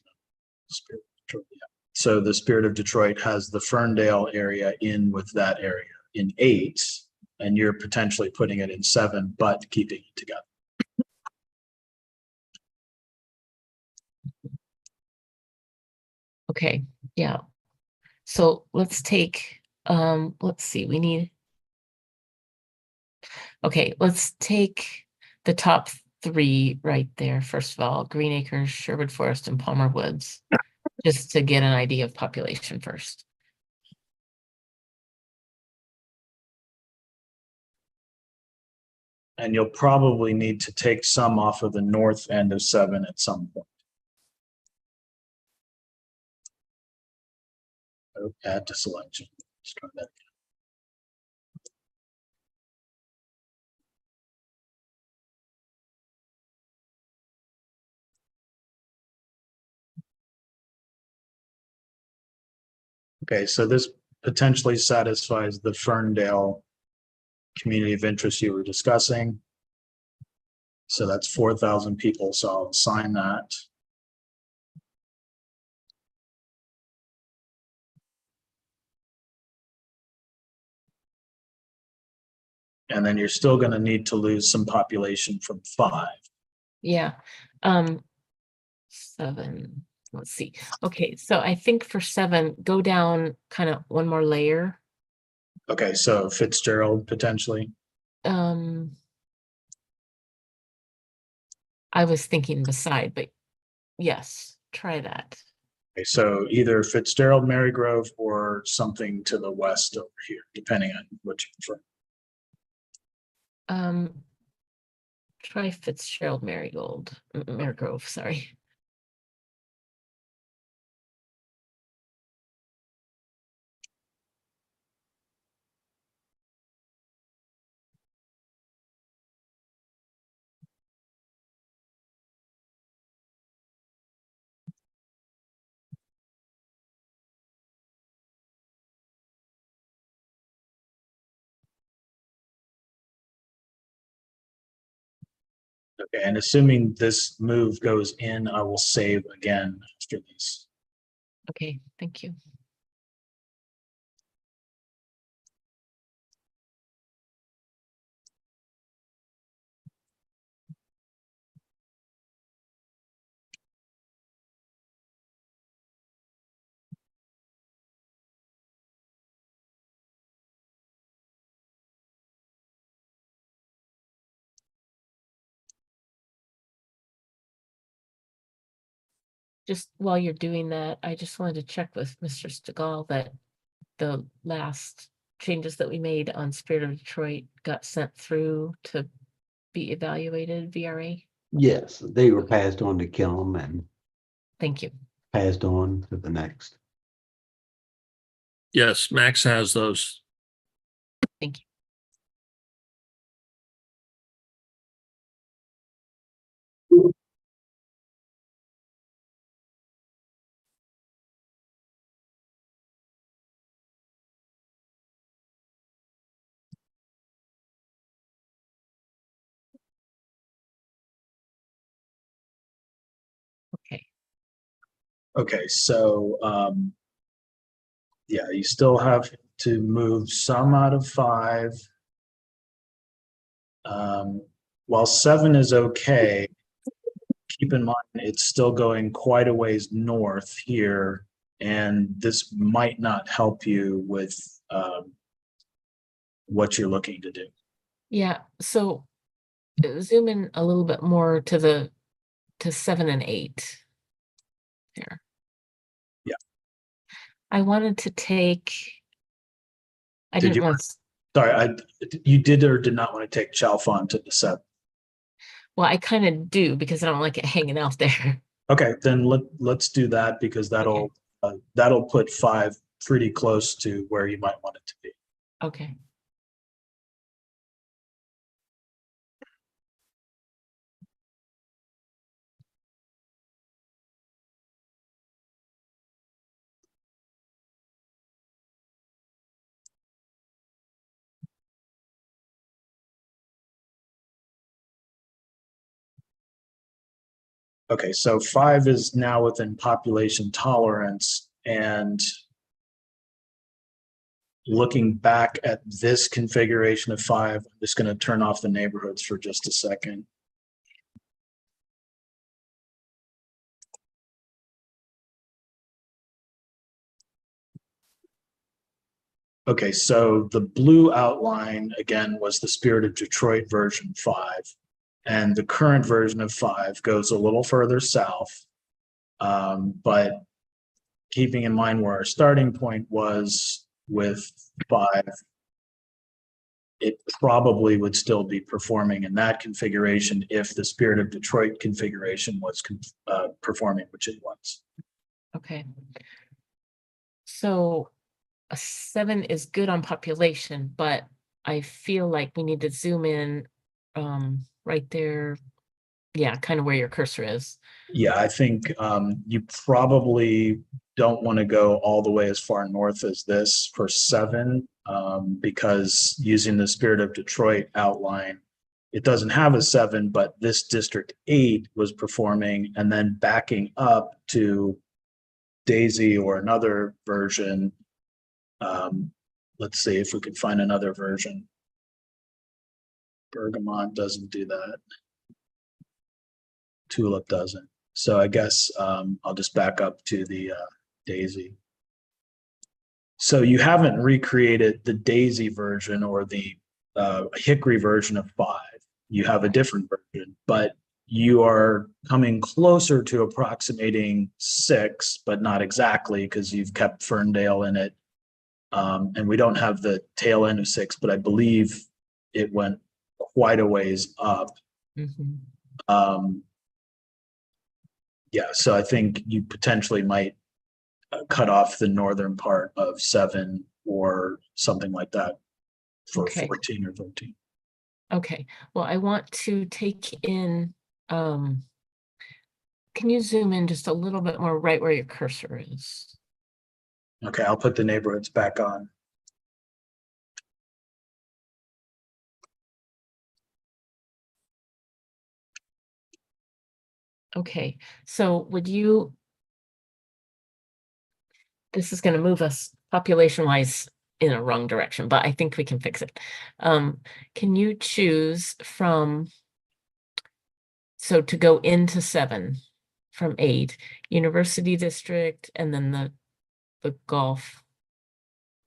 Spirit of Detroit, yeah. So the Spirit of Detroit has the Ferndale area in with that area in 8, and you're potentially putting it in 7, but keeping it together. Okay, yeah. So let's take, let's see, we need. Okay, let's take the top 3 right there. First of all, Green Acres, Sherwood Forest, and Palmer Woods, just to get an idea of population first. And you'll probably need to take some off of the north end of 7 at some point. Oh, add to selection. Let's try that again. Okay, so this potentially satisfies the Ferndale community of interest you were discussing. So that's 4,000 people, so I'll assign that. And then you're still going to need to lose some population from 5. Yeah. 7, let's see. Okay, so I think for 7, go down kind of one more layer. Okay, so Fitzgerald potentially. I was thinking beside, but Yes, try that. Okay, so either Fitzgerald, Marygrove, or something to the west over here, depending on what you prefer. Try Fitzgerald Marygrove, sorry. Okay, and assuming this move goes in, I will save again after this. Okay, thank you. Just while you're doing that, I just wanted to check with Mr. Stegall that the last changes that we made on Spirit of Detroit got sent through to be evaluated VRA. Yes, they were passed on to Killam and Thank you. passed on to the next. Yes, Max has those. Thank you. Okay. Okay, so yeah, you still have to move some out of 5. While 7 is okay, keep in mind it's still going quite a ways north here, and this might not help you with what you're looking to do. Yeah, so zoom in a little bit more to 7 and 8. There. Yeah. I wanted to take. I Did didn't you? want. Sorry, you did or did not want to take Chalfont to the 7? Well, I kind of do because I don't like it hanging out there. Okay, then let's do that because that'll put 5 pretty close to where you might want it to be. Okay. Okay, so 5 is now within population tolerance, and looking back at this configuration of 5, I'm just going to turn off the neighborhoods for just a second. Okay, so the blue outline, again, was the Spirit of Detroit version 5. And the current version of 5 goes a little further south. But keeping in mind where our starting point was with 5, it probably would still be performing in that configuration if the Spirit of Detroit configuration was performing, which it was. Okay. So a 7 is good on population, but I feel like we need to zoom in right there. Yeah, kind of where your cursor is. Yeah, I think you probably don't want to go all the way as far north as this for 7, because using the Spirit of Detroit outline, it doesn't have a 7, but this District 8 was performing, and then backing up to Daisy or another version. Let's see if we can find another version. Bergamot doesn't do that. Tulip doesn't. So I guess I'll just back up to the Daisy. So you haven't recreated the Daisy version or the Hickory version of 5. You have a different version, but you are coming closer to approximating 6, but not exactly because you've kept Ferndale in it. And we don't have the tail end of 6, but I believe it went quite a ways up. Yeah, so I think you potentially might cut off the northern part of 7 or something like that for Okay. 14 or 13. Okay, well, I want to take in, can you zoom in just a little bit more right where your cursor is? Okay, I'll put the neighborhoods back on. Okay, so would you, this is gonna move us population-wise in a wrong direction, but I think we can fix it. Can you choose from, so to go into 7 from 8, University District, and then the golf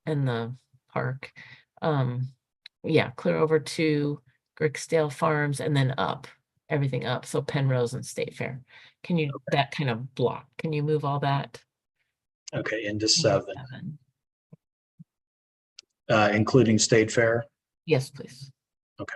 and the park. Yeah, clear over to Gricksdale Farms and then up, everything up. So Penrose and State Fair. Can you, that kind of block, can you move all that? Okay, into 7. Including State Fair? Yes, please. Okay.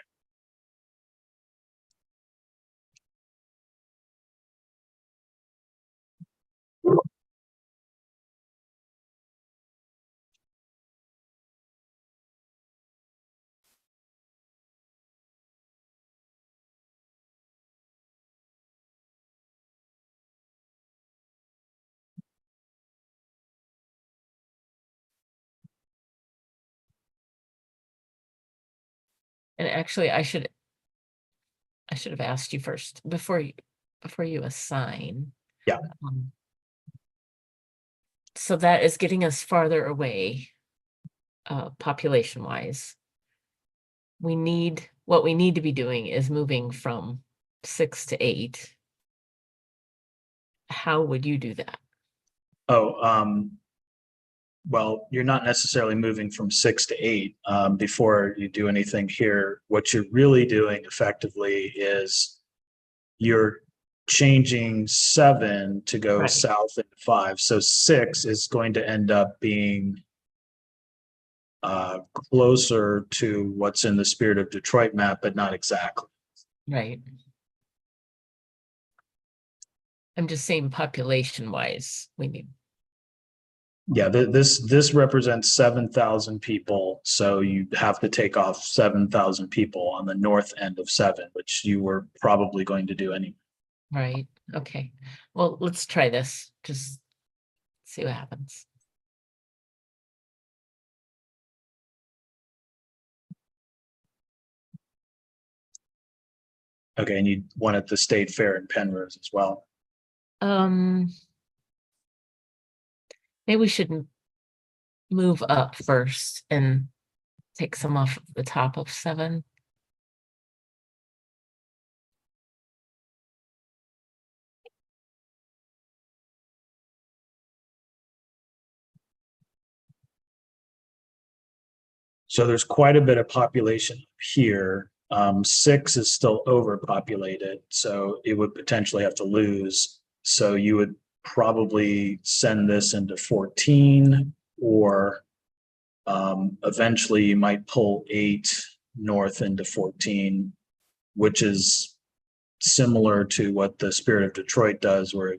And actually, I should have asked you first before you assign. Yeah. So that is getting us farther away, population wise. What we need to be doing is moving from 6 to 8. How would you do that? Oh, well, you're not necessarily moving from 6 to 8. Before you do anything here, what you're really doing effectively is you're changing 7 to go Right. south into 5. So 6 is going to end up being closer to what's in the Spirit of Detroit map, but not exactly. Right. I'm just saying population wise, we need. Yeah, this represents 7,000 people, so you have to take off 7,000 people on the north end of 7, which you were probably going to do anyway. Right, okay. Well, let's try this, just see what happens. Okay, and you wanted the State Fair in Penrose as well. Maybe we should move up first and take some off the top of 7. So there's quite a bit of population here. 6 is still overpopulated, so it would potentially have to lose. So you would probably send this into 14, or eventually you might pull 8 north into 14, which is similar to what the Spirit of Detroit does, where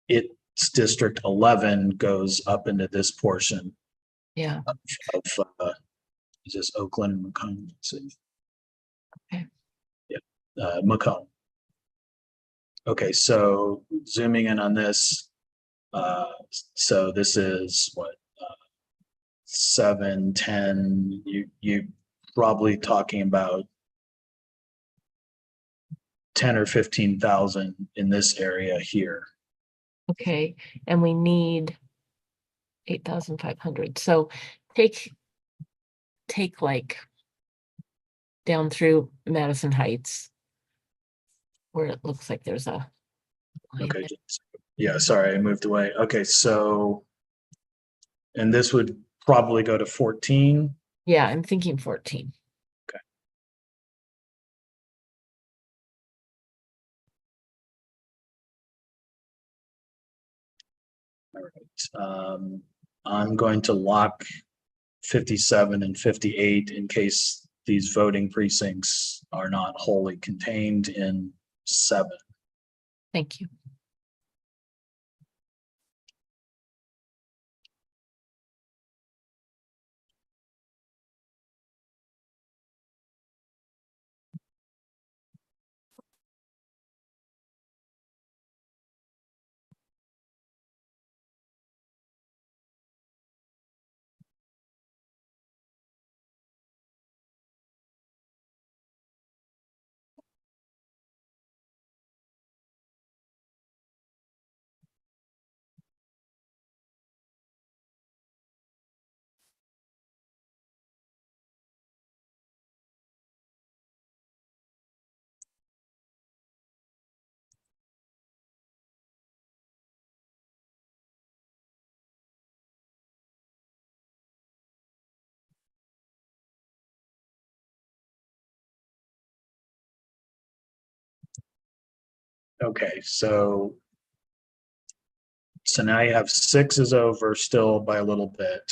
its District 11 goes up into this portion. Yeah. Of is this Oakland and Macomb? Let's see. Okay. Yeah, Macomb. Okay, so zooming in on this, so this is what 7, 10. You probably talking about 10 or 15,000 in this area here. Okay, and we need 8,500. So take like down through Madison Heights, where it looks like there's a line Okay, there. yeah, sorry, I moved away. Okay, so, and this would probably go to 14. Yeah, I'm thinking 14. Okay. All right. I'm going to lock 57 and 58 in case these voting precincts are not wholly contained in 7. Thank you. Okay, so now you have 6 is over still by a little bit.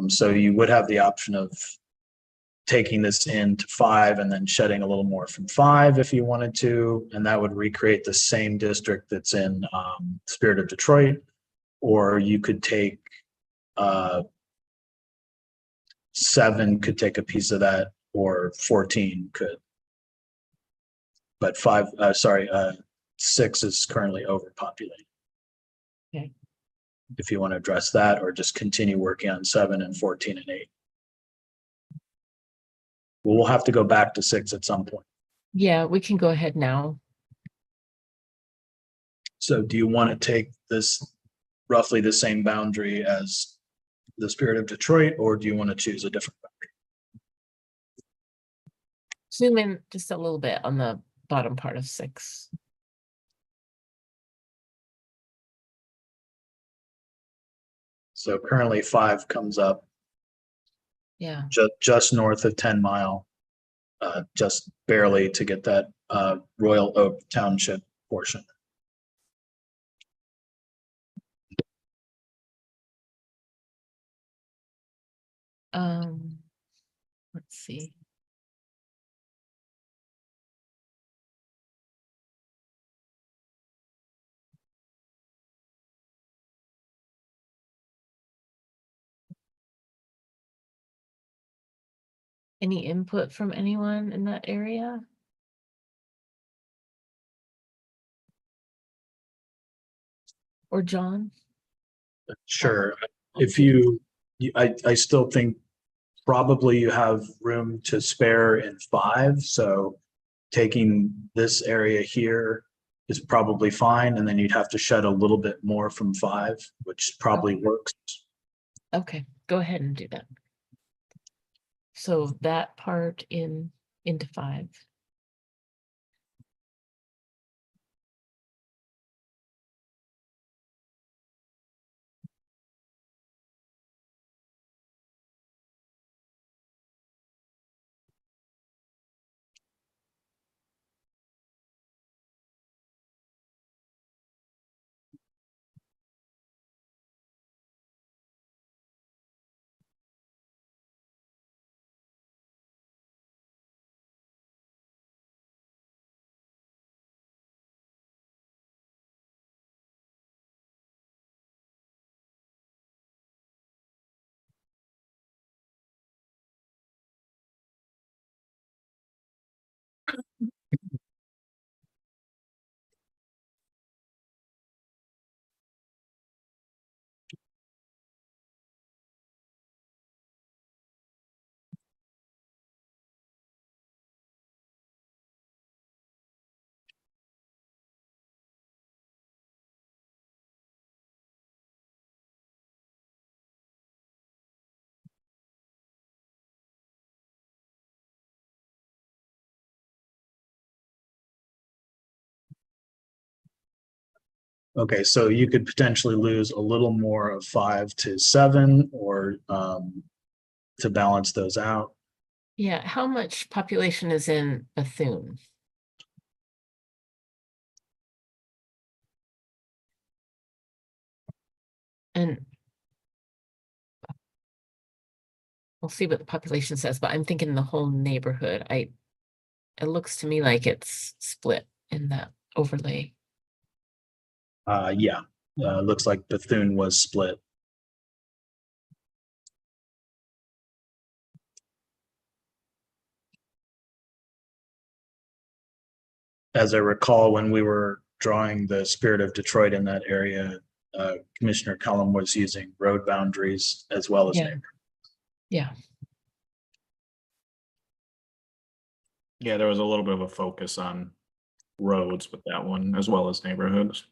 So you would have the option of taking this into 5 and then shedding a little more from 5 if you wanted to, and that would recreate the same district that's in Spirit of Detroit. Or you could take 7 could take a piece of that, or 14 could. But 6 is currently overpopulated. Okay. If you want to address that, or just continue working on 7 and 14 and 8. We'll have to go back to 6 at some point. Yeah, we can go ahead now. So do you want to take this roughly the same boundary as the Spirit of Detroit, or do you want to choose a different boundary? Zoom in just a little bit on the bottom part of 6. So currently 5 comes up Yeah. just north of 10 Mile, just barely to get that Royal Oak Township portion. Let's see. Any input from anyone in that area? Or John? Sure. If I still think probably you have room to spare in 5. So taking this area here is probably fine. And then you'd have to shed a little bit more from 5, which probably works. Okay, go ahead and do that. So that part into 5. Okay, so you could potentially lose a little more of 5 to 7, or to balance those out. Yeah, how much population is in Bethune? And we'll see what the population says, but I'm thinking the whole neighborhood. It looks to me like it's split in that overlay. Yeah, looks like Bethune was split. As I recall, when we were drawing the spirit of Detroit in that area, Commissioner Cullum was using road boundaries as well as Yeah. neighborhoods. Yeah. Yeah, there was a little bit of a focus on roads with that one as well as neighborhoods.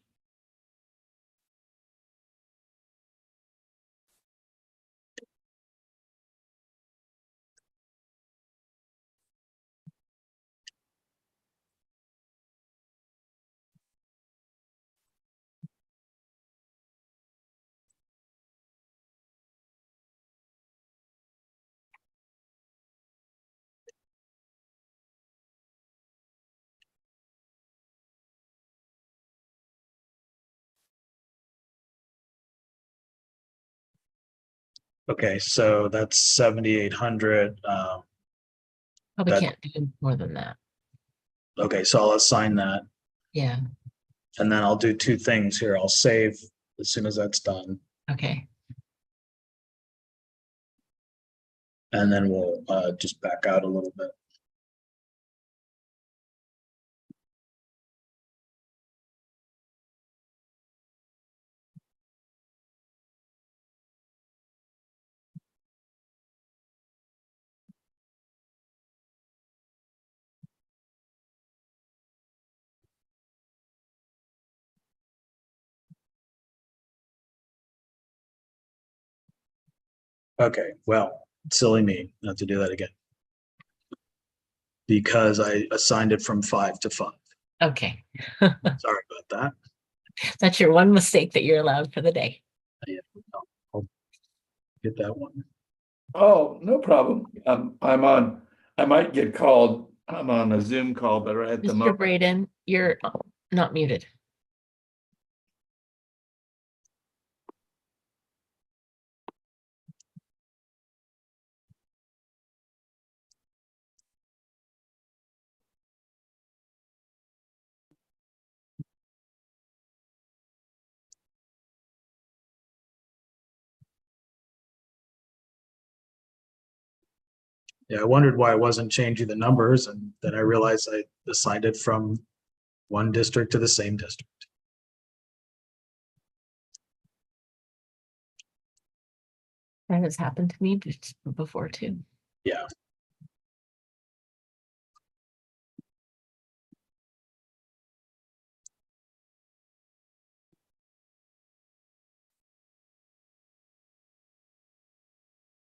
Okay, so that's 7,800. Probably That- can't do more than that. Okay, so I'll assign that, Yeah. and then I'll do two things here. I'll save as soon as that's done, Okay. and then we'll just back out a little bit. Okay, well, silly me not to do that again. Because I assigned it from 5 to 5. Okay. Sorry about that. That's your one mistake that you're allowed for the day. Yeah, I'll get that one. Oh, no problem. I might get called. I'm on a Zoom call, but at the Mr. moment, Braden, you're not muted. Yeah, I wondered why I wasn't changing the numbers, and then I realized I assigned it from one district to the same district. That has happened to me before too. Yeah.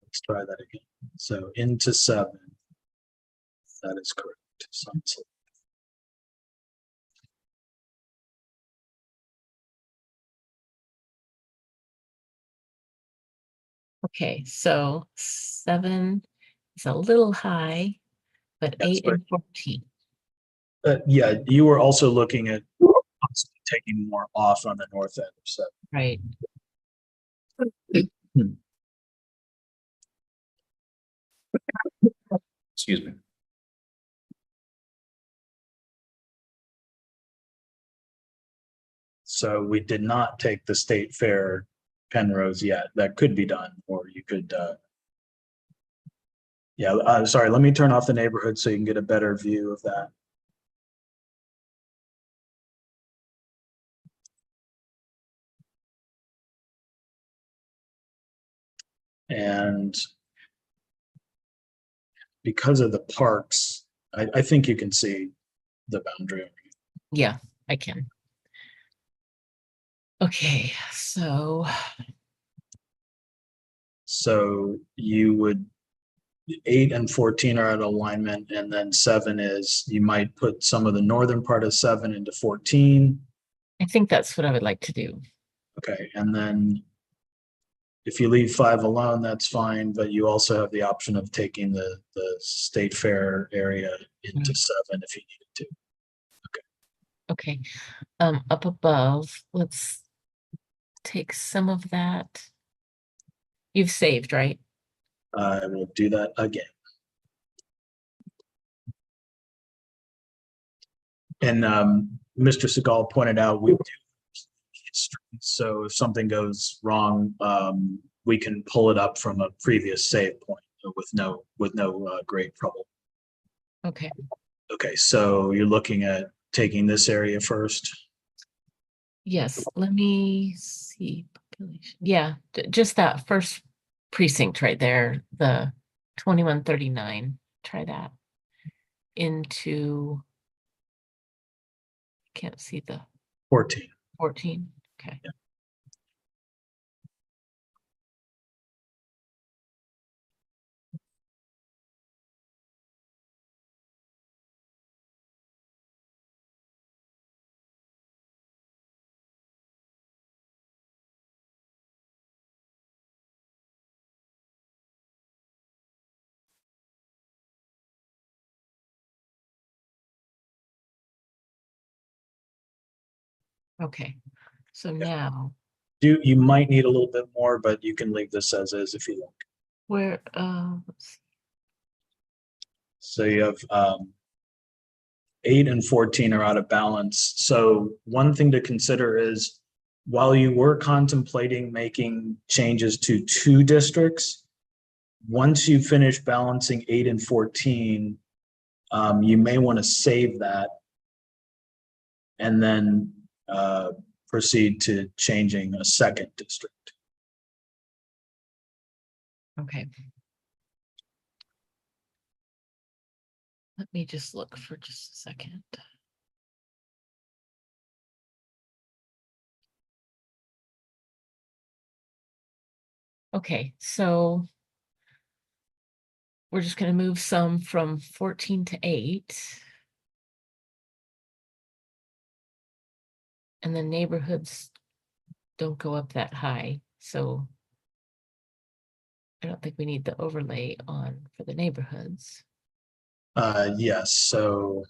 Let's try that again. So into 7. That is correct. So Okay, so 7 is a little high, but That's 8 and 14. yeah, you were also looking at possibly taking more off on the north end of 7. Right. Excuse me. So we did not take the state fair Penrose yet. That could be done, or you could, yeah, sorry, let me turn off the neighborhood so you can get a better view of that. And because of the parks, I think you can see the boundary. Yeah, I can. Okay, so you would, 8 and 14 are at alignment, and then 7 is, you might put some of the northern part of 7 into 14. I think that's what I would like to do. Okay, and then if you leave 5 alone, that's fine, but you also have the option of taking the state fair area into 7 if you needed to. Okay, up above, let's take some of that. You've saved, right? I will do that again. And Mr. Segal pointed out we do history. So if something goes wrong, we can pull it up from a previous save point with no great trouble. Okay. Okay, so you're looking at taking this area first. Yes, let me see. Population. Yeah, just that first precinct right there, the 2139. Try that into. Can't see the 14. 14. Okay. Yeah. Okay. So now You might need a little bit more, but you can leave this as is if you like. where let's see. So you have 8 and 14 are out of balance. So one thing to consider is while you were contemplating making changes to 2 districts, once you finish balancing 8 and 14, you may want to save that and then proceed to changing a second district. Okay. Let me just look for just a second. Okay, so we're just going to move some from 14 to 8. And the neighborhoods don't go up that high, so I don't think we need the overlay on for the neighborhoods. Yes, so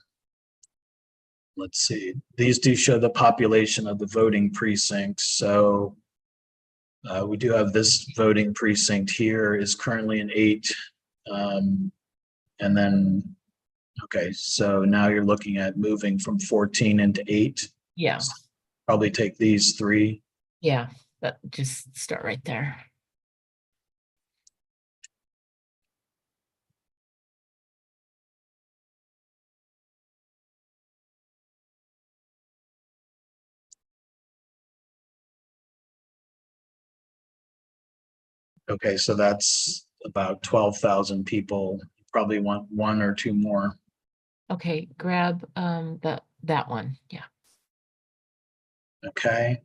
let's see. These do show the population of the voting precincts. So we do have this voting precinct here is currently an 8. And then, okay, so now you're looking at moving from 14 into 8. Yeah. So probably take these 3. Yeah, but just start right there. Okay, so that's about 12,000 people. Probably want 1 or 2 more. Okay, grab that one. Yeah. Okay,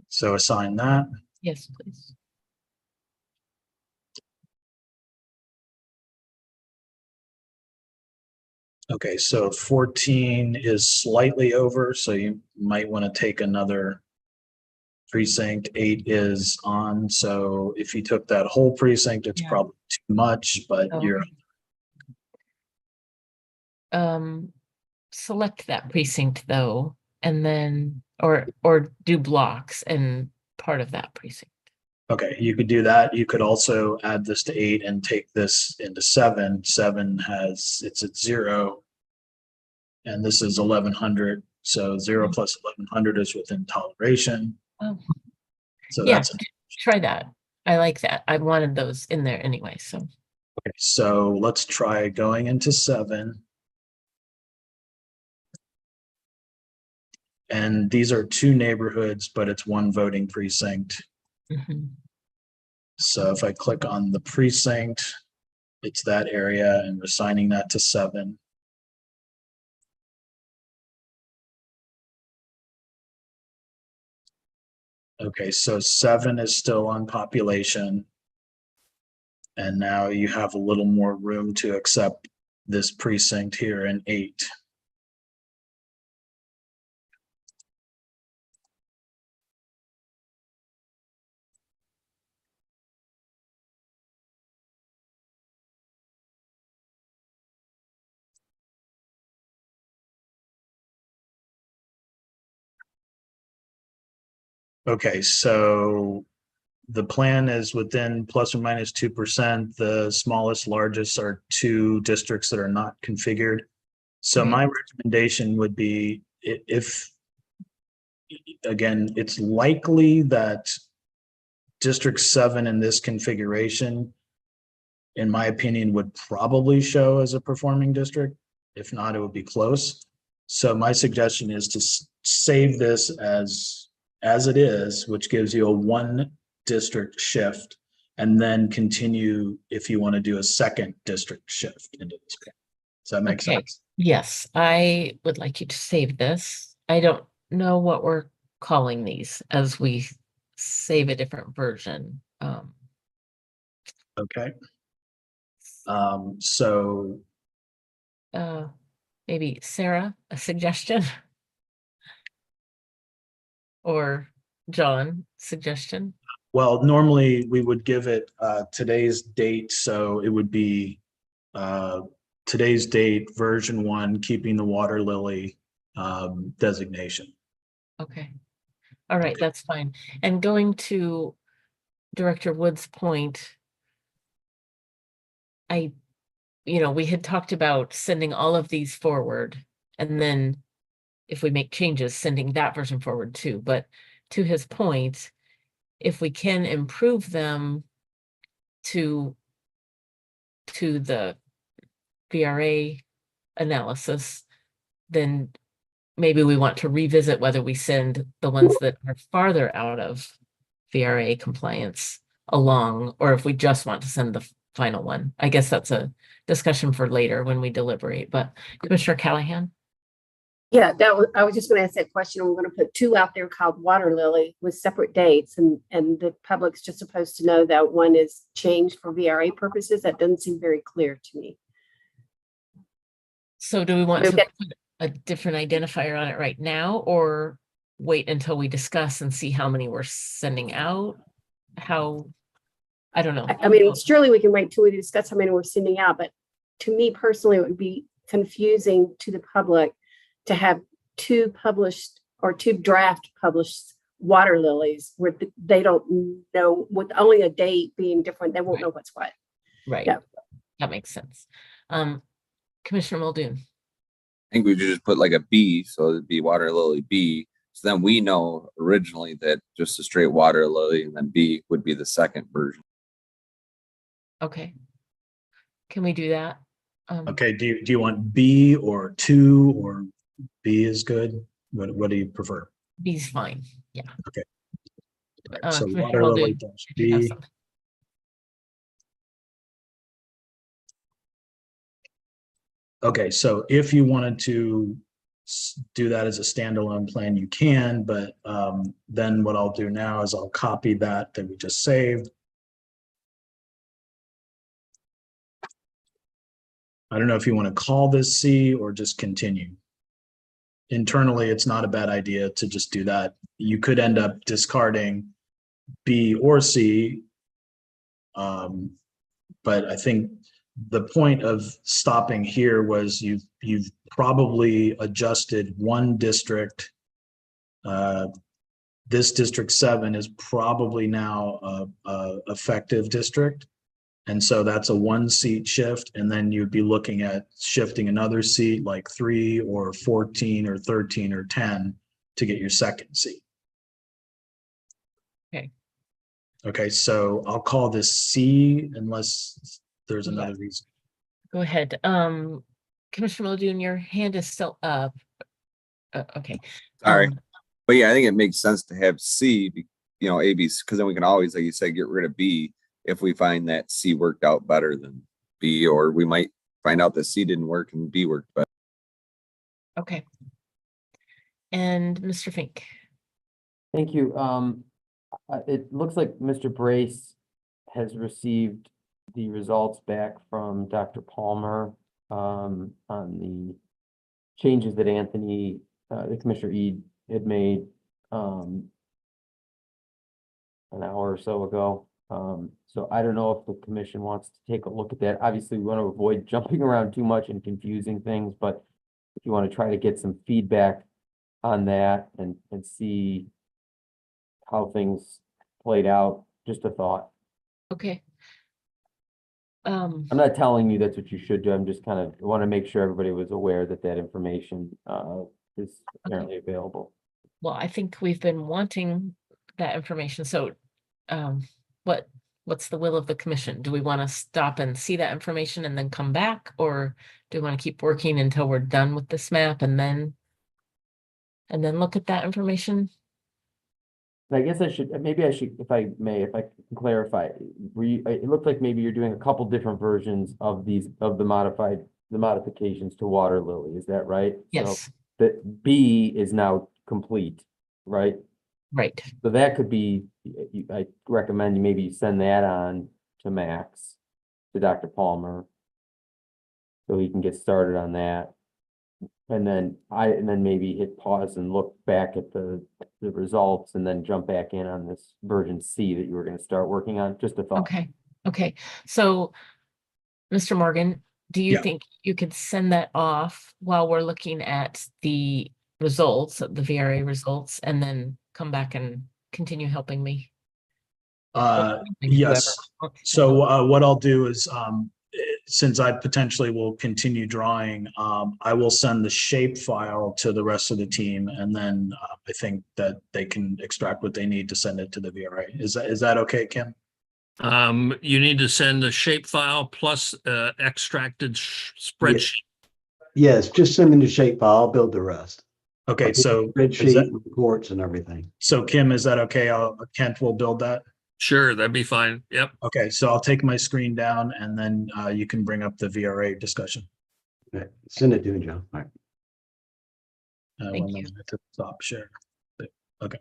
so assign that. Yes, please. Okay, so 14 is slightly over, so you might want to take another precinct. 8 is on, so if you took that whole precinct, it's probably too much, but you're select that precinct though, and then or do blocks and part of that precinct. okay. You could do that. You could also add this to 8 and take this into 7. 7 has it's at 0, and this is 1100. So 0 plus 1100 is within toleration. Oh, So yeah, that's try that. I like that. I wanted those in there anyway. So okay. So let's try going into 7. And these are 2 neighborhoods, but it's 1 voting precinct. So if I click on the precinct, it's that area, and we're assigning that to 7. Okay, so 7 is still on population. And now you have a little more room to accept this precinct here in 8. Okay, so the plan is within plus or minus 2%. The smallest, largest are two districts that are not configured. So my recommendation would be if, again, it's likely that District 7 in this configuration, in my opinion, would probably show as a performing district. If not, it would be close. So my suggestion is to save this as it is, which gives you a one district shift, and then continue if you want to do a second district shift into this. Does that make sense? Yes, I would like you to save this. I don't know what we're calling these as we save a different version. Okay. So Maybe Sarah, a suggestion? Or John, suggestion? well, normally we would give it today's date, so it would be today's date, version 1, keeping the water lily designation. Okay. All right, that's fine. And going to Director Wood's point, we had talked about sending all of these forward, and then if we make changes, sending that version forward too. But to his point, if we can improve them to the VRA analysis, then maybe we want to revisit whether we send the ones that are farther out of VRA compliance along, or if we just want to send the final one. I guess that's a discussion for later when we deliberate, but Commissioner Callahan? Yeah, I was just going to ask that question. We're going to put 2 out there called Water Lily with separate dates, and the public's just supposed to know that one is changed for VRA purposes. That doesn't seem very clear to me. So do we want to put a different identifier on it right now, or wait until we discuss and see how many we're sending out? I don't know. I mean, surely we can wait till we discuss how many we're sending out, but to me personally, it would be confusing to the public to have 2 published or 2 draft published water lilies where they don't know, with only a date being different, they won't know what's what. Right. Yeah. That makes sense. Commissioner Muldoon. I think we should just put like a B, so it'd be water lily B. So then we know originally that just a straight water lily, and then B would be the second version. Okay. Can we do that? Okay, do you want B or 2, or B is good? What do you prefer? B's fine. Yeah. Okay. So Commissioner water lily Muldoon, dash did you have B. something? Okay, so if you wanted to do that as a standalone plan, you can, but then what I'll do now is I'll copy that we just saved. I don't know if you want to call this C or just continue. Internally, it's not a bad idea to just do that. You could end up discarding B or C, but I think the point of stopping here was you've probably adjusted one district. This District 7 is probably now a effective district. And so that's a 1-seat shift. And then you'd be looking at shifting another seat like 3 or 14 or 13 or 10 to get your second seat. Okay. Okay, so I'll call this C unless there's another reason. Go ahead. Commissioner Muldoon, your hand is still up. Okay. Sorry. But yeah, I think it makes sense to have C, A, B, because then we can always, like you said, get rid of B if we find that C worked out better than B, or we might find out that C didn't work and B worked better. Okay. And Mr. Fink. Thank you. It looks like Mr. Brace has received the results back from Dr. Palmer on the changes that Anthony, the Commissioner Ede had made an hour or so ago. So I don't know if the commission wants to take a look at that. Obviously, we want to avoid jumping around too much and confusing things, but if you want to try to get some feedback on that and see how things played out. Just a thought. Okay. I'm not telling you that's what you should do. I'm just kind of want to make sure everybody was aware that that information is apparently available. Well, I think we've been wanting that information. So, what's the will of the commission? Do we want to stop and see that information and then come back? Or do we want to keep working until we're done with this map and then look at that information? I guess maybe I should, if I may, if I can clarify, it looked like maybe you're doing a couple different versions of the modifications to Water Lily. Is that right? Yes. So that B is now complete, right? Right. So that could be, I recommend you maybe send that on to Max, to Dr. Palmer, so he can get started on that. And then maybe hit pause and look back at the results and then jump back in on this version C that you were going to start working on. Just a thought. Okay. So, Mr. Morgan, do you Yeah. think you could send that off while we're looking at the results, the VRA results, and then come back and continue helping me? Yes. So what I'll do is, since I potentially will continue drawing, I will send the shape file to the rest of the team, and then I think that they can extract what they need to send it to the VRA. Is that okay, Kim? You need to send a shape file plus extracted spreadsheet. Yes, just send me the shape file. I'll build the rest. Okay, so Spreadsheet, reports and everything. So Kim, is that okay? Kent will build that. Sure, that'd be fine. Yep. Okay, so I'll take my screen down and then you can bring up the VRA discussion. Okay. Send it to me, John. All right. Thank 1 you. minute to stop share. Okay.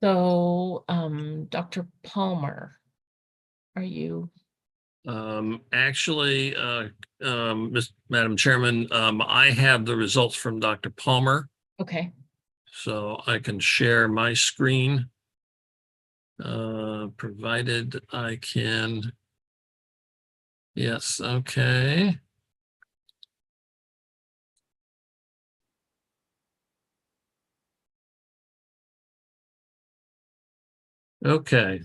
So, Dr. Palmer, are you? Actually, Madam Chairman, I have the results from Dr. Palmer, Okay. so I can share my screen. Provided I can. Yes, okay. Okay.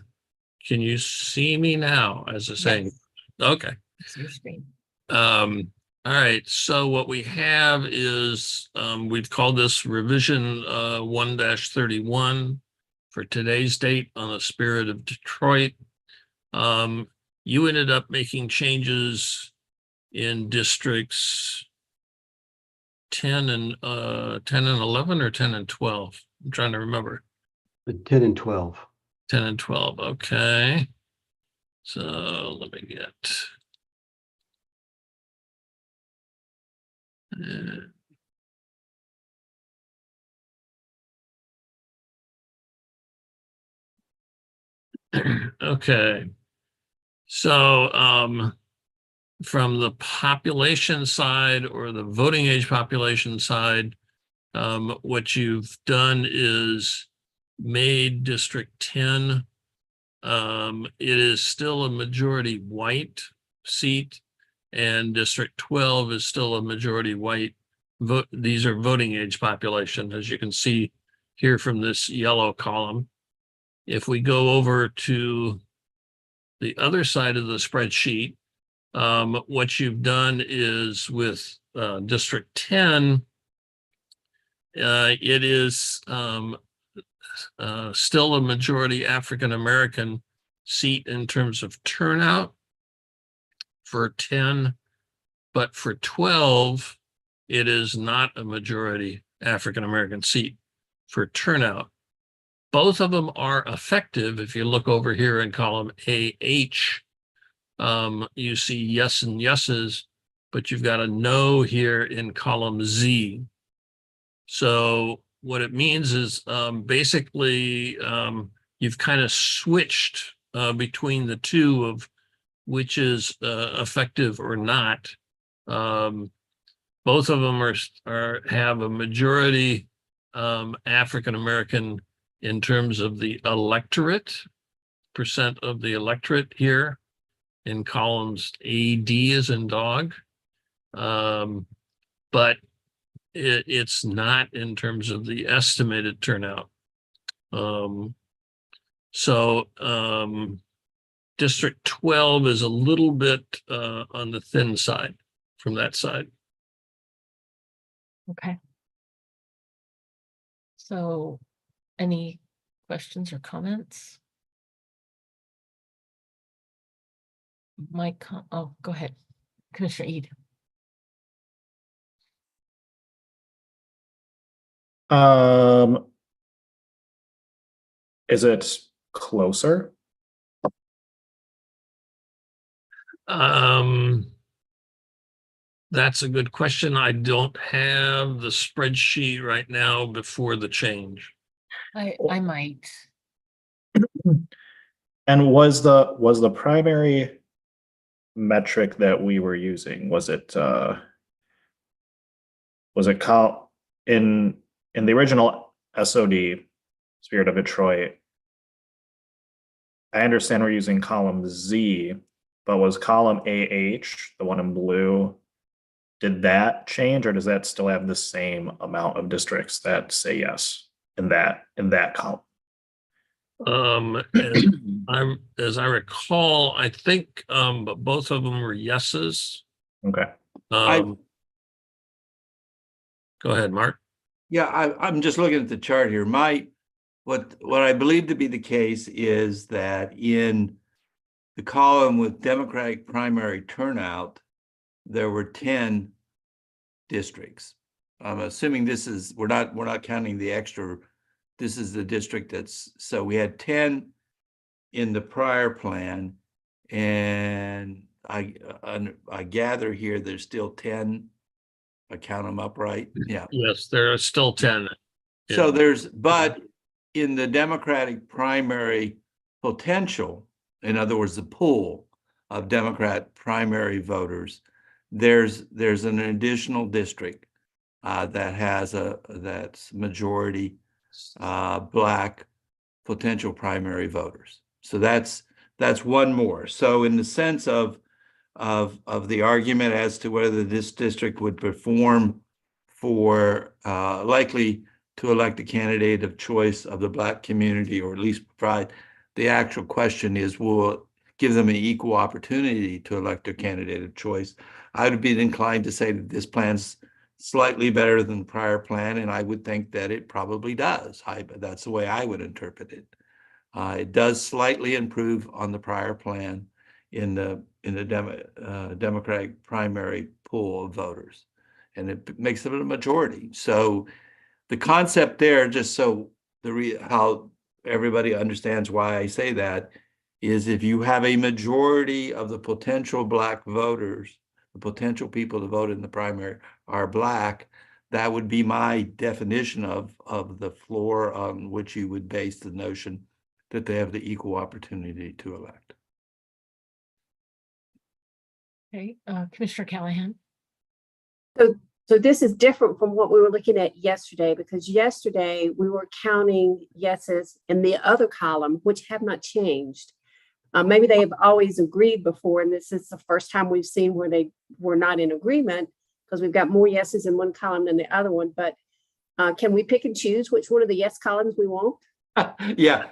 Can you see me now as a saying? Yes. Okay. It's your screen. All right, so what we have is we've called this revision 1-31 for today's date on the Spirit of Detroit. You ended up making changes in districts 10 and 11 or 10 and 12. I'm trying to remember. 10 and 12. 10 and 12. Okay. So let me get. Okay. So from the population side or the voting age population side, what you've done is made District 10. It is still a majority white seat, and District 12 is still a majority white vote. These are voting age population, as you can see here from this yellow column. If we go over to the other side of the spreadsheet, what you've done is with District 10, it is still a majority African-American seat in terms of turnout for 10, but for 12, it is not a majority African-American seat for turnout. Both of them are effective. If you look over here in column AH, you see yes and yeses, but you've got a no here in column Z. So what it means is basically you've kind of switched between the two of which is effective or not. Both of them have a majority African-American in terms of the electorate, percent of the electorate here in columns AD as in dog. But it's not in terms of the estimated turnout. So District 12 is a little bit on the thin side from that side. Okay. So any questions or comments? Oh, go ahead, Commissioner Ede. Is it closer? That's a good question. I don't have the spreadsheet right now before the change. I might. And was the primary metric that we were using, was it in the original SOD, Spirit of Detroit? I understand we're using column Z, but was column AH, the one in blue, did that change, or does that still have the same amount of districts that say yes in that column? As I recall, I think both of them were yeses. Okay. Go ahead, Mark. Yeah, I'm just looking at the chart here. What I believe to be the case is that in the column with Democratic primary turnout, there were 10 districts. I'm assuming we're not counting the extra. This is the district so we had 10 in the prior plan, and I gather here there's still 10. I count them up right. Yeah. Yes, there are still 10. So but in the Democratic primary potential, in other words, the pool of Democrat primary voters, there's an additional district that's majority Black potential primary voters. So that's one more. So in the sense of the argument as to whether this district would perform for likely to elect a candidate of choice of the Black community, or at least provide, the actual question is, will it give them an equal opportunity to elect a candidate of choice? I would be inclined to say that this plan's slightly better than the prior plan, and I would think that it probably does. That's the way I would interpret it. It does slightly improve on the prior plan in the Democratic primary pool of voters, and it makes them a majority. So the concept there, just so how everybody understands why I say that, is if you have a majority of the potential Black voters, the potential people to vote in the primary are Black, that would be my definition of the floor on which you would base the notion that they have the equal opportunity to elect. Okay, Commissioner Callahan. So this is different from what we were looking at yesterday, because yesterday we were counting yeses in the other column, which have not changed. Maybe they have always agreed before, and this is the first time we've seen where they were not in agreement, because we've got more yeses in one column than the other one. But can we pick and choose which one of the yes columns we want? Yeah,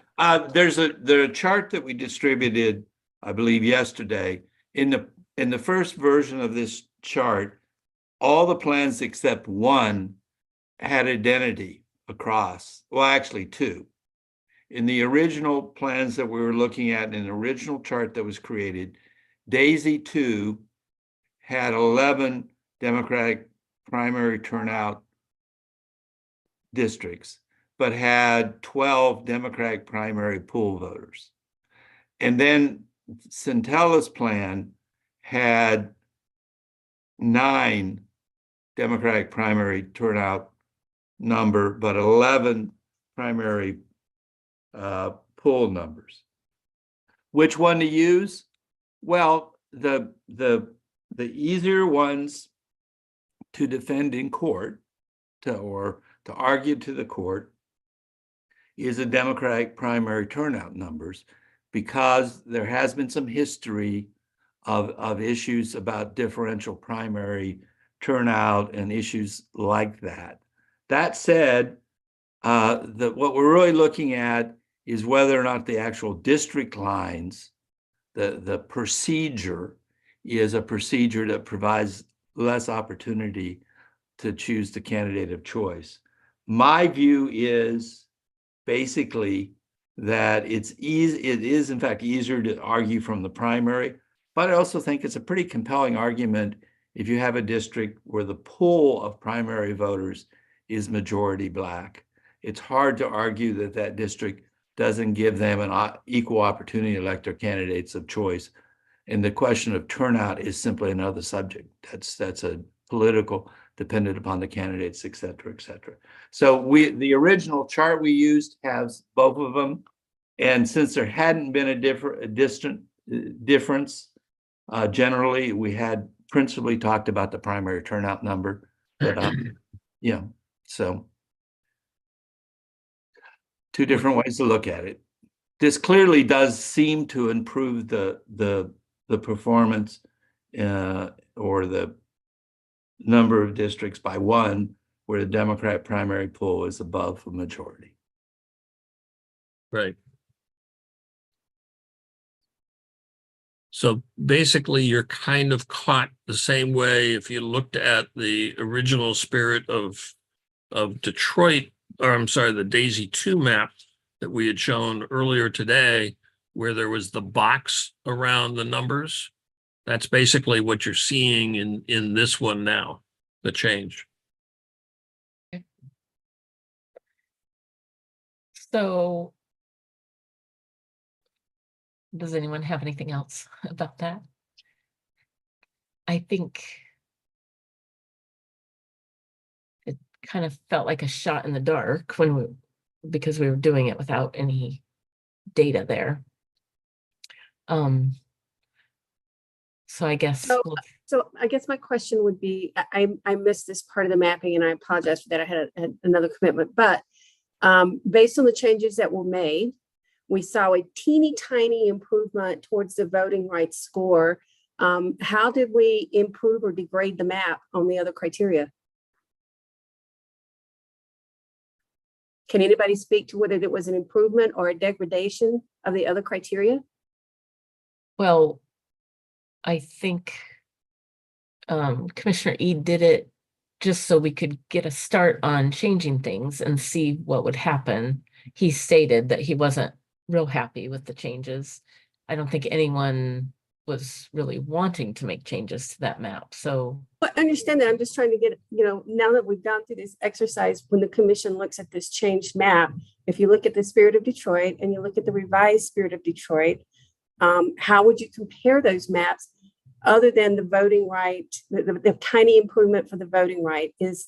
there's a chart that we distributed, I believe, yesterday. In the first version of this chart, all the plans except one had identity across. Well, actually two. In the original plans that we were looking at, in the original chart that was created, Daisy 2 had 11 Democratic primary turnout districts, but had 12 Democratic primary pool voters. And then Centella's plan had 9 Democratic primary turnout number, but 11 primary pool numbers. Which one to use? Well, the easier ones to defend in court, or to argue to the court, is a Democratic primary turnout numbers, because there has been some history of issues about differential primary turnout and issues like that. That said, what we're really looking at is whether or not the actual district lines, the procedure is a procedure that provides less opportunity to choose the candidate of choice. My view is basically that it is in fact easier to argue from the primary, but I also think it's a pretty compelling argument if you have a district where the pool of primary voters is majority Black. It's hard to argue that that district doesn't give them an equal opportunity to elect their candidates of choice. And the question of turnout is simply another subject. That's a political, dependent upon the candidates, et cetera, et cetera. So the original chart we used has both of them. And since there hadn't been a difference, generally, we had principally talked about the primary turnout number. But yeah, so two different ways to look at it. This clearly does seem to improve the performance or the number of districts by one, where the Democrat primary pool is above a majority. Right. So basically, you're kind of caught the same way if you looked at the original spirit of Detroit, or I'm sorry, the Daisy 2 map that we had shown earlier today, where there was the box around the numbers. That's basically what you're seeing in this one now, the change. Okay. So does anyone have anything else about that? I think it kind of felt like a shot in the dark because we were doing it without any data there. So I guess So I guess my question would be, I missed this part of the mapping and I apologize for that. I had another commitment, but based on the changes that were made, we saw a teeny tiny improvement towards the voting rights score. How did we improve or degrade the map on the other criteria? Can anybody speak to whether it was an improvement or a degradation of the other criteria? well, I think Commissioner E did it just so we could get a start on changing things and see what would happen. He stated that he wasn't real happy with the changes. I don't think anyone was really wanting to make changes to that map. So I understand that. I'm just trying to get, now that we've gone through this exercise, when the commission looks at this changed map, if you look at the spirit of Detroit and you look at the revised spirit of Detroit, how would you compare those maps other than the voting right, the tiny improvement for the voting right? Is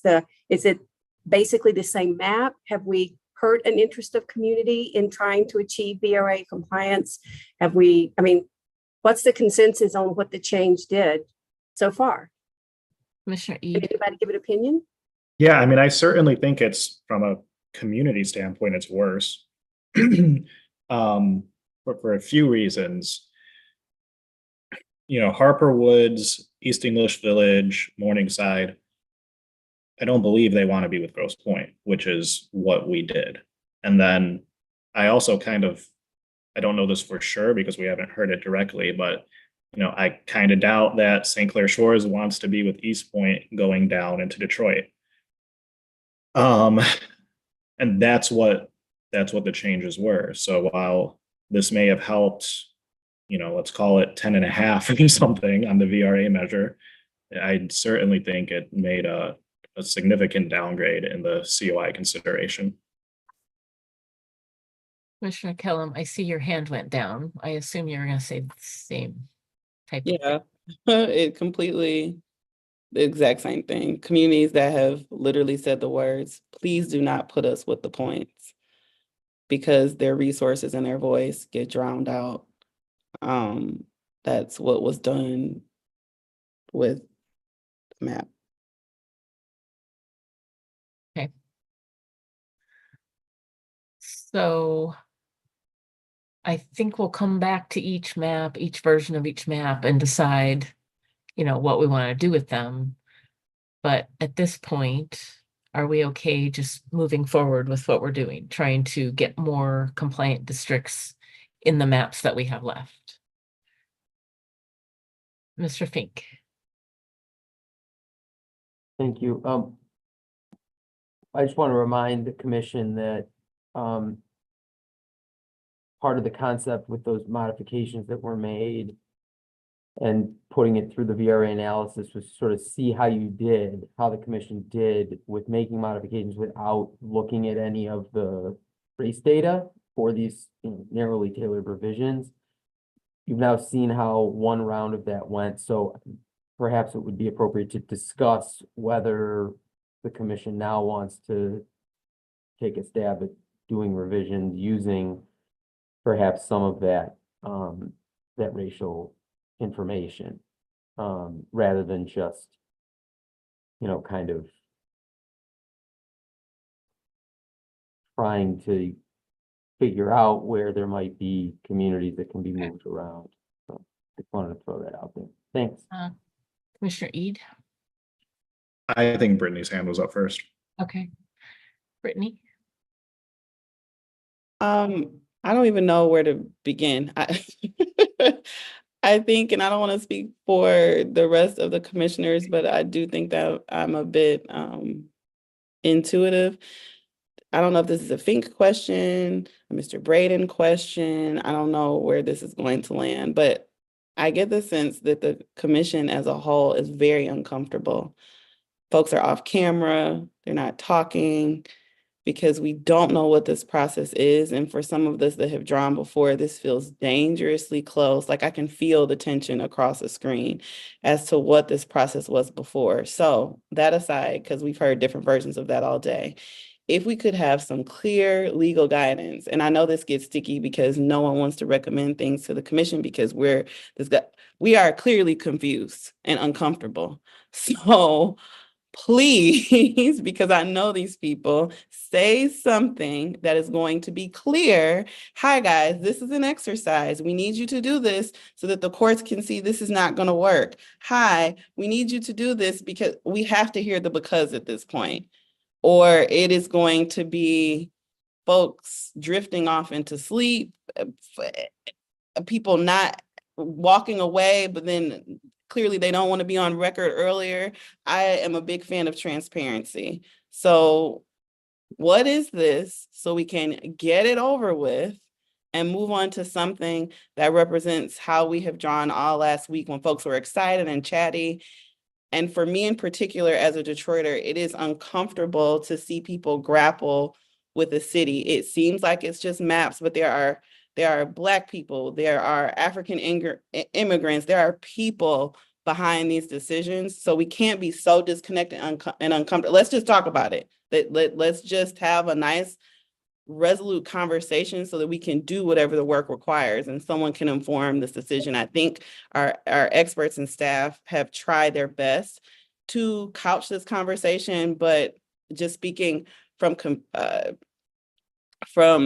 it basically the same map? Have we hurt an interest of community in trying to achieve BRA compliance? What's the consensus on what the change did so far? Commissioner E. Can anybody give an opinion? Yeah, I certainly think it's, from a community standpoint, it's worse. But for a few reasons. Harper Woods, East English Village, Morningside, I don't believe they want to be with Grosse Pointe, which is what we did. And then I also I don't know this for sure because we haven't heard it directly, but I kind of doubt that St. Clair Shores wants to be with East Point going down into Detroit. And that's what the changes were. So while this may have helped, let's call it 10.5 or something on the VRA measure, I certainly think it made a significant downgrade in the COI consideration. Commissioner Kellum, I see your hand went down. I assume you're going to say the same type of Yeah, it completely the exact same thing. Communities that have literally said the words, please do not put us with the points, because their resources and their voice get drowned out. That's what was done with the map. Okay. So I think we'll come back to each map, each version of each map, and decide, what we want to do with them. But at this point, are we okay just moving forward with what we're doing, trying to get more compliant districts in the maps that we have left? Mr. Fink. Thank you. I just want to remind the commission that part of the concept with those modifications that were made and putting it through the VRA analysis was sort of see how the commission did with making modifications without looking at any of the race data for these narrowly tailored revisions. You've now seen how one round of that went, so perhaps it would be appropriate to discuss whether the commission now wants to take a stab at doing revisions using perhaps some of that that racial information rather than just, kind of trying to figure out where there might be communities that can be moved around. So just wanted to throw that out there. Thanks. Commissioner Eid. I think Brittany's hand was up first. Okay. Brittany. I don't even know where to begin. I think, and I don't want to speak for the rest of the commissioners, but I do think that I'm a bit intuitive. I don't know if this is a Fink question, a Mr. Braden question. I don't know where this is going to land, but I get the sense that the commission as a whole is very uncomfortable. Folks are off camera, they're not talking because we don't know what this process is. And for some of us that have drawn before, this feels dangerously close. Like I can feel the tension across the screen as to what this process was before. So that aside, because we've heard different versions of that all day, if we could have some clear legal guidance, and I know this gets sticky because no one wants to recommend things to the commission because we are clearly confused and uncomfortable. So please, because I know these people, say something that is going to be clear. Hi, guys, this is an exercise. We need you to do this so that the courts can see this is not going to work. Hi, we need you to do this because we have to hear the because at this point, or it is going to be folks drifting off into sleep, people not walking away, but then clearly they don't want to be on record earlier. I am a big fan of transparency. So what is this so we can get it over with and move on to something that represents how we have drawn all last week when folks were excited and chatty. And for me in particular, as a Detroiter, it is uncomfortable to see people grapple with the city. It seems like it's just maps, but there are Black people, there are African immigrants, there are people behind these decisions. So we can't be so disconnected and uncomfortable. Let's just talk about it. Let's just have a nice, resolute conversation so that we can do whatever the work requires and someone can inform this decision. I think our experts and staff have tried their best to couch this conversation, but just speaking from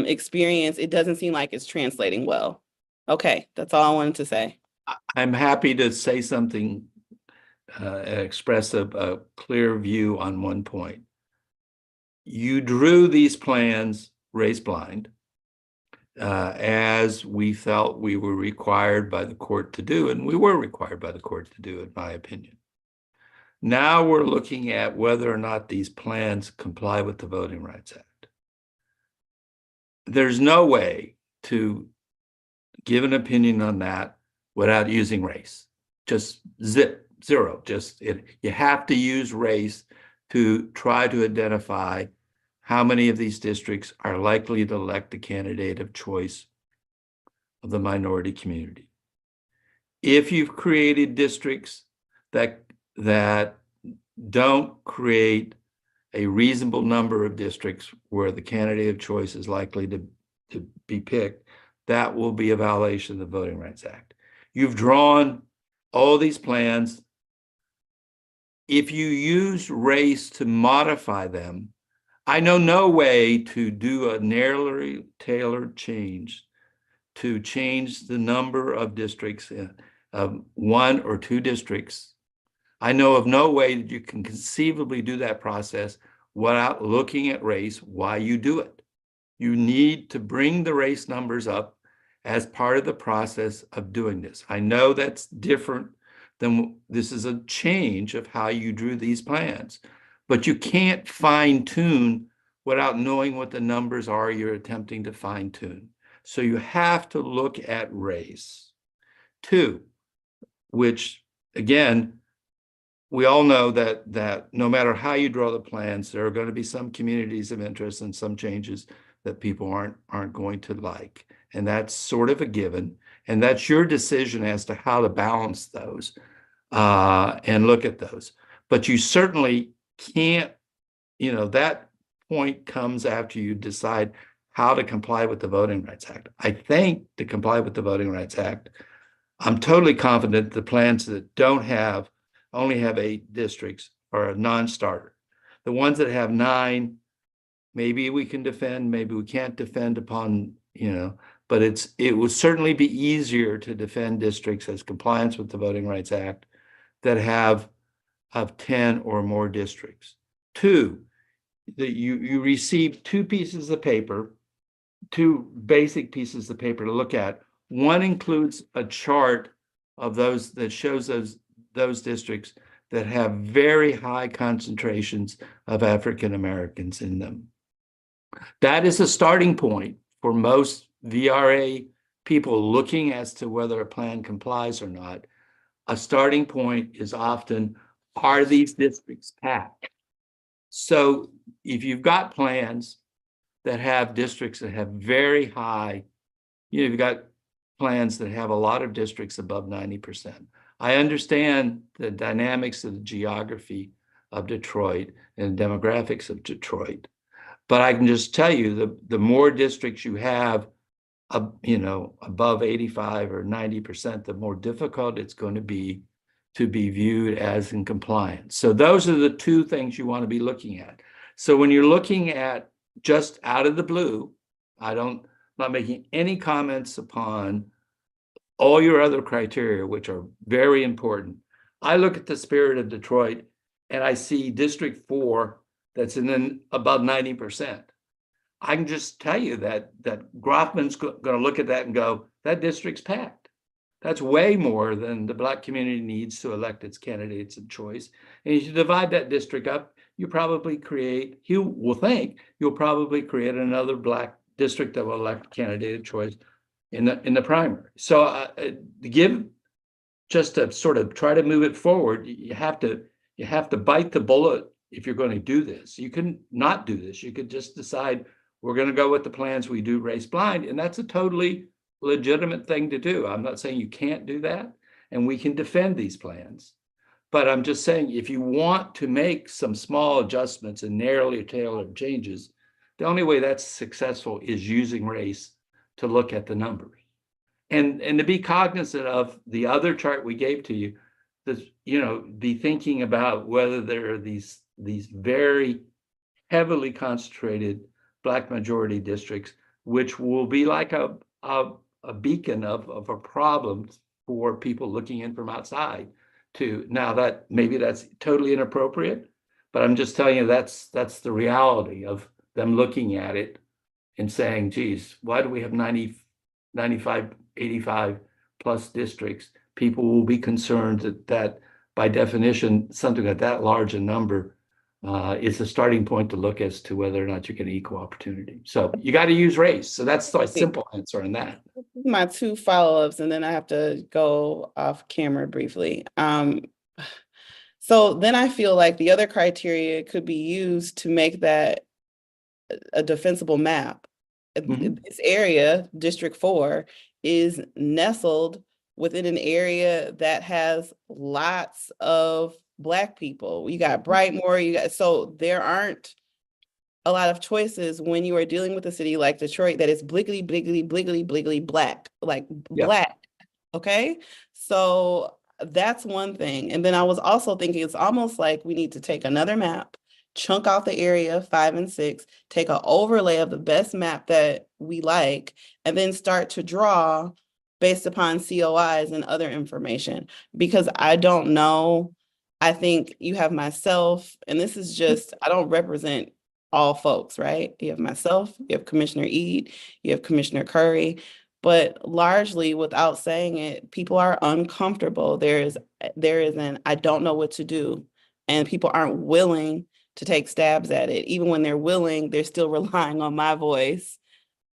experience, it doesn't seem like it's translating well. Okay, that's all I wanted to say. I'm happy to say something, express a clear view on one point. You drew these plans race blind, as we felt we were required by the court to do, and we were required by the court to do, in my opinion. Now we're looking at whether or not these plans comply with the Voting Rights Act. There's no way to give an opinion on that without using race. Just zero. You have to use race to try to identify how many of these districts are likely to elect a candidate of choice of the minority community. If you've created districts that don't create a reasonable number of districts where the candidate of choice is likely to be picked, that will be a violation of the Voting Rights Act. You've drawn all these plans. If you use race to modify them, I know no way to do a narrowly tailored change to change the number of districts of 1 or 2 districts. I know of no way that you can conceivably do that process without looking at race, why you do it. You need to bring the race numbers up as part of the process of doing this. I know that's different than, this is a change of how you drew these plans, but you can't fine tune without knowing what the numbers are you're attempting to fine tune. So you have to look at race. Two, which again, we all know that no matter how you draw the plans, there are going to be some communities of interest and some changes that people aren't going to like. And that's sort of a given. And that's your decision as to how to balance those and look at those. But you certainly can't, that point comes after you decide how to comply with the Voting Rights Act. I think to comply with the Voting Rights Act, I'm totally confident the plans that only have 8 districts are a non-starter. The ones that have 9, maybe we can defend, maybe we can't defend upon, but it will certainly be easier to defend districts as compliance with the Voting Rights Act that have 10 or more districts. 2, that you receive 2 pieces of paper, 2 basic pieces of paper to look at. One includes a chart of those that shows those districts that have very high concentrations of African Americans in them. That is a starting point for most VRA people looking as to whether a plan complies or not. A starting point is often, are these districts packed? So if you've got plans that have districts that have very high, you've got plans that have a lot of districts above 90%. I understand the dynamics of the geography of Detroit and demographics of Detroit, but I can just tell you the more districts you have, above 85 or 90%, the more difficult it's going to be viewed as in compliance. So those are the 2 things you want to be looking at. So when you're looking at just out of the blue, I'm not making any comments upon all your other criteria, which are very important. I look at the spirit of Detroit and I see District 4 that's above 90%. I can just tell you that Groffman's going to look at that and go, that district's packed. That's way more than the Black community needs to elect its candidates of choice. And if you divide that district up, you probably you'll probably create another Black district that will elect a candidate of choice in the primary. So just to sort of try to move it forward, you have to bite the bullet if you're going to do this. You can not do this. You could just decide we're going to go with the plans we do race blind, and that's a totally legitimate thing to do. I'm not saying you can't do that, and we can defend these plans. But I'm just saying if you want to make some small adjustments and narrowly tailored changes, the only way that's successful is using race to look at the numbers. And to be cognizant of the other chart we gave to you, be thinking about whether there are these very heavily concentrated Black majority districts, which will be like a beacon of a problem for people looking in from outside. Now that maybe that's totally inappropriate, but I'm just telling you that's the reality of them looking at it and saying, geez, why do we have 90, 95, 85 plus districts? People will be concerned that by definition, something like that large a number is a starting point to look as to whether or not you get equal opportunity. So you got to use race. So that's the simple answer on that. My 2 follow-ups, and then I have to go off camera briefly. So then I feel like the other criteria could be used to make that a defensible map. This area, District 4, is nestled within an area that has lots of Black people. You got Brightmoor, so there aren't a lot of choices when you are dealing with a city like Detroit that is bliggly, bliggly, bliggly, bliggly Black, Black. Okay, so that's one thing. And then I was also thinking it's almost like we need to take another map, chunk out the area 5 and 6, take an overlay of the best map that we like, and then start to draw based upon COIs and other information, because I don't know I think you have myself, and this is just, I don't represent all folks, right? You have myself, you have Commissioner Eade, you have Commissioner Curry, but largely without saying it, people are uncomfortable. There is an, I don't know what to do. And people aren't willing to take stabs at it. Even when they're willing, they're still relying on my voice.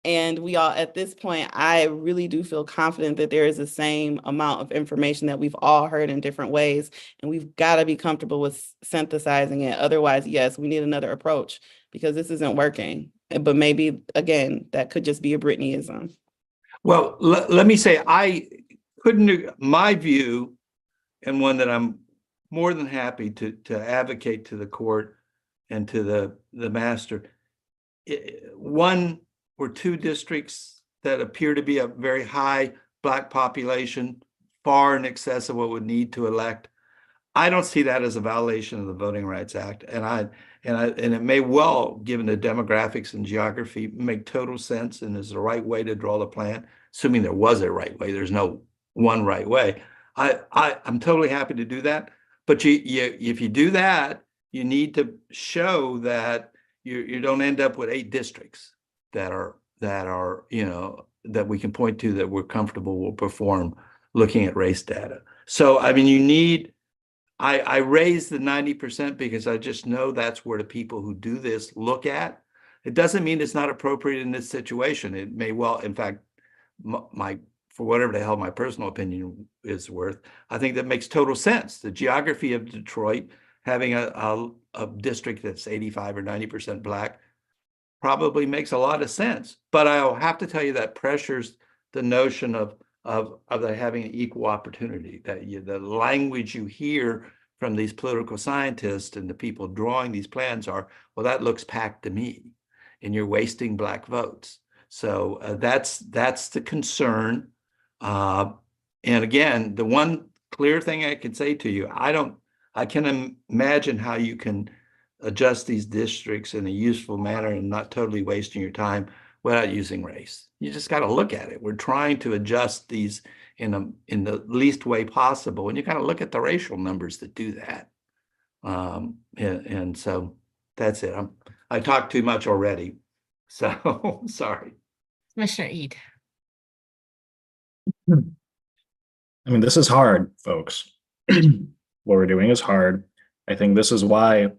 And we all, at this point, I really do feel confident that there is the same amount of information that we've all heard in different ways. And we've got to be comfortable with synthesizing it. Otherwise, yes, we need another approach because this isn't working. But maybe, again, that could just be a Brittanyism. Well, let me say, I couldn't, my view, and one that I'm more than happy to advocate to the court and to the master, one or two districts that appear to be a very high Black population, far in excess of what would need to elect. I don't see that as a violation of the Voting Rights Act. And it may well, given the demographics and geography, make total sense and is the right way to draw the plan, assuming there was a right way. There's no one right way. I'm totally happy to do that. But if you do that, you need to show that you don't end up with 8 districts that are that we can point to that we're comfortable will perform looking at race data. So I mean, I raise the 90% because I just know that's where the people who do this look at. It doesn't mean it's not appropriate in this situation. It may well, in fact, for whatever the hell my personal opinion is worth, I think that makes total sense. The geography of Detroit, having a district that's 85 or 90% Black, probably makes a lot of sense. But I'll have to tell you that pressures the notion of having an equal opportunity, that the language you hear from these political scientists and the people drawing these plans are, well, that looks packed to me, and you're wasting Black votes. So that's the concern. And again, the one clear thing I can say to you, I can imagine how you can adjust these districts in a useful manner and not totally wasting your time without using race. You just got to look at it. We're trying to adjust these in the least way possible, and you got to look at the racial numbers that do that. And so that's it. I talked too much already, so sorry. Commissioner Eade. I mean, this is hard, folks. What we're doing is hard. I think this is why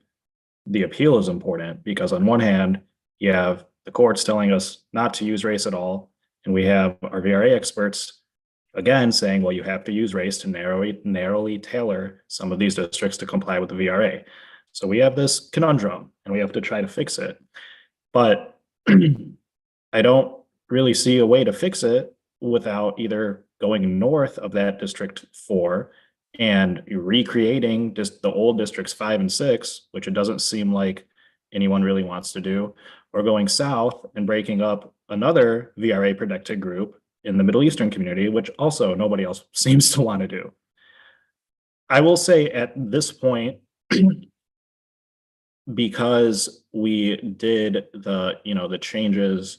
the appeal is important, because on one hand, you have the courts telling us not to use race at all, and we have our VRA experts again saying, well, you have to use race to narrowly tailor some of these districts to comply with the VRA. So we have this conundrum, and we have to try to fix it. But I don't really see a way to fix it without either going north of that District 4 and recreating just the old districts 5 and 6, which it doesn't seem like anyone really wants to do, or going south and breaking up another VRA protected group in the Middle Eastern community, which also nobody else seems to want to do. I will say at this point, because we did the changes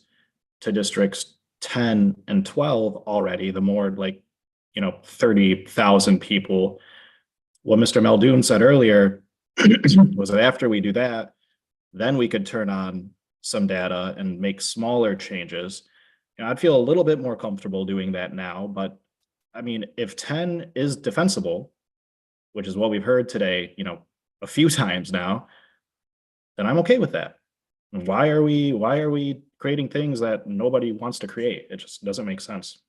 to districts 10 and 12 already, the more 30,000 people. What Mr. Muldoon said earlier was that after we do that, then we could turn on some data and make smaller changes. I'd feel a little bit more comfortable doing that now, but I mean, if 10 is defensible, which is what we've heard today, a few times now, then I'm okay with that. Why are we creating things that nobody wants to create? It just doesn't make sense.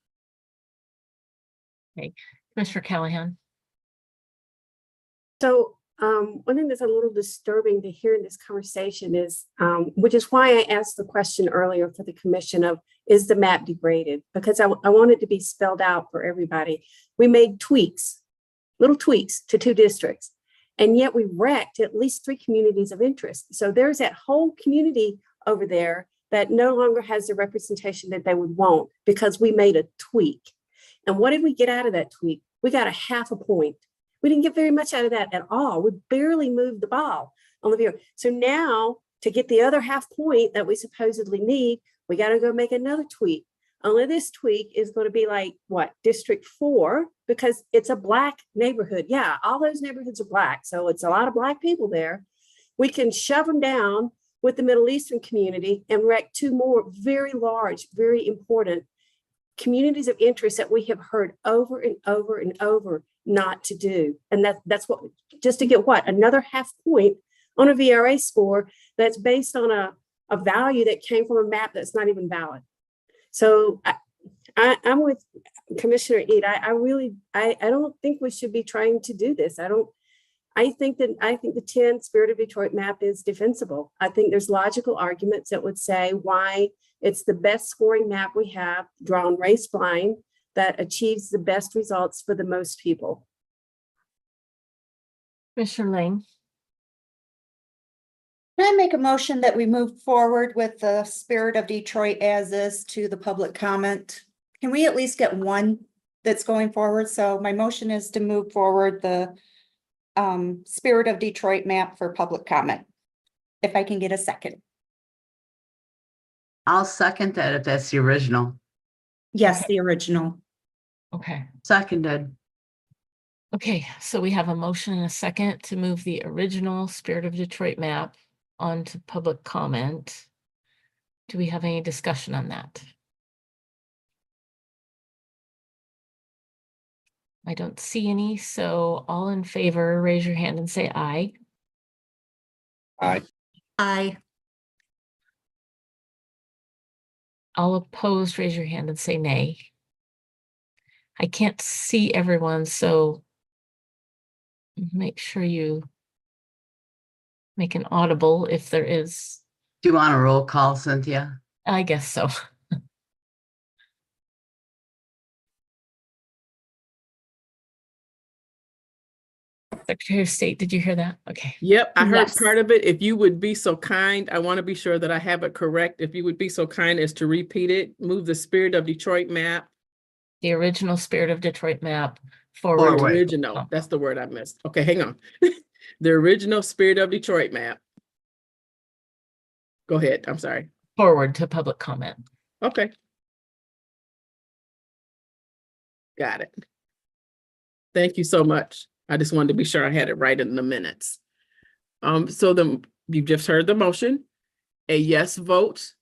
Okay, Commissioner Callahan. So one thing that's a little disturbing to hear in this conversation is, which is why I asked the question earlier for the commission of, is the map degraded? Because I want it to be spelled out for everybody. We made tweaks, little tweaks to 2 districts, and yet we wrecked at least 3 communities of interest. So there's that whole community over there that no longer has the representation that they would want because we made a tweak. And what did we get out of that tweak? We got a 0.5 point. We didn't get very much out of that at all. We barely moved the ball on the viewer. So now to get the other 0.5 point that we supposedly need, we got to go make another tweak. Only this tweak is going to be like what, District 4, because it's a Black neighborhood. Yeah, all those neighborhoods are Black, so it's a lot of Black people there. We can shove them down with the Middle Eastern community and wreck 2 more very large, very important communities of interest that we have heard over and over and over not to do. And that's what, just to get what, another half point on a VRA score that's based on a value that came from a map that's not even valid. So I'm with Commissioner Eid. I don't think we should be trying to do this. I think the 10 Spirit of Detroit map is defensible. I think there's logical arguments that would say why it's the best scoring map we have, drawn race blind, that achieves the best results for the most people. Commissioner Lang. Can I make a motion that we move forward with the Spirit of Detroit as is to the public comment? Can we at least get one that's going forward? So my motion is to move forward the Spirit of Detroit map for public comment. If I can get a second. I'll second that if that's the original. Yes, the original. Okay. Seconded. Okay, so we have a motion and a second to move the original Spirit of Detroit map onto public comment. Do we have any discussion on that? I don't see any, so all in favor, raise your hand and say aye. Aye. Aye. All opposed, raise your hand and say nay. I can't see everyone, so make sure you make an audible if there is. Do you want a roll call, Cynthia? I guess so. Secretary of State, did you hear that? Okay. Yep, I heard Yes. part of it. If you would be so kind, I want to be sure that I have it correct. If you would be so kind as to repeat it, move the Spirit of Detroit map. The original Spirit of Detroit map Or forward. original, that's the word I missed. Okay, hang on. The original Spirit of Detroit map. Go ahead, I'm sorry. Forward to public comment. Okay. Got it. Thank you so much. I just wanted to be sure I had it right in the minutes. So you just heard the motion. A yes vote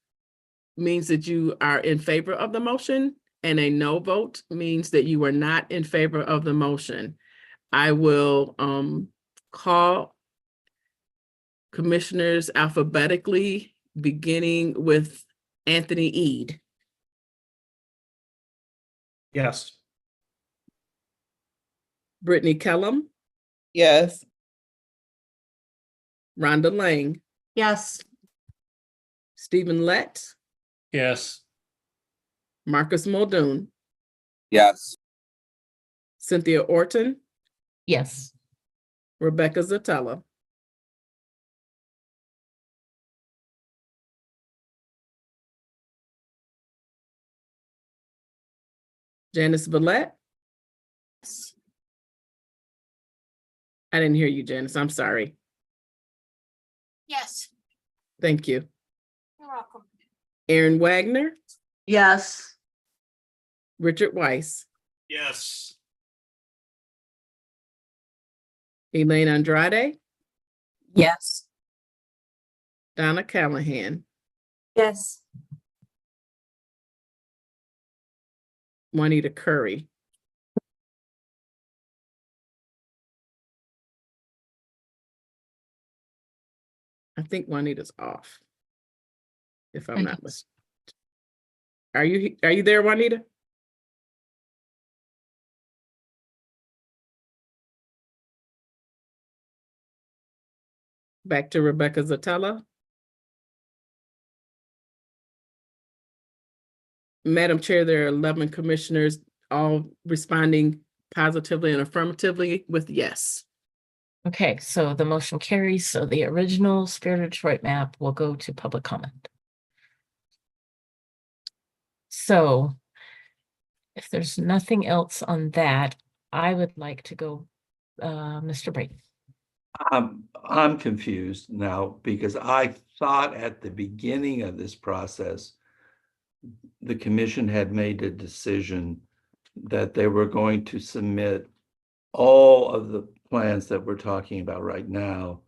means that you are in favor of the motion, and a no vote means that you are not in favor of the motion. I will call commissioners alphabetically, beginning with Anthony Eid. Yes. Brittany Kellum, Yes. Rhonda Lang, Yes. Stephen Lett, Yes. Marcus Muldoon, Yes. Cynthia Orton, Yes. Rebecca Zatella. Janice Villette. I didn't hear you, Janice. I'm sorry. Yes. Thank you. You're welcome. Aaron Wagner, Yes. Richard Weiss, Yes. Elaine Andrade, Yes. Donna Callahan, Yes. Juanita Curry. I think Juanita's off. If I'm not mistaken. Are you there, Juanita? Back to Rebecca Zatella. Madam Chair, there are 11 commissioners, all responding positively and affirmatively with yes. Okay, so the motion carries. So the original Spirit of Detroit map will go to public comment. So if there's nothing else on that, I would like to go, Mr. Brayton. I'm confused now because I thought at the beginning of this process the commission had made a decision that they were going to submit all of the plans that we're talking about right now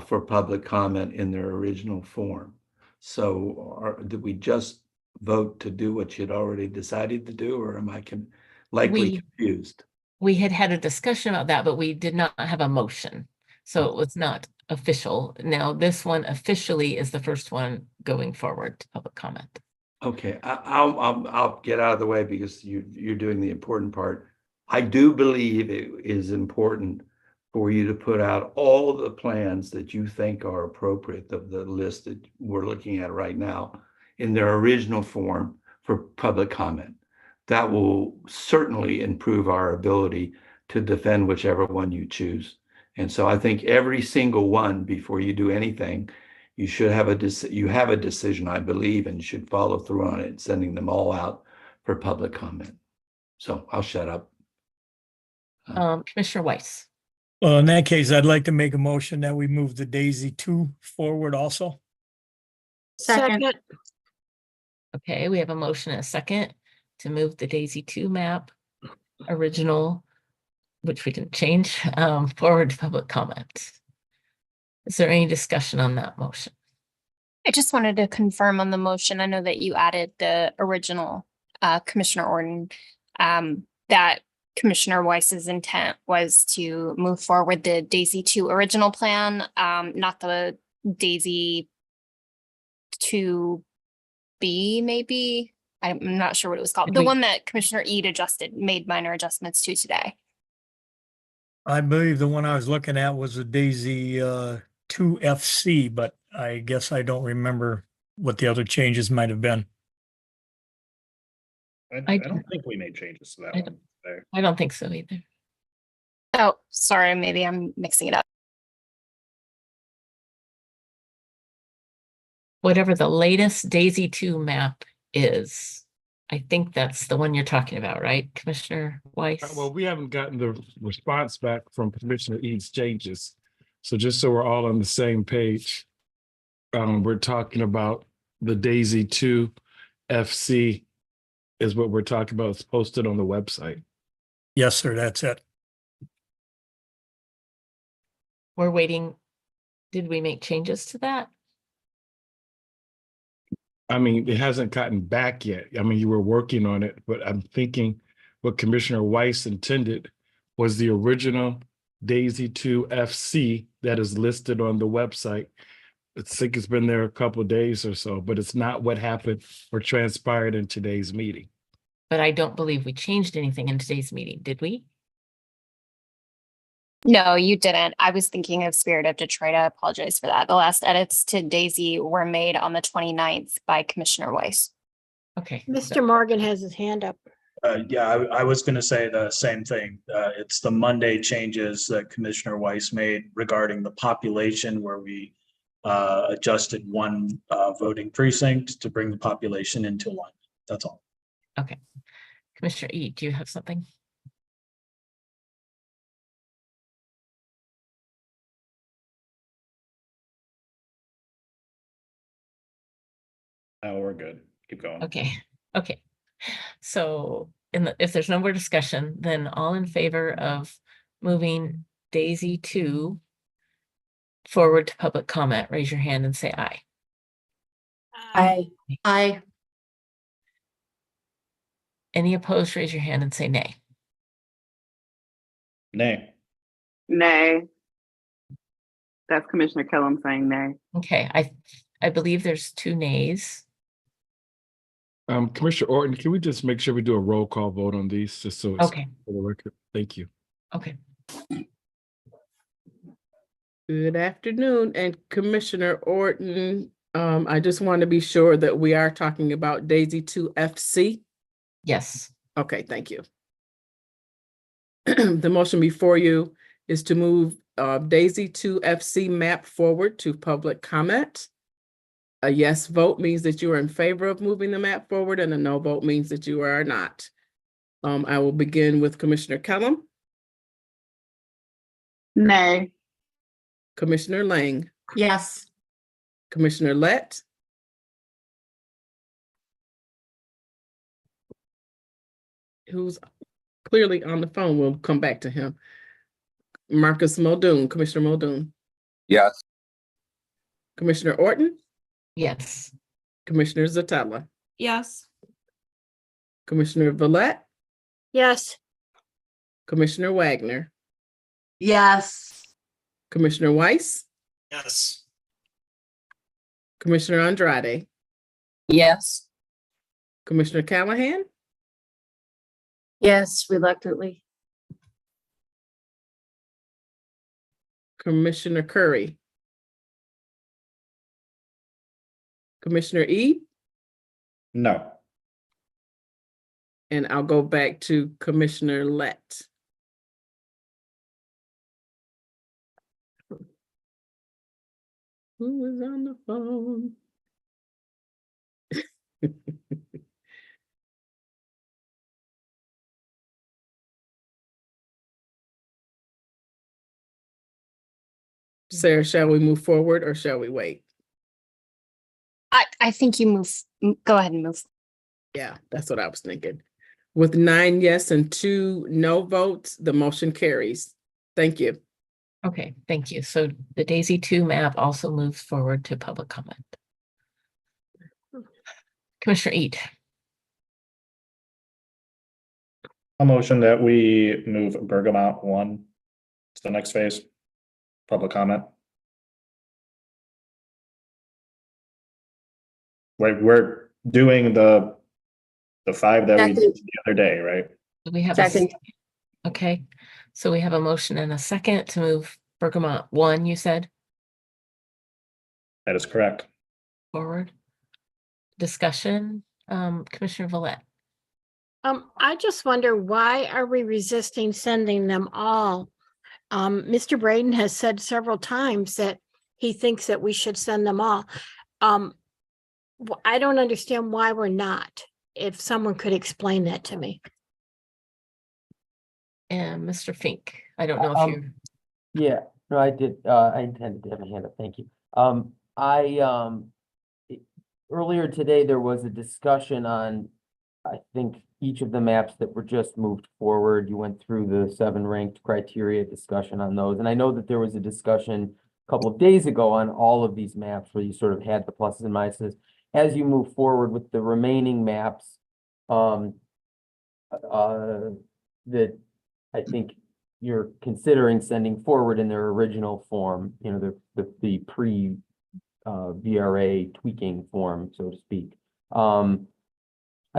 for public comment in their original form. So did we just vote to do what you'd already decided to do, or am I likely confused? We had had a discussion about that, but we did not have a motion. So it was not official. Now this one officially is the first one going forward to public comment. Okay, I'll get out of the way because you're doing the important part. I do believe it is important for you to put out all the plans that you think are appropriate of the list that we're looking at right now in their original form for public comment. That will certainly improve our ability to defend whichever one you choose. And so I think every single one, before you do anything, you should have a decision, I believe, and should follow through on it, sending them all out for public comment. So I'll shut up. Commissioner Weiss. Well, in that case, I'd like to make a motion that we move the Daisy 2 forward also. Second. Okay, we have a motion and a second to move the Daisy 2 map original, which we didn't change, forward to public comment. Is there any discussion on that motion? I just wanted to confirm on the motion. I know that you added the original Commissioner Orton, that Commissioner Weiss's intent was to move forward the Daisy 2 original plan, not the Daisy 2B maybe. I'm not sure what it was called. The one that Commissioner Eid made minor adjustments to today. I believe the one I was looking at was a Daisy 2FC, but I guess I don't remember what the other changes might have been. I don't think we made changes to that one. I don't think so either. Oh, sorry, maybe I'm mixing it up. Whatever the latest Daisy 2 map is, I think that's the one you're talking about, right, Commissioner Weiss? Well, we haven't gotten the response back from Commissioner Ead's changes. So just so we're all on the same page, we're talking about the Daisy 2 FC is what we're talking about. It's posted on the website. Yes, sir, that's it. We're waiting. Did we make changes to that? I mean, it hasn't gotten back yet. I mean, you were working on it, but I'm thinking what Commissioner Weiss intended was the original Daisy 2 FC that is listed on the website. I think it's been there a couple of days or so, but it's not what happened or transpired in today's meeting. But I don't believe we changed anything in today's meeting, did we? No, you didn't. I was thinking of Spirit of Detroit. I apologize for that. The last edits to Daisy were made on the 29th by Commissioner Weiss. Okay. Mr. Morgan has his hand up. Yeah, I was going to say the same thing. It's the Monday changes that Commissioner Weiss made regarding the population where we adjusted one voting precinct to bring the population into alignment. That's all. Okay. Commissioner Ead, do you have something? Oh, we're good. Keep going. Okay. Okay. So if there's no more discussion, then all in favor of moving Daisy 2 forward to public comment, raise your hand and say aye. Aye. Aye. Any opposed, raise your hand and say nay. Nay. Nay. That's Commissioner Kellum saying nay. Okay, I believe there's 2 nays. Commissioner Orton, can we just make sure we do a roll call vote on these, just so it's Okay. for the record? Thank you. Okay. Good afternoon, and Commissioner Orton, I just want to be sure that we are talking about Daisy 2 FC. Yes. Okay, thank you. The motion before you is to move Daisy 2 FC map forward to public comment. A yes vote means that you are in favor of moving the map forward, and a no vote means that you are not. I will begin with Commissioner Kellum. Nay. Commissioner Lang. Yes. Commissioner Lett. who's clearly on the phone. We'll come back to him. Marcus Muldoon, Commissioner Muldoon, Yes. Commissioner Orton, Yes. Commissioner Zatala, Yes. Commissioner Villette, Yes. Commissioner Wagner, Yes. Commissioner Weiss, Yes. Commissioner Andrade, Yes. Commissioner Callahan, Yes, reluctantly. Commissioner Curry, Commissioner Ede, No. and I'll go back to Commissioner Lett. Who is on the phone? Sarah, shall we move forward or shall we wait? I think you go ahead and move. Yeah, that's what I was thinking. With 9 yes and 2 no votes, the motion carries. Thank you. Okay, thank you. So the Daisy 2 map also moves forward to public comment. Commissioner Eat. A motion that we move Bergamot 1 to the next phase. Public comment. We're doing the 5 that we did the other day, right? We have okay, so we have a motion and a second to move Bergamot 1, you said, That is correct. forward. Discussion, Commissioner Villette. I just wonder, why are we resisting sending them all? Mr. Braden has said several times that he thinks that we should send them all. I don't understand why we're not. If someone could explain that to me. And Mr. Fink, I don't know if you. Yeah, no, I did, I intended to have a hand up, thank you. Earlier today, there was a discussion on, I think, each of the maps that were just moved forward. You went through the 7 ranked criteria discussion on those, and I know that there was a discussion a couple of days ago on all of these maps where you sort of had the pluses and minuses. As you move forward with the remaining maps, that I think you're considering sending forward in their original form, you know, the pre VRA tweaking form, so to speak. I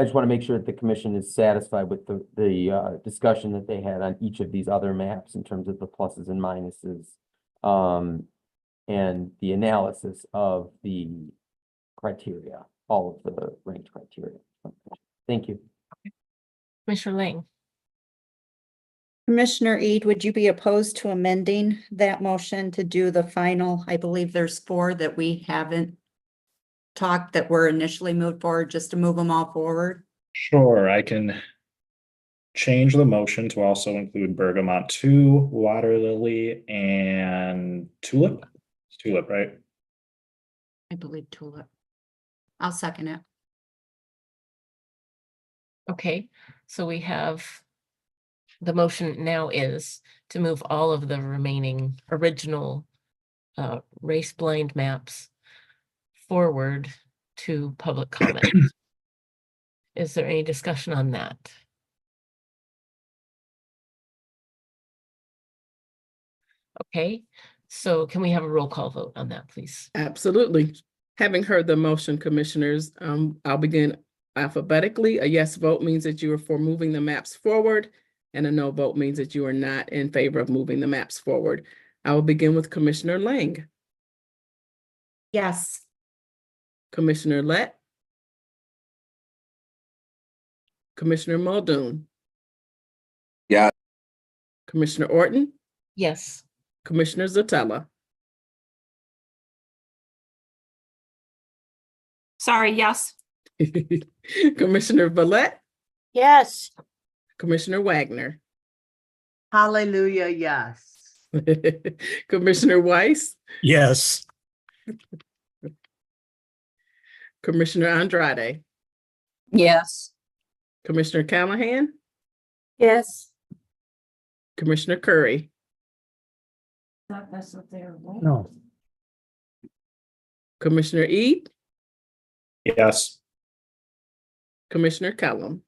just want to make sure that the commission is satisfied with the discussion that they had on each of these other maps in terms of the pluses and minuses, and the analysis of the criteria, all of the ranked criteria. Thank you. Commissioner Lang. Commissioner Eid, would you be opposed to amending that motion to do the final? I believe there's 4 that we haven't talked that were initially moved forward, just to move them all forward. Sure, I can change the motion to also include Bergamot 2, Water Lily, and Tulip. It's Tulip, right? I believe Tulip. I'll second it. Okay, so we have, the motion now is to move all of the remaining original race blind maps forward to public comment. Is there any discussion on that? Okay, so can we have a roll call vote on that, please? Absolutely. Having heard the motion, commissioners, I'll begin alphabetically. A yes vote means that you are for moving the maps forward, and a no vote means that you are not in favor of moving the maps forward. I will begin with Commissioner Lang. Yes. Commissioner Lett. Commissioner Muldoon. Yeah. Commissioner Orton. Yes. Commissioner Zatella. Sorry, yes. Commissioner Villette. Yes. Commissioner Wagner. Hallelujah, yes. Commissioner Weiss. Yes. Commissioner Andrade. Yes. Commissioner Callahan. Yes. Commissioner Curry, No. Commissioner Eid, Yes. Commissioner Callum.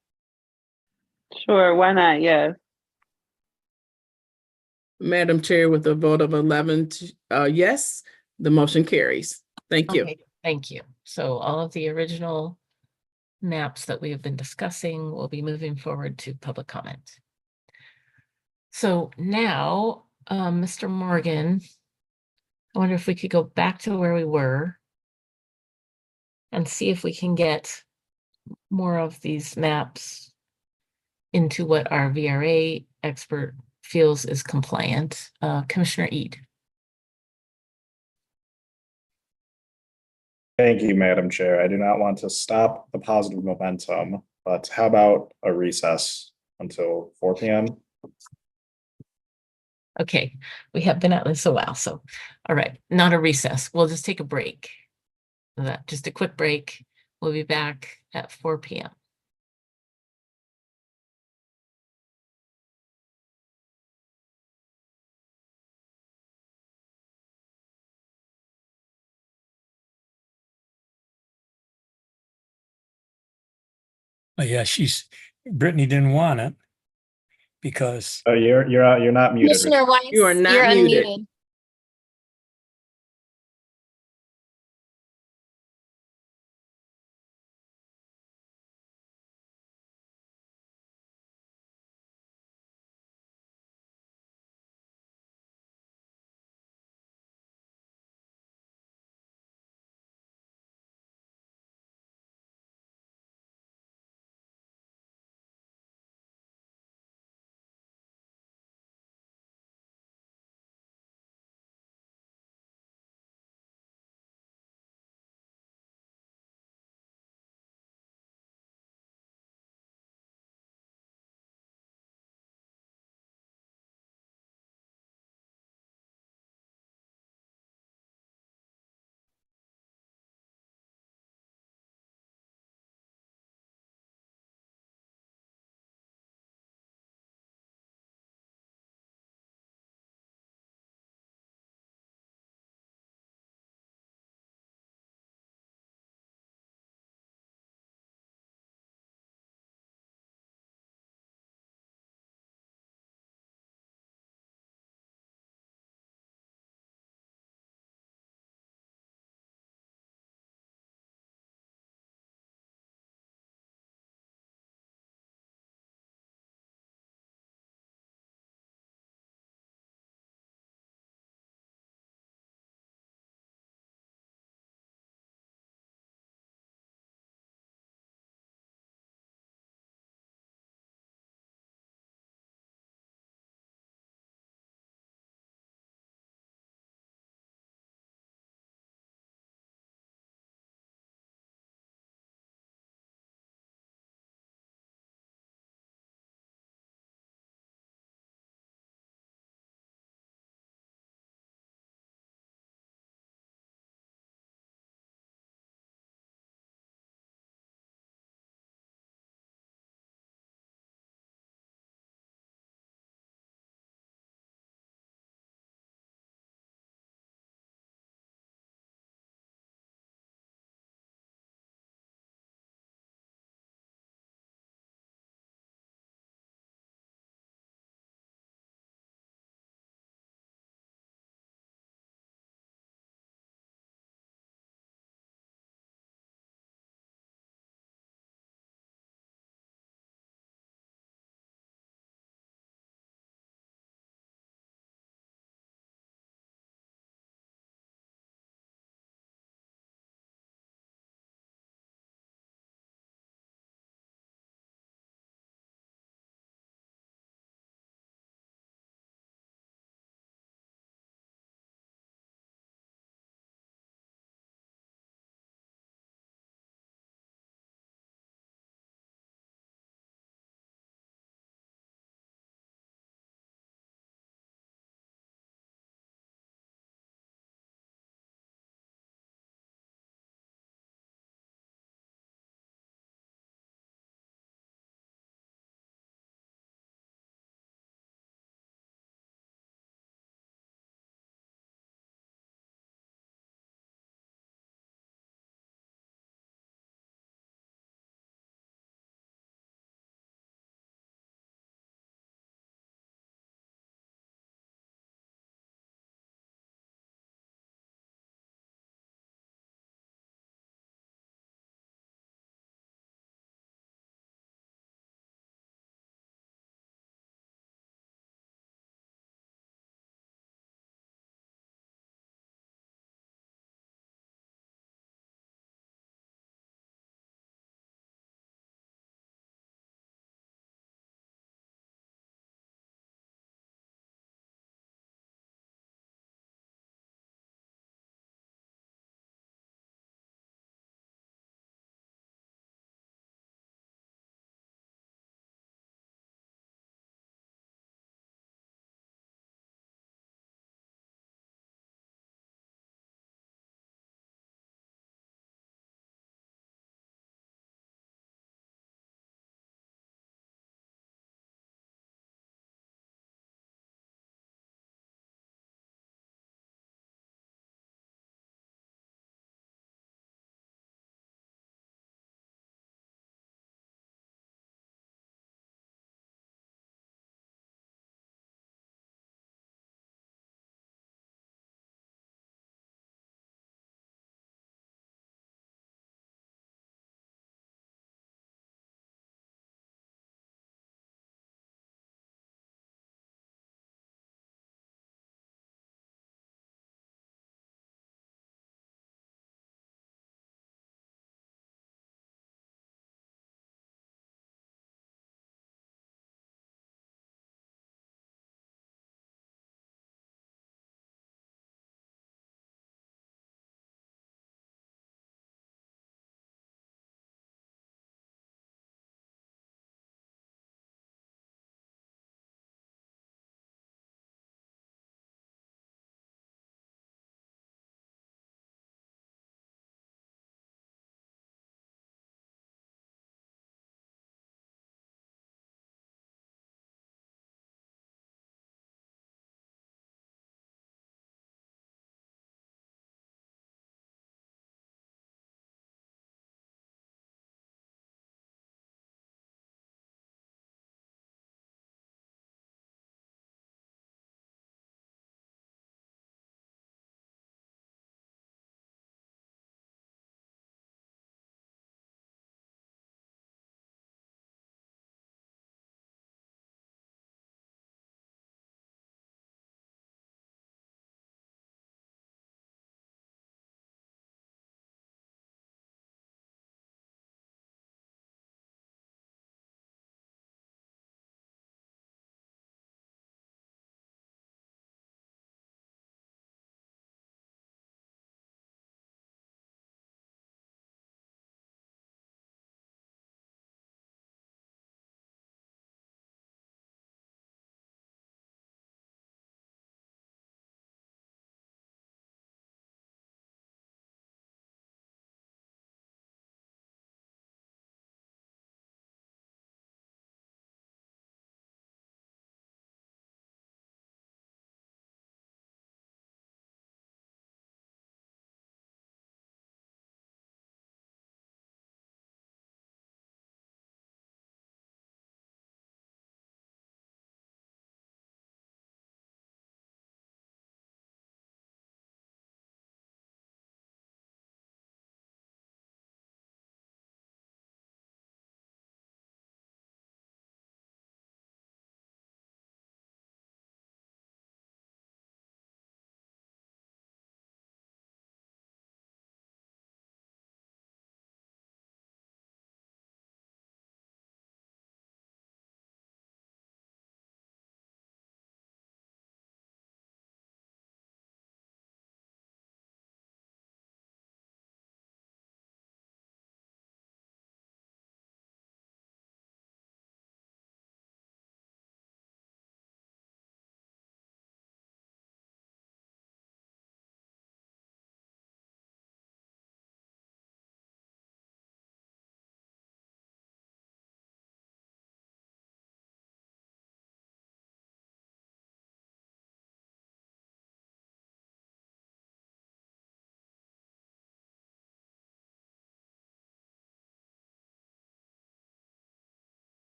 Sure, why not? Yes. Madam Chair, with a vote of 11 yes, the motion carries. Thank you. Okay, thank you. So all of the original maps that we have been discussing will be moving forward to public comment. So now, Mr. Morgan, I wonder if we could go back to where we were and see if we can get more of these maps into what our VRA expert feels is compliant. Commissioner Eid. Thank you, Madam Chair. I do not want to stop the positive momentum, but how about a recess until 4 p.m.? Okay, we have been at this a while, so, all right, not a recess. We'll just take a break. Just a quick break. We'll be back at 4 p.m. Oh, yeah, Brittany didn't want it because You're not muted. Commissioner Weiss, You are not you're muted. unmuted.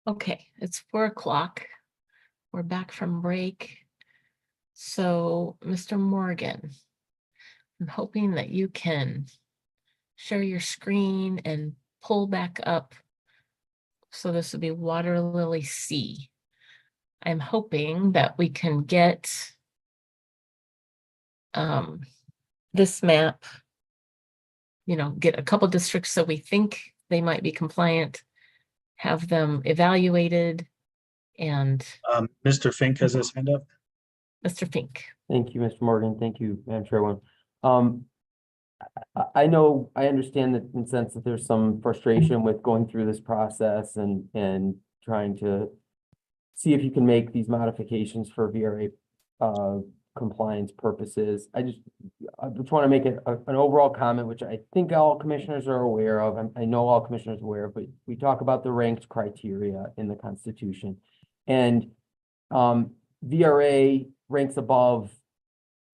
Okay, it's 4 o'clock. We're back from break. So, Mr. Morgan, I'm hoping that you can share your screen and pull back up. So this would be Water Lily C. I'm hoping that we can get this map, get a couple districts so we think they might be compliant, have them evaluated, and Mr. Fink has his hand up. Mr. Fink. Thank you, Mr. Morgan. Thank you, Madam Chairwoman. I know, I understand that in the sense that there's some frustration with going through this process and trying to see if you can make these modifications for VRA compliance purposes. I just want to make an overall comment, which I think all commissioners are aware of. I know all commissioners are aware of, but we talk about the ranked criteria in the Constitution. And VRA ranks above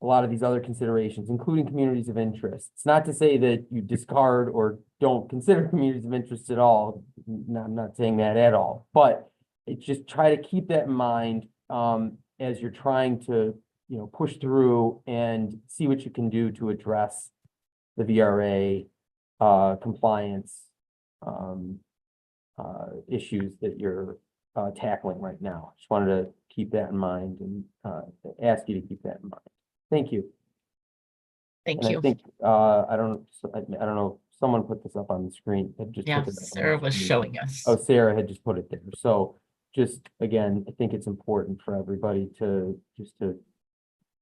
a lot of these other considerations, including communities of interest. It's not to say that you discard or don't consider communities of interest at all. I'm not saying that at all, but it's just try to keep that in mind as you're trying to, push through and see what you can do to address the VRA compliance issues that you're tackling right now. Just wanted to keep that in mind and ask you to keep that in mind. Thank you. Thank And you. I think, I don't know, someone put this up on the screen. Had just Yeah, put it up on the Sarah was screen. showing us. Oh, Sarah had just put it there. So just, again, I think it's important for everybody to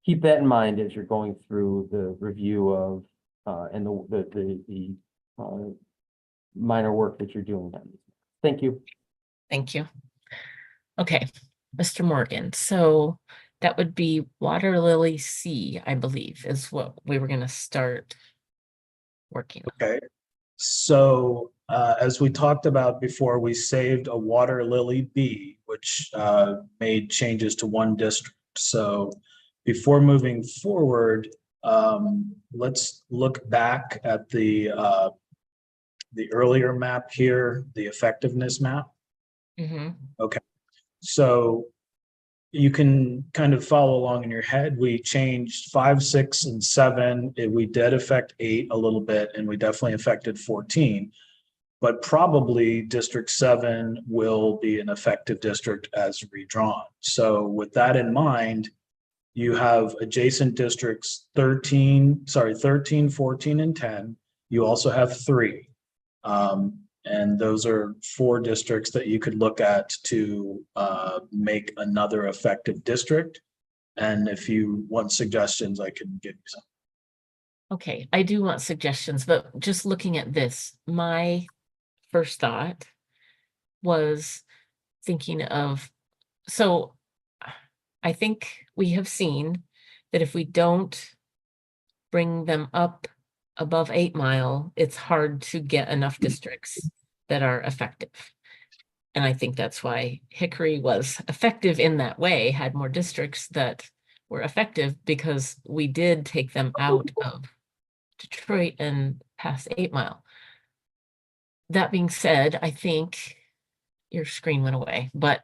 keep that in mind as you're going through the review of, and the minor work that you're doing on these. Thank you. Thank you. Okay, Mr. Morgan, so that would be Water Lily C, I believe, is what we were gonna start working on. Okay. So as we talked about before, we saved a Water Lily B, which made changes to one district. So before moving forward, let's look back at the earlier map here, the effectiveness map. Okay. So you can kind of follow along in your head. We changed 5, 6, and 7. We did affect 8 a little bit, and we definitely affected 14. But probably District 7 will be an effective district as redrawn. So with that in mind, you have adjacent districts 13, 14, and 10. You also have 3. And those are 4 districts that you could look at to make another effective district. And if you want suggestions, I can give you some. Okay, I do want suggestions, but just looking at this, my first thought was thinking of, so I think we have seen that if we don't bring them up above 8 Mile, it's hard to get enough districts that are effective. And I think that's why Hickory was effective in that way, had more districts that were effective, because we did take them out of Detroit and past 8 Mile. That being said, I think your screen went away, but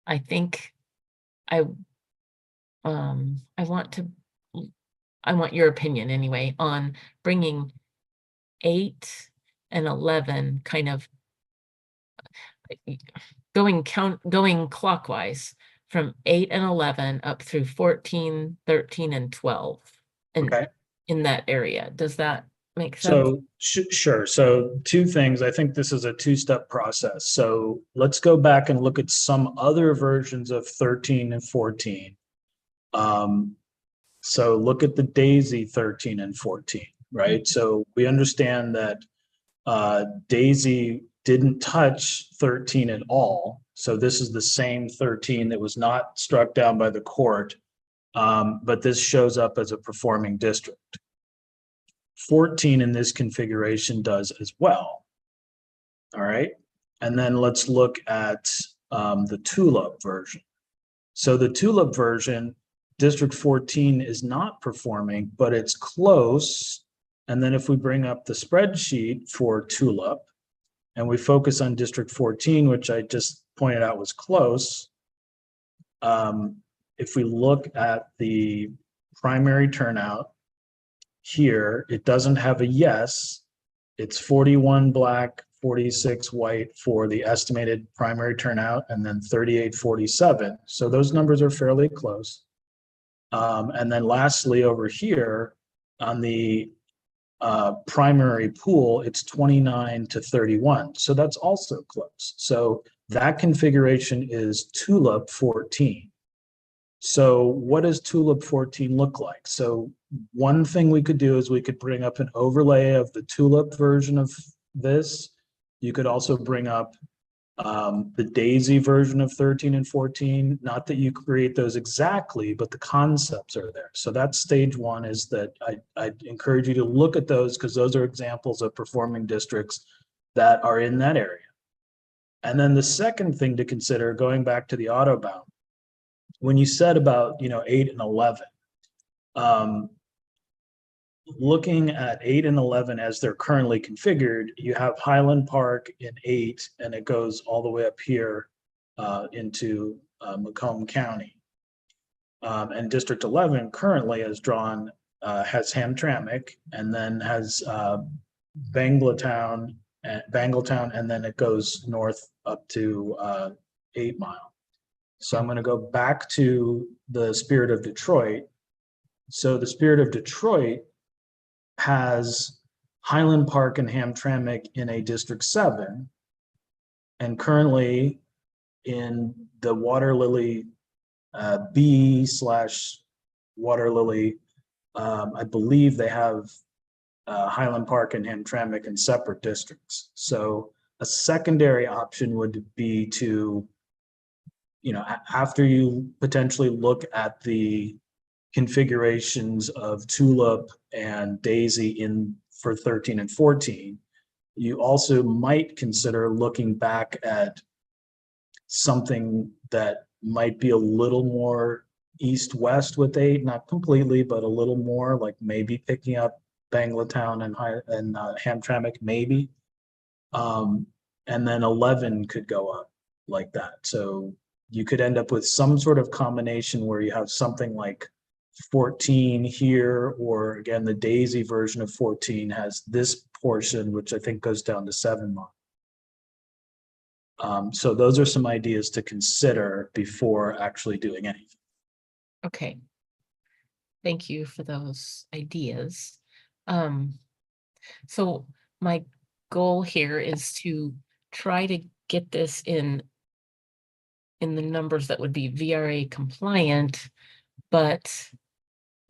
I think I want your opinion anyway on bringing 8 and 11 kind of going clockwise from 8 and 11 up through 14, 13, and 12 in that area. Does that make sense? So sure. So 2 things. I think this is a 2-step process. So let's go back and look at some other versions of 13 and 14. So look at the Daisy 13 and 14, right? So we understand that Daisy didn't touch 13 at all. So this is the same 13 that was not struck down by the court, but this shows up as a performing district. 14 in this configuration does as well. All right. And then let's look at the Tulip version. So the Tulip version, District 14 is not performing, but it's close. And then if we bring up the spreadsheet for Tulip and we focus on District 14, which I just pointed out was close, if we look at the primary turnout here, it doesn't have a yes. It's 41 black, 46 white for the estimated primary turnout, and then 38-47. So those numbers are fairly close. And then lastly, over here on the primary pool, it's 29-31. So that's also close. So that configuration is tulip 14. So what does tulip 14 look like? So one thing we could do is we could bring up an overlay of the tulip version of this. You could also bring up the daisy version of 13 and 14. Not that you create those exactly, but the concepts are there. So that's stage one, is that I'd encourage you to look at those, because those are examples of performing districts that are in that area. And then the second thing to consider, going back to the autobound, when you said about 8 and 11, looking at 8 and 11 as they're currently configured, you have Highland Park in 8, and it goes all the way up here into Macomb County. And District 11 currently has drawn, has Hamtramck, and then has Bangletown, and then it goes north up to 8 Mile. So I'm going to go back to the Spirit of Detroit. So the Spirit of Detroit has Highland Park and Hamtramck in a District 7, and currently in the Water Lily B/Water Lily, I believe they have Highland Park and Hamtramck in separate districts. So a secondary option would be to, after you potentially look at the configurations of tulip and daisy for 13 and 14, you also might consider looking back at something that might be a little more east-west with 8, not completely, but a little more, like maybe picking up Bangletown and Hamtramck, maybe. And then 11 could go up like that. So you could end up with some sort of combination where you have something like 14 here, or again, the daisy version of 14 has this portion, which I think goes down to 7 Mile. So those are some ideas to consider before actually doing anything. Okay. Thank you for those ideas. So my goal here is to try to get this in the numbers that would be VRA compliant, but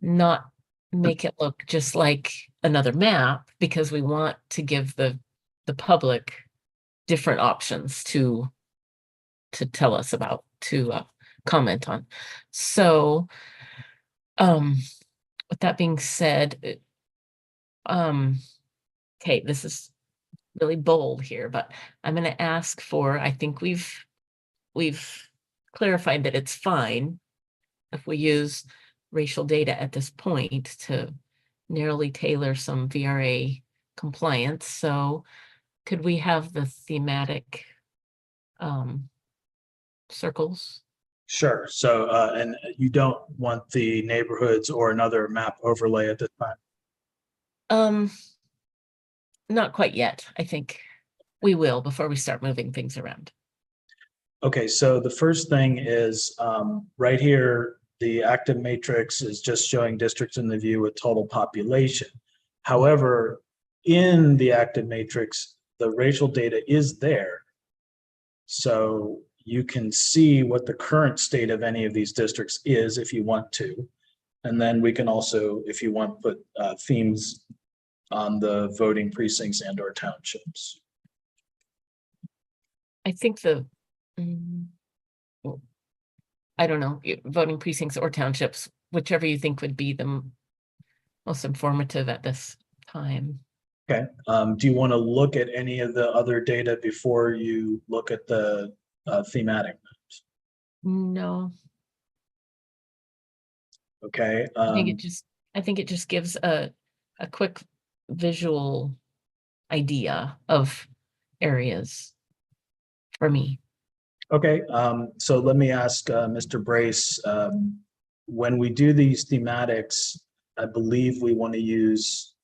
not make it look just like another map, because we want to give the public different options to tell us about, to comment on. So with that being said, okay, this is really bold here, but I'm going to ask for, I think we've clarified that it's fine if we use racial data at this point to narrowly tailor some VRA compliance. So could we have the thematic circles? Sure. So, and you don't want the neighborhoods or another map overlay at this time? Not quite yet. I think we will before we start moving things around. Okay, so the first thing is right here, the active matrix is just showing districts in the view with total population. However, in the active matrix, the racial data is there. So you can see what the current state of any of these districts is if you want to. And then we can also, if you want, put themes on the voting precincts and or townships. I think I don't know, voting precincts or townships, whichever you think would be the most informative at this time. Okay. Do you want to look at any of the other data before you look at the thematic maps? No. Okay. I think it just gives a quick visual idea of areas for me. Okay, so let me ask Mr. Brace, when we do these thematics, I believe we want to use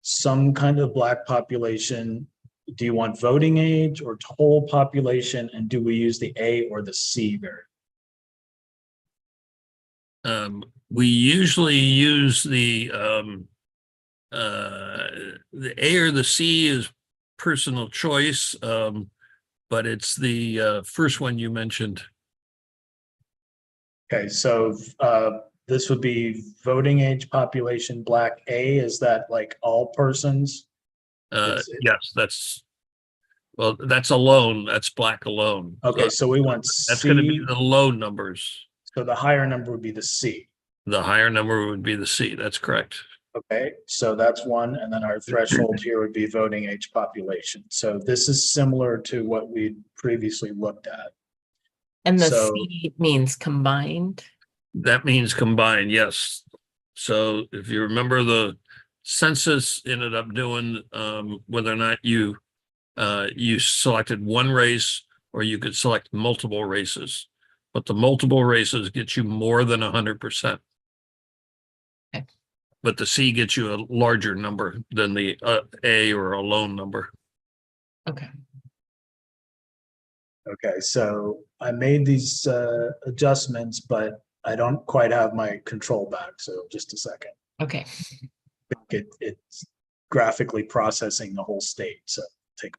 some kind of Black population. Do you want voting age or total population? And do we use the A or the C variable? We usually use the A or the C is personal choice, but it's the first one you mentioned. Okay, so this would be voting age population Black A. Is that like all persons? Yes, that's alone. That's Black alone. Okay, so we want that's going to be C. the low numbers. So the higher number would be the C. The higher number would be the C. That's correct. Okay, so that's one, and then our threshold here would be voting age population. So this is similar to what we previously looked at. And the So- C means combined. That means combined, yes. So if you remember, the census ended up doing whether or not you selected one race or you could select multiple races, but the multiple races get you more than 100%. Okay. But the C gets you a larger number than the A or a lone number. Okay. Okay, so I made these adjustments, but I don't quite have my control back, so just a second. Okay. I think it's graphically processing the whole state, so take.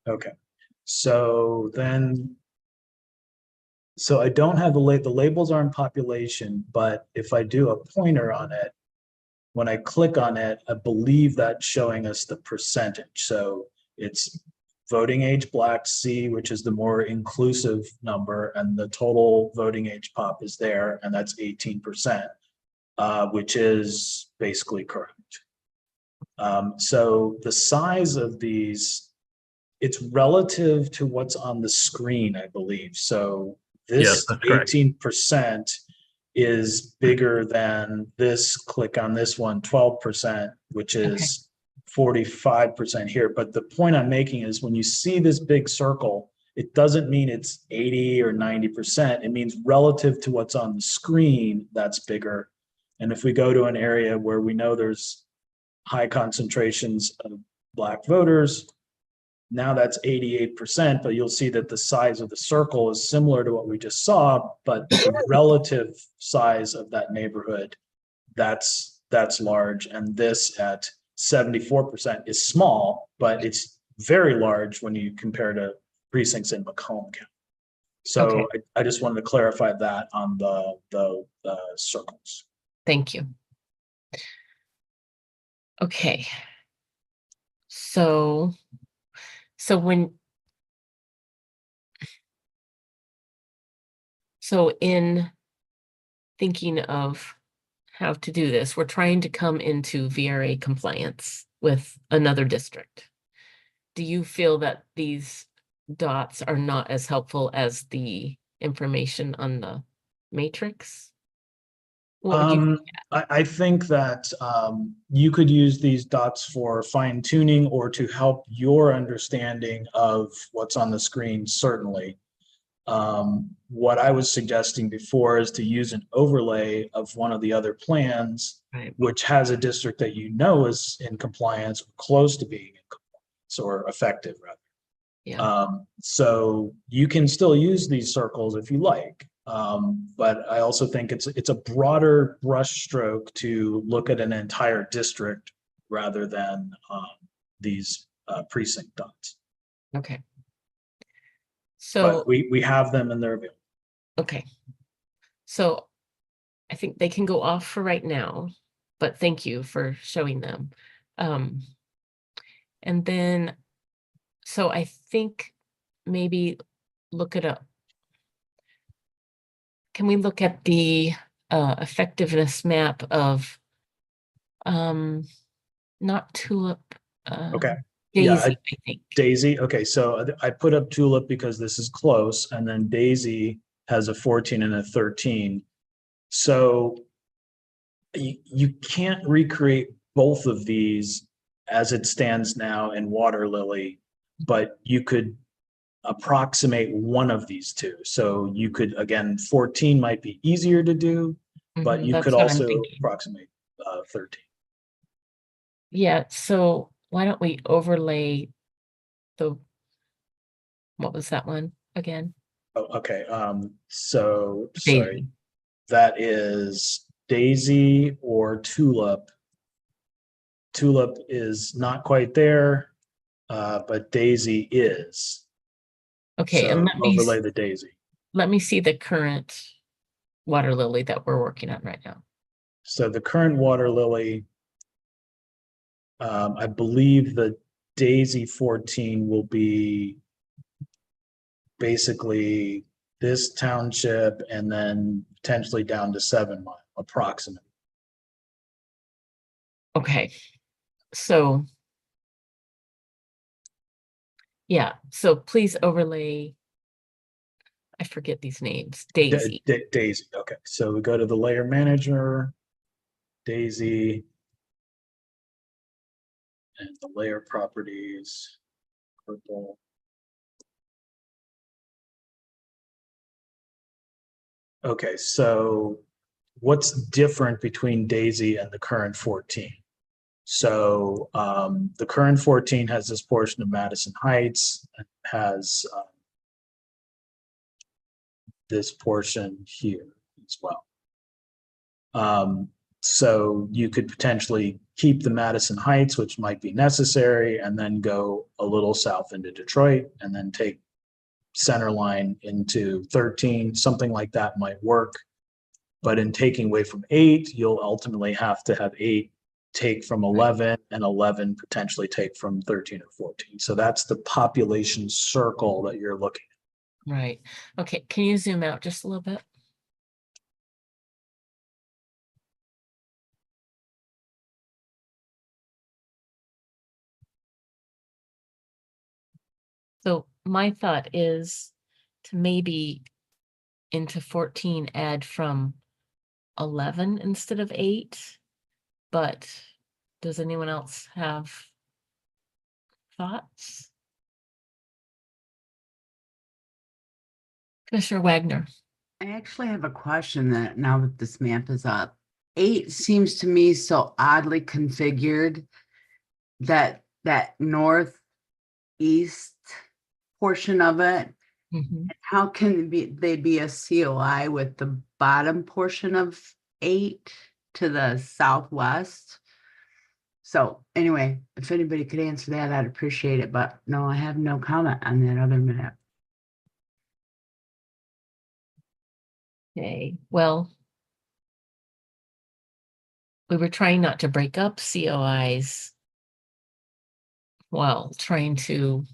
Okay, so then, so I don't have the labels are in population, but if I do a pointer on it, when I click on it, I believe that's showing us the percentage. So it's voting age Black C, which is the more inclusive number, and the total voting age pop is there, and that's 18%, which is basically correct. So the size of these, it's relative to what's on the screen, I believe. So this 18% is bigger than this, click on this one, 12%, which is 45% here. But the point I'm making is when you see this big circle, it doesn't mean it's 80 or 90%. It means relative to what's on the screen, that's bigger. And if we go to an area where we know there's high concentrations of Black voters, now that's 88%, but you'll see that the size of the circle is similar to what we just saw, but the relative size of that neighborhood, that's large. And this at 74% is small, but it's very large when you compare to precincts in Macomb County. So I just wanted to clarify that on the circles. Thank you. Okay. So in thinking of how to do this, we're trying to come into VRA compliance with another district. Do you feel that these dots are not as helpful as the information on the matrix? What would you I think that you could use these dots for fine tuning or to help your understanding of what's on the screen, certainly. What I was suggesting before is to use an overlay of one of the other plans, which has a district that you know is in compliance or close to being in compliance or effective, rather. Yeah. So you can still use these circles if you like. But I also think it's a broader brush stroke to look at an entire district rather than these precinct dots. Okay. So but we have them and they're available. Okay. So I think they can go off for right now, but thank you for showing them. And then, so I think maybe look at can we look at the effectiveness map of not tulip? Okay. Yeah, Daisy, I think. Daisy, okay, so I put up Tulip because this is close, and then Daisy has a 14 and a 13. So you can't recreate both of these as it stands now in Water Lily, but you could approximate one of these two. So you could, again, 14 might be easier to do, but you That's could what I'm also thinking. approximate 13. Yeah, so why don't we overlay the, what was that one again? Oh, okay, so, sorry, Daisy. that is Daisy or Tulip. Tulip is not quite there, but Daisy is. Okay, and So overlay the Daisy. let me see the current Water Lily that we're working on right now. So the current Water Lily, I believe the Daisy 14 will be basically this township and then potentially down to 7 Mile, approximately. Okay, so yeah, so please overlay, I forget these names, Daisy. Daisy, okay. So we go to the layer manager, Daisy, and the layer properties, purple. Okay, so what's different between Daisy and the current 14? So the current 14 has this portion of Madison Heights, has this portion here as well. So you could potentially keep the Madison Heights, which might be necessary, and then go a little south into Detroit, and then take center line into 13, something like that might work. But in taking away from 8, you'll ultimately have to have 8 take from 11 and 11 potentially take from 13 or 14. So that's the population circle that you're looking at. Right. Okay, can you zoom out just a little bit? So my thought is to maybe into 14 add from 11 instead of 8, but does anyone else have thoughts? Commissioner Wagner. I actually have a question that now that this map is up. 8 seems to me so oddly configured that northeast portion of it. How can they be a COI with the bottom portion of 8 to the southwest? So anyway, if anybody could answer that, I'd appreciate it. But no, I have no comment on that other map. Okay, well, we were trying not to break up COIs while trying to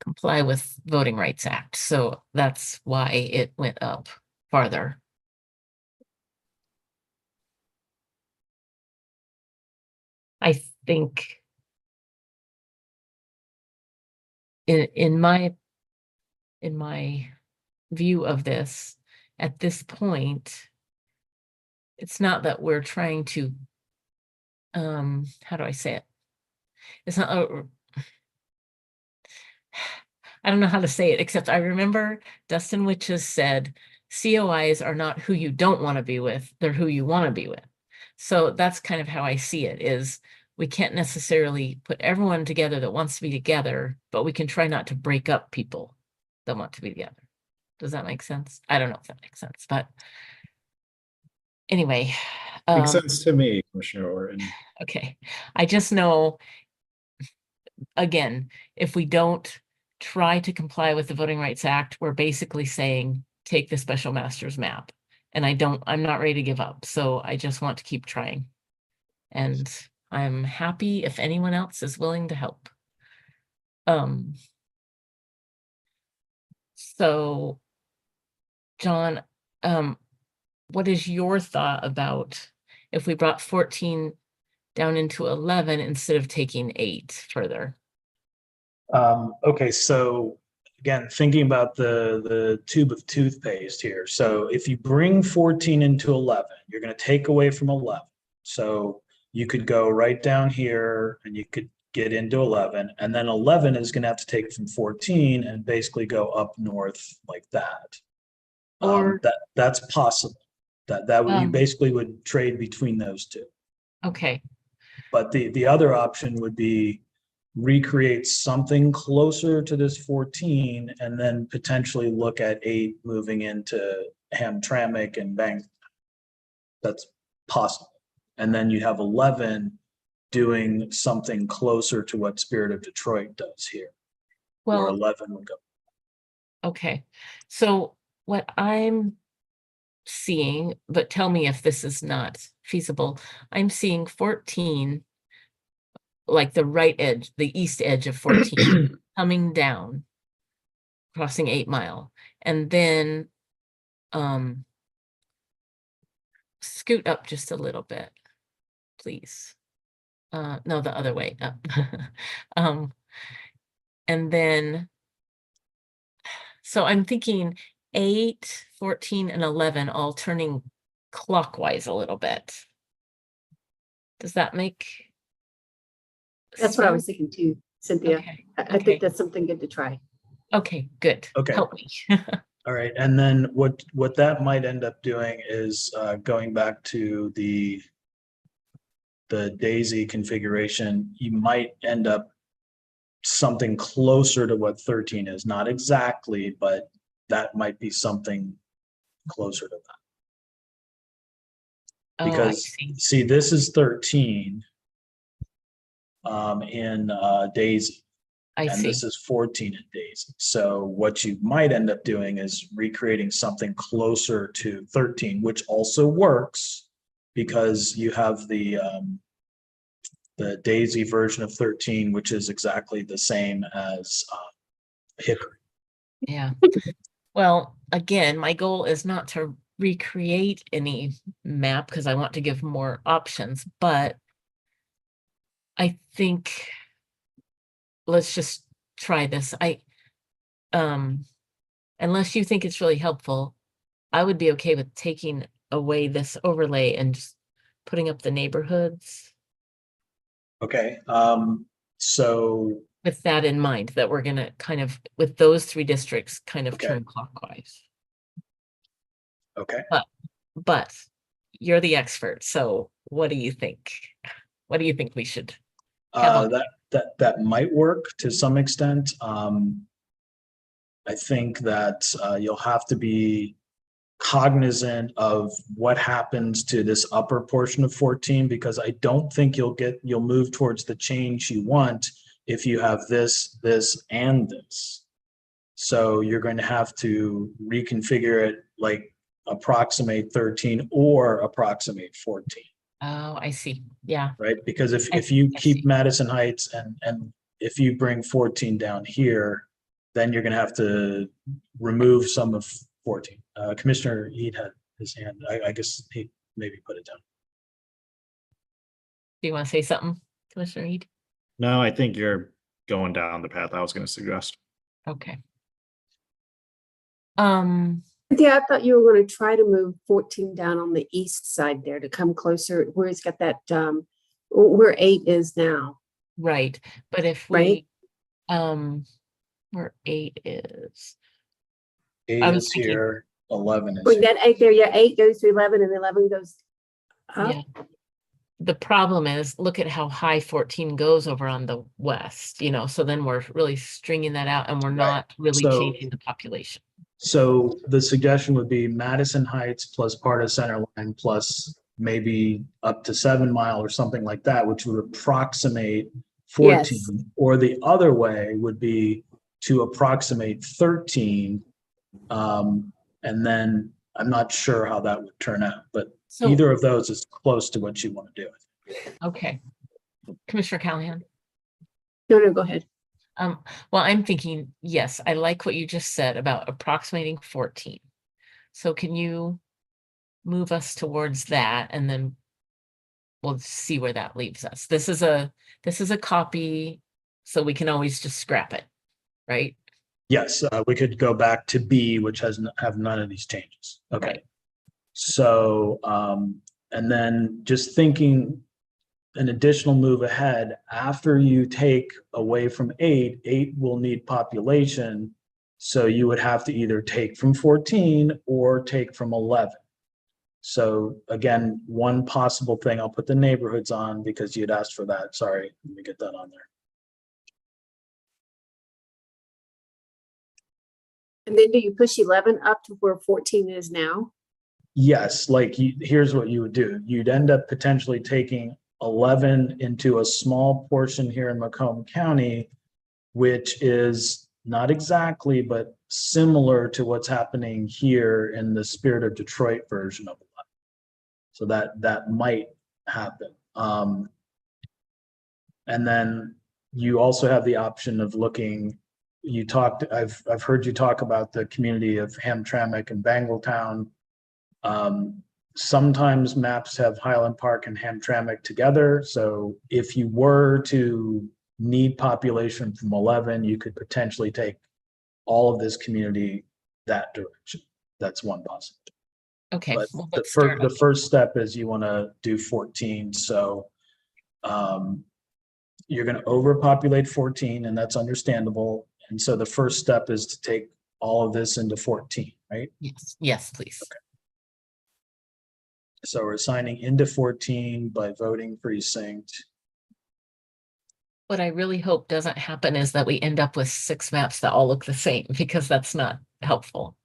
comply with Voting Rights Act. So that's why it went up farther. I think in my view of this, at this point, it's not that we're trying to, how do I say it? It's not, I don't know how to say it, except I remember Dustin Witches said, COIs are not who you don't want to be with, they're who you want to be with. So that's kind of how I see it, is we can't necessarily put everyone together that wants to be together, but we can try not to break up people that want to be together. Does that make sense? I don't know if that makes sense, but anyway. Makes sense to me, Commissioner Orton. Okay, I just know, again, if we don't try to comply with the Voting Rights Act, we're basically saying, take the special master's map. And I'm not ready to give up. So I just want to keep trying. And I'm happy if anyone else is willing to help. So John, what is your thought about if we brought 14 down into 11 instead of taking 8 further? Okay, so again, thinking about the tube of toothpaste here. So if you bring 14 into 11, you're going to take away from 11. So you could go right down here and you could get into 11, and then 11 is going to have to take from 14 and basically go up north like that. Or That's possible. That would, you Um, basically would trade between those two. okay, But the other option would be recreate something closer to this 14 and then potentially look at 8 moving into Hamtramck and Bang. That's possible. And then you have 11 doing something closer to what Spirit of Detroit does here. Or well, 11 would go. okay. So what I'm seeing, but tell me if this is not feasible. I'm seeing 14, like the right edge, the east edge of 14 coming down, crossing 8 Mile, and then scoot up just a little bit, please. No, the other way up. And then, so I'm thinking 8, 14, and 11 all turning clockwise a little bit. Does that make That's what I was sense? thinking too, Cynthia. Okay, I think that's something good to try. okay, good. Okay. Help me. All right, and then what that might end up doing is going back to the DAISY configuration, you might end up something closer to what 13 is, not exactly, but that might be something closer to that. Oh, I Because see. see, this is 13 in DAISY. I And see. this is 14 in DAISY. So what you might end up doing is recreating something closer to 13, which also works because you have the DAISY version of 13, which is exactly the same as Hickory. Yeah. Well, again, my goal is not to recreate any map because I want to give more options, but I think let's just try this. Unless you think it's really helpful, I would be okay with taking away this overlay and just putting up the neighborhoods Okay, so with that in mind, that we're gonna kind of, with those 3 districts, kind of Okay. turn clockwise. okay, But you're the expert, so what do you think? What do you think we should have on? that might work to some extent. I think that you'll have to be cognizant of what happens to this upper portion of 14, because I don't think you'll move towards the change you want if you have this, and this. So you're going to have to reconfigure it, like approximate 13 or approximate 14, Oh, I see. Yeah, right? Because if I you see. keep Madison Heights and if you bring 14 down here, then you're going to have to remove some of 14. Commissioner Heed had his hand. I guess he maybe put it down. Do you want to say something, Commissioner Reed? No, I think you're going down the path I was going to suggest. Okay. Yeah, I thought you were going to try to move 14 down on the east side there to come closer where it's got that, where 8 is now. Right, but if Right. we, where 8 is. 8 I was is thinking- here, 11 is Put here. that 8 there, yeah, 8 goes to 11 and 11 goes up. Yeah. The problem is, look at how high 14 goes over on the west, so then we're really stringing that out and we're not really So- changing the population. So the suggestion would be Madison Heights plus part of Center Line plus maybe up to 7 Mile or something like that, which would approximate 14. Yes. Or the other way would be to approximate 13. And then I'm not sure how that would turn out, but So- either of those is close to what you want to do. Okay. Commissioner Callahan? No, go ahead. Well, I'm thinking, yes, I like what you just said about approximating 14. So can you move us towards that and then we'll see where that leaves us. This is a copy so we can always just scrap it, right? Yes, we could go back to B, which have none of these changes. Okay. Right. So, and then just thinking an additional move ahead, after you take away from 8 will need population. So you would have to either take from 14 or take from 11. So again, one possible thing, I'll put the neighborhoods on because you'd asked for that. Sorry, let me get that on there. And then do you push 11 up to where 14 is now? Yes, like here's what you would do. You'd end up potentially taking 11 into a small portion here in Macomb County, which is not exactly, but similar to what's happening here in the Spirit of Detroit version of 11. So that might happen. And then you also have the option of looking, I've heard you talk about the community of Hamtramck and Bangletown. Sometimes maps have Highland Park and Hamtramck together. So if you were to need population from 11, you could potentially take all of this community that direction. That's one possibility. Okay. But well, the let's start first, the first step is you want to do 14. So you're going to overpopulate 14, and that's understandable. And so the first step is to take all of this into 14, right? Yes, yes, please. Okay. So we're assigning into 14 by voting precinct. What I really hope doesn't happen is that we end up with 6 maps that all look the same, because that's not helpful.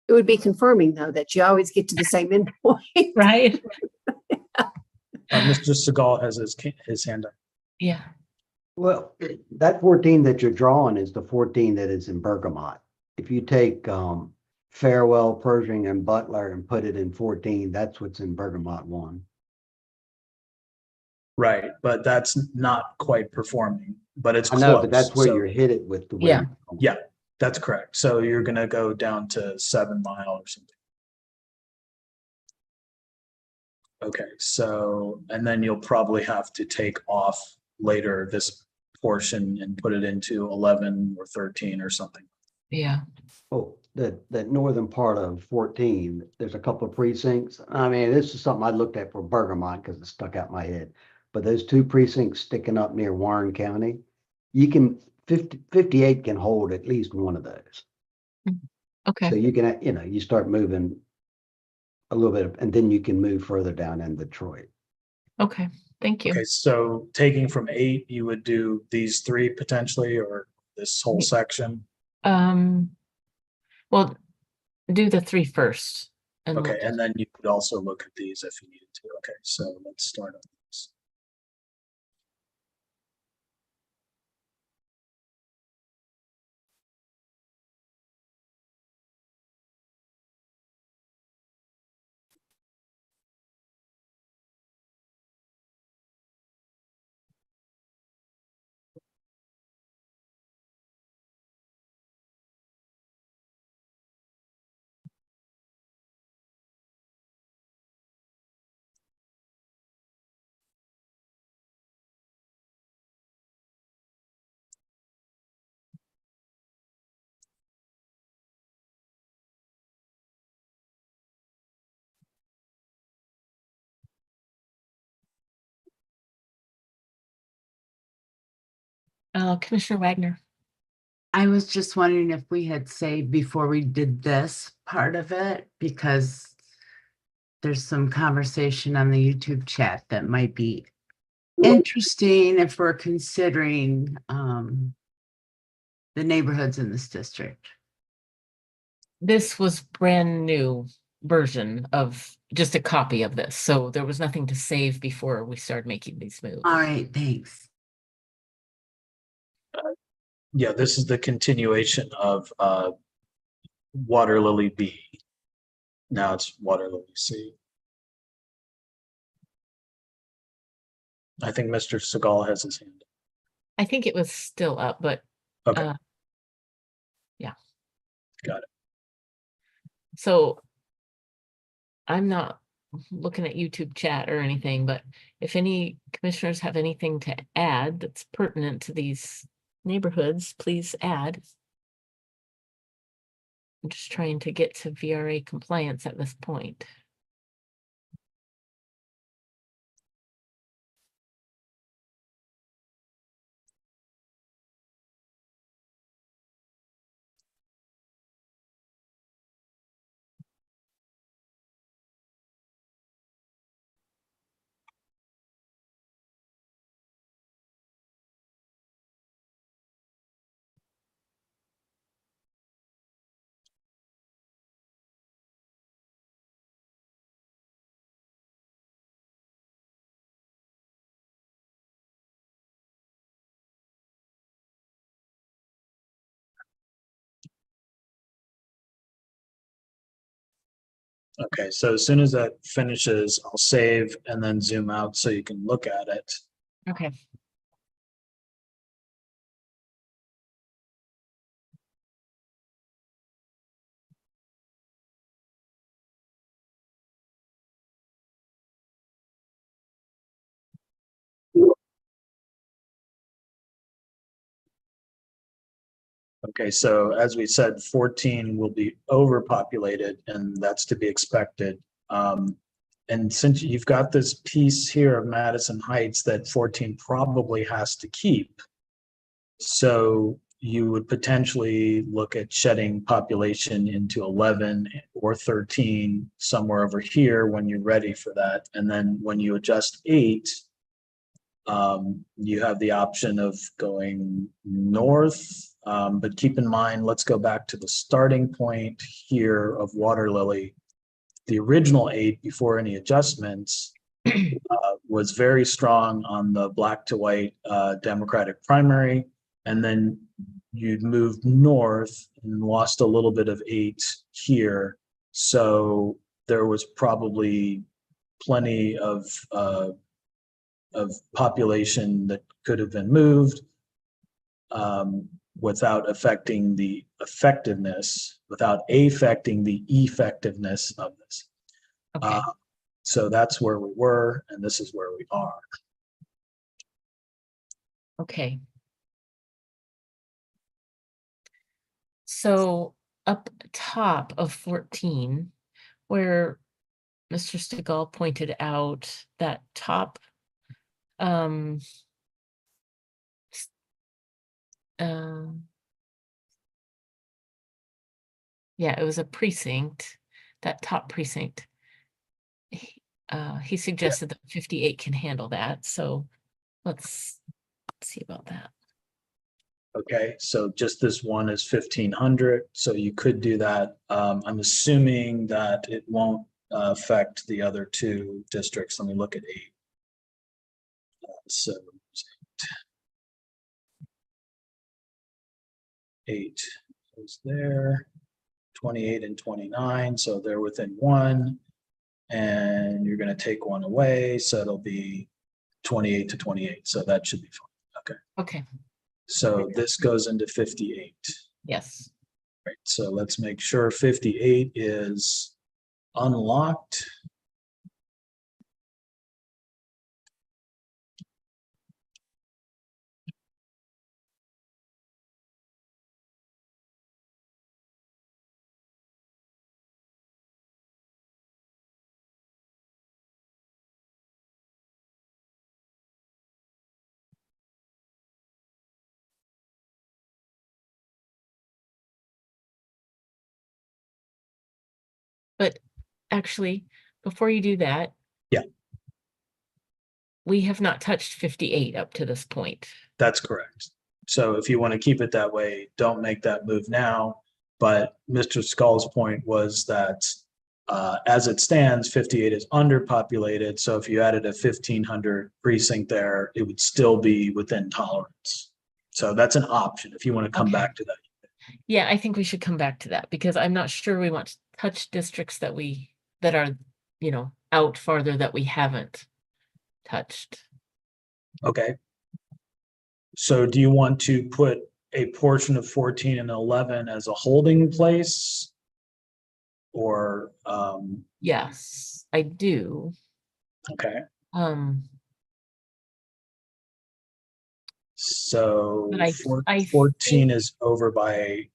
It would be confirming though, that you always get to the same endpoint. Right? Mr. Segal has his hand up. Yeah. Well, that 14 that you're drawing is the 14 that is in Bergamot. If you take Farewell, Pershing, and Butler and put it in 14, that's what's in Bergamot 1. Right, but that's not quite performing, but it's I close. know, but that's where So, you're hit it with the way. Yeah. yeah, that's correct. So you're going to go down to 7 Mile or something. Okay, so, and then you'll probably have to take off later this portion and put it into 11 or 13 or something. Yeah. Oh, that northern part of 14, there's a couple of precincts. I mean, this is something I looked at for Bergamot because it stuck out my head. But those 2 precincts sticking up near Warren County, you can 58 can hold at least one of those. Okay. So you can, you start moving a little bit, and then you can move further down in Detroit. Okay. Thank you. Okay, so taking from 8, you would do these 3 potentially, or this whole section? Well, do the 3 first. And Okay, and then you could also look at these if you needed to. Okay, so let's start on this. Commissioner Wagner. I was just wondering if we had saved before we did this part of it, because there's some conversation on the YouTube chat that might be interesting if we're considering the neighborhoods in this district. This was brand new version of just a copy of this. So there was nothing to save before we started making these moves. All right, thanks. Yeah, this is the continuation of Water Lily B. Now it's Water Lily C. I think Mr. Segal has his hand up. I think it was still up, but Okay. Yeah. Got it. So I'm not looking at YouTube chat or anything, but if any commissioners have anything to add that's pertinent to these neighborhoods, please add. I'm just trying to get to VRA compliance at this point. Okay, so as soon as that finishes, I'll save and then zoom out so you can look at it. Okay. Okay, so as we said, 14 will be overpopulated, and that's to be expected. And since you've got this piece here of Madison Heights that 14 probably has to keep, so you would potentially look at shedding population into 11 or 13 somewhere over here when you're ready for that. And then when you adjust 8, you have the option of going north. But keep in mind, let's go back to the starting point here of Water Lily. The original 8 before any adjustments was very strong on the black to white Democratic primary. And then you moved north and lost a little bit of 8 here. So there was probably plenty of population that could have been moved without affecting the effectiveness, without affecting the effectiveness of this. Okay. So that's where we were, and this is where we are. Okay. So up top of 14, where Mr. Stegall pointed out that top yeah, it was a precinct, that top precinct. He suggested that 58 can handle that, so let's see about that. Okay, so just this one is 1,500, so you could do that. I'm assuming that it won't affect the other 2 districts. Let me look at 8. So 8 is there, 28 and 29, so they're within 1, and you're going to take 1 away, so it'll be 28 to 28, so that should be fine. Okay. Okay. So this goes into 58. Yes. Right, so let's make sure 58 is unlocked. But actually, before you do that. Yeah. We have not touched 58 up to this point. That's correct. So if you want to keep it that way, don't make that move now. But Mr. Skull's point was that as it stands, 58 is underpopulated. So if you added a 1,500 precinct there, it would still be within tolerance. So that's an option if you want to come back to that. Yeah, I think we should come back to that because I'm not sure we want to touch districts that are, you know, out farther that we haven't touched. Okay. So do you want to put a portion of 14 and 11 as a holding place? or, Yes, I do. okay, Um, so But I 14 think- is over by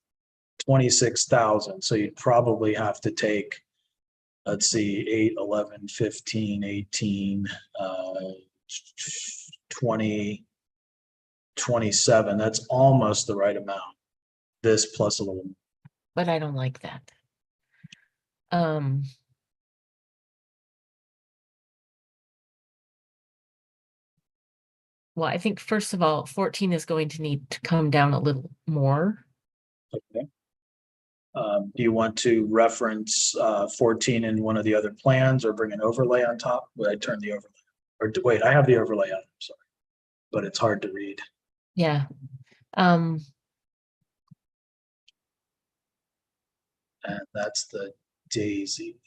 26,000, so you'd probably have to take, let's see, 8, 11, 15, 18, 20, 27. That's almost the right amount. This plus a little. but I don't like that. Well, I think first of all, 14 is going to need to come down a little more. Okay. Do you want to reference 14 in one of the other plans or bring an overlay on top? Would I turn the overlay? Or wait, I have the overlay on, I'm sorry, but it's hard to read. Yeah. And that's the daisy.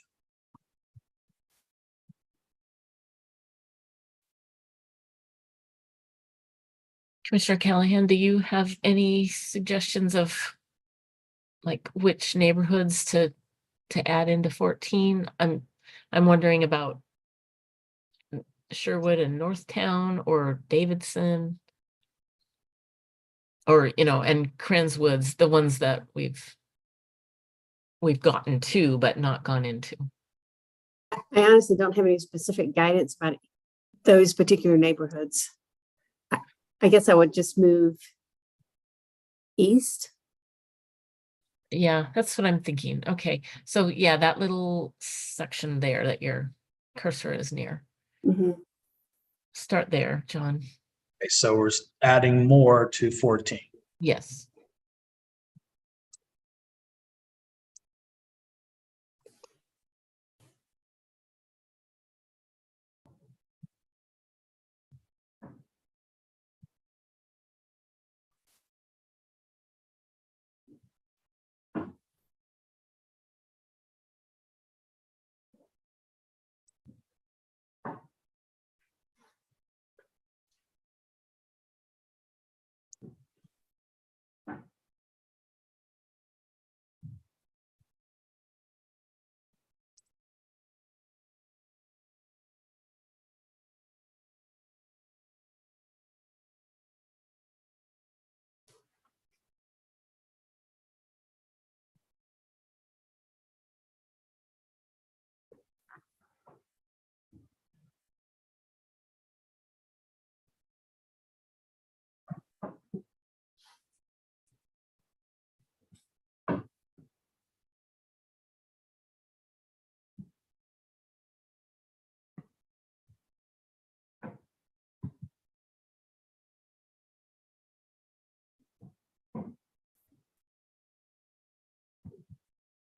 Commissioner Callahan, do you have any suggestions of like which neighborhoods to add into 14? I'm wondering about Sherwood and Northtown or Davidson. Or, and Krenz Woods, the ones that we've gotten to, but not gone into. I honestly don't have any specific guidance about those particular neighborhoods. I guess I would just move east. Yeah, that's what I'm thinking. Okay, so yeah, that little section there that your cursor is near. Start there, John. Okay, so we're adding more to 14. Yes.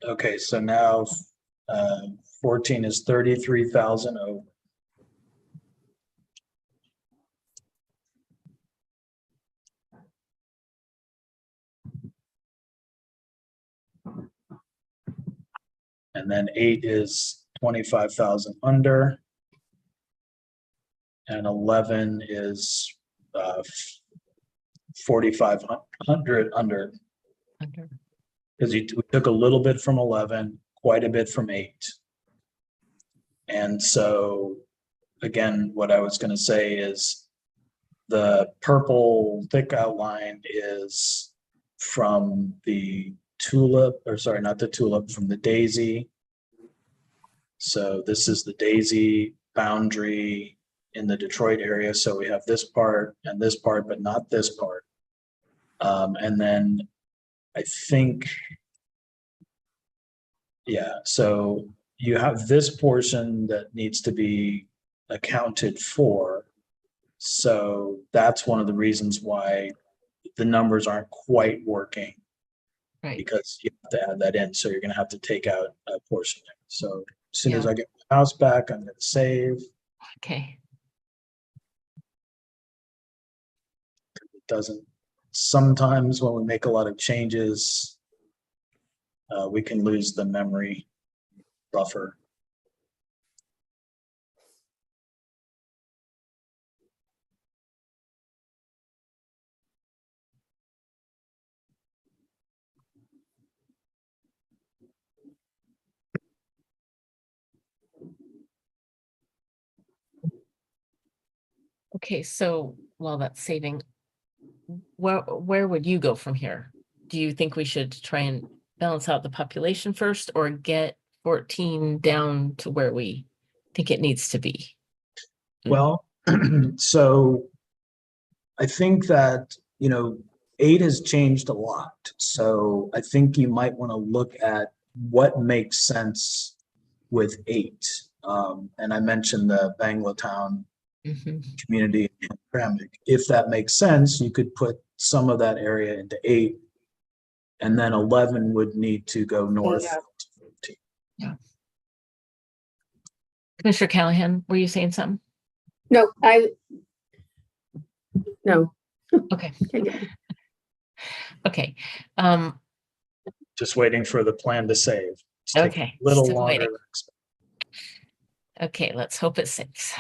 Okay, so now 14 is 33,000 over. And then 8 is 25,000 under. And 11 is 4,500 under. Because we took a little bit from 11, quite a bit from 8. And so, again, what I was going to say is the purple thick outline is from the tulip, or sorry, not the tulip, from the daisy. So this is the daisy boundary in the Detroit area. So we have this part and this part, but not this part. And then I think, yeah, so you have this portion that needs to be accounted for. So that's one of the reasons why the numbers aren't quite working. Right. Because you have to add that in. So you're going to have to take out a portion. So as soon as Yeah. I get my mouse back, I'm going to save. Okay. It doesn't, sometimes when we make a lot of changes, we can lose the memory buffer. Okay, so while that's saving, where would you go from here? Do you think we should try and balance out the population first or get 14 down to where we think it needs to be? Well, so I think that, 8 has changed a lot. So I think you might want to look at what makes sense with 8. And I mentioned the Banglatown community in Hamtramck. If that makes sense, you could put some of that area into 8, and then 11 would need to go north. Yeah. to 14. Yeah. Commissioner Callahan, were you saying something? No, no. Okay. Okay. Just waiting for the plan to save. It's taking Okay. a little Still longer waiting. than expected. Okay, let's hope it saves.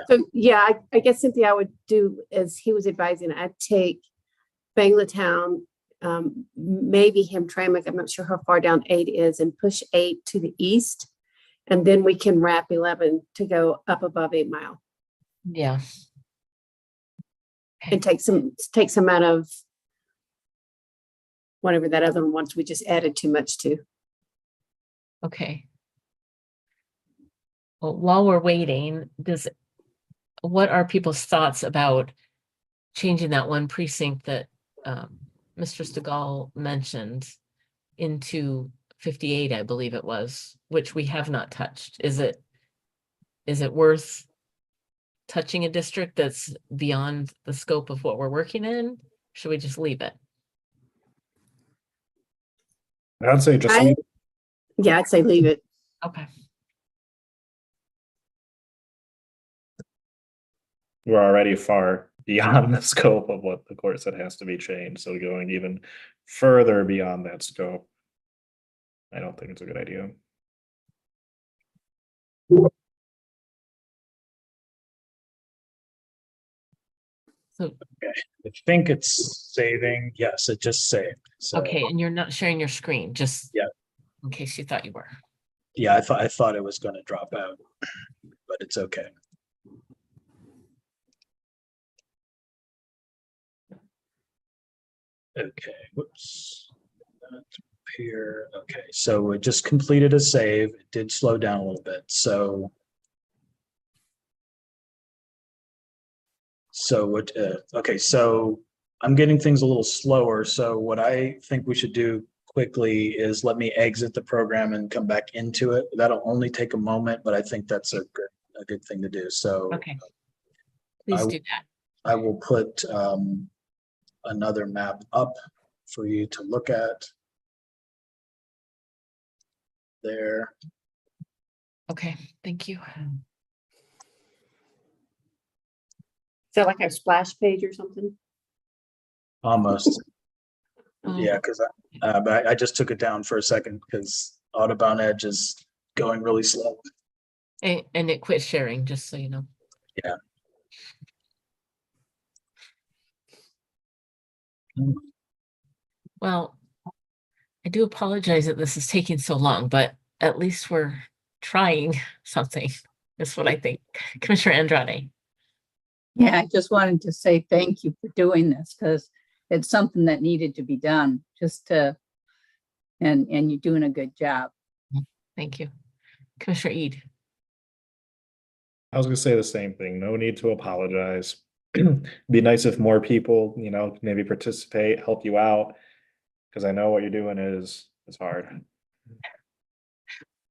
So, yeah, I guess Cynthia, I would do as he was advising, I'd take Banglatown, maybe Hamtramck, I'm not sure how far down 8 is, and push 8 to the east. And then we can wrap 11 to go up above 8 Mile Yeah. and take some out of whatever that other one once we just added too much to. Okay. Well, while we're waiting, what are people's thoughts about changing that one precinct that Mr. Stegall mentioned into 58, I believe it was, which we have not touched? Is it worth touching a district that's beyond the scope of what we're working in? Should we just leave it? I'd say just leave it. Yeah, I'd say leave it. Okay. We're already far beyond the scope of what the court said has to be changed. So going even further beyond that scope, I don't think it's a good idea. So, Okay, I think it's saving. Yes, it just saved. So, okay, and you're not sharing your screen, just yeah, in case you thought you were. yeah, I thought it was going to drop out, but it's okay. Okay, whoops. That's here. Okay, so it just completed a save. It did slow down a little bit. So what, okay, so I'm getting things a little slower. So what I think we should do quickly is let me exit the program and come back into it. That'll only take a moment, but I think that's a good thing to do. So Okay. Please do that. I will put another map up for you to look at there. Okay, thank you. Is that like a splash page or something? Almost. Oh. Yeah, because but I just took it down for a second because Audubon Edge is going really slow. And it quit sharing, just so you know. Yeah. Well, I do apologize that this is taking so long, but at least we're trying something. That's what I think. Commissioner Andrade. Yeah, I just wanted to say thank you for doing this because it's something that needed to be done and you're doing a good job. Thank you. Commissioner Eid. I was gonna say the same thing. No need to apologize. Be nice if more people, maybe participate, help you out. Because I know what you're doing is hard.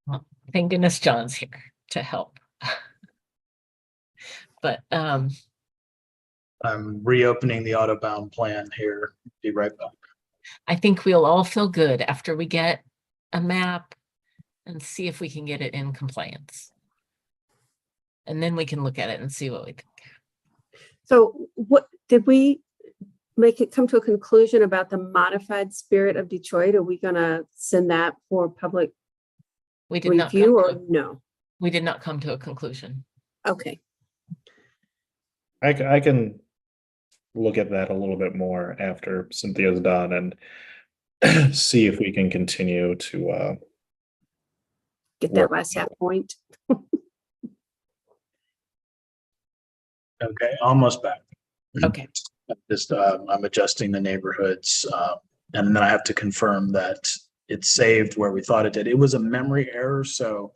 Well, thank goodness John's here to help. But I'm reopening the Autobound plan here. Be right back. I think we'll all feel good after we get a map and see if we can get it in compliance. And then we can look at it and see what we think. So what did we make it come to a conclusion about the modified spirit of Detroit? Are we gonna send that for public We did not review come or to, no? we did not come to a conclusion. Okay. I can look at that a little bit more after Cynthia's done and see if we can continue to Get that last half point. Okay, almost back. Okay, Just, I'm adjusting the neighborhoods, and then I have to confirm that it saved where we thought it did. It was a memory error, so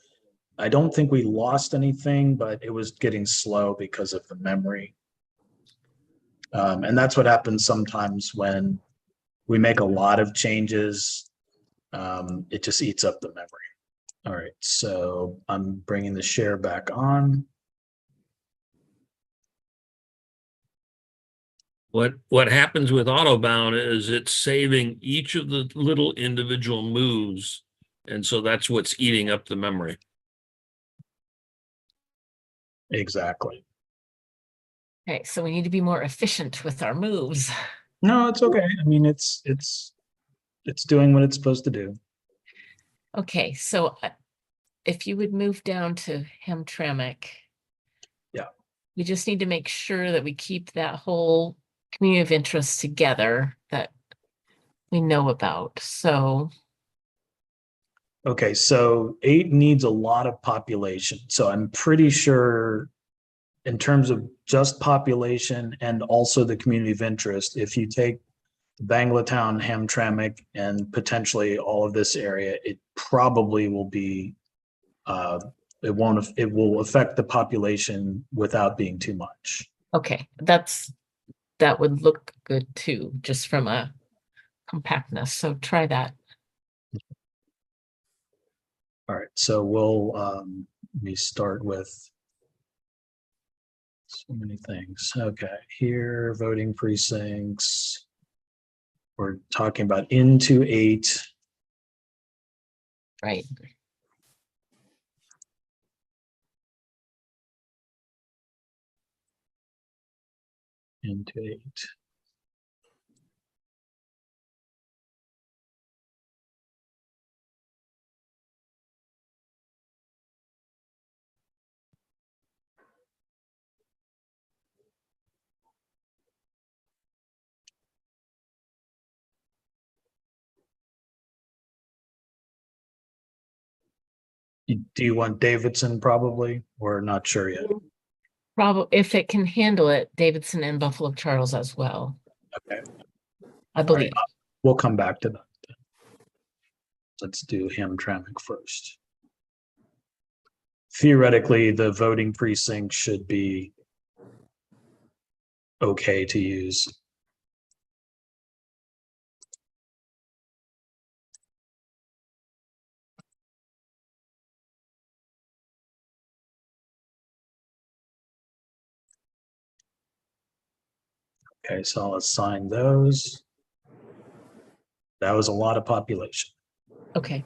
I don't think we lost anything, but it was getting slow because of the memory. And that's what happens sometimes when we make a lot of changes. It just eats up the memory. All right, so I'm bringing the share back on. What happens with Autobound is it's saving each of the little individual moves. And so that's what's eating up the memory. Exactly. okay, so we need to be more efficient with our moves. No, it's okay. I mean, it's doing what it's supposed to do. Okay, so if you would move down to Hamtramck. Yeah. We just need to make sure that we keep that whole community of interest together that we know about. So, Okay, so 8 needs a lot of population. So I'm pretty sure in terms of just population and also the community of interest, if you take Banglatown, Hamtramck, and potentially all of this area, it probably will be, it will affect the population without being too much. okay, that would look good too, just from a compactness. So try that. All right, so we'll, let me start with so many things. Okay, here, voting precincts. We're talking about into 8. Right. Into 8. Do you want Davidson probably, or not sure yet? Probably if it can handle it, Davidson and Buffalo Charles as well. Okay. I believe. Right, we'll come back to that. Let's do Hamtramck first. Theoretically, the voting precinct should be okay to use. Okay, so I'll assign those. That was a lot of population. Okay.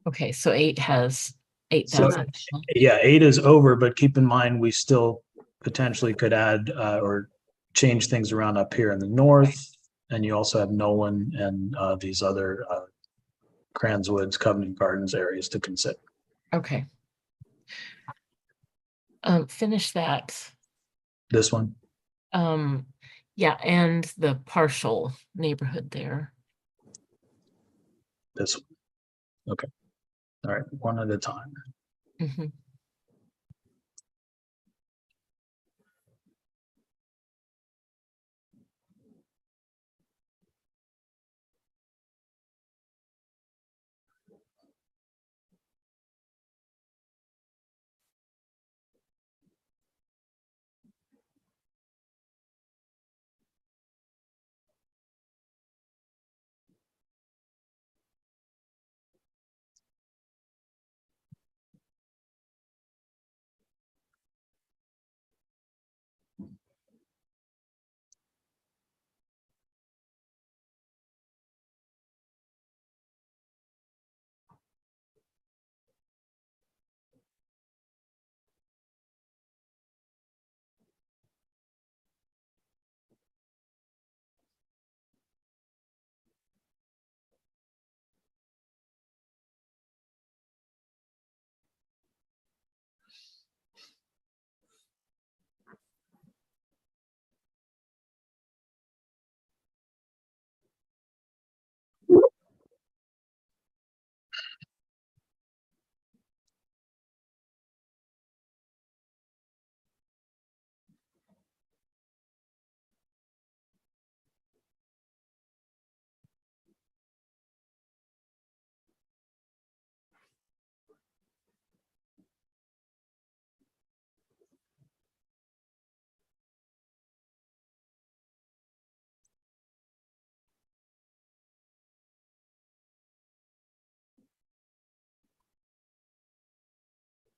Okay, so 8 has 8,000. Yeah, 8 is over, but keep in mind, we still potentially could add or change things around up here in the north. And you also have Nolan and these other Cranswoods, Covenant Gardens areas to consider. Okay. Finish that. This one? Yeah, and the partial neighborhood there. This one. Okay. All right, one at a time. Mm-hmm.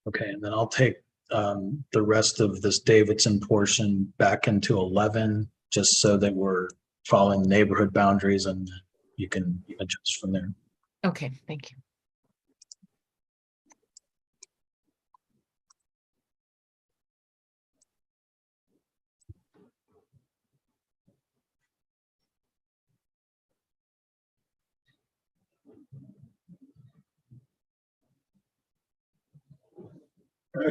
Okay, and then I'll take the rest of this Davidson portion back into 11, just so that we're following the neighborhood boundaries and you can adjust from there. Okay, thank you. I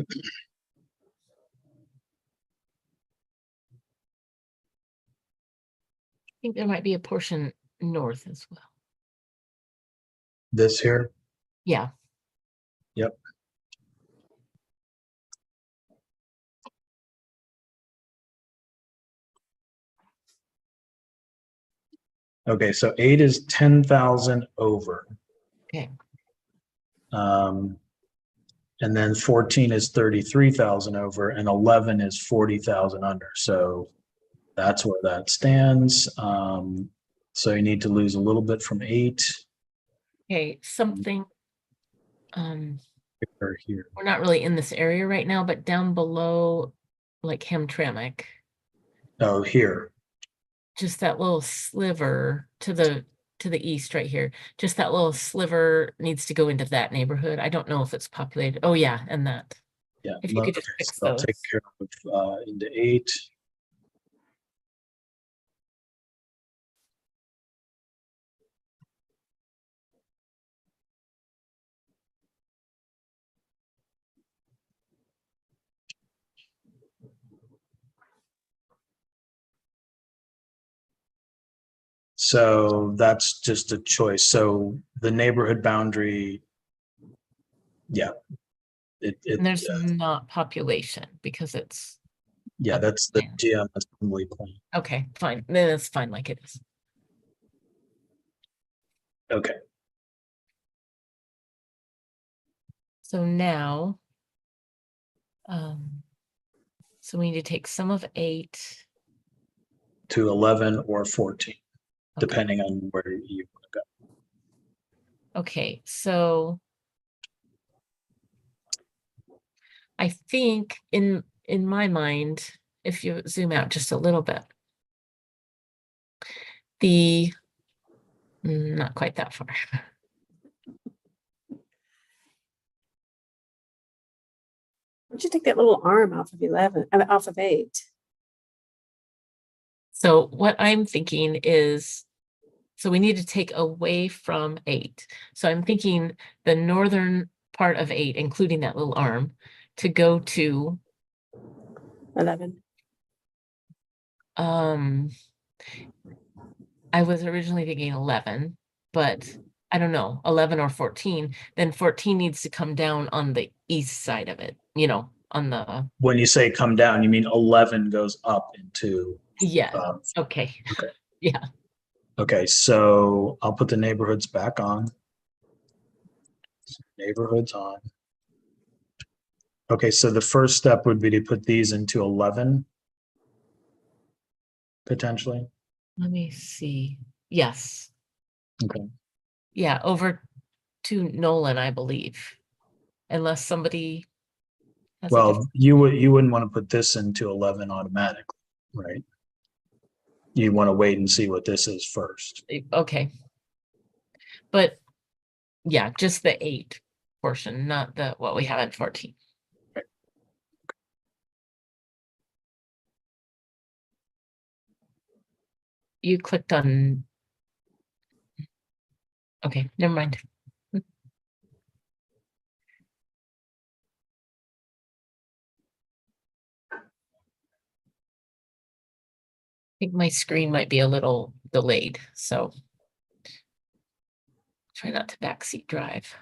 think there might be a portion north as well. This here? Yeah. Yep. Okay, so 8 is 10,000 over. Okay. And then 14 is 33,000 over, and 11 is 40,000 under. So that's where that stands. So you need to lose a little bit from 8. Okay, something. Or here. We're not really in this area right now, but down below, like Hamtramck, Oh, here. just that little sliver to the east right here. Just that little sliver needs to go into that neighborhood. I don't know if it's populated. Oh yeah, and that. Yeah. If you could just okay, fix so I'll those. take care of into 8. So that's just a choice. So the neighborhood boundary, yeah. And there's not population because it's. Yeah, that's the GM assembly plan. Okay, fine. Then it's fine like it is. Okay. So now, so we need to take some of 8 to 11 or 14, okay. depending on where you want to go. Okay, so I think in my mind, if you zoom out just a little bit, not quite that far. Why don't you take that little arm off of 11, off of 8? So what I'm thinking is, so we need to take away from 8. So I'm thinking the northern part of 8, including that little arm, to go to 11. I was originally thinking 11, but I don't know, 11 or 14. Then 14 needs to come down on the east side of it, on the. When you say come down, you mean 11 goes up into. Yeah. Okay. Okay. Yeah. Okay, so I'll put the neighborhoods back on. Neighborhoods on. Okay, so the first step would be to put these into 11. Potentially. Let me see. Yes. Okay. Yeah, over to Nolan, I believe. Unless somebody has a Well, you wouldn't want to put this into 11 automatically, right? You want to wait and see what this is first. okay. But yeah, just the 8 portion, not the what we have at 14. You clicked on. Okay, never mind. I think my screen might be a little delayed, so try not to backseat drive.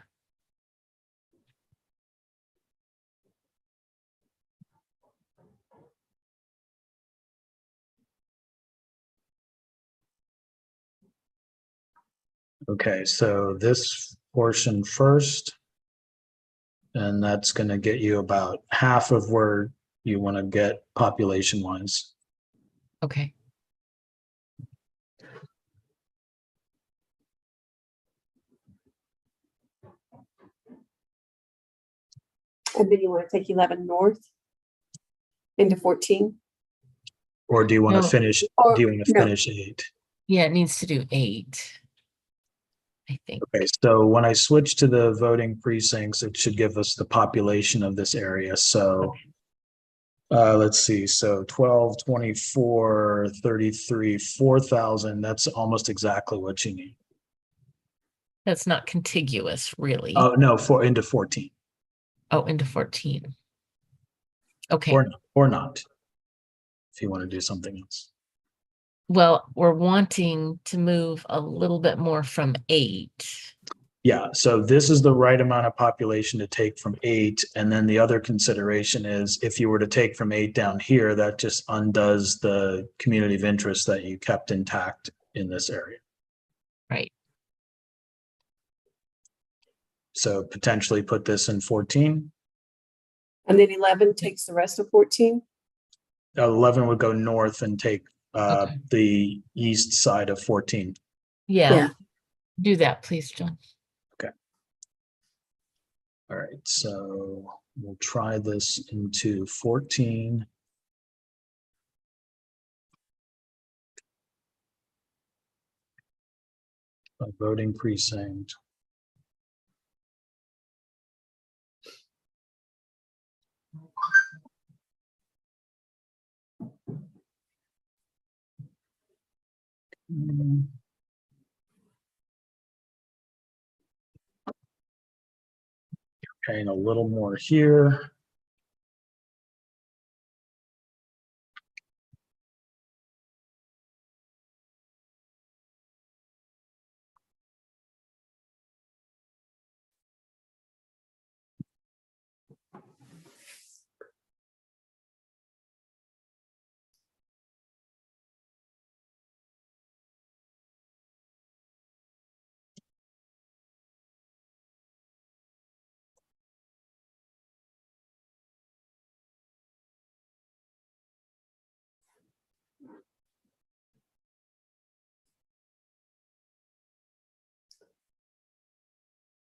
Okay, so this portion first, and that's going to get you about half of where you want to get population wise. Okay. And then you want to take 11 north into 14? Or do you want to No. finish, Or- do you want to no. finish 8? Yeah, it needs to do 8. I think. Okay, so when I switch to the voting precincts, it should give us the population of this area. So let's see, so 12, 24, 33, 4,000, that's almost exactly what you need. That's not contiguous, really. Oh, no, into 14. Oh, into 14. Okay. Or not, if you want to do something else. Well, we're wanting to move a little bit more from 8. Yeah, so this is the right amount of population to take from 8. And then the other consideration is if you were to take from 8 down here, that just undoes the community of interest that you kept intact in this area. Right. So potentially put this in 14. And then 11 takes the rest of 14? 11 would go north and take Okay. the east side of 14. Yeah. Do that, please, John. Okay. All right, so we'll try this into 14. A voting precinct. Okay, and a little more here.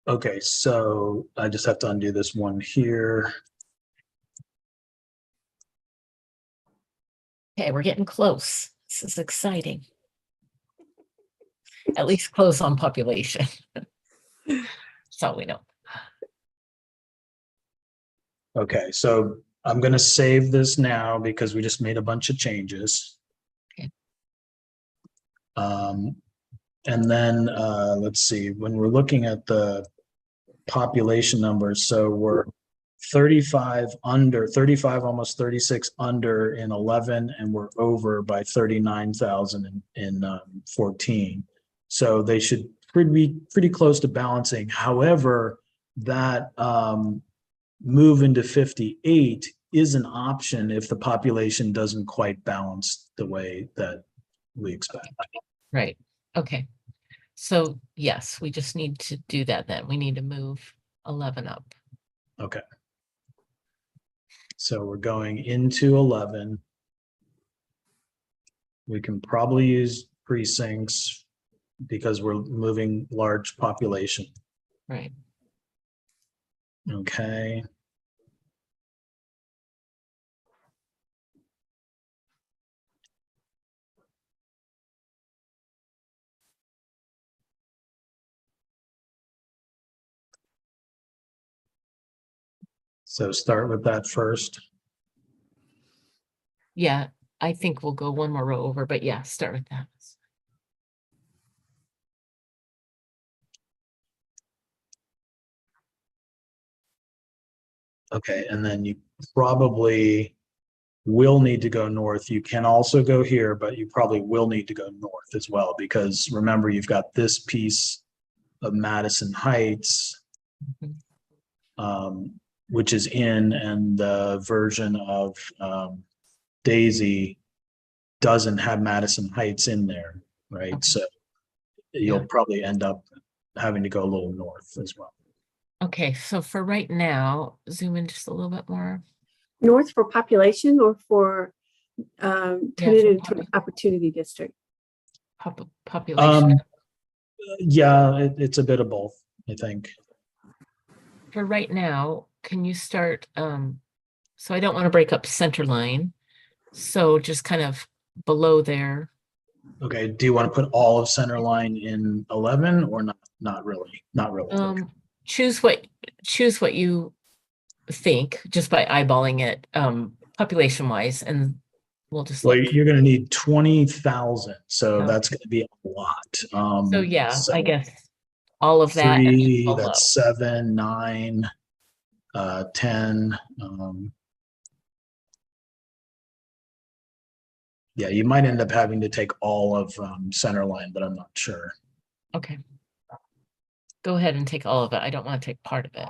Okay, so I just have to undo this one here. Okay, we're getting close. This is exciting. At least close on population. That's all we know. Okay, so I'm going to save this now because we just made a bunch of changes. Okay. And then let's see, when we're looking at the population numbers, so we're 35 under, 35, almost 36 under in 11, and we're over by 39,000 in 14. So they should be pretty close to balancing. However, that move into 58 is an option if the population doesn't quite balance the way that we expect. Right. Okay. So yes, we just need to do that then. We need to move 11 up. Okay. So we're going into 11. We can probably use precincts because we're moving large population. Right. Okay. So start with that first. Yeah, I think we'll go one more row over, but yeah, start with that. Okay, and then you probably will need to go north. You can also go here, but you probably will need to go north as well, because remember, you've got this piece of Madison Heights, which is in, and the version of Daisy doesn't have Madison Heights in there, right? Okay. So you'll Yeah. probably end up having to go a little north as well. Okay, so for right now, zoom in just a little bit more. North for population or for turn it for into an opportunity district? Population. Yeah, it's a bit of both, I think. For right now, can you start, so I don't want to break up center line. So just kind of below there. Okay, do you want to put all of center line in 11 or not? Not really, not really. Choose what you think just by eyeballing it, population wise, and we'll just Well, look. you're going to need 20,000, so Okay. that's going to be a lot. So yeah, I guess all of that. and then 3, below. that's 7, 9, 10. Yeah, you might end up having to take all of center line, but I'm not sure. Okay. Go ahead and take all of it. I don't want to take part of it.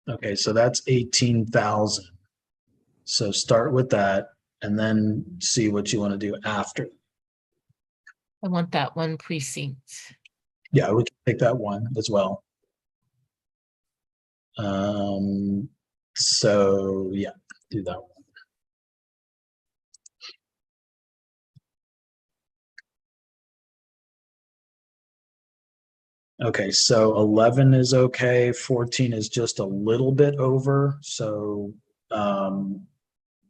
Okay, so that's 18,000. So start with that and then see what you want to do after. I want that one precinct. Yeah, we can take that one as well. So yeah, do that one. Okay, so 11 is okay, 14 is just a little bit over, so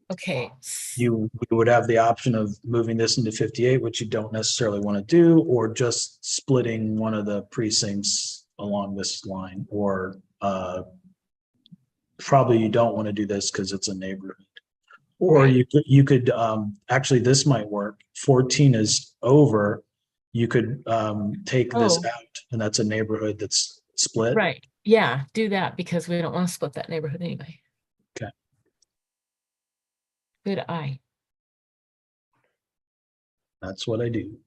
Okay. you would have the option of moving this into 58, which you don't necessarily want to do, or just splitting one of the precincts along this line, or probably you don't want to do this because it's a neighborhood. Or Right. you could actually, this might work. 14 is over. You could take this Oh. out, and that's a neighborhood that's split. Right. Yeah, do that because we don't want to split that neighborhood anyway. Okay. Good eye. That's what I do.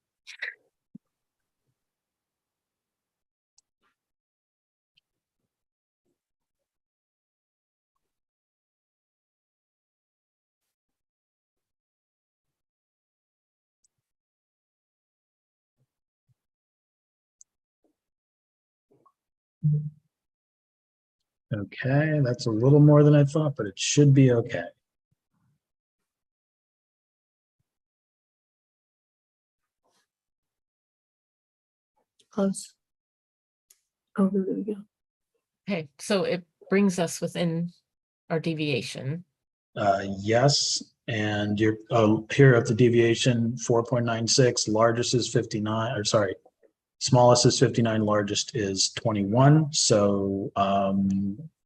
Okay, that's a little more than I thought, but it should be okay. Close. Oh, there we go. Okay, so it brings us within our deviation. Yes, and you're here at the deviation 4.96, largest is 59, or sorry, smallest is 59, largest is 21. So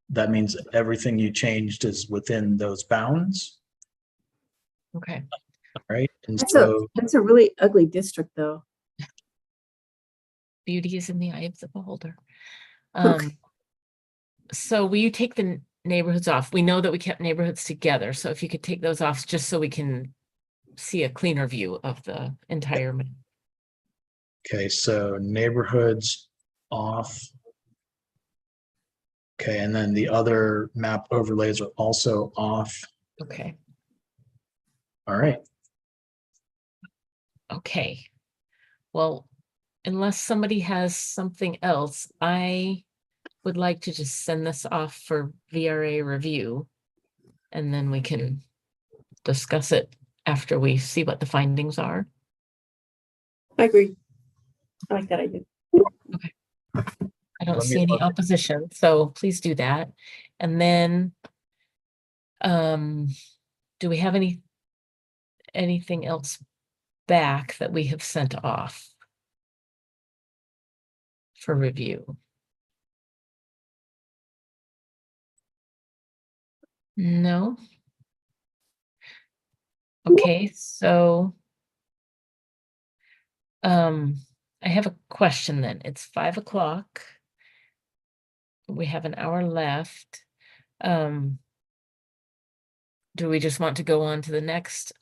that means everything you changed is within those bounds. Okay. All right. And That's a really ugly district though. Beauty is in the eye of the beholder. Okay. So will you take the neighborhoods off? We know that we kept neighborhoods together. So if you could take those off just so we can see a cleaner view of the entire map. Okay, so neighborhoods off. Okay, and then the other map overlays are also off. Okay. All right. Okay. Well, unless somebody has something else, I would like to just send this off for VRA review. And then we can discuss it after we see what the findings are. I agree. I like that idea. Okay. I don't see any opposition, so please do that. And then, do we have anything else back that we have sent off for review? No. Okay, so I have a question then. It's 5 o'clock. We have an hour left. Do we just want to go on to the next?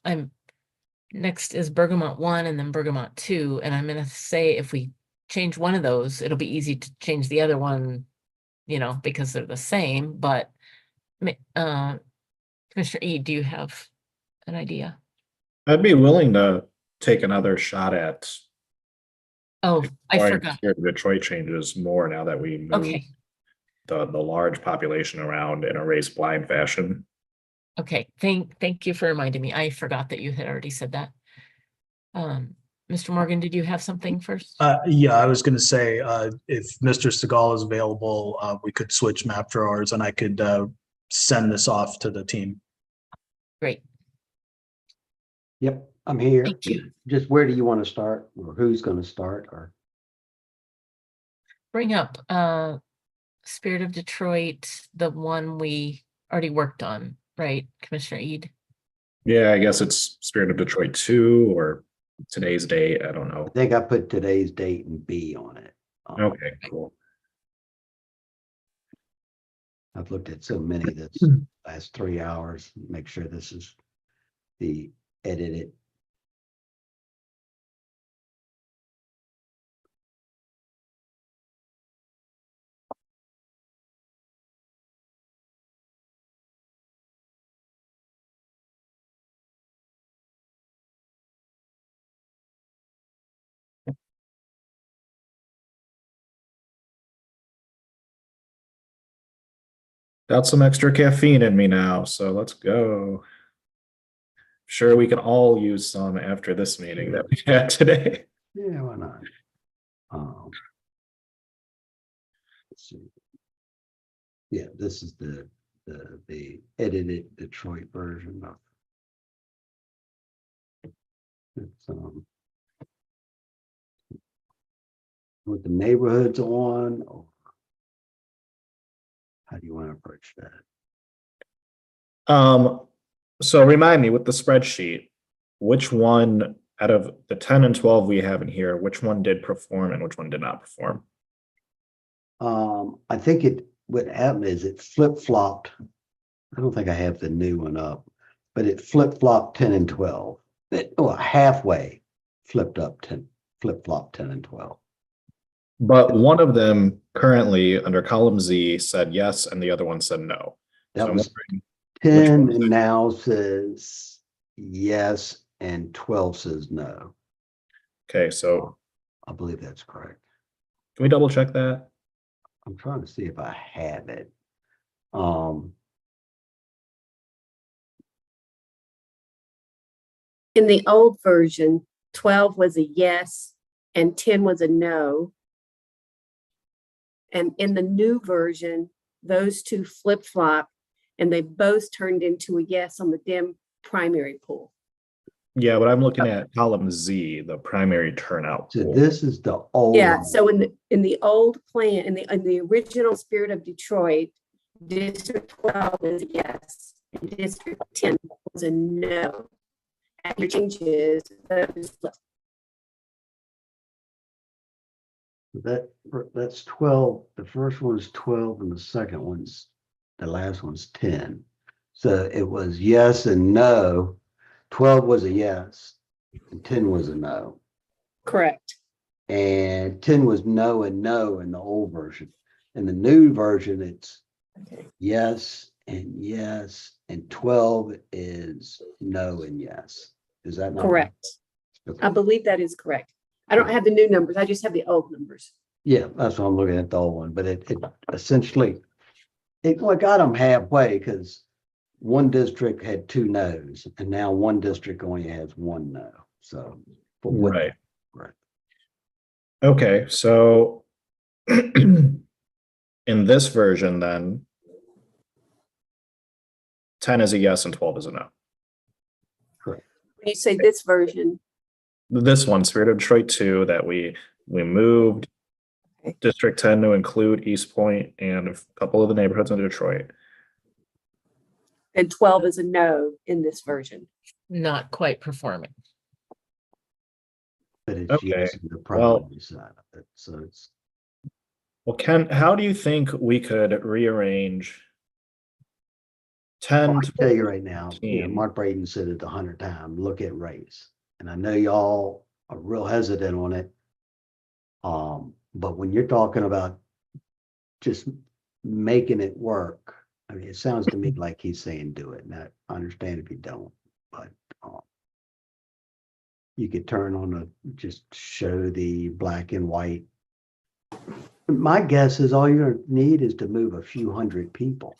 Next is Bergamot 1 and then Bergamot 2, and I'm gonna say if we change one of those, it'll be easy to change the other one, you know, because they're the same, but Commissioner E, do you have an idea? I'd be willing to take another shot at. Oh, I forgot. Detroit changes more now that we move Okay. the large population around in a race blind fashion. Okay, thank you for reminding me. I forgot that you had already said that. Mr. Morgan, did you have something first? Yeah, I was gonna say, if Mr. Segal is available, we could switch map drawers and I could, send this off to the team. Great. Yep, I'm here. Thank you. Just where do you want to start, or who's going to start, or? Bring up Spirit of Detroit, the one we already worked on, right, Commissioner Eid? Yeah, I guess it's Spirit of Detroit 2 or today's date. I don't know. I think I put today's date and B on it. Okay, cool. I've looked at so many this last 3 hours, make sure this is the edited. Got some extra caffeine in me now, so let's go. Sure, we can all use some after this meeting that we had today. Yeah, why not? Let's see. Yeah, this is the edited Detroit version of it's with the neighborhoods on, or how do you want to approach that? So remind me with the spreadsheet, which one out of the 10 and 12 we have in here, which one did perform and which one did not perform? I think what happened is it flip-flopped. I don't think I have the new one up, but it flip-flopped 10 and 12. Halfway flip-flopped 10 and 12. But one of them currently under column Z said yes, and the other one said no. That So was I'm 10 and now says yes, and 12 says no. okay, so I believe that's correct. can we double check that? I'm trying to see if I have it. In the old version, 12 was a yes and 10 was a no. And in the new version, those two flip-flop and they both turned into a yes on the dim primary pool. Yeah, but I'm looking at column Z, the primary turnout So pool. this is the old. Yeah, one. so in the old plan, in the original Spirit of Detroit, District 12 is a yes, and District 10 was a no. After changes, those That's 12. The first one is 12 and the last one's 10. So it was yes and no. 12 was a yes and 10 was a no. correct. And 10 was no and no in the old version. In the new version, it's yes, and 12 is no and yes. Is that not Correct. Okay. I believe that is correct. I don't have the new numbers. I just have the old numbers. Yeah, that's what I'm looking at, the old one, but it essentially, it got them halfway because one district had 2 no's and now one district only has 1 no. So. Right. Right. Okay, so in this version then, 10 is a yes and 12 is a no. Correct. When you say this version, This one, Spirit of Detroit 2, that we moved District 10 to include East Point and a couple of the neighborhoods in Detroit. and 12 is a no in this version. Not quite performing. But it's Okay, yes in the well- primary side of it. So it's. Well, Ken, how do you think we could rearrange 10 I to tell you right now, 14? Mark Braden said it 100 times, look at race. And I know y'all are real hesitant on it. But when you're talking about just making it work, I mean, it sounds to me like he's saying do it. Now, I understand if you don't, but you could turn on just show the black and white. My guess is all you need is to move a few hundred people.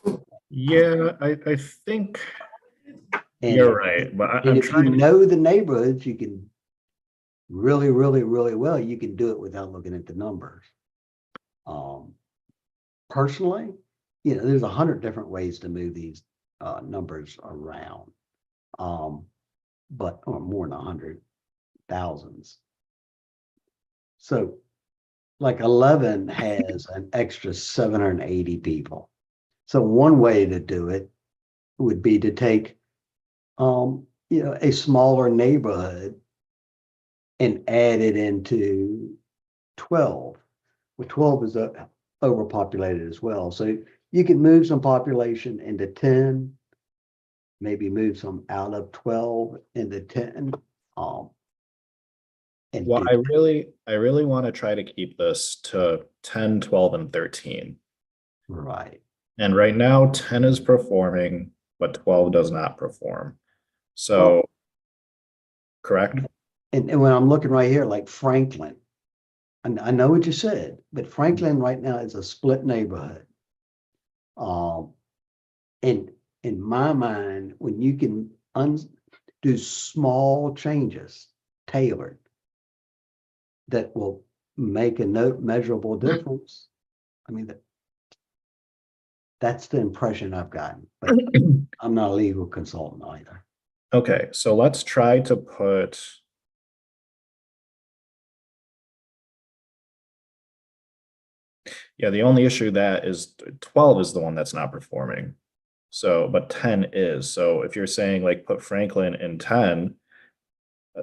Yeah, I think And you're right, but And I'm if you trying to. know the neighborhoods, you can really, really, really well, you can do it without looking at the numbers. Personally, there's 100 different ways to move these numbers around. But or more than 100, thousands. So like 11 has an extra 780 people. So one way to do it would be to take a smaller neighborhood and add it into 12. Well, 12 is overpopulated as well. So you can move some population into 10, maybe move some out of 12 into 10. And Well, I really want to try to keep this to 10, 12, and 13. Right. And right now 10 is performing, but 12 does not perform. So, Well, correct? And when I'm looking right here, like Franklin, and I know what you said, but Franklin right now is a split neighborhood. And in my mind, when you can do small changes, tailored, that will make a measurable difference. I mean, that's the impression I've gotten, but I'm not a legal consultant either. Okay, so let's try to put. Yeah, the only issue that is 12 is the one that's not performing. So, but 10 is. So if you're saying like put Franklin in 10,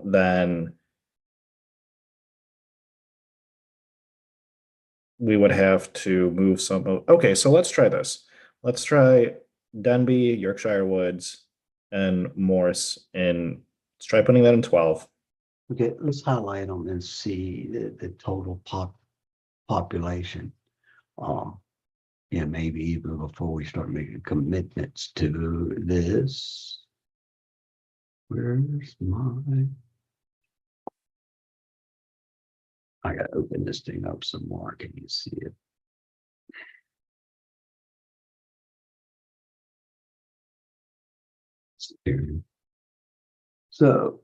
then we would have to move some. Okay, so let's try this. Let's try Denby, Yorkshire Woods, and Morse in. Let's try putting that in 12. Okay, let's highlight them and see the total population. Yeah, maybe even before we start making commitments to this. Where's my? I gotta open this thing up some more. Can you see it? So.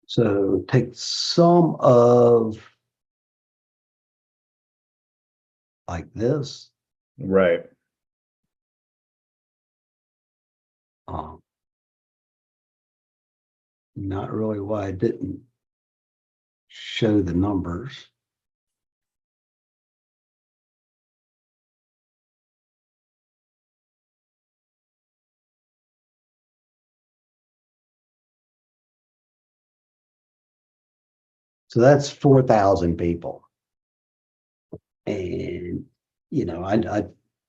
So take some of like this. Right. Not really why I didn't show the numbers. So that's 4,000 people. And,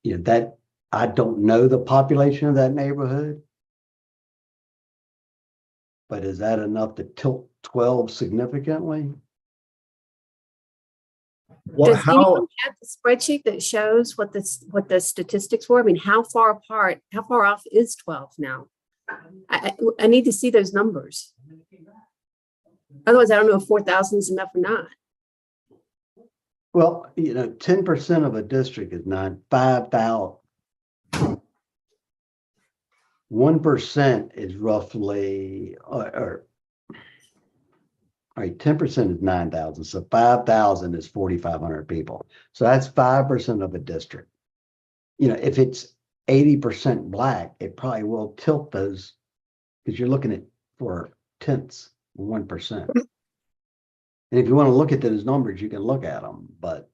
that I don't know the population of that neighborhood. But is that enough to tilt 12 significantly? Well, Does anyone have the spreadsheet that shows what the statistics were? I mean, how far off is 12 now? I need to see those numbers. Otherwise, I don't know if 4,000 is enough or not. Well, 10% of a district is not 5,000. 1% is roughly, or all right, 10% is 9,000. So 5,000 is 4,500 people. So that's 5% of a district. If it's 80% Black, it probably will tilt those because you're looking at for tenths, 1%. And if you want to look at those numbers, you can look at them, but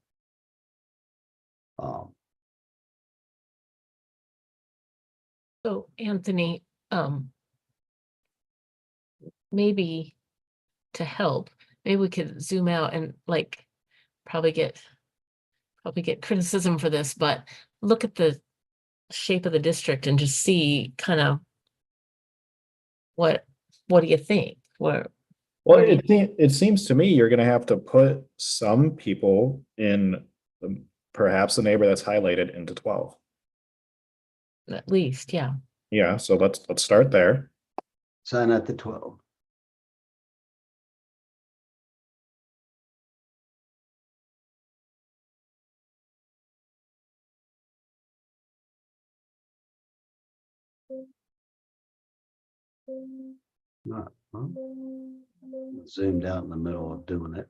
So Anthony, maybe to help, maybe we could zoom out and probably get criticism for this, but look at the shape of the district and just see kind of what do you think? Well, it seems to me you're going to have to put some people in perhaps the neighbor that's highlighted into 12. At least, yeah. Yeah, so let's start there. Sign at the 12. Not, huh? Zoomed out in the middle of doing it.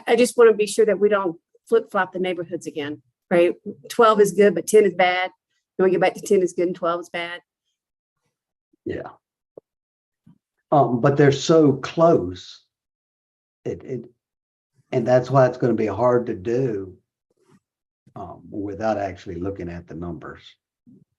I just want to be sure that we don't flip flop the neighborhoods again, right? 12 is good, but 10 is bad. Then we get back to 10 is good and 12 is bad. Yeah. But they're so close. And that's why it's going to be hard to do without actually looking at the numbers.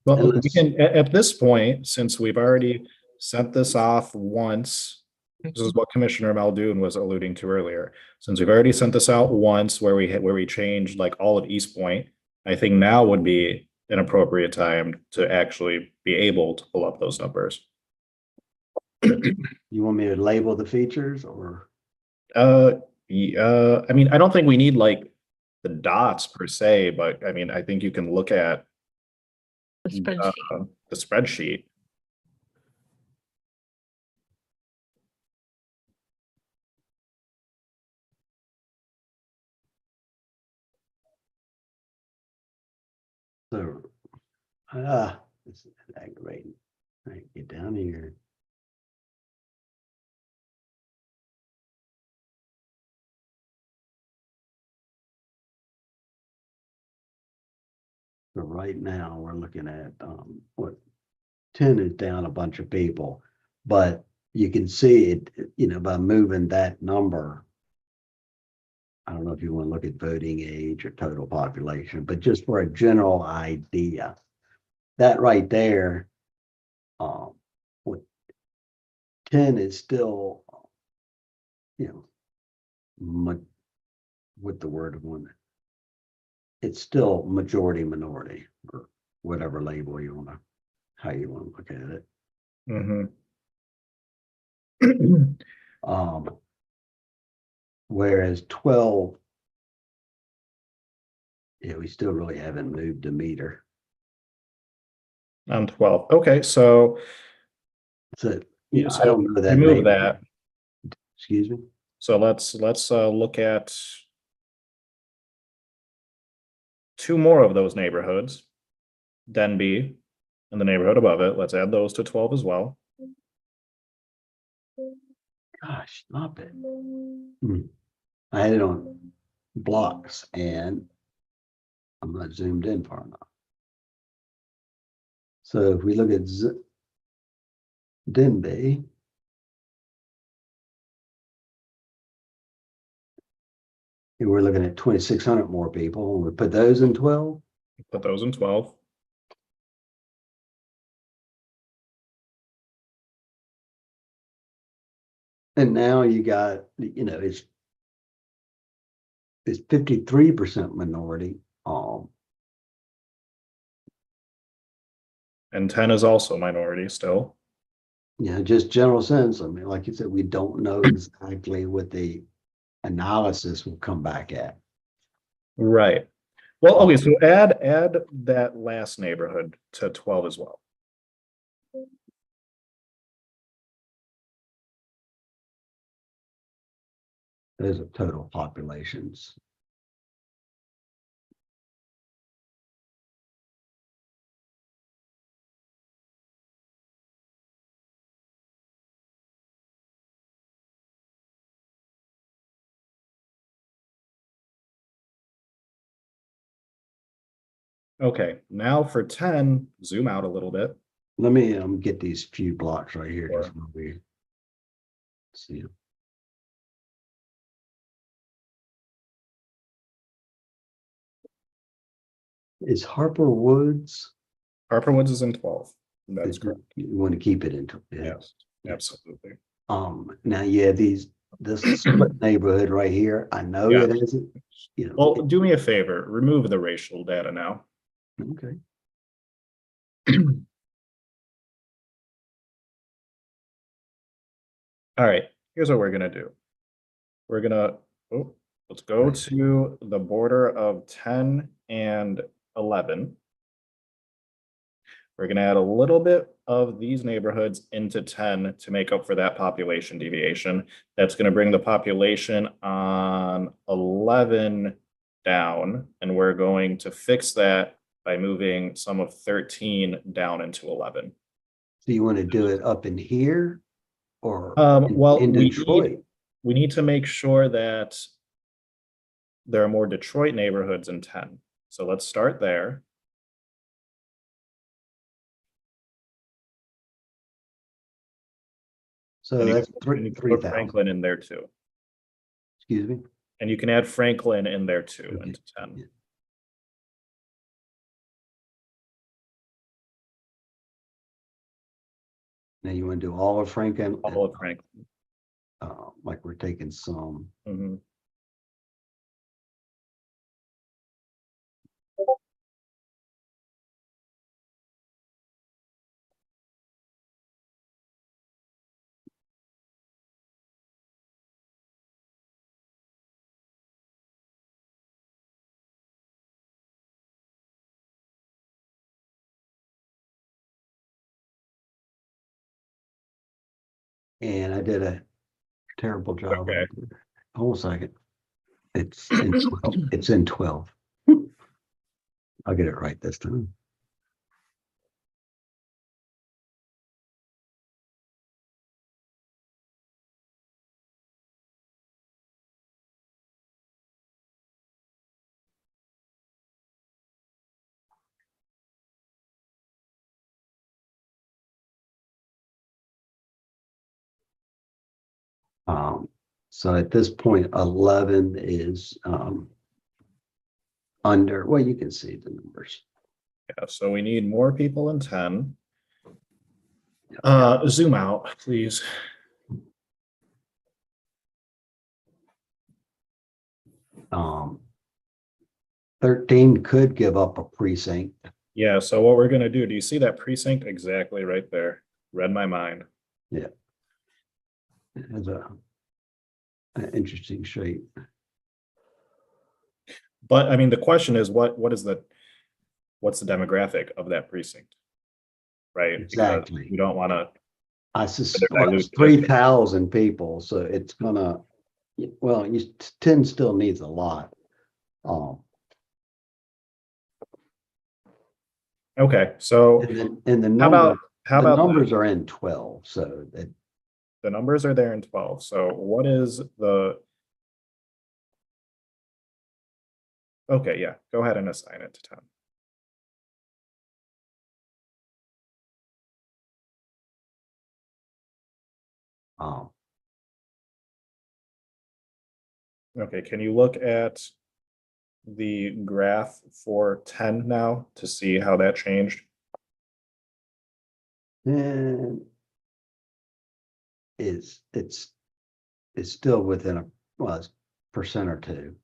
Well, we Unless- can, at this point, since we've already sent this off once, this is what Commissioner Muldoon was alluding to earlier. Since we've already sent this out once where we changed like all of East Point, I think now would be an appropriate time to actually be able to pull up those numbers. You want me to label the features or? Yeah, I mean, I don't think we need like the dots per se, but I mean, I think you can look at The spreadsheet. the spreadsheet. So, this is aggravating. All right, get down here. So right now, we're looking at what 10 is down a bunch of people, but you can see it, you know, by moving that number. I don't know if you want to look at voting age or total population, but just for a general idea, that right there, what 10 is still, you know, with the word of woman, it's still majority minority or whatever label you want to, how you want to look at it. Whereas 12, yeah, we still really haven't moved the meter. On 12. Okay, so You know, so I don't know that. remove maybe- that. Excuse me? So let's look at two more of those neighborhoods. Denby and the neighborhood above it. Let's add those to 12 as well. Gosh, stop it. I had it on blocks and I'm not zoomed in far enough. So if we look at Denby, and we're looking at 2,600 more people, and we put those in 12. Put those in 12. And now you got, you know, it's 53% minority. And 10 is also minority still. You know, just general sense. I mean, like you said, we don't know exactly what the analysis will come back at. Right. Well, okay, so add that last neighborhood to 12 as well. Those are total populations. Okay, now for 10, zoom out a little bit. Let me get these few blocks right here. Sure. Just we see them. Is Harper Woods? Harper Woods is in 12. That's correct. You want to keep it into Yes, absolutely. Now you have this split neighborhood right here. I know Yeah. it isn't, you know. Well, do me a favor, remove the racial data now. Okay. All right, here's what we're gonna do. We're gonna, let's go to the border of 10 and 11. We're gonna add a little bit of these neighborhoods into 10 to make up for that population deviation. That's gonna bring the population on 11 down, and we're going to fix that by moving some of 13 down into 11. So you want to do it up in here or Well, in Detroit? we need to make sure that there are more Detroit neighborhoods in 10. So let's start there. So And that's you can put 3,000. Franklin in there too. Excuse me? And you can add Franklin in there too, Okay. into 10. Yeah. Now you want to do all of Franklin? All of Franklin. Like we're taking some. Mhm. And I did a terrible job. Okay. Hold a second. It's in 12. It's in 12. I'll get it right this time. So at this point, 11 is under, well, you can see the numbers. Yeah, so we need more people in 10. Zoom out, please. Um, 13 could give up a precinct. Yeah, so what we're gonna do you see that precinct exactly right there? Read my mind. Yeah. It has an interesting shape. But I mean, the question is, what's the demographic of that precinct? Right? Exactly. Because you don't want to. I suspect 3,000 people, so it's gonna, well, 10 still needs a lot. Okay, so and the numbers are in 12, so that the numbers are there in 12. So what is the? Okay, yeah, go ahead and assign it to 10. Okay, can you look at the graph for 10 now to see how that changed? and it's still within a, well, it's percent or two.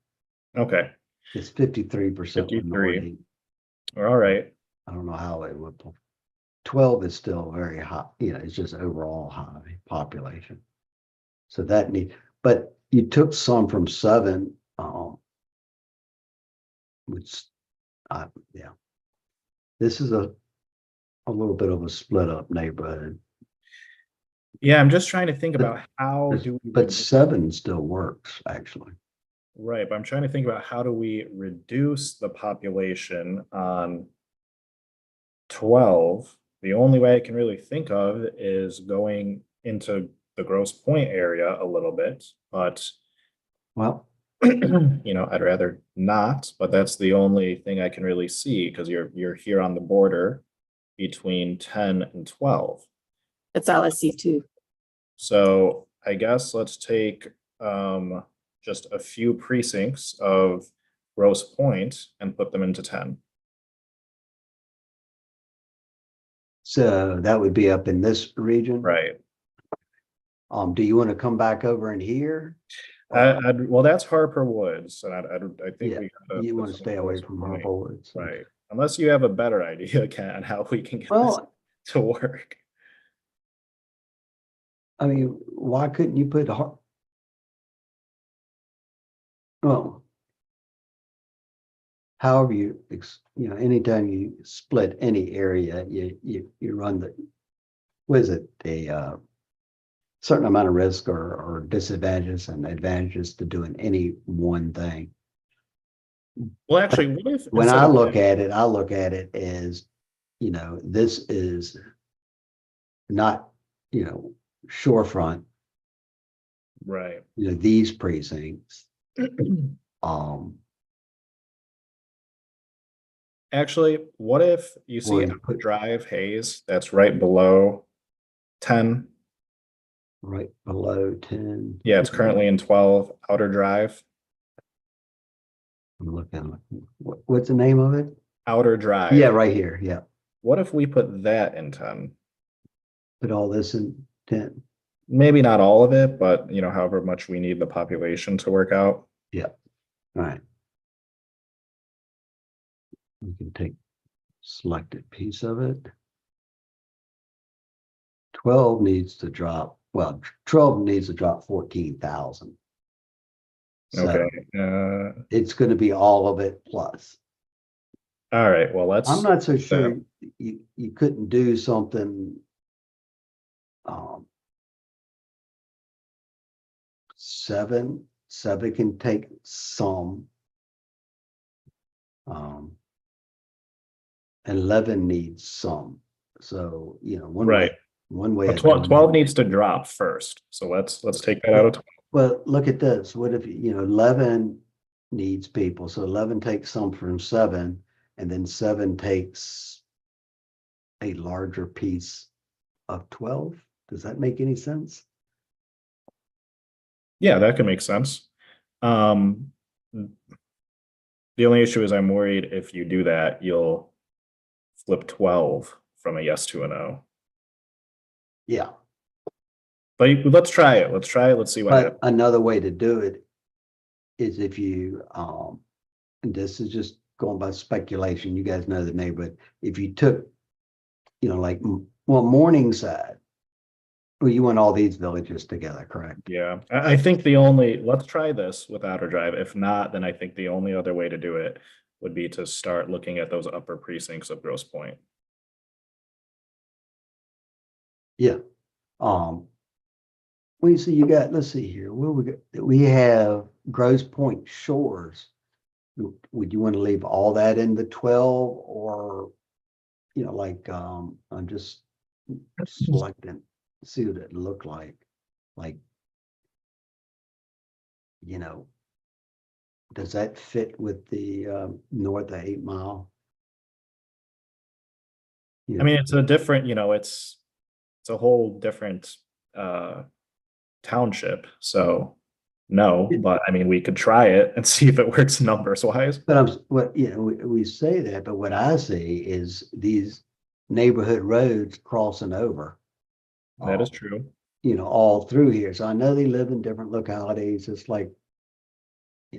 Okay. It's 53% 53. minority. All right. I don't know how it would. 12 is still very high, it's just overall high population. So that but you took some from 7, which, yeah, this is a little bit of a split up neighborhood. Yeah, I'm just trying to think about how do we. But 7 still works, actually. Right, but I'm trying to think about how do we reduce the population on 12. The only way I can really think of is going into the Grosse Pointe area a little bit, but well, I'd rather not, but that's the only thing I can really see because you're here on the border between 10 and 12. That's all I see too. So I guess let's take just a few precincts of Grosse Pointe and put them into 10. So that would be up in this region, right? Do you want to come back over in here? Well, that's Harper Woods, and I think you want to stay away from Harper Woods, right? Unless you have a better idea, Ken, on how we can get this to work. I mean, why couldn't you put well, however anytime you split any area, you run a certain amount of risk or disadvantages and advantages to doing any one thing. Well, actually, what if? When instead I of look that- at it, I look at it as, this is not, shorefront, Right. these precincts. Um, Actually, what if you Or see you Outer put- Drive Hayes, that's right below 10. right below 10. Yeah, it's currently in 12, Outer Drive, I'm looking, what's the name of it? Outer Drive. Yeah, right here. Yeah. What if we put that in 10? Put all this in 10. Maybe not all of it, but however much we need the population to work out. Yeah. All right. We can take selected piece of it. 12 needs to drop, 12 needs to drop 14,000. So Okay. it's going to be all of it plus. All right. Well, let's. I'm not so sure you couldn't do something. Seven can take some. 11 needs some. So, Right. one way. But of 12, doing 12 it- needs to drop first. So let's take that out of 12. Well, look at this. What if, 11 needs people? So 11 takes some from 7, and then 7 takes a larger piece of 12. Does that make any sense? Yeah, that could make sense. The only issue is I'm worried if you do that, you'll flip 12 from a yes to a no. Yeah. But let's try it. Let's try it. Let's see what But happens. another way to do it is if you, and this is just going by speculation, you guys know the neighborhood. If you took, Morningside, well, you want all these villages together, correct? Yeah, I think let's try this with Outer Drive. If not, then I think the only other way to do it would be to start looking at those upper precincts of Grosse Pointe. Yeah. Well, you see, let's see here. We have Grosse Pointe Shores. Would you want to leave all that in the 12 or, I'm just selecting, see what it looked like. Does that fit with the north of 8 Mile? I mean, it's a different, it's a whole different township. So no, but I mean, we could try it and see if it works numbers wise. But we say that, but what I see is these neighborhood roads crossing over. That is true. All through here. So I know they live in different localities, just like,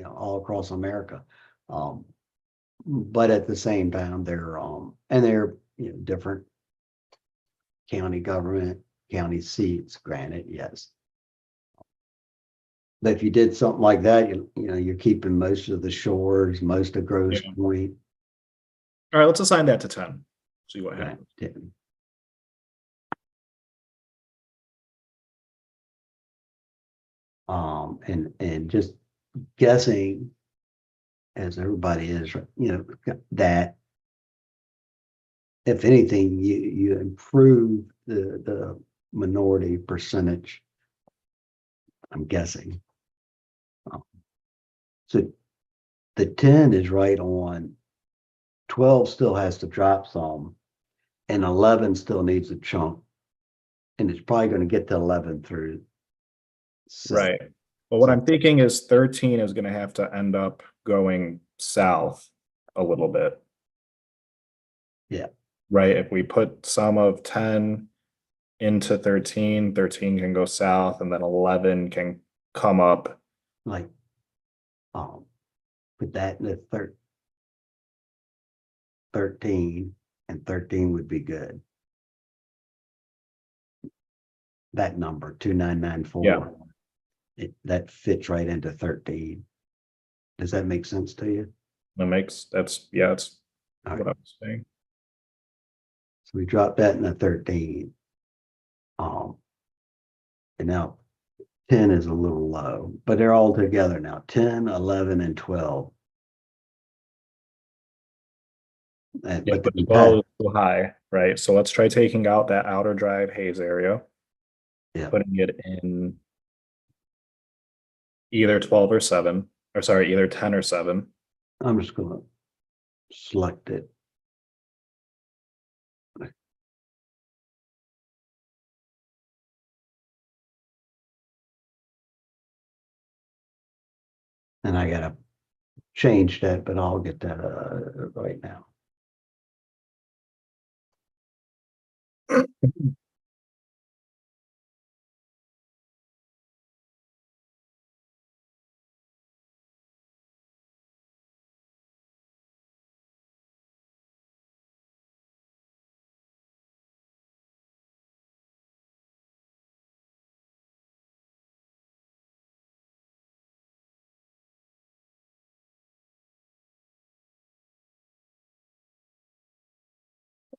all across America. But at the same time, they're different county government, county seats, granted, yes. But if you did something like that, you're keeping most of the shores, most of Grosse Pointe. All right, let's assign that to 10. See what happens. And just guessing, as everybody is, that if anything, you improve the minority percentage. I'm guessing. So the 10 is right on. 12 still has to drop some, and 11 still needs a chunk. And it's probably going to get to 11 through. Right. Well, what I'm thinking is 13 is going to have to end up going south a little bit. Yeah. Right. If we put some of 10 into 13, 13 can go south, and then 11 can come up. Like, put that in the 13, and 13 would be good. That number 2994. Yeah. That fits right into 13. Does that make sense to you? That's All what I was saying. So we dropped that in the 13. And now 10 is a little low, but they're all together now. 10, 11, and 12 And, Yeah, but but the 12 is too high, right? So let's try taking out that outer drive haze area, yeah, putting it in either 12 or 7, or sorry, either 10 or 7. I'm just gonna select it. And I gotta change that, but I'll get that right now.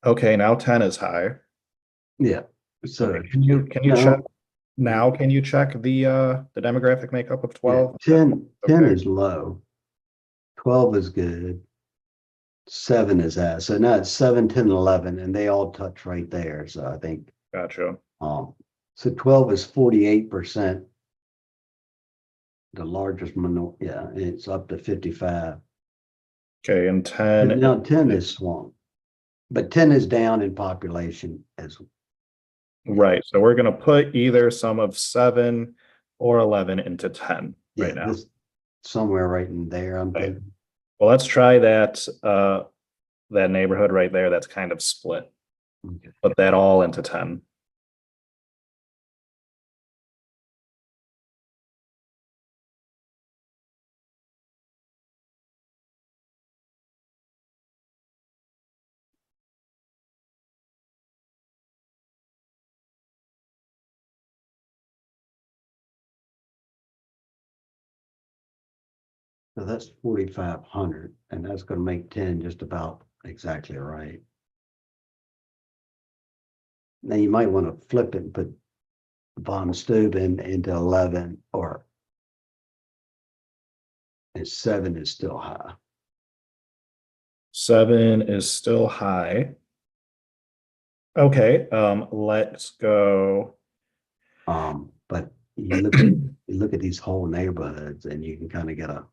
Okay, now 10 is high. Yeah, so Okay, can you no. check now? Can you check the demographic makeup of 12? 10 Okay. is low. 12 is good. 7 is high. So now it's 7, 10, 11, and they all touch right there. So I think Gotcha. so 12 is 48%. The largest yeah, and it's up to 55. Okay, and 10. But now 10 is swung. But 10 is down in population as Right. So we're going to put either some of 7 or 11 into 10 right now. this somewhere right in there. I'm Okay. thinking. Well, let's try that that neighborhood right there that's kind of split. Okay. Put that all into 10. So that's 4,500, and that's going to make 10 just about exactly right. Now you might want to flip it and put Von Steuben into 11, or and 7 is still high. 7 is still high. Okay, let's go. But you look at these whole neighborhoods, and you can kind of get a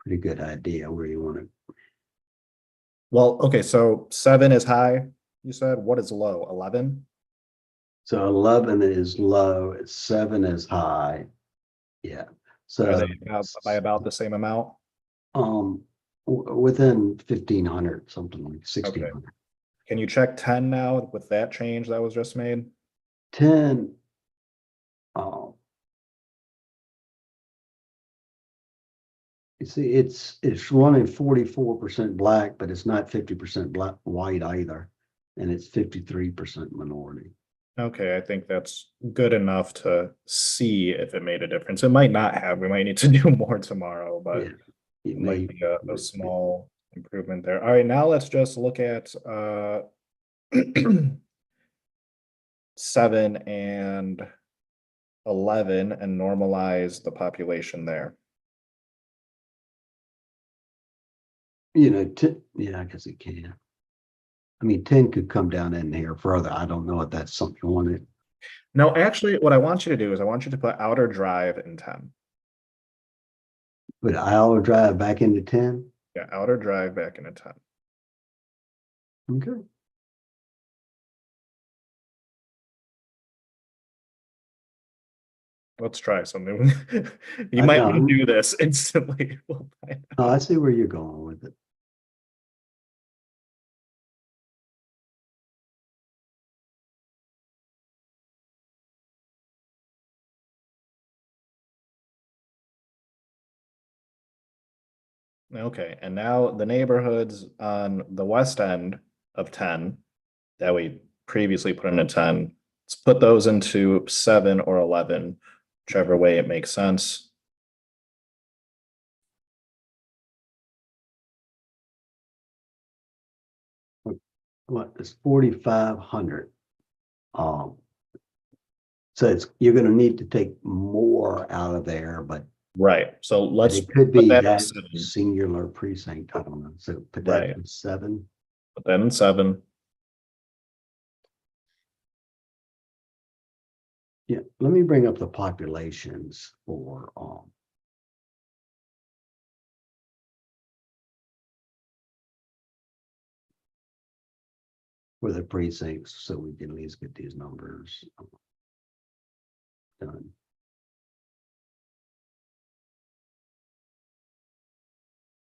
pretty good idea where you want to. Well, okay, so 7 is high, you said. What is low? 11? So 11 is low, 7 is high. Yeah. So Are they by about the same amount? within 1,500, something like 1,600. Okay. Can you check 10 now with that change that was just made? 10, you see, it's running 44% black, but it's not 50% black white either, and it's 53% minority. Okay, I think that's good enough to see if it made a difference. It might not have. We might need to do more tomorrow, but it might be a small improvement there. All right, now let's just look at 7 and 11 and normalize the population there. You know, yeah, I guess it can. I mean, 10 could come down in here further. I don't know if that's something you wanted. No, actually, what I want you to do is I want you to put outer drive in 10. But I'll drive back into 10. Yeah, outer drive back into 10. Okay. Let's try something. You might want to do this instantly. We'll find out. Oh, I see where you're going with it. Okay, and now the neighborhoods on the west end of 10 that we previously put into 10, let's put those into 7 or 11, whichever way it makes sense. What is 4,500? So you're going to need to take more out of there, but Right, so And let's it could put be that in that seven. singular precinct, I don't know, so put Right. that in 7. Put that in 7. Yeah, let me bring up the populations for the precincts, so we can at least get these numbers done.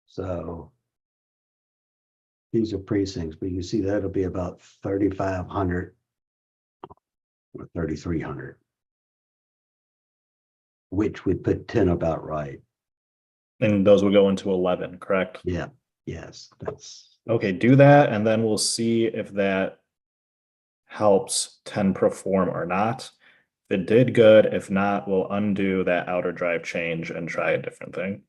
So these are precincts, but you see that'll be about 3,500 or 3,300, which would put 10 about right. And those would go into 11, correct? Yeah, yes, that's Okay, do that, and then we'll see if that helps 10 perform or not. If it did good, if not, we'll undo that outer drive change and try a different thing.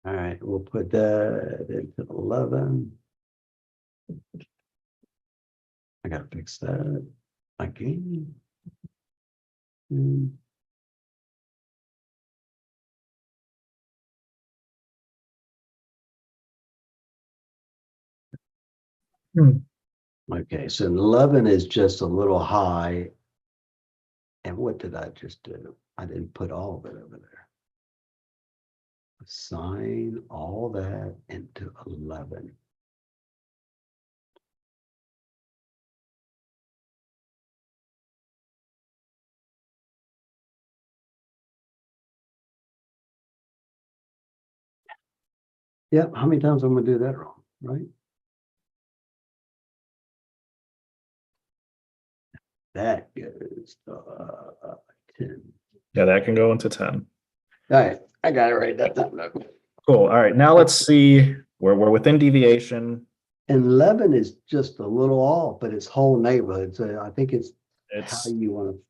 all right. We'll put that into 11. I gotta fix that again. Okay, so 11 is just a little high. And what did I just do? I didn't put all of it over there. Assign all that into 11. Yep, how many times I'm gonna do that wrong, right? That goes to 10. Yeah, that can go into 10. All right, I got it right that time. Cool. All right, now let's see where we're within deviation. And 11 is just a little off, but it's whole neighborhood. So I think it's how It's you want to.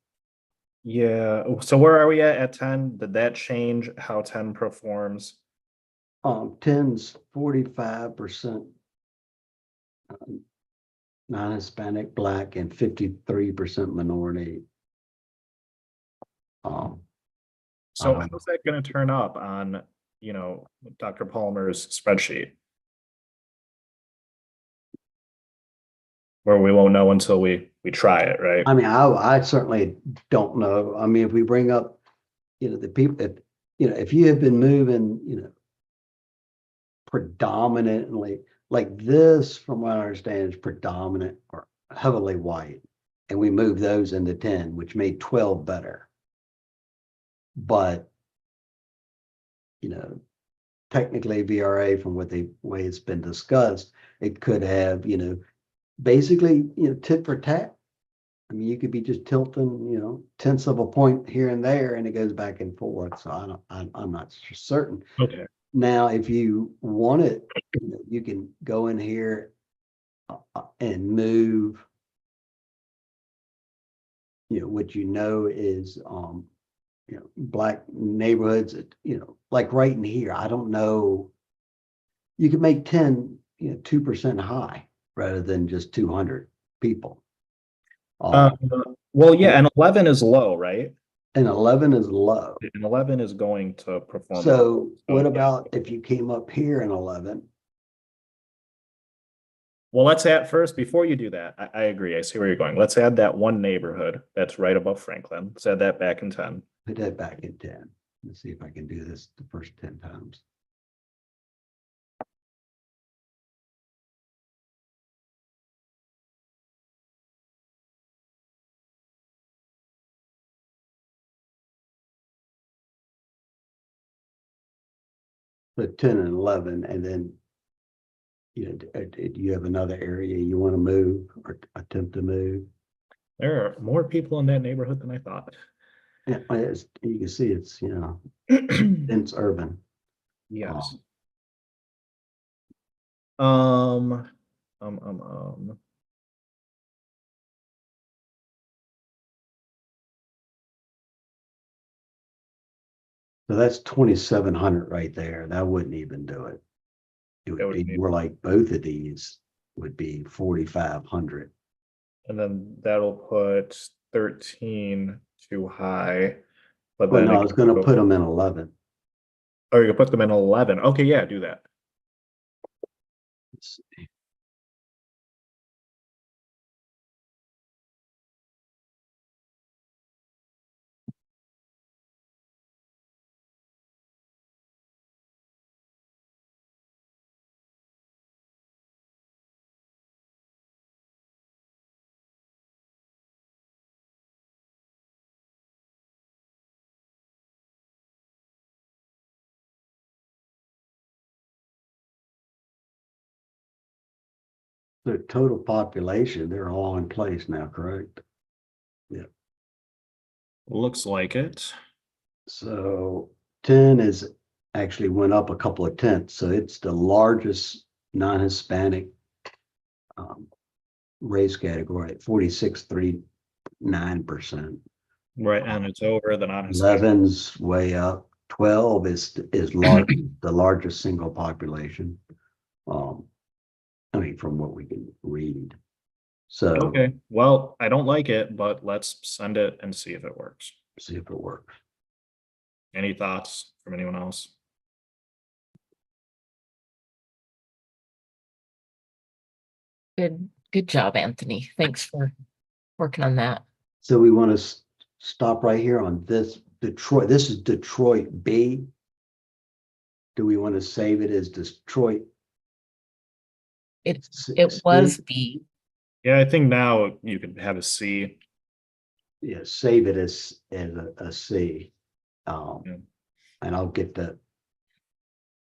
yeah. So where are we at 10? Did that change how 10 performs? 10's 45% non-Hispanic, Black, and 53% minority. So how's that going to turn up on, Dr. Palmer's spreadsheet? Where we won't know until we try it, right? I mean, I certainly don't know. I mean, if we bring up, the people, if you have been moving, predominantly like this, from what I understand, is predominant or heavily white, and we moved those into 10, which made 12 better. But technically VRA, from the way it's been discussed, it could have, basically, tit for tat. I mean, you could be just tilting, tenths of a point here and there, and it goes back and forth. So I'm not certain. Okay. Now, if you want it, you can go in here and move, what is, Black neighborhoods, like right in here. I don't know. You could make 10, 2% high rather than just 200 people. Well, yeah, and 11 is low, right? And 11 is low. And 11 is going to perform. So what about if you came up here in 11? Well, let's add first, before you do that, I agree. I see where you're going. Let's add that one neighborhood that's right above Franklin. Let's add that back in 10. Put that back in 10. Let's see if I can do this the first 10 times. Put 10 and 11, and then do you have another area you want to move or attempt to move? There are more people in that neighborhood than I thought. Yeah, you can see it's dense urban. Yes. So that's 2,700 right there. That wouldn't even do it. It would be more like both of these would be 4,500. And then that'll put 13 too high. But Well, then no, I was gonna put them in 11. Oh, you can put them in 11. Okay, yeah, do that. Let's see. The total population, they're all in place now, correct? Yeah. Looks like it. So 10 is actually went up a couple of tenths. So it's the largest non-Hispanic race category at 46.39%. Right, and it's over the non-Hispanic. 11's way up. 12 is large, the largest single population. I mean, from what we can read. So Okay, well, I don't like it, but let's send it and see if it works. see if it works. Any thoughts from anyone else? Good job, Anthony. Thanks for working on that. So we want to stop right here on this Detroit. This is Detroit B. Do we want to save it as Detroit? It was B. Yeah, I think now you could have a C. Yeah, save it as a C. And I'll get the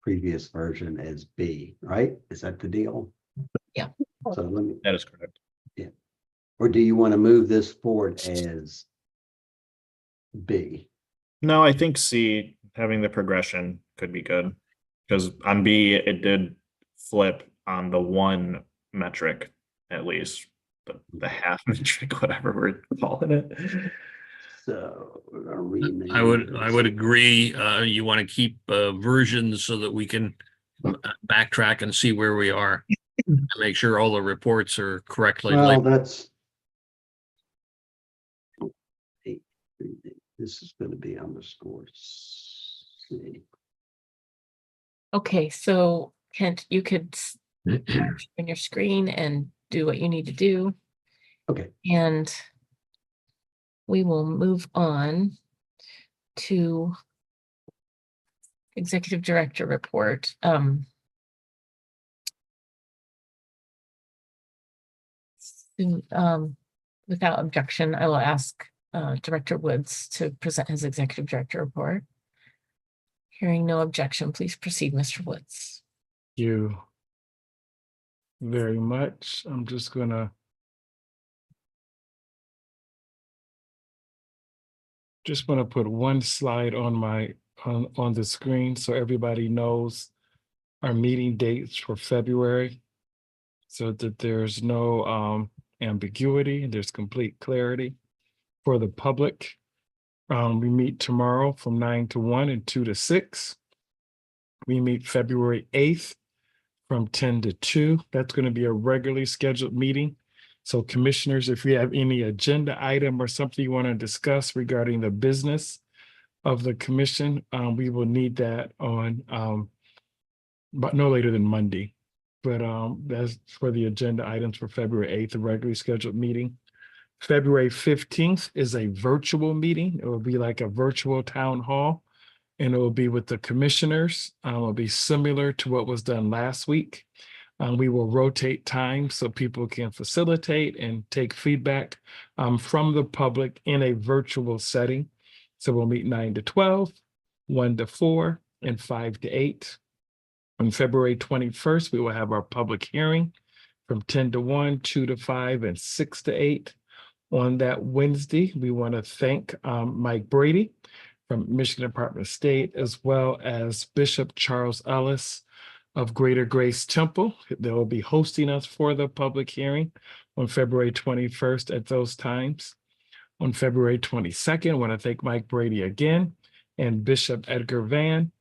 previous version as B, right? Is that the deal? Yeah. So let me. That is correct. Yeah. Or do you want to move this forward as B? No, I think C, having the progression could be good. Because on B, it did flip on the one metric, at least. The half metric, whatever we're calling it. So we're gonna rename. I would agree. You want to keep versions so that we can backtrack and see where we are. Make sure all the reports are correctly Well, labeled. that's. This is going to be underscore C. Okay, so Kent, you could on your screen and do what you need to do. Okay. And we will move on to Executive Director report. Without objection, I will ask Director Woods to present his Executive Director report. Hearing no objection, please proceed, Mr. Woods. Thank you very much. I'm just gonna put one slide on my on the screen so everybody knows our meeting dates for February, so that there's no ambiguity and there's complete clarity for the public. We meet tomorrow from 9 to 1 and 2 to 6. We meet February 8th from 10 to 2. That's going to be a regularly scheduled meeting. So commissioners, if you have any agenda item or something you want to discuss regarding the business of the commission, we will need that on, but no later than Monday. But that's for the agenda items for February 8th, the regularly scheduled meeting. February 15th is a virtual meeting. It will be like a virtual town hall, and it will be with the commissioners. It will be similar to what was done last week. We will rotate time so people can facilitate and take feedback from the public in a virtual setting. So we'll meet 9 to 12, 1 to 4, and 5 to 8. On February 21st, we will have our public hearing from 10 to 1, 2 to 5, and 6 to 8. On that Wednesday, we want to thank Mike Brady from Michigan Department of State, as well as Bishop Charles Ellis of Greater Grace Temple. They will be hosting us for the public hearing on February 21st at those times. On February 22nd, I want to thank Mike Brady again and Bishop Edgar Van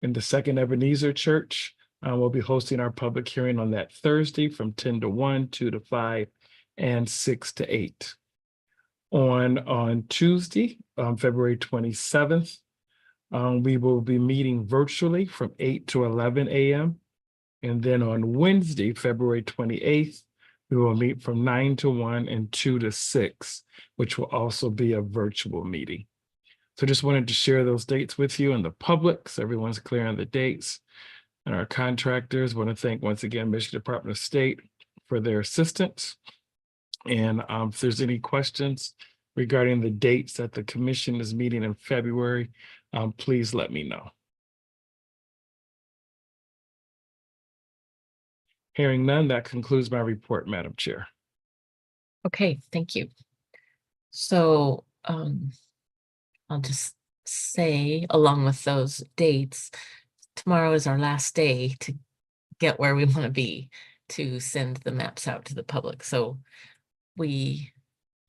in the Second Ebenezer Church We'll be hosting our public hearing on that Thursday from 10 to 1, 2 to 5, and 6 to 8. On Tuesday, February 27th, we will be meeting virtually from 8 to 11 a.m. And then on Wednesday, February 28th, we will meet from 9 to 1 and 2 to 6, which will also be a virtual meeting. So just wanted to share those dates with you and the public, so everyone's clear on the dates. And our contractors want to thank once again Michigan Department of State for their assistance. And if there's any questions regarding the dates that the commission is meeting in February, please let me know. Hearing none, that concludes my report, Madam Chair. Okay, thank you. So I'll just say, along with those dates, tomorrow is our last day to get where we want to be to send the maps out to the public. So we,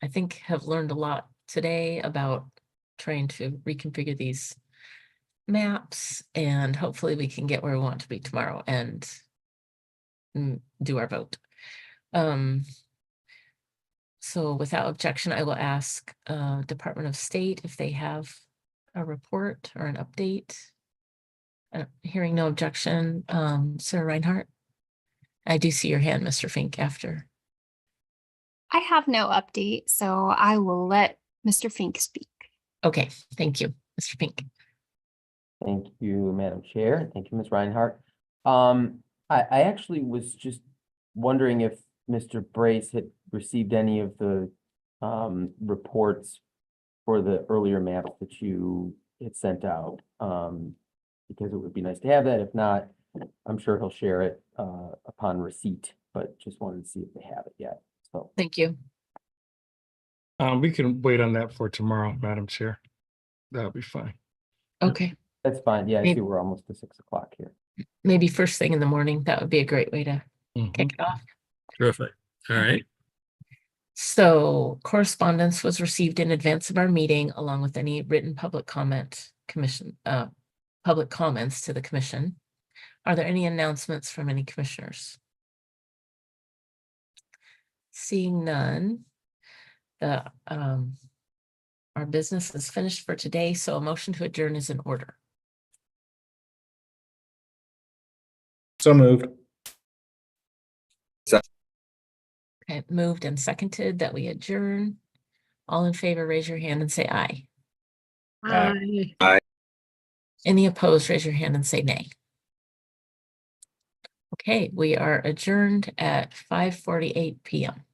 I think, have learned a lot today about trying to reconfigure these maps, and hopefully we can get where we want to be tomorrow and do our vote. So without objection, I will ask Department of State if they have a report or an update. Hearing no objection, Sarah Reinhardt. I do see your hand, Mr. Fink, after. I have no update, so I will let Mr. Fink speak. Okay, thank you, Mr. Fink. Thank you, Madam Chair. Thank you, Ms. Reinhardt. I actually was just wondering if Mr. Brace had received any of the reports for the earlier maps that you had sent out, because it would be nice to have that. If not, I'm sure he'll share it upon receipt, but just wanted to see if they have it yet. So thank you. We can wait on that for tomorrow, Madam Chair. That'll be fine. Okay. That's fine. Yeah, I Maybe, see we're almost to 6 o'clock here. maybe first thing in the morning. That would be a great way to kick it off. Terrific. All right. So correspondence was received in advance of our meeting, along with any written public comment public comments to the commission. Are there any announcements from any commissioners? Seeing none, our business is finished for today, so a motion to adjourn is in order. So moved. Okay, moved and seconded that we adjourn. All in favor, raise your hand and say aye. Aye. Aye. Any opposed, raise your hand and say nay. Okay, we are adjourned at 5:48 p.m.